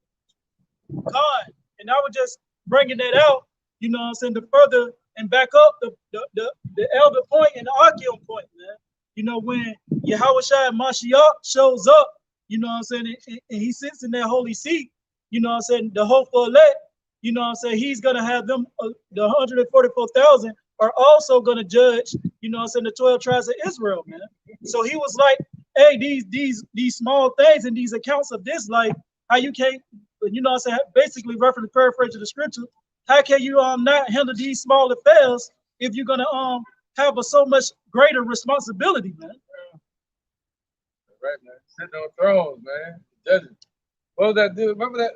Speaker 3: God. And I was just bringing that out, you know what I'm saying, to further and back up the elder point and the Archeon point, man. You know, when Yahushua Mashiach shows up, you know what I'm saying, and he sits in that holy seat, you know what I'm saying, the hopeful elect, you know what I'm saying, he's going to have them, the 144,000 are also going to judge, you know what I'm saying, the 12 tribes of Israel, man. So he was like, hey, these small things and these accounts of this, like how you can't, you know what I'm saying, basically reference paraphrase of the scripture, how can you not handle these small affairs if you're going to have a so much greater responsibility, man?
Speaker 2: Right, man. Sitting on thrones, man. Judges. What was that dude? Remember that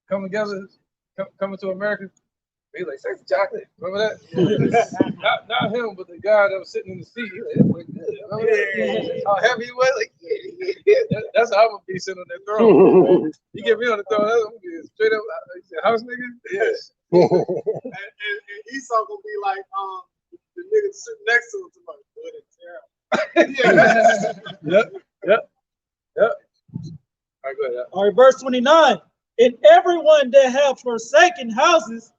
Speaker 2: coming together, coming to America? He like, sexy chocolate. Remember that? not him, but the guy that was sitting in the seat. He like, that was good. Remember that? How heavy he was? Like, yeah. That's how I'm gonna be sitting on that throne. You get me on the throne, I'm gonna be straight up house nigga. Yes.
Speaker 1: and Esau gonna be like the nigga sitting next to him tomorrow. Good and terrible.
Speaker 2: Yep. All right, go ahead.
Speaker 3: All right, verse 29. And everyone that have forsaken houses,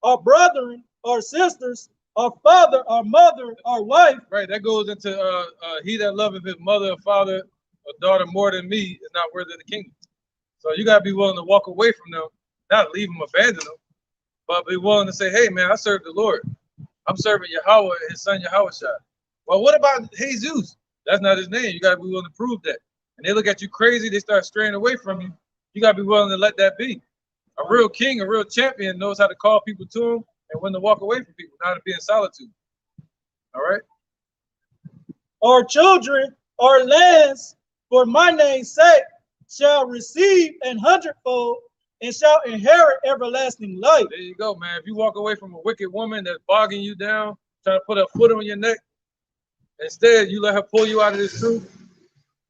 Speaker 3: or brethren, or sisters, or father, or mother, or wife.
Speaker 2: Right, that goes into he that loveth his mother, or father, or daughter more than me is not worthy of the kingdom. So you gotta be willing to walk away from them, not leave them, abandon them, but be willing to say, hey man, I serve the Lord. I'm serving Yahweh and his son Yahushua. Well, what about Jesus? That's not his name. You gotta be willing to prove that. And they look at you crazy, they start straying away from you. You gotta be willing to let that be. A real king, a real champion knows how to call people to him and when to walk away from people, not to be in solitude. All right?
Speaker 3: Or children, or lands, for my name's sake, shall receive an hundredfold and shall inherit everlasting life.
Speaker 2: There you go, man. If you walk away from a wicked woman that's bogging you down, trying to put her foot on your neck, instead you let her pull you out of this truth,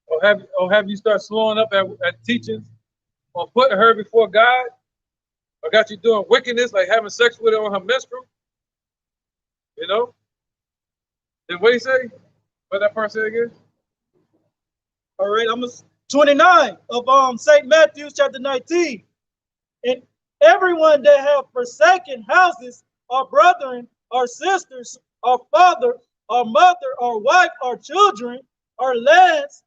Speaker 2: or have you start slowing up at teachings, or putting her before God, or got you doing wickedness like having sex with her on her menstrual, you know? Then what do you say? What that part say again?
Speaker 3: All right, I'm 29 of St. Matthew chapter 19. And everyone that have forsaken houses, or brethren, or sisters, or father, or mother, or wife, or children, or lands,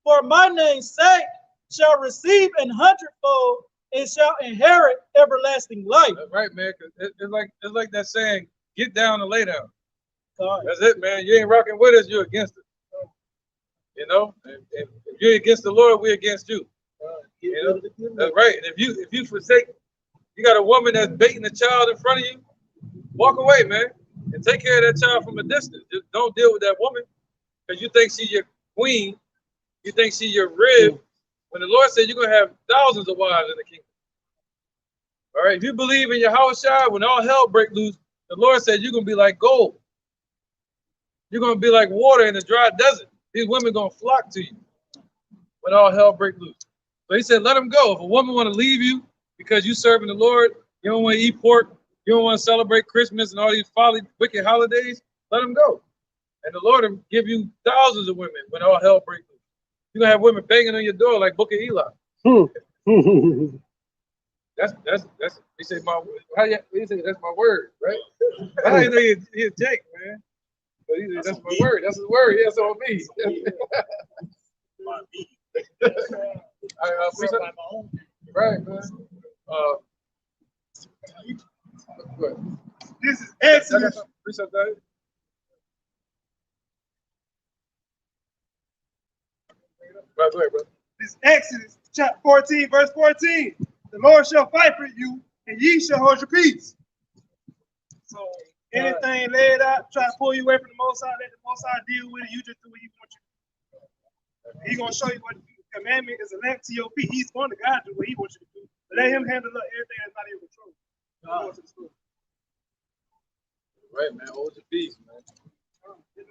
Speaker 3: for my name's sake, shall receive an hundredfold and shall inherit everlasting life.
Speaker 2: That's right, man. It's like that saying, get down and lay down. That's it, man. You ain't rocking with us, you're against it. You know, if you're against the Lord, we're against you. You know, that's right. And if you forsake, you got a woman that's baiting a child in front of you, walk away, man, and take care of that child from a distance. Just don't deal with that woman because you think she's your queen, you think she's your rib. When the Lord said you're gonna have thousands of wives in the kingdom. All right, if you believe in Yahushua, when all hell break loose, the Lord said you're gonna be like gold. You're gonna be like water in the dry desert. These women gonna flock to you when all hell break loose. So he said, let them go. If a woman want to leave you because you serving the Lord, you don't want to eat pork, you don't want to celebrate Christmas and all these folly, wicked holidays, let them go. And the Lord will give you thousands of women when all hell breaks loose. You're gonna have women banging on your door like Book of Eli. That's he said he said that's my word, right? I didn't know he'd Jake, man. But he said that's my word. That's his word. Yes, on me. Right, man.
Speaker 4: This is Exodus.
Speaker 2: Right, go ahead, bro.
Speaker 4: This is Exodus chapter 14, verse 14. The Lord shall fight for you, and ye shall hold your peace. So anything laid out, try to pull you away from the Most High, let the Most High deal with it. You just do what He wants you to do. He's gonna show you what the commandment is a lamp to your feet. He's going to guide you what He wants you to do. Let Him handle everything that's not in your control.
Speaker 2: Right, man. Hold your peace, man.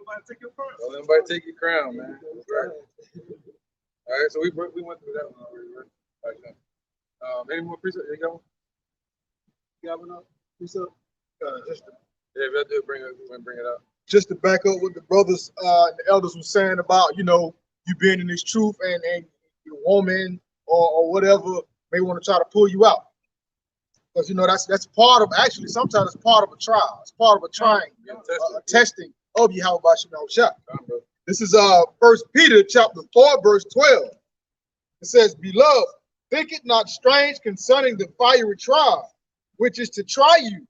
Speaker 5: nobody take your crown.
Speaker 2: Don't let nobody take your crown, man. Right. All right, so we went through that one already, right? All right, any more precepts? You got one?
Speaker 5: You got one up? Precept?
Speaker 2: Yeah, we'll do bring it up.
Speaker 12: Just to back up what the brothers and the elders were saying about, you know, you being in this truth and your woman or whatever may want to try to pull you out. Because, you know, that's part of, actually, sometimes it's part of a trial. It's part of a trying, a testing of Yahweh Bashim Shah. This is 1 Peter chapter 4, verse 12. It says, Beloved, think it not strange concerning the fiery trial, which is to try you,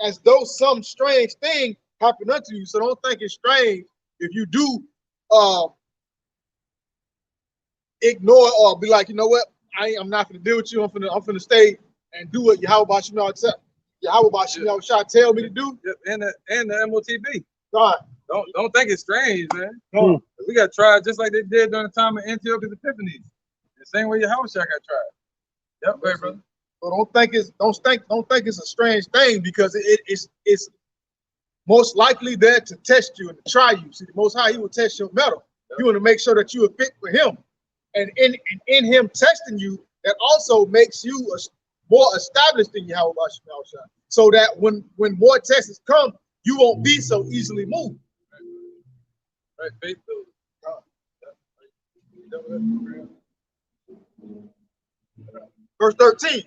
Speaker 12: as though some strange thing happened unto you. So don't think it's strange if you do ignore or be like, you know what, I'm not going to deal with you. I'm finna stay and do what Yahweh Bashim Shah tell me to do.
Speaker 2: And the MOTB.
Speaker 12: God.
Speaker 2: Don't think it's strange, man. No. We got tried just like they did during the time of Antiochus Epiphanes. The same way Yahweh Shah got tried. Yep, right, brother.
Speaker 12: So don't think it's a strange thing, because it's most likely there to test you and to try you. See, the Most High, He will test your mettle. You want to make sure that you are fit for Him, and in Him testing you, that also makes you more established in Yahweh Shah, so that when more tests come, you won't be so easily moved.
Speaker 2: Right, faith building.
Speaker 12: Verse 13.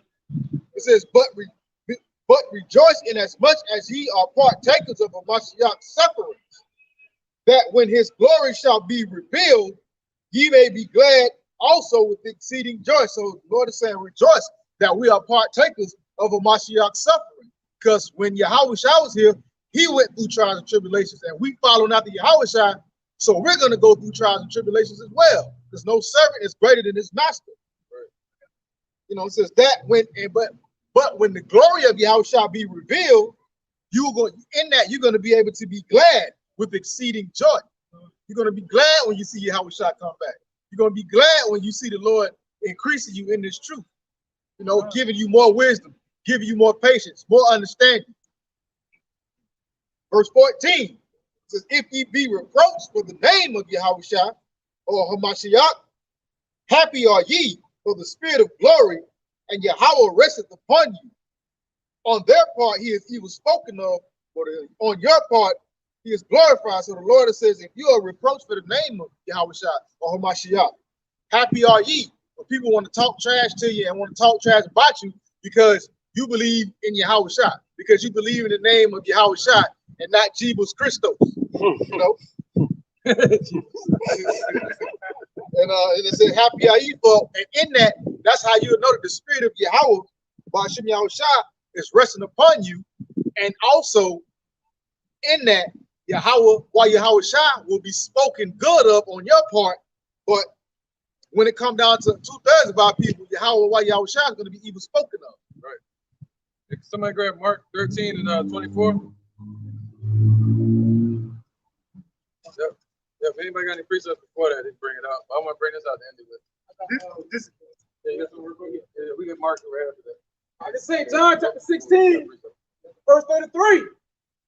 Speaker 12: It says, but rejoice in as much as ye are partakers of Mashiach's sufferings, that when his glory shall be revealed, ye may be glad also with exceeding joy. So the Lord is saying, rejoice that we are partakers of Mashiach's suffering. Because when Yahweh Shah was here, he went through trials and tribulations, and we following after Yahweh Shah, so we're going to go through trials and tribulations as well. Because no servant is greater than his master. You know, it says that but when the glory of Yahweh shall be revealed, you're going to be able to be glad with exceeding joy. You're going to be glad when you see Yahweh shall come back. You're going to be glad when you see the Lord increasing you in this truth. You know, giving you more wisdom, giving you more patience, more understanding. Verse 14 says, if ye be reproached for the name of Yahweh Shah or Hamashiach, happy are ye, for the spirit of glory and Yahweh resteth upon you. On their part, he was spoken of, but on your part, he is glorified. So the Lord says, if you are reproached for the name of Yahweh Shah or Hamashiach, happy are ye. But people want to talk trash to you and want to talk trash about you because you believe in Yahweh Shah, because you believe in the name of Yahweh Shah and not Jesus Christos. You know? And it said, happy are ye for, and in that, that's how you know that the spirit of Yahweh, Bashim Yahweh Shah, is resting upon you. And also, in that, Yahweh Shah will be spoken good of on your part. But when it comes down to 2/3 of our people, Yahweh Shah is going to be evil spoken of.
Speaker 2: Right. Somebody grab Mark 13 and 24. Yep. If anybody got any precepts before that, they bring it up. I want to bring this out to end with. We get Mark right after that.
Speaker 5: I can say John chapter 16, verse 33.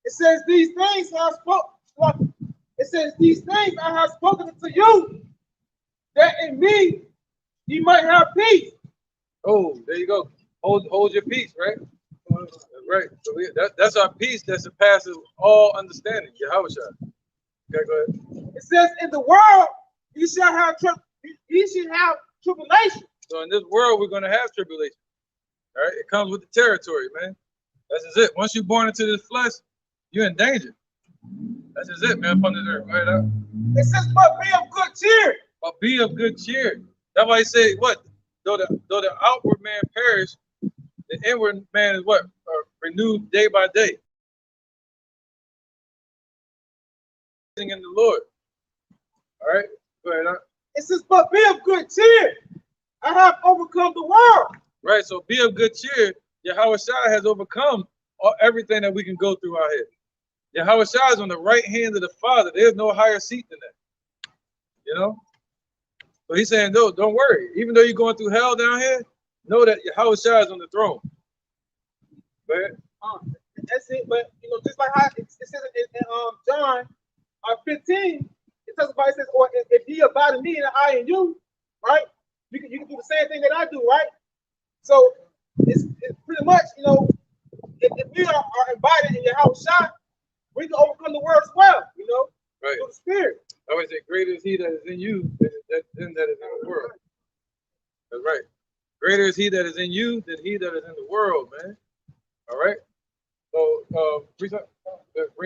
Speaker 5: It says, these things I have spoken. It says, these things I have spoken to you, that in me ye might have peace.
Speaker 2: Oh, there you go. Hold your peace, right? Right. So that's our peace that surpasses all understanding. Yahweh Shah. Okay, go ahead.
Speaker 5: It says, in the world you shall have tribulation.
Speaker 2: So in this world we're going to have tribulation. All right, it comes with the territory, man. That's just it. Once you're born into this flesh, you're in danger. That's just it, man. Upon this earth. Go ahead, out.
Speaker 5: It says, but be of good cheer.
Speaker 2: But be of good cheer. That's why he said, what? Though the outward man perish, the inward man is what? Renewed day by day. In the Lord. All right, go ahead. Out.
Speaker 5: It says, but be of good cheer. I have overcome the world.
Speaker 2: Right, so be of good cheer. Yahweh Shah has overcome everything that we can go through out here. Yahweh Shah is on the right hand of the Father. There's no higher seat than that. You know? So he's saying, no, don't worry. Even though you're going through hell down here, know that Yahweh Shah is on the throne. Go ahead.
Speaker 5: That's it. But, you know, just like how it says in John 15, it tells about, it says, or if ye abide in me and I in you, right? You can do the same thing that I do, right? So it's pretty much, you know, if we are abiding in Yahweh Shai, we can overcome the world as well, you know,
Speaker 2: right.
Speaker 5: through the Spirit.
Speaker 2: I would say, greater is he that is in you than that is in the world. That's right. Greater is he that is in you than he that is in the world, man. All right. So, bring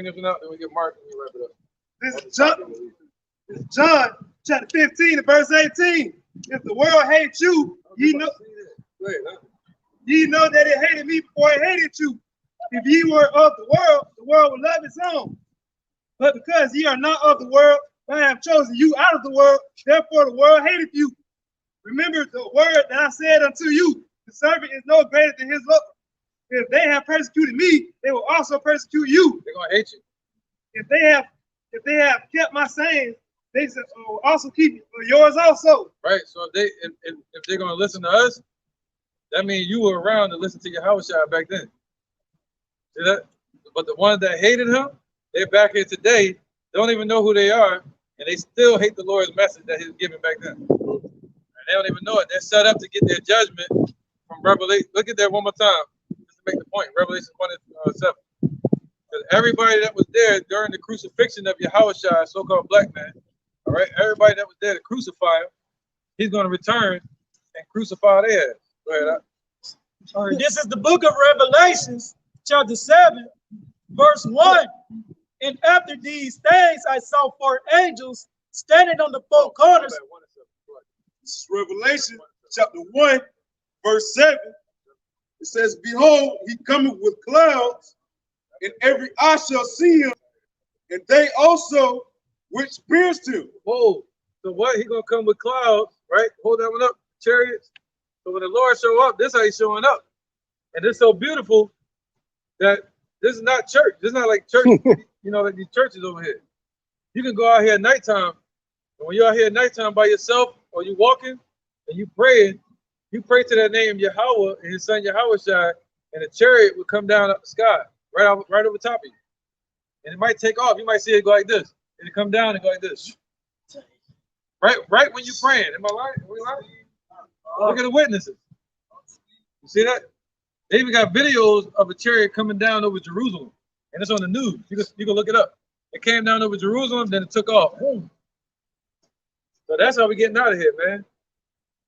Speaker 2: this one out, then we get Mark and we wrap it up.
Speaker 4: This is John chapter 15 and verse 18. If the world hates you, ye know that it hated me before it hated you. If ye were of the world would love its own. But because ye are not of the world, I have chosen you out of the world, therefore the world hateth you. Remember the word that I said unto you, the servant is no greater than his Lord. If they have persecuted me, they will also persecute you.
Speaker 2: They're gonna hate you.
Speaker 4: If they have kept my sayings, they will also keep yours also.
Speaker 2: Right. So if they're gonna listen to us, that means you were around to listen to Yahweh Shai back then. See that? But the ones that hated him, they're back here today. They don't even know who they are, and they still hate the Lord's message that he was giving back then. And they don't even know it. They're set up to get their judgment from Revelation. Look at that one more time, just to make the point. Revelation 1:7. Because everybody that was there during the crucifixion of Yahweh Shai, so-called black man, all right, everybody that was there to crucify him, he's going to return and crucify their ass. Go ahead.
Speaker 3: All right, this is the book of Revelations, chapter 7, verse 1. And after these things, I saw 4 angels standing on the 4 corners.
Speaker 9: This is Revelation chapter 1, verse 7. It says, behold, he cometh with clouds, and every eye shall see him, and they also which pierced him.
Speaker 2: Whoa. So what? He gonna come with clouds, right? Hold that one up, chariots. So when the Lord show up, this is how he's showing up. And it's so beautiful that this is not church. This is not like church, you know, like these churches over here. You can go out here at nighttime, and when you're out here at nighttime by yourself, or you walking and you praying, you pray to that name Yahweh and his son Yahweh Shai, and a chariot will come down up the sky, right over top of you. And it might take off. You might see it go like this. It'll come down and go like this. Right when you're praying. Am I lying? Are we lying? Look at the witnesses. You see that? They even got videos of a chariot coming down over Jerusalem. And it's on the news. You can look it up. It came down over Jerusalem, then it took off. Boom. So that's how we're getting out of here, man.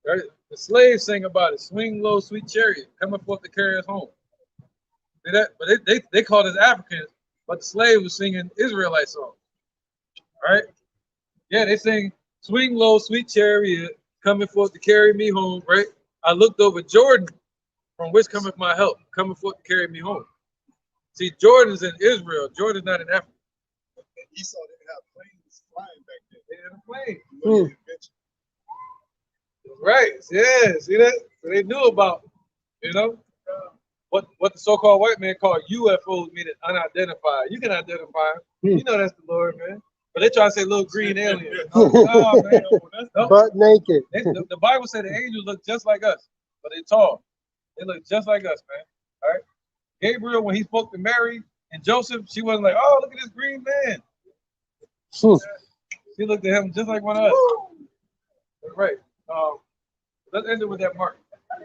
Speaker 2: Right? The slaves sing about it. Swing low, sweet chariot, coming forth to carry us home. See that? But they called us Africans, but the slave was singing Israelite songs. Right? Yeah, they sing, swing low, sweet chariot, coming forth to carry me home, right? I looked over Jordan, from which cometh my help, coming forth to carry me home. See, Jordan's in Israel. Jordan's not in Africa.
Speaker 12: And Esau didn't have planes flying back then.
Speaker 2: They had a plane. Right, yeah, see that? So they knew about, you know, what the so-called white man called UFOs, meaning unidentified. You can identify them. You know that's the Lord, man. But they try to say little green alien. No, man. No.
Speaker 13: Butt naked.
Speaker 2: The Bible said the angels look just like us, but they're tall. They look just like us, man. All right. Gabriel, when he spoke to Mary and Joseph, she wasn't like, oh, look at this green man. She looked at him just like one of us. Right. Let's end it with that mark. I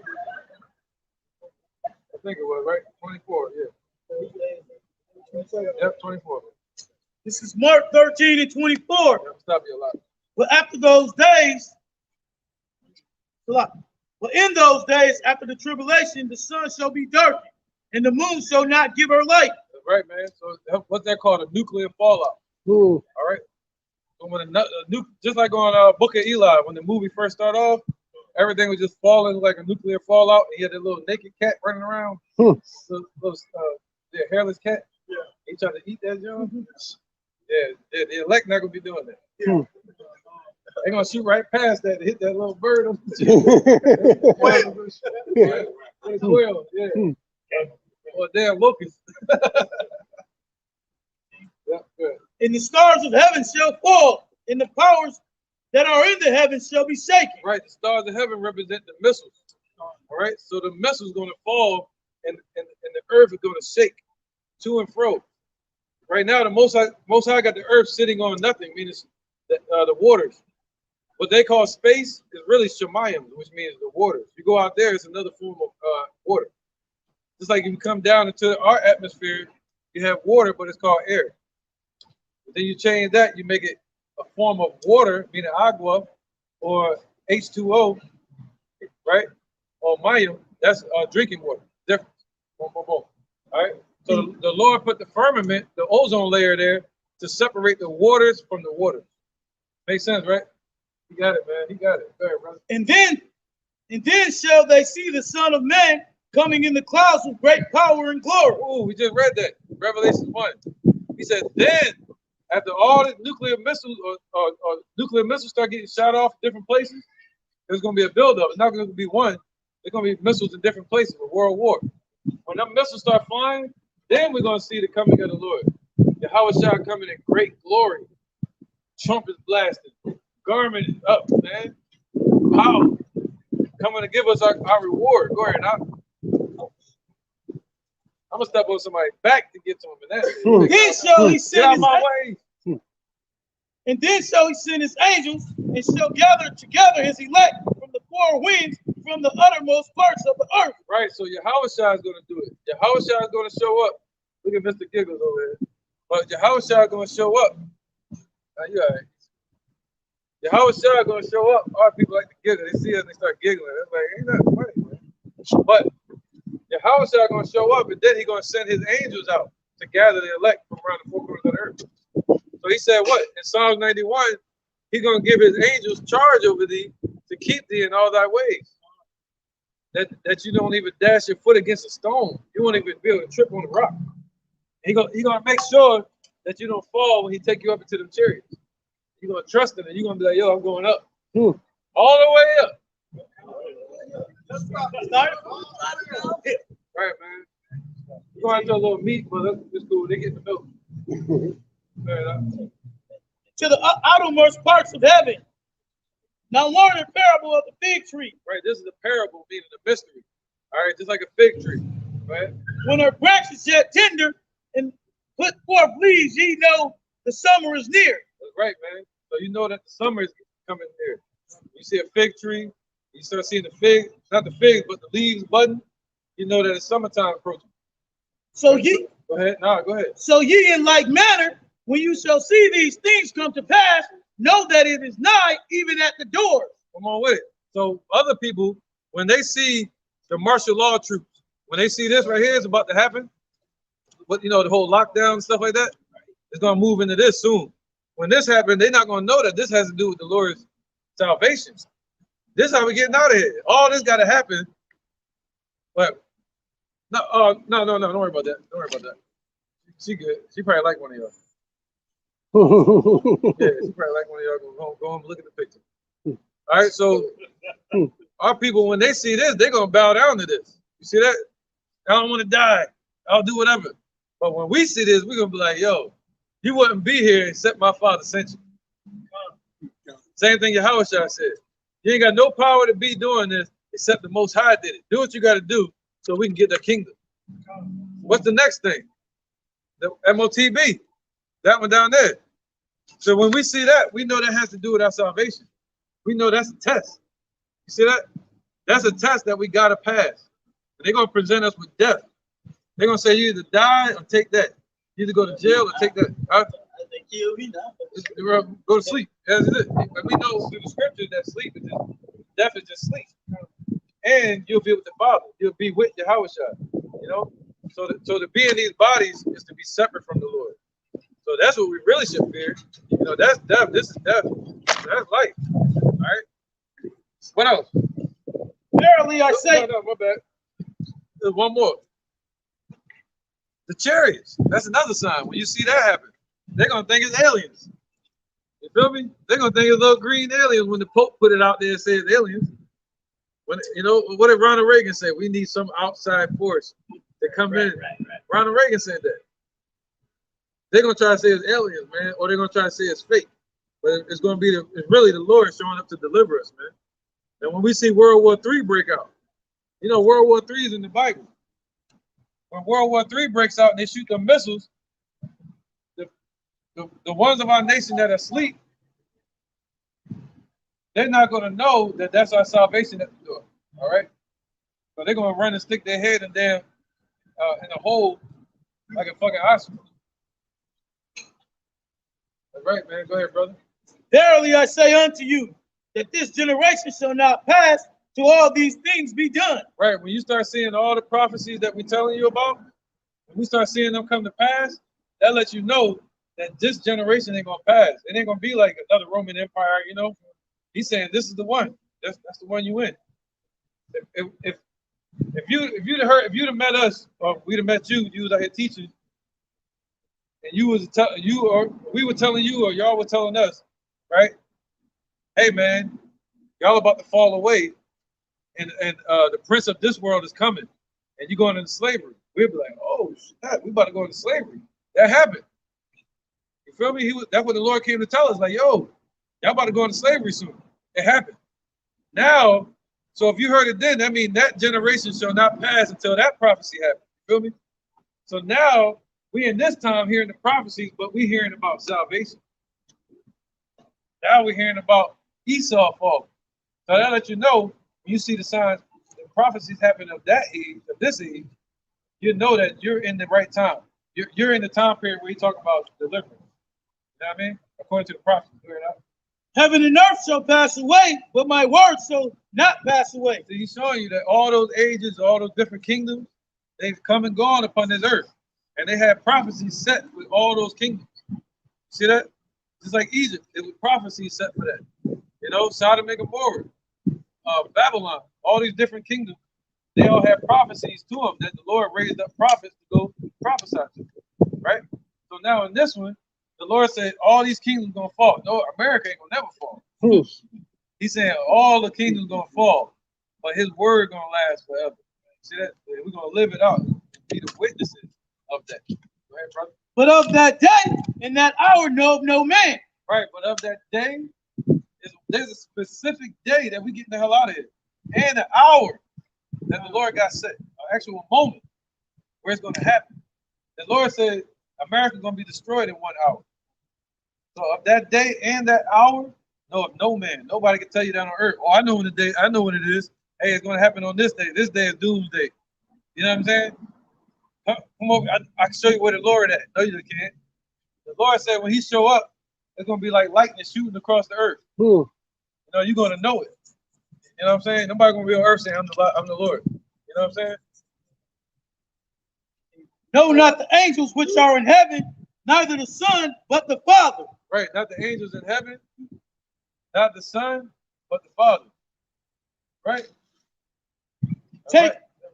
Speaker 2: think it was, right? 24, yeah. Yep, 24.
Speaker 3: This is Mark 13 and 24.
Speaker 2: Stop you a lot.
Speaker 3: But after those days, but in those days, after the tribulation, the sun shall be darkened, and the moon shall not give her light.
Speaker 2: That's right, man. So what's that called? A nuclear fallout.
Speaker 13: Ooh.
Speaker 2: All right. So when just like on Book of Eli, when the movie first started off, everything was just falling like a nuclear fallout. And you had that little naked cat running around, the hairless cat. Yeah. He tried to eat that joint. Yeah, the elect not gonna be doing that. Yeah. They're gonna shoot right past that to hit that little bird on the squirrel. Yeah. Or a damn locust. Yeah, good.
Speaker 3: And the stars of heaven shall fall, and the powers that are in the heavens shall be shaken.
Speaker 2: Right, the stars of heaven represent the missiles. All right, so the missile's going to fall, and the earth is going to shake to and fro. Right now, the Most High got the earth sitting on nothing, meaning the waters. What they call space is really Shemayim, which means the waters. You go out there, it's another form of water. Just like if you come down into our atmosphere, you have water, but it's called air. But then you change that, you make it a form of water, meaning agua, or H2O, right? Or mayim, that's drinking water. Difference. Boom, boom, boom. All right. So the Lord put the firmament, the ozone layer there, to separate the waters from the waters. Makes sense, right? He got it, man. He got it. Go ahead, brother.
Speaker 3: And then shall they see the Son of Man coming in the clouds with great power and glory.
Speaker 2: Oh, we just read that. Revelation 1. He said, then, after all the nuclear missiles or nuclear missiles start getting shot off different places, there's going to be a buildup. It's not going to be one. There's going to be missiles in different places, a world war. When them missiles start flying, then we're going to see the coming of the Lord. Yahweh shall come in great glory. Trumpets blasted. Garment is up, man. Wow. Coming to give us our reward. Go ahead. I'm going to step on somebody's back to get to him. And
Speaker 3: then shall he send
Speaker 2: his
Speaker 3: way. And then shall he send his angels and shall gather together his elect from the four winds, from the uttermost parts of the earth.
Speaker 2: Right, so Yahushua is going to do it. Yahushua is going to show up. Look at Mr. Giggles over here. But Yahushua is going to show up. Now, you all right. Yahushua is going to show up. Our people like to giggle. They see us and they start giggling. It's like, ain't nothing funny, man. But Yahushua is going to show up, and then he's going to send his angels out to gather the elect from around the four corners of the earth. So he said what? In Psalms 91, he's going to give his angels charge over thee to keep thee in all thy ways. That you don't even dash your foot against a stone. You won't even be able to trip on the rock. He's going to make sure that you don't fall when he take you up into them chariots. You're going to trust him, and you're going to be like, yo, I'm going up. All the way up. Right, man. You're going to have a little meat, but it's cool. They get the milk.
Speaker 3: To the outermost parts of heaven. Now learn the parable of the fig tree.
Speaker 2: Right, this is a parable, meaning a mystery. All right, just like a fig tree, right?
Speaker 3: When her branches yet tender and put forth leaves, ye know the summer is near.
Speaker 2: That's right, man. So you know that the summer is coming near. You see a fig tree, you start seeing the fig, not the figs, but the leaves budding, you know that it's summertime approaching.
Speaker 3: So ye
Speaker 2: go ahead. No, go ahead.
Speaker 3: So ye in like manner, when you shall see these things come to pass, know that it is nigh, even at the doors.
Speaker 2: Come on with it. So other people, when they see the martial law troops, when they see this right here is about to happen, but you know, the whole lockdown and stuff like that, it's gonna move into this soon. When this happens, they're not gonna know that this has to do with the Lord's salvation. This is how we're getting out of here. All this gotta happen. But no, don't worry about that. Don't worry about that. She good. She probably like one of y'all. Yeah, she probably like one of y'all. Go home and look at the picture. All right, so our people, when they see this, they're gonna bow down to this. You see that? I don't want to die. I'll do whatever. But when we see this, we're gonna be like, yo, you wouldn't be here except my Father sent you. Same thing Yahushua said. You ain't got no power to be doing this except the Most High did it. Do what you got to do so we can get the kingdom. What's the next thing? The MOTB. That one down there. So when we see that, we know that has to do with our salvation. We know that's a test. You see that? That's a test that we got to pass. And they're going to present us with death. They're going to say you either die or take that. You either go to jail or take that.
Speaker 8: They kill me now.
Speaker 2: Go to sleep. That's it. But we know through the scriptures that sleep is just, death is just sleep. And you'll be with the Father. You'll be with Yahushua. You know? So to be in these bodies is to be separate from the Lord. So that's what we really should fear. You know, that's death. This is death. That's life. All right. What else?
Speaker 3: Verily I say.
Speaker 2: No, my bad. There's one more. The chariots. That's another sign. When you see that happen, they're gonna think it's aliens. You feel me? They're gonna think it's little green aliens when the Pope put it out there and said it's aliens. When you know what did Ronald Reagan say? We need some outside force to come in. Right. Ronald Reagan said that. They're gonna try to say it's aliens, man, or they're gonna try to say it's fake. But it's gonna be it's really the Lord showing up to deliver us, man. And when we see World War III break out, you know World War III is in the Bible. When World War III breaks out and they shoot the missiles, the ones of our nation that are asleep, they're not going to know that that's our salvation at the door. All right? So they're going to run and stick their head in damn in a hole like a fucking ostrich. That's right, man. Go ahead, brother.
Speaker 3: Verily I say unto you, that this generation shall not pass till all these things be done.
Speaker 2: Right. When you start seeing all the prophecies that we're telling you about, when we start seeing them come to pass, that lets you know that this generation ain't gonna pass. It ain't gonna be like another Roman Empire, you know. He's saying this is the one. That's the one you win. If you'd have met us, or we'd have met you, you was out here teaching, and you was you or we were telling you, or y'all were telling us, right? Hey man, y'all about to fall away, and the prince of this world is coming, and you're going into slavery. We'd be like, oh shit, we about to go into slavery. That happened. You feel me? That's what the Lord came to tell us. Like, yo, y'all about to go into slavery soon. It happened. Now, so if you heard it then, that means that generation shall not pass until that prophecy happened. You feel me? So now we in this time hearing the prophecies, but we hearing about salvation. Now we're hearing about Esau fall. So that let you know when you see the signs, the prophecies happen of that age, of this age, you know that you're in the right time. You're in the time period where he talk about deliverance. You know what I mean? According to the prophecies.
Speaker 3: Heaven and earth shall pass away, but my word shall not pass away.
Speaker 2: So he's showing you that all those ages, all those different kingdoms, they've come and gone upon this earth. And they had prophecies set with all those kingdoms. See that? Just like Egypt, it was prophecies set for that. You know, Sodom and Gomorrah, Babylon, all these different kingdoms, they all had prophecies to them that the Lord raised up prophets to go prophesy to, right? So now in this one, the Lord said all these kingdoms gonna fall. No, America ain't gonna never fall. He's saying all the kingdoms gonna fall, but his word gonna last forever. See that? We're gonna live it out. Be the witnesses of that. Go ahead, brother.
Speaker 3: But of that day and that hour know of no man.
Speaker 2: Right, but of that day, there's a specific day that we getting the hell out of here. And an hour that the Lord got set. An actual moment where it's gonna happen. The Lord said America's gonna be destroyed in 1 hour. So of that day and that hour, no, of no man. Nobody can tell you that on earth. Oh, I know when the day, I know when it is. Hey, it's gonna happen on this day. This day is doomsday. You know what I'm saying? Come over, I can show you where the Lord at. No, you can't. The Lord said when he show up, it's gonna be like lightning shooting across the earth. You know, you're gonna know it. You know what I'm saying? Nobody gonna be on earth saying I'm the Lord. You know what I'm saying?
Speaker 3: No, not the angels which are in heaven, neither the Son, but the Father.
Speaker 2: Right, not the angels in heaven, not the Son, but the Father. Right?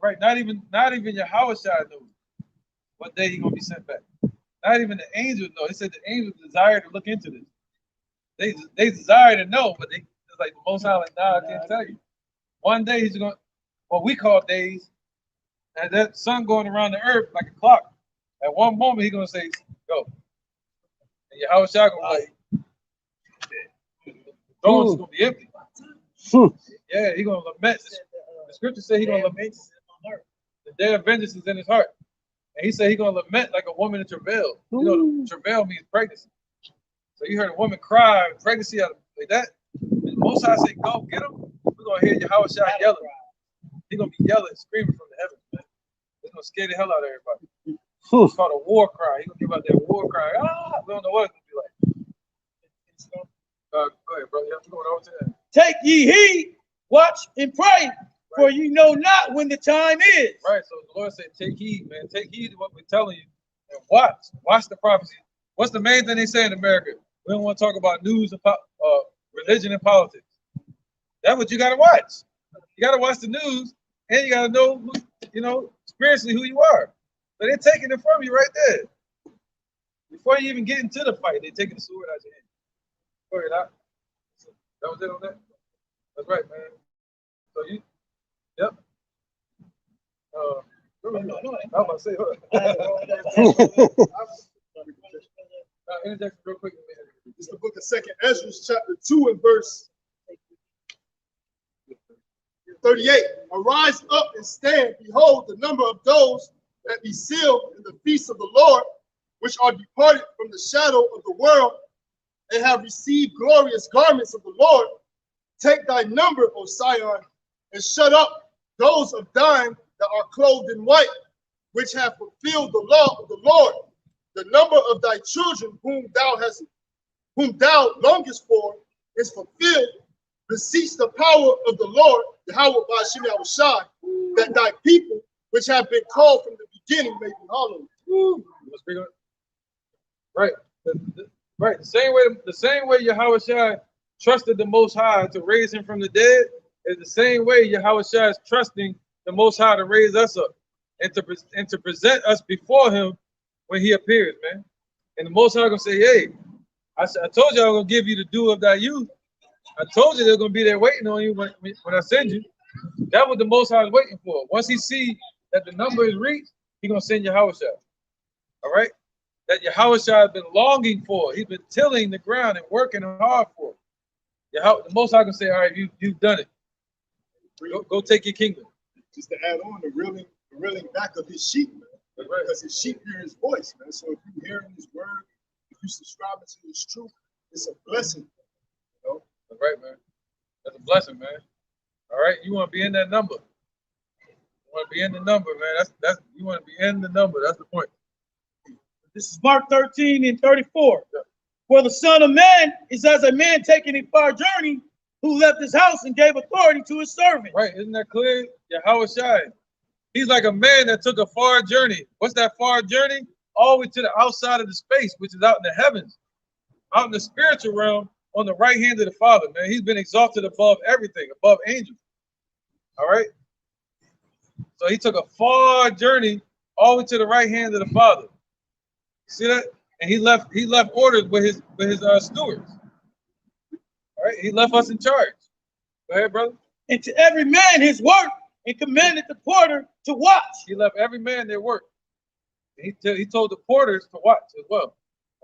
Speaker 2: Right. Not even Yahushua knows what day he's gonna be sent back. Not even the angels know. He said the angels desire to look into this. They desire to know, but it's like the Most High, like, nah, I can't tell you. One day he's gonna, what we call days, and that sun going around the earth like a clock. At one moment he's gonna say, go. And Yahushua gonna be like, the throne's gonna be empty. Yeah, he's gonna lament. The scripture said he's gonna lament. The day of vengeance is in his heart. And he said he's gonna lament like a woman in travail. You know, travail means pregnancy. So you heard a woman cry, pregnancy out of like that. And Most High say, go get him. We're gonna hear Yahushua yelling. He's gonna be yelling, screaming from the heavens, man. It's gonna scare the hell out of everybody. It's called a war cry. He's gonna give out that war cry. Ah, we don't know what it's gonna be like. Go ahead, brother. You have to go over to that.
Speaker 3: Take ye heed, watch and pray, for you know not when the time is.
Speaker 2: Right. So the Lord said, take heed, man. Take heed to what we're telling you. And watch the prophecy. What's the main thing they say in America? We don't want to talk about news and religion and politics. That's what you gotta watch. You gotta watch the news, and you gotta know who, you know, spiritually who you are. So they're taking it from you right there. Before you even get into the fight, they're taking the sword out your hand. Go ahead, Doc. That was it on that? That's right, man. So you, yep. I was about to say, interjection real quick.
Speaker 12: It's the book of 2nd Ezra, chapter 2 and verse 38. Arise up and stand. Behold, the number of those that be sealed in the feast of the Lord which are departed from the shadow of the world, and have received glorious garments of the Lord, take thy number, O Sion, and shut up those of thine that are clothed in white, which have fulfilled the law of the Lord. The number of thy children whom thou longest for is fulfilled. Beseech the power of the Lord, Yahweh Ba'ashem Yahushai, that thy people, which have been called from the beginning, may be hallowed.
Speaker 2: Right. Right. The same way Yahushua trusted the Most High to raise him from the dead is the same way Yahushua is trusting the Most High to raise us up and to present us before him when he appears, man. And the Most High gonna say, hey, I told you I was gonna give you the dew of thy youth. I told you they're gonna be there waiting on you when I send you. That's what the Most High is waiting for. Once he see that the number is reached, he's gonna send Yahushua. All right? That Yahushua has been longing for. He's been tilling the ground and working hard for. The Most High can say, all right, you've done it. Go take your kingdom.
Speaker 12: Just to add on, the reeling back of his sheep, man. Right. Because his sheep hear his voice, man. So if you hear his word, if you subscribe to his truth, it's a blessing. You know?
Speaker 2: That's right, man. That's a blessing, man. All right, you want to be in that number. You want to be in the number, man. That's you want to be in the number. That's the point.
Speaker 3: This is Mark 13:34. Yeah. For the Son of Man is as a man taking a far journey who left his house and gave authority to his servant.
Speaker 2: Right, isn't that clear? Yahushua. He's like a man that took a far journey. What's that far journey? All the way to the outside of the space, which is out in the heavens, out in the spiritual realm, on the right hand of the Father, man. He's been exalted above everything, above angels. All right? So he took a far journey all the way to the right hand of the Father. See that? And he left orders with his stewards. All right? He left us in charge. Go ahead, brother.
Speaker 3: And to every man his work, and commanded the porter to watch.
Speaker 2: He left every man their work. He told the porters to watch as well.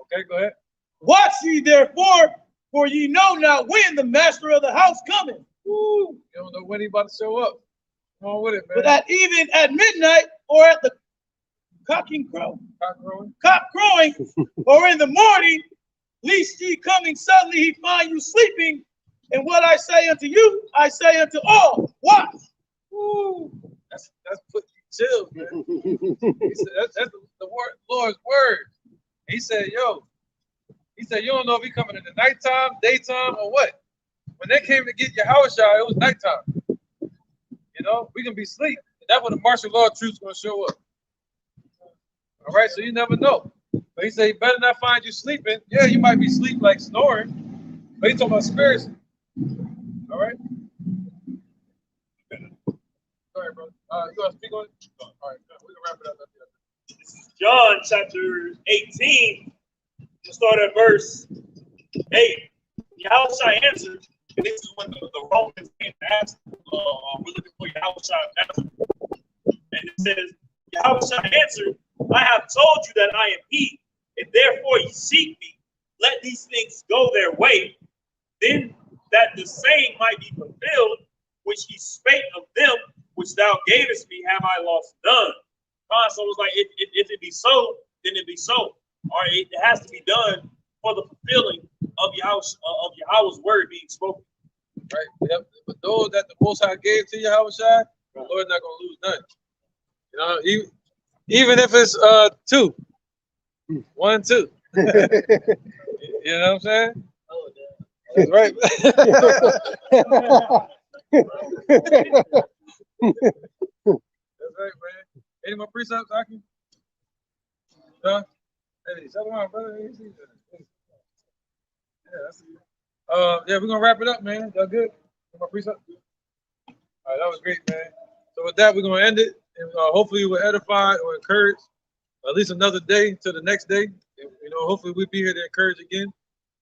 Speaker 2: Okay, go ahead.
Speaker 3: Watch ye therefore, for ye know not when the master of the house cometh.
Speaker 2: Woo. You don't know when he about to show up. Come on with it, man.
Speaker 3: But at even at midnight, or at the cock crowing, or in the morning, lest ye coming suddenly he find you sleeping. And what I say unto you, I say unto all, watch.
Speaker 2: Ooh, that's putting you chill, man. He said, that's the Lord's word. He said, you don't know if he coming in the nighttime, daytime, or what. When they came to get Yahushua, it was nighttime. You know, we can be asleep. That's when the martial law troops gonna show up. All right, so you never know. But he said, he better not find you sleeping. Yeah, you might be asleep like snoring, but he's talking about spirits. All right. All right, brother. You want to speak on it? All right, we can wrap it up.
Speaker 7: This is John chapter 18. We'll start at verse 8. Yahushua answered, and this is when the Romans came to ask, we're looking for Yahushua. And it says, Yahushua answered, I have told you that I am he, and therefore ye seek me. Let these things go their way, then that the same might be fulfilled, which he spake of them, which thou gavest me, have I lost done. So it was like, if it be so, then it be so. All right, it has to be done for the fulfilling of Yahweh's word being spoken.
Speaker 2: Right. Yep. But those that the Most High gave to Yahushua, the Lord's not gonna lose none. You know, even if it's 2, 1, 2. You know what I'm saying? That's right. That's right, man. Any more precepts, Aki? Huh? Hey, shut on, brother. Yeah, we're gonna wrap it up, man. That good? Any more precepts? All right, that was great, man. So with that, we're gonna end it, and hopefully you were edified or encouraged at least another day to the next day. You know, hopefully we'll be here to encourage again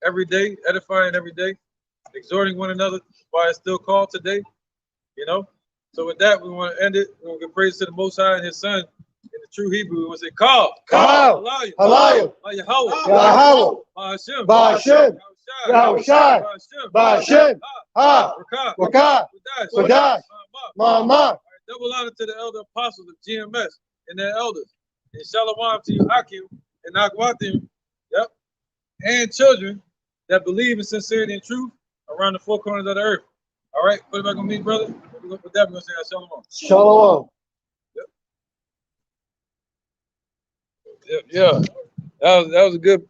Speaker 2: every day, edifying every day, exhorting one another while it's still called today. You know. So with that, we want to end it. We want to give praise to the Most High and His Son. In the true Hebrew, we want to say, Call,
Speaker 13: Halayah,
Speaker 2: Yahweh,
Speaker 13: Ba'ashem, Yahushai, Ba'ashem, Rakah, Wadash, Ma'amah.
Speaker 2: Double honor to the elder apostles of GMS and their elders. And shalom to you, Akim, and Akwatim, yep, and children that believe in sincerity and truth around the four corners of the earth. All right, put it back on me, brother. With that, we're gonna say shalom.
Speaker 13: Shalom.
Speaker 2: Yeah, that was a good